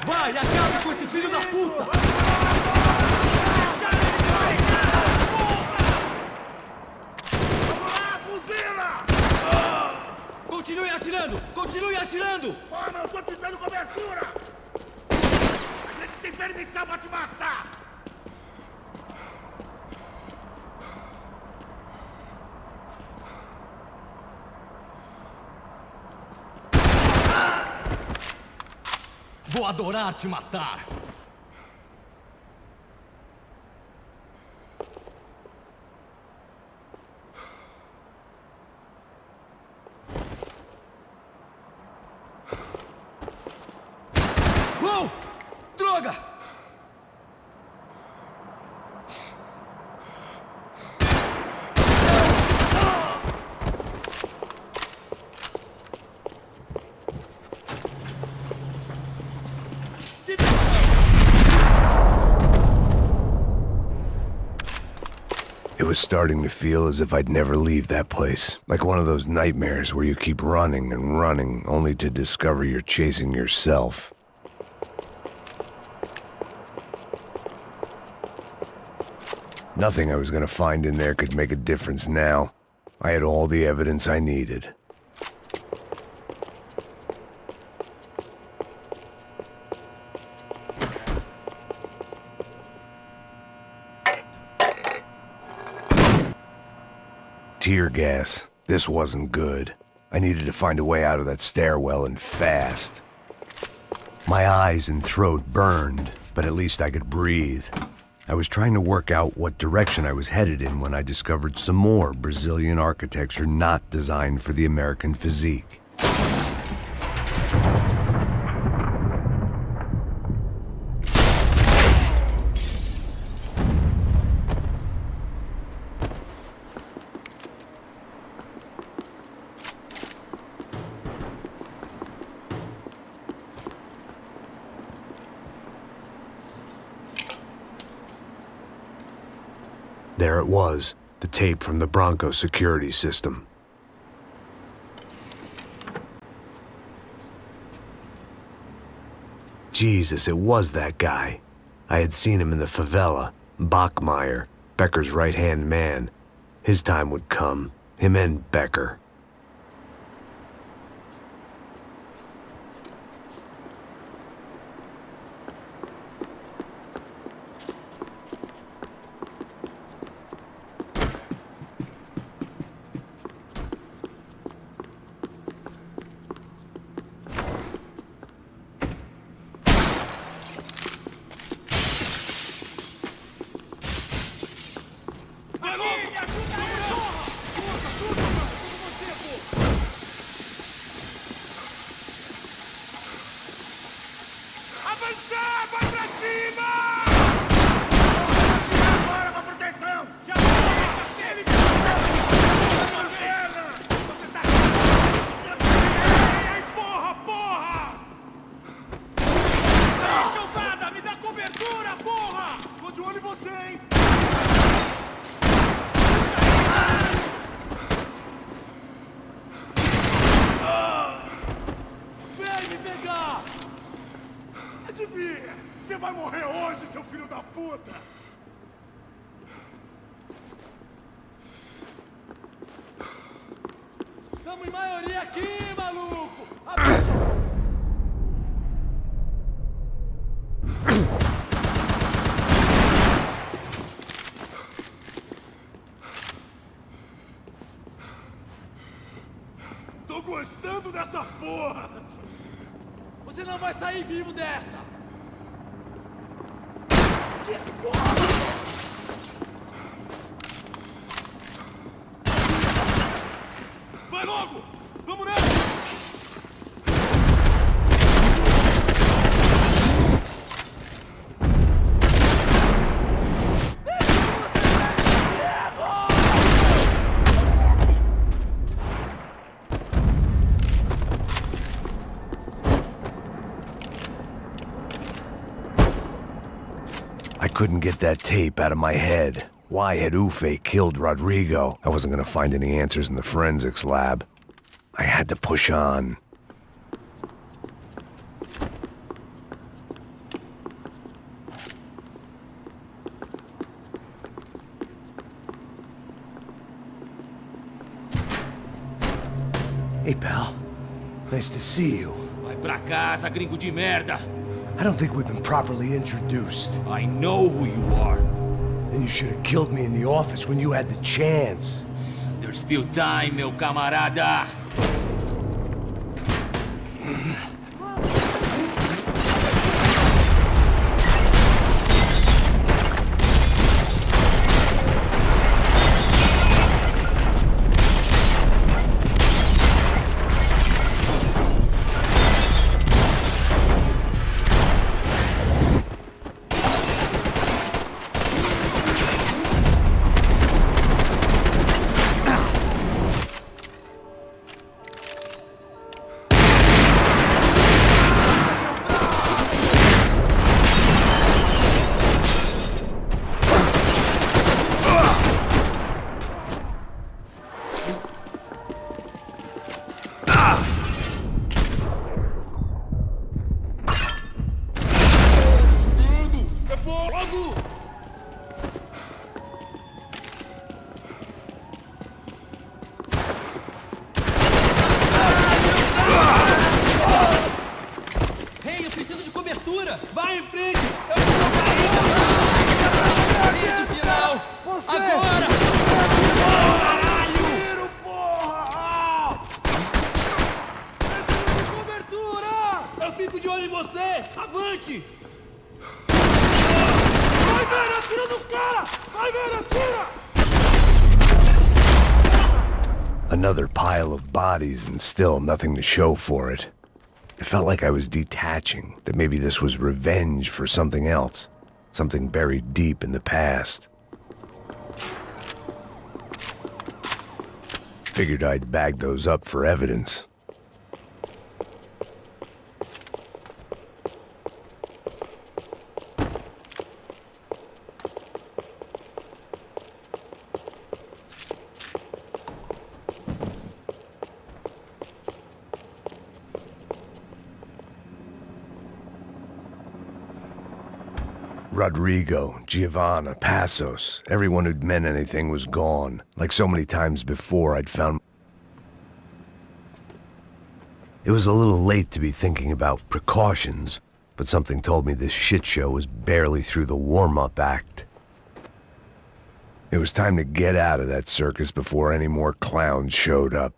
Vai, acabe com esse filho da puta! Continue atirando! Continue atirando! Mano, eu tô te dando cobertura! A gente tem permissão pra te matar! Vou adorar te matar! Oh! Droga! It was starting to feel as if I'd never leave that place. Like one of those nightmares where you keep running and running, only to discover you're chasing yourself. Nothing I was gonna find in there could make a difference now. I had all the evidence I needed. Tear gas. This wasn't good. I needed to find a way out of that stairwell and fast. My eyes and throat burned. but at least I could breathe. I was trying to work out what direction I was headed in when I discovered some more Brazilian architecture not designed for the American physique. There it was, the tape from the Branco security system. Jesus, it was that guy. I had seen him in the favela, Bachmeyer, Becker's right-hand man. His time would come, him and Becker. Adivinha! Você vai morrer hoje, seu filho da puta! Tamo em maioria aqui, maluco! Tô gostando dessa porra! Você não vai sair vivo dessa! Que porra! Vai logo! Vamos nessa! I couldn't get that tape out of my head. Why had Ufe killed Rodrigo? I wasn't gonna find any answers in the forensics lab. I had to push on. Hey, pal. Nice to see you. Vai pra casa, gringo de merda! I don't think we've been properly introduced. I know who you are. Then you should have killed me in the office when you had the chance. There's still time, meu camarada! Another pile of bodies and still nothing to show for it. It felt like I was detaching, that maybe this was revenge for something else, something buried deep in the past. Figured I'd bag those up for evidence. Rodrigo, Giovanna, Passos, everyone who'd meant anything was gone. Like so many times before, I'd found... It was a little late to be thinking about precautions, but something told me this shit show was barely through the warm-up act. It was time to get out of that circus before any more clowns showed up.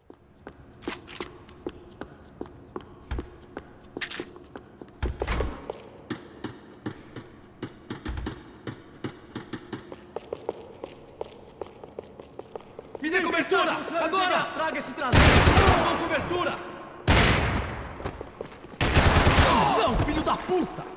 Me dê cobertura! Agora! Traga esse traseiro! Com cobertura! Visão, filho da puta!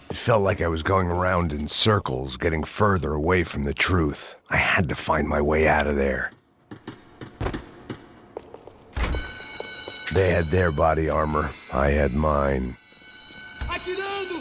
It felt like I was going around in circles, getting further away from the truth. I had to find my way out of there. They had their body armor. I had mine. Atirando!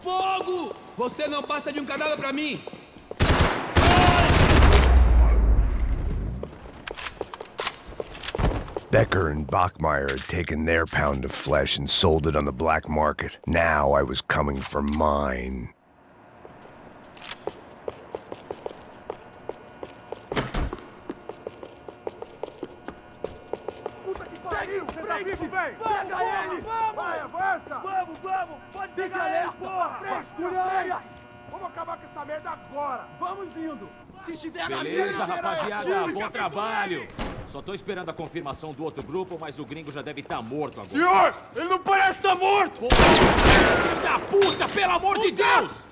Fogo! Você não passa de cadáver pra mim! Becker and Bachmeyer had taken their pound of flesh and sold it on the black market. Now I was coming for mine. Puta que pariu! Pega ele! Vai, avança! Vamos! Pode pegar ele, porra! Fúria! Vamos acabar com essa merda agora! Vamos indo! Se estiver na Beleza, rapaziada, bom trabalho! Só tô esperando a confirmação do outro grupo, mas o gringo já deve estar morto agora. Senhor, ele não parece estar morto! Filho da puta, pelo amor de Deus!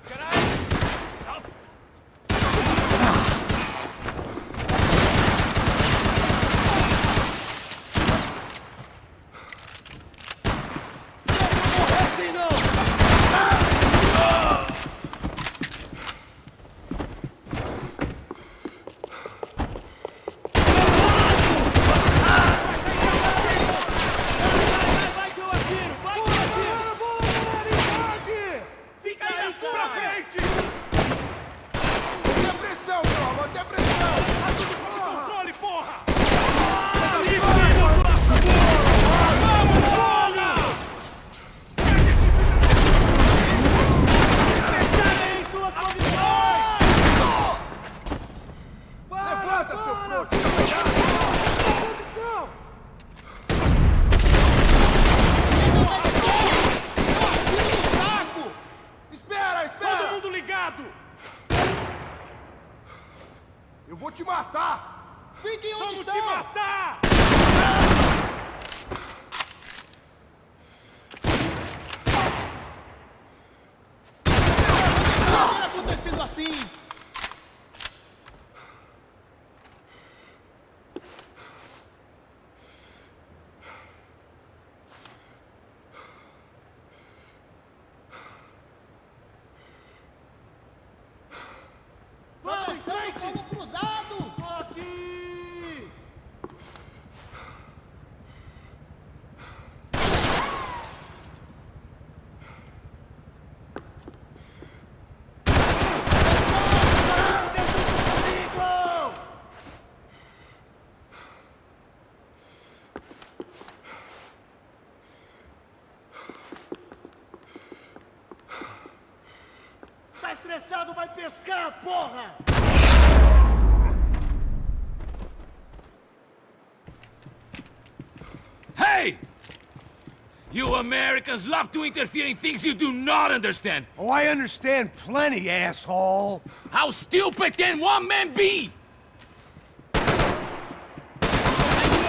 Eu vou te matar! Fiquem onde estão! Vamos te matar! Não está acontecendo assim! Fogo cruzado! Aqui! Tá estressado, vai pescar, porra! Hey! You Americans love to interfere in things you do not understand. Oh, I understand plenty, asshole. How stupid can one man be?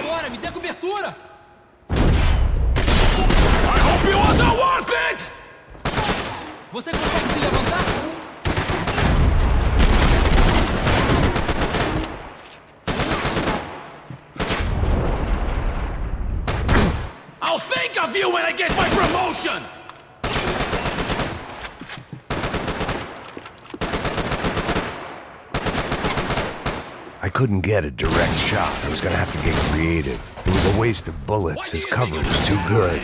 Agora, me dê cobertura! I hope it wasn't worth it! Você consegue se levantar? I'll think of you when I get my promotion! I couldn't get a direct shot. I was gonna have to get creative. It was a waste of bullets. His cover was too good.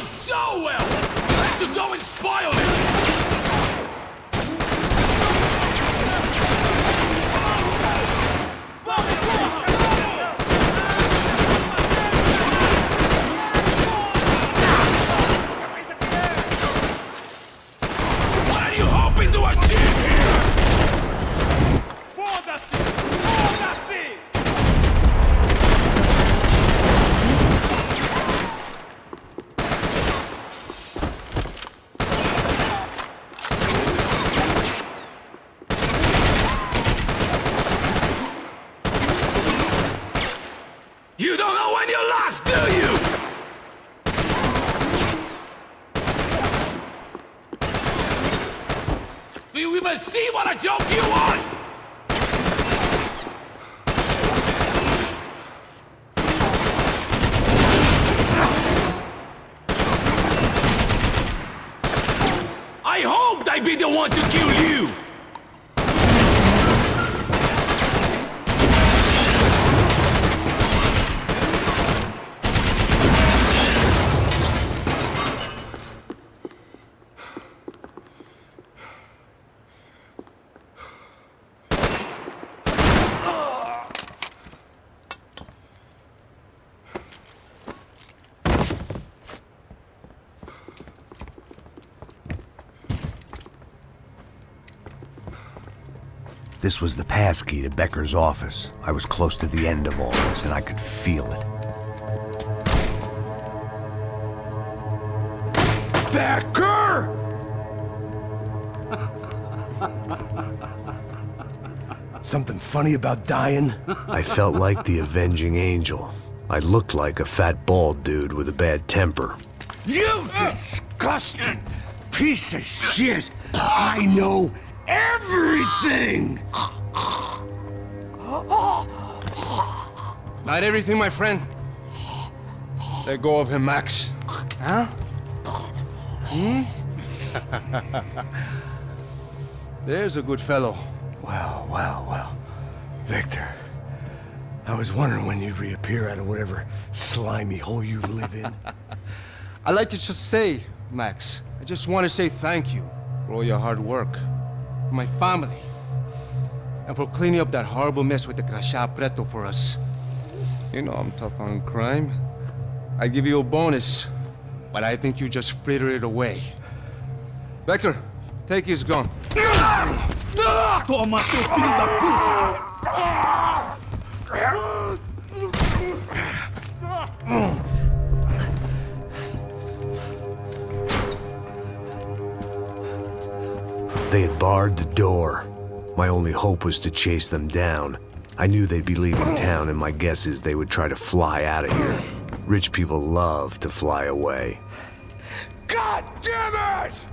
So well! You have to go and spoil it! What are you hoping to achieve here? Foda-se! Foda-se! You don't know when you lost, do you? Do you even see what a joke you are? I hoped I'd be the one to kill you! This was the passkey to Becker's office. I was close to the end of all this, and I could feel it. Becker! Something funny about dying? I felt like the avenging angel. I looked like a fat bald dude with a bad temper. You disgusting piece of shit! I know everything! Not everything, my friend. Let go of him, Max. Huh? There's a good fellow. Well. Victor, I was wondering when you'd reappear out of whatever slimy hole you live in. I'd like to just say, Max, I just want to say thank you for all your hard work, for my family, and for cleaning up that horrible mess with the Crachá Preto for us. You know I'm tough on crime. I give you a bonus, but I think you just fritter it away. Becker, take his gun. Toma, seu filho da puta! They had barred the door. My only hope was to chase them down. I knew they'd be leaving town, and my guess is they would try to fly out of here. Rich people love to fly away. God damn it!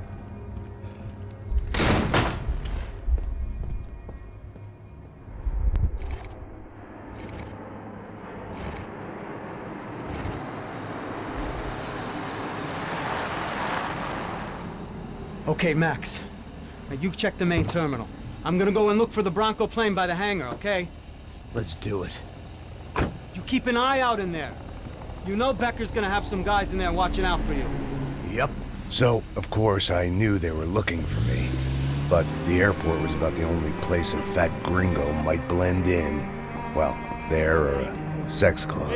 Okay, Max. Now you check the main terminal. I'm gonna go and look for the Branco plane by the hangar, okay? Let's do it. You keep an eye out in there. You know Becker's gonna have some guys in there watching out for you. Yep. So, of course, I knew they were looking for me. But the airport was about the only place a fat gringo might blend in. Well, there or a sex club.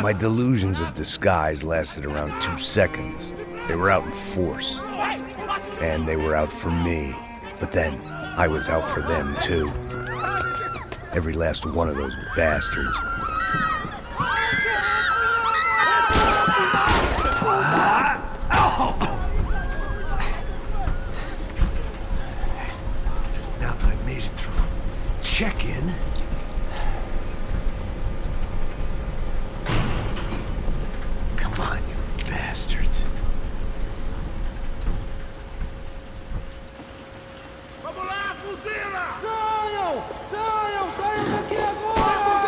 My delusions of disguise lasted around 2 seconds. They were out in force. And they were out for me. But then, I was out for them, too. Every last one of those bastards. Now that I made it through check-in, come on, you bastards. Saiam daqui agora!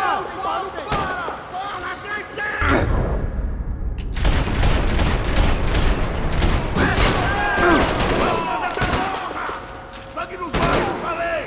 Sangue nos olhos, falei!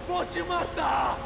Vou te matar!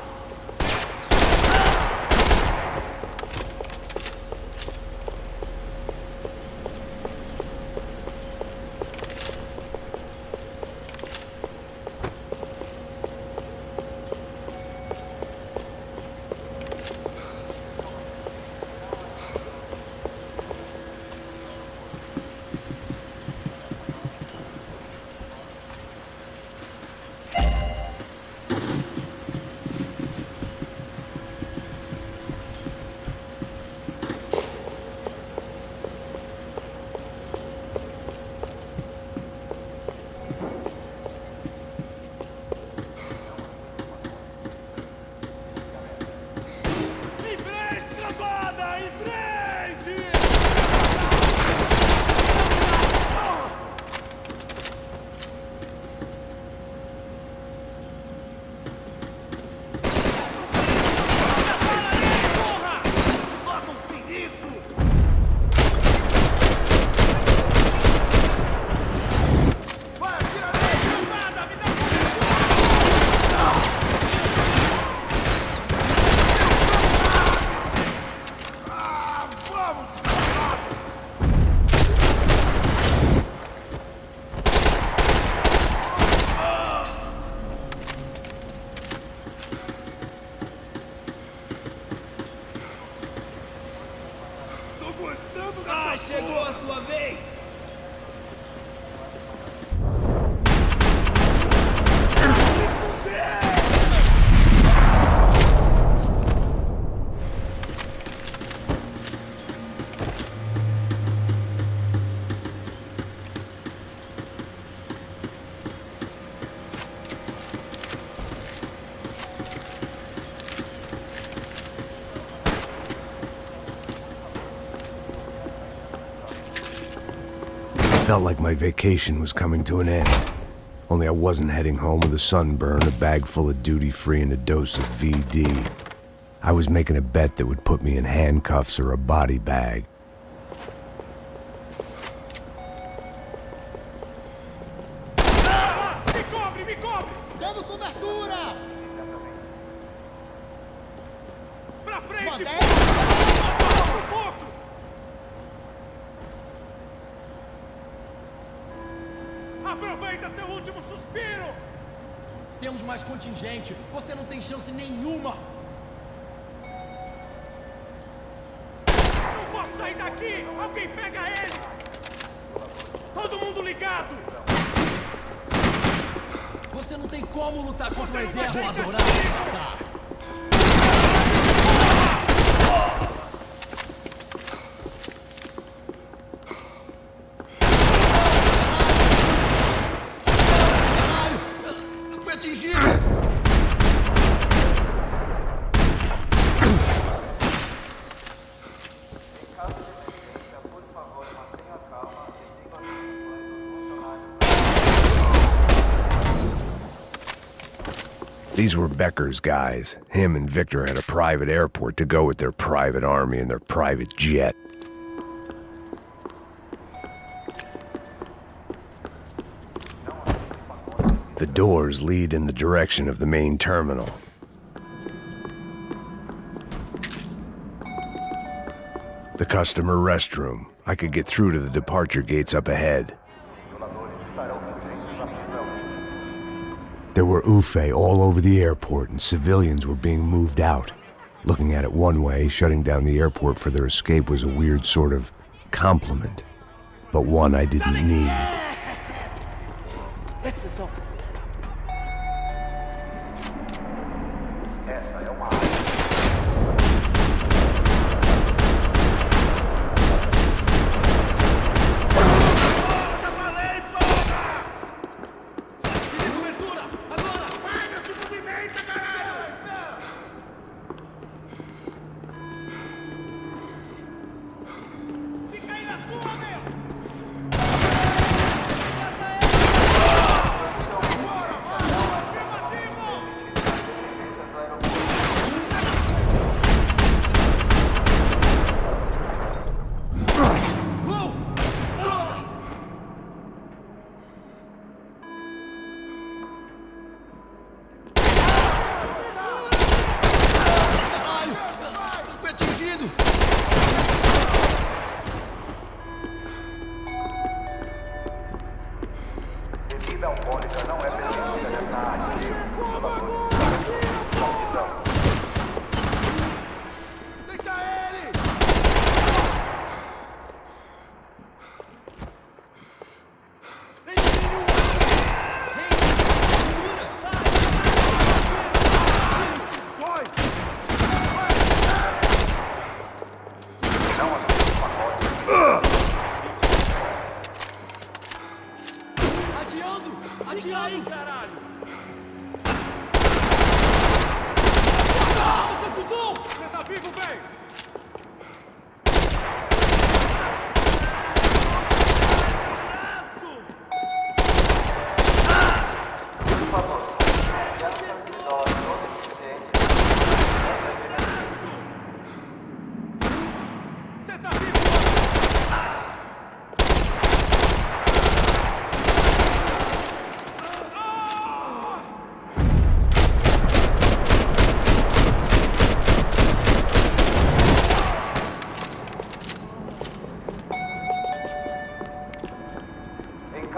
felt like my vacation was coming to an end. Only I wasn't heading home with a sunburn, a bag full of duty-free, and a dose of VD. I was making a bet that would put me in handcuffs or a body bag. Me cobre! Me cobre! Dando cobertura! Pra frente! Aproveita seu último suspiro! Temos mais contingente. Você não tem chance nenhuma. Não posso sair daqui! Alguém pega ele! Todo mundo ligado! Você não tem como lutar contra o exército adorado. Foi atingido! These were Becker's guys. Him and Victor had a private airport to go with their private army and their private jet. The doors lead in the direction of the main terminal. The customer restroom. I could get through to the departure gates up ahead. There were UFE all over the airport, and civilians were being moved out. Looking at it one way, shutting down the airport for their escape was a weird sort of compliment, but one I didn't need.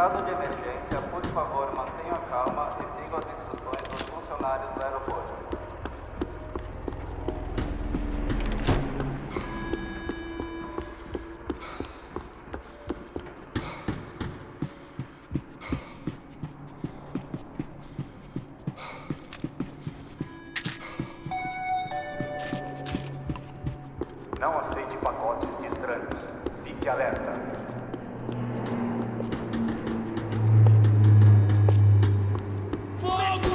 caso de emergência, por favor, mantenham a calma e sigam as instruções dos funcionários do aeroporto. Não aceite pacotes de estranhos. Fique alerta. Fogo!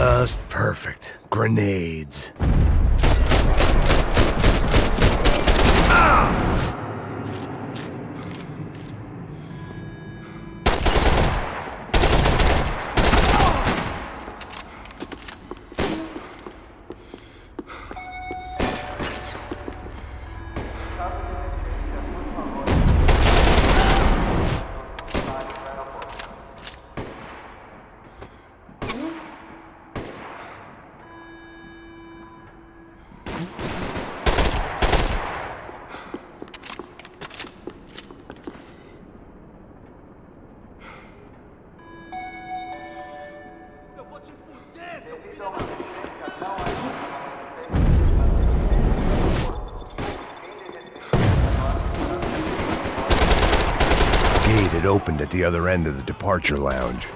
Just perfect. Grenades. It opened at the other end of the departure lounge.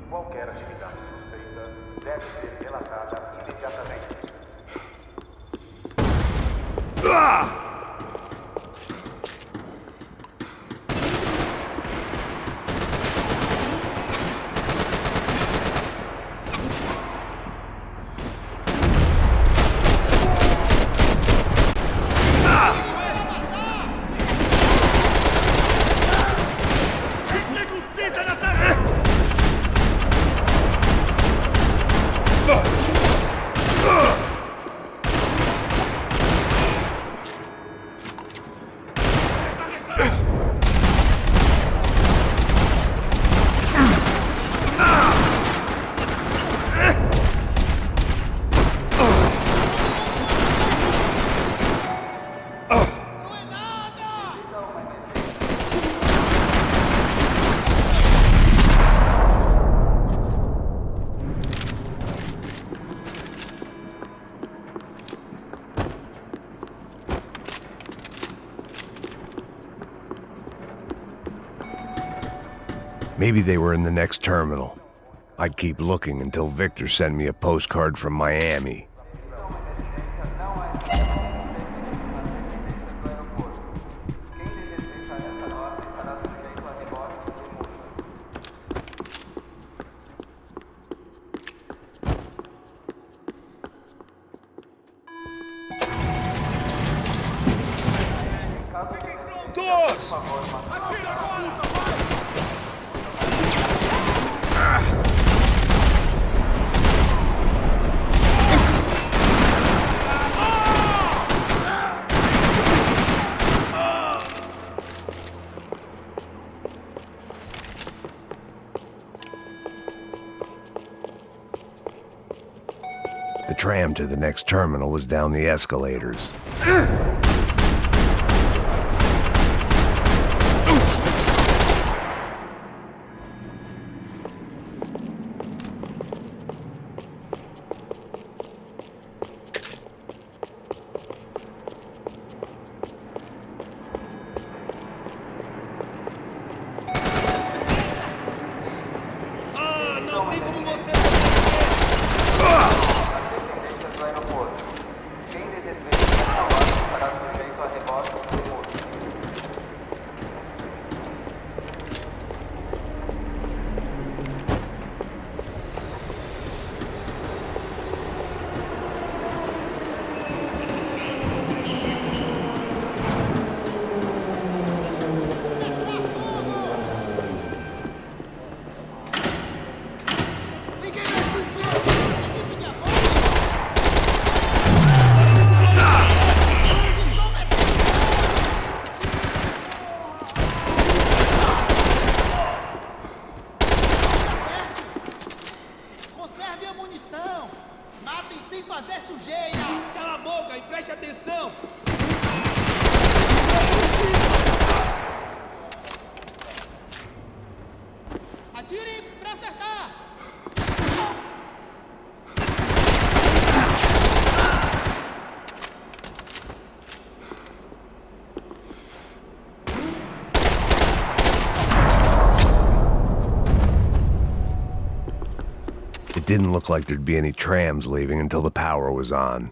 Qualquer atividade suspeita deve ser relatada imediatamente. Maybe they were in the next terminal. I'd keep looking until Victor sent me a postcard from Miami. The tram to the next terminal was down the escalators. Não tem como você... Quem desrespeita essa ordem será sujeito a rebote e multa. Conserve a munição! Matem sem fazer sujeira! Cala a boca e preste atenção! Atire pra acertar! It It didn't look like there'd be any trams leaving until the power was on.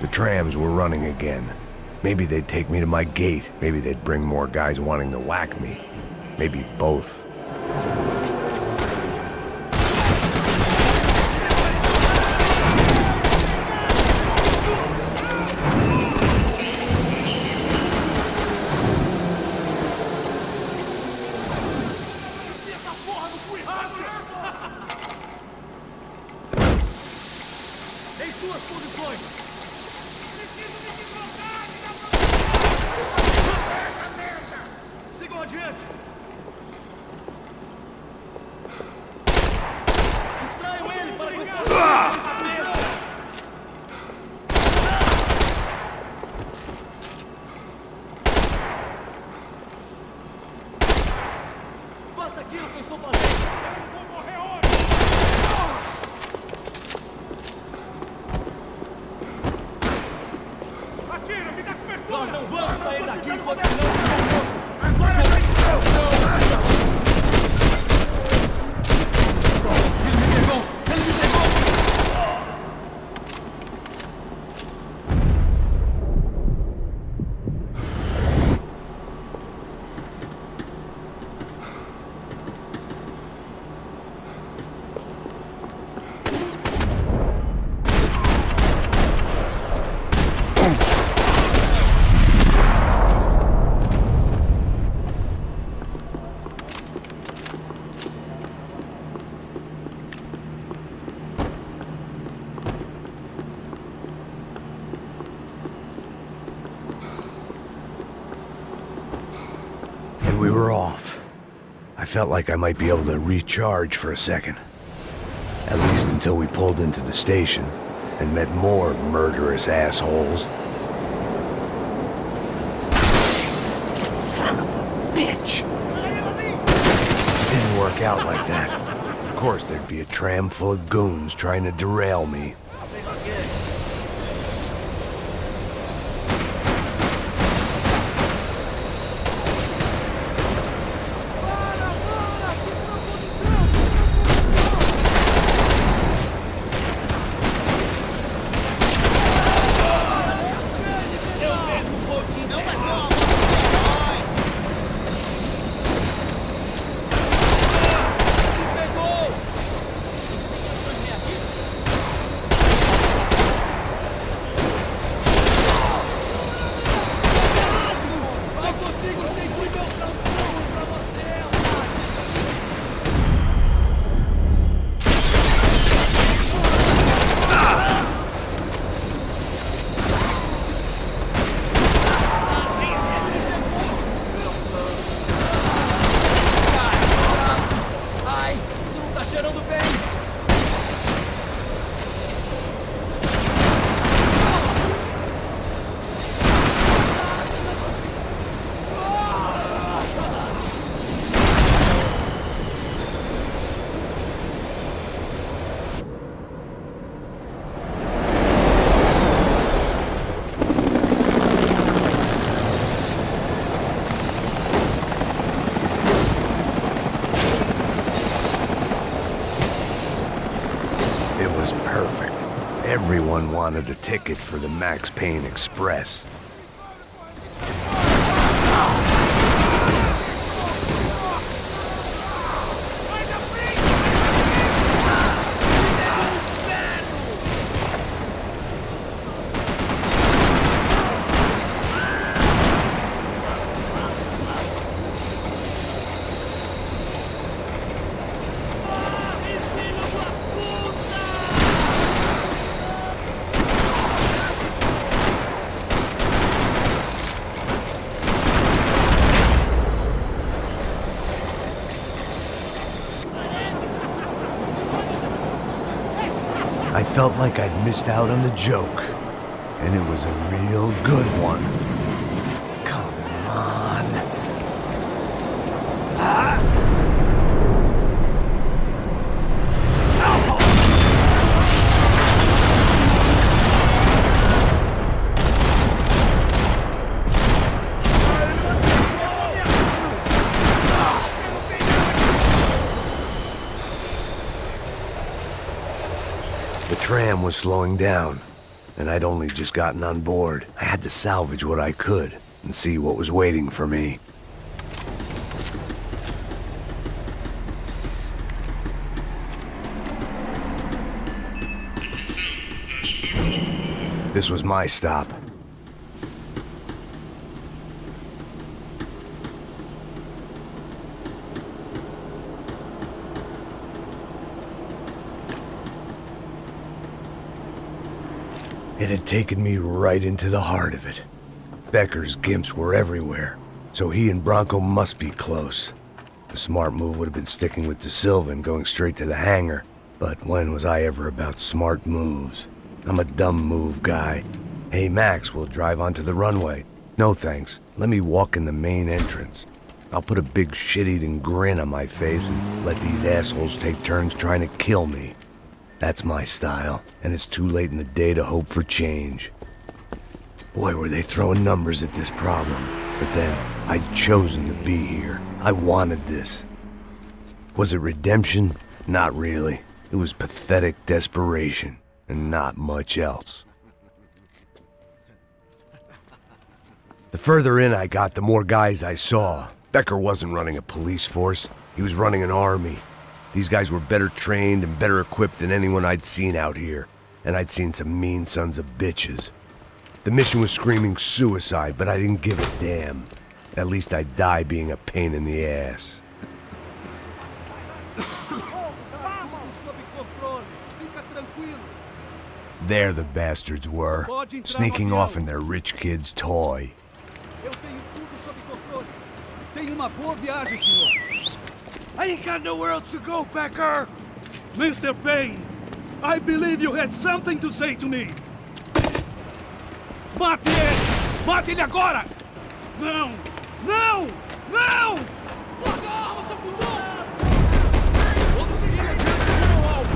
The trams were running again. Maybe they'd take me to my gate. Maybe they'd bring more guys wanting to whack me. Maybe both. We were off. I felt like I might be able to recharge for a second. At least until we pulled into the station and met more murderous assholes. Son of a bitch! It didn't work out like that. Of course there'd be a tram full of goons trying to derail me. Everyone wanted a ticket for the Max Payne Express. I felt like I'd missed out on the joke, and it was a real good one. Come on. tram was slowing down, and I'd only just gotten on board. I had to salvage what I could and see what was waiting for me. This was my stop. It had taken me right into the heart of it. Becker's gimps were everywhere, so he and Branco must be close. The smart move would have been sticking with De Silva and going straight to the hangar, but when was I ever about smart moves? I'm a dumb move guy. Hey Max, we'll drive onto the runway. No thanks, let me walk in the main entrance. I'll put a big shit-eating grin on my face and let these assholes take turns trying to kill me. That's my style, and it's too late in the day to hope for change. Boy, were they throwing numbers at this problem. But then, I'd chosen to be here. I wanted this. Was it redemption? Not really. It was pathetic desperation, and not much else. The further in I got, the more guys I saw. Becker wasn't running a police force. He was running an army. These guys were better trained and better equipped than anyone I'd seen out here, and I'd seen some mean sons of bitches. The mission was screaming suicide, but I didn't give a damn. At least I'd die being a pain in the ass. There the bastards were, sneaking off in their rich kid's toy. I ain't got nowhere else to go, Becker! Mr. Payne, I believe you had something to say to me. Mate ele! Mate ele agora! Não! Não! Não! Larga a arma, seu cuzão! Todos seguindo adiante rumo ao alvo!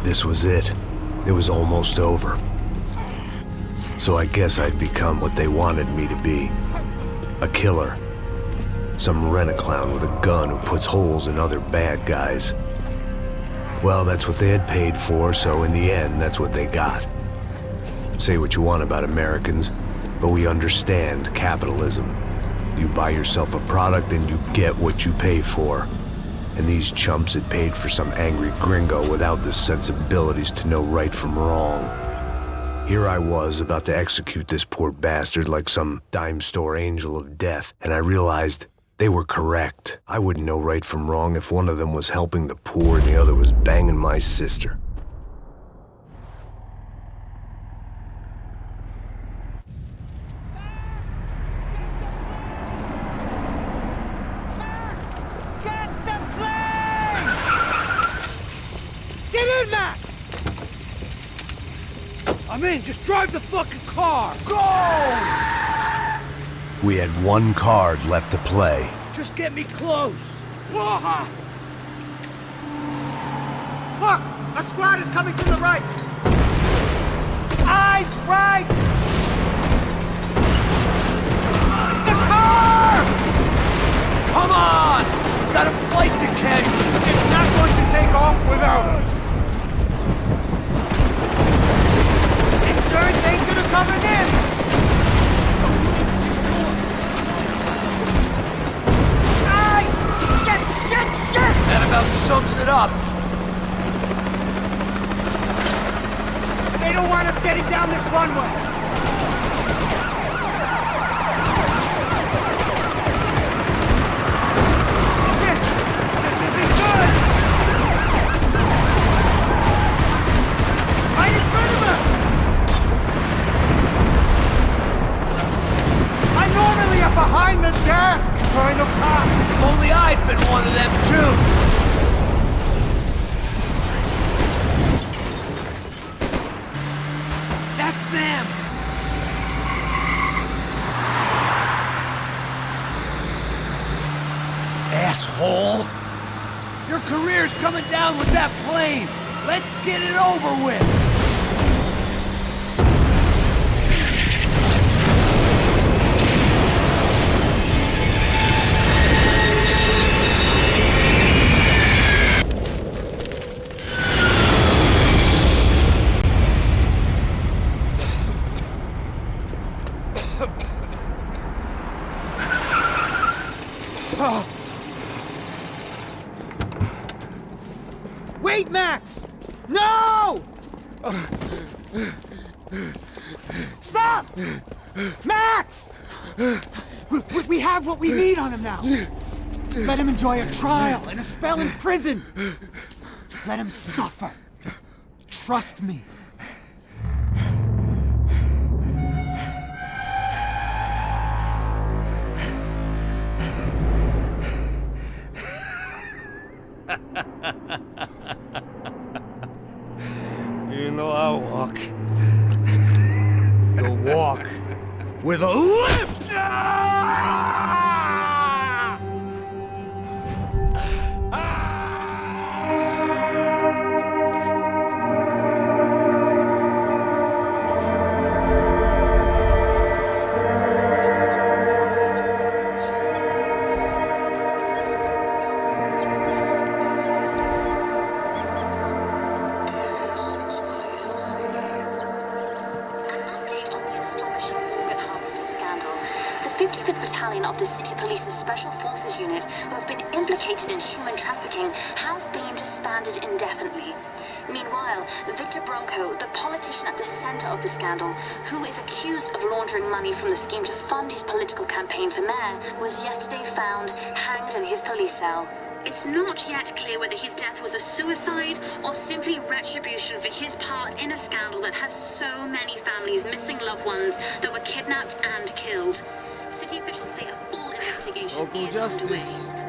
This was it. It was almost over. So I guess I'd become what they wanted me to be. A killer. Some rent-a-clown with a gun who puts holes in other bad guys. Well, that's what they had paid for, so in the end, that's what they got. Say what you want about Americans, but we understand capitalism. You buy yourself a product and you get what you pay for. And these chumps had paid for some angry gringo without the sensibilities to know right from wrong. Here I was, about to execute this poor bastard like some dime store angel of death, and I realized they were correct. I wouldn't know right from wrong if one of them was helping the poor and the other was banging my sister. Get in, Max! I'm in, just drive the fucking car! Go! We had one card left to play. Just get me close! Whoa! Look! A squad is coming from the right! Eyes right! The car! Come on! We've got a flight to catch! It's not going to take off without us! Insurance ain't gonna cover this! Ay! Shit! That about sums it up. They don't want us getting down this runway! Shit! This isn't good! Right in front of us! I'm normally up behind the desk trying to pop! If only I'd been one of them too. That's them! Asshole! Your career's coming down with that plane! Let's get it over with! Wait, Max! No! Stop! Max! We have what we need on him now. Let him enjoy a trial and a spell in prison. Let him suffer. Trust me. You know I walk. You'll walk with a lift! Of the City Police's Special Forces Unit, who have been implicated in human trafficking, has been disbanded indefinitely. Meanwhile, Victor Branco, the politician at the center of the scandal, who is accused of laundering money from the scheme to fund his political campaign for mayor, was yesterday found hanged in his police cell. It's not yet clear whether his death was a suicide or simply retribution for his part in a scandal that has so many families missing loved ones that were kidnapped and killed. City officials say a full investigation Local is justice. underway.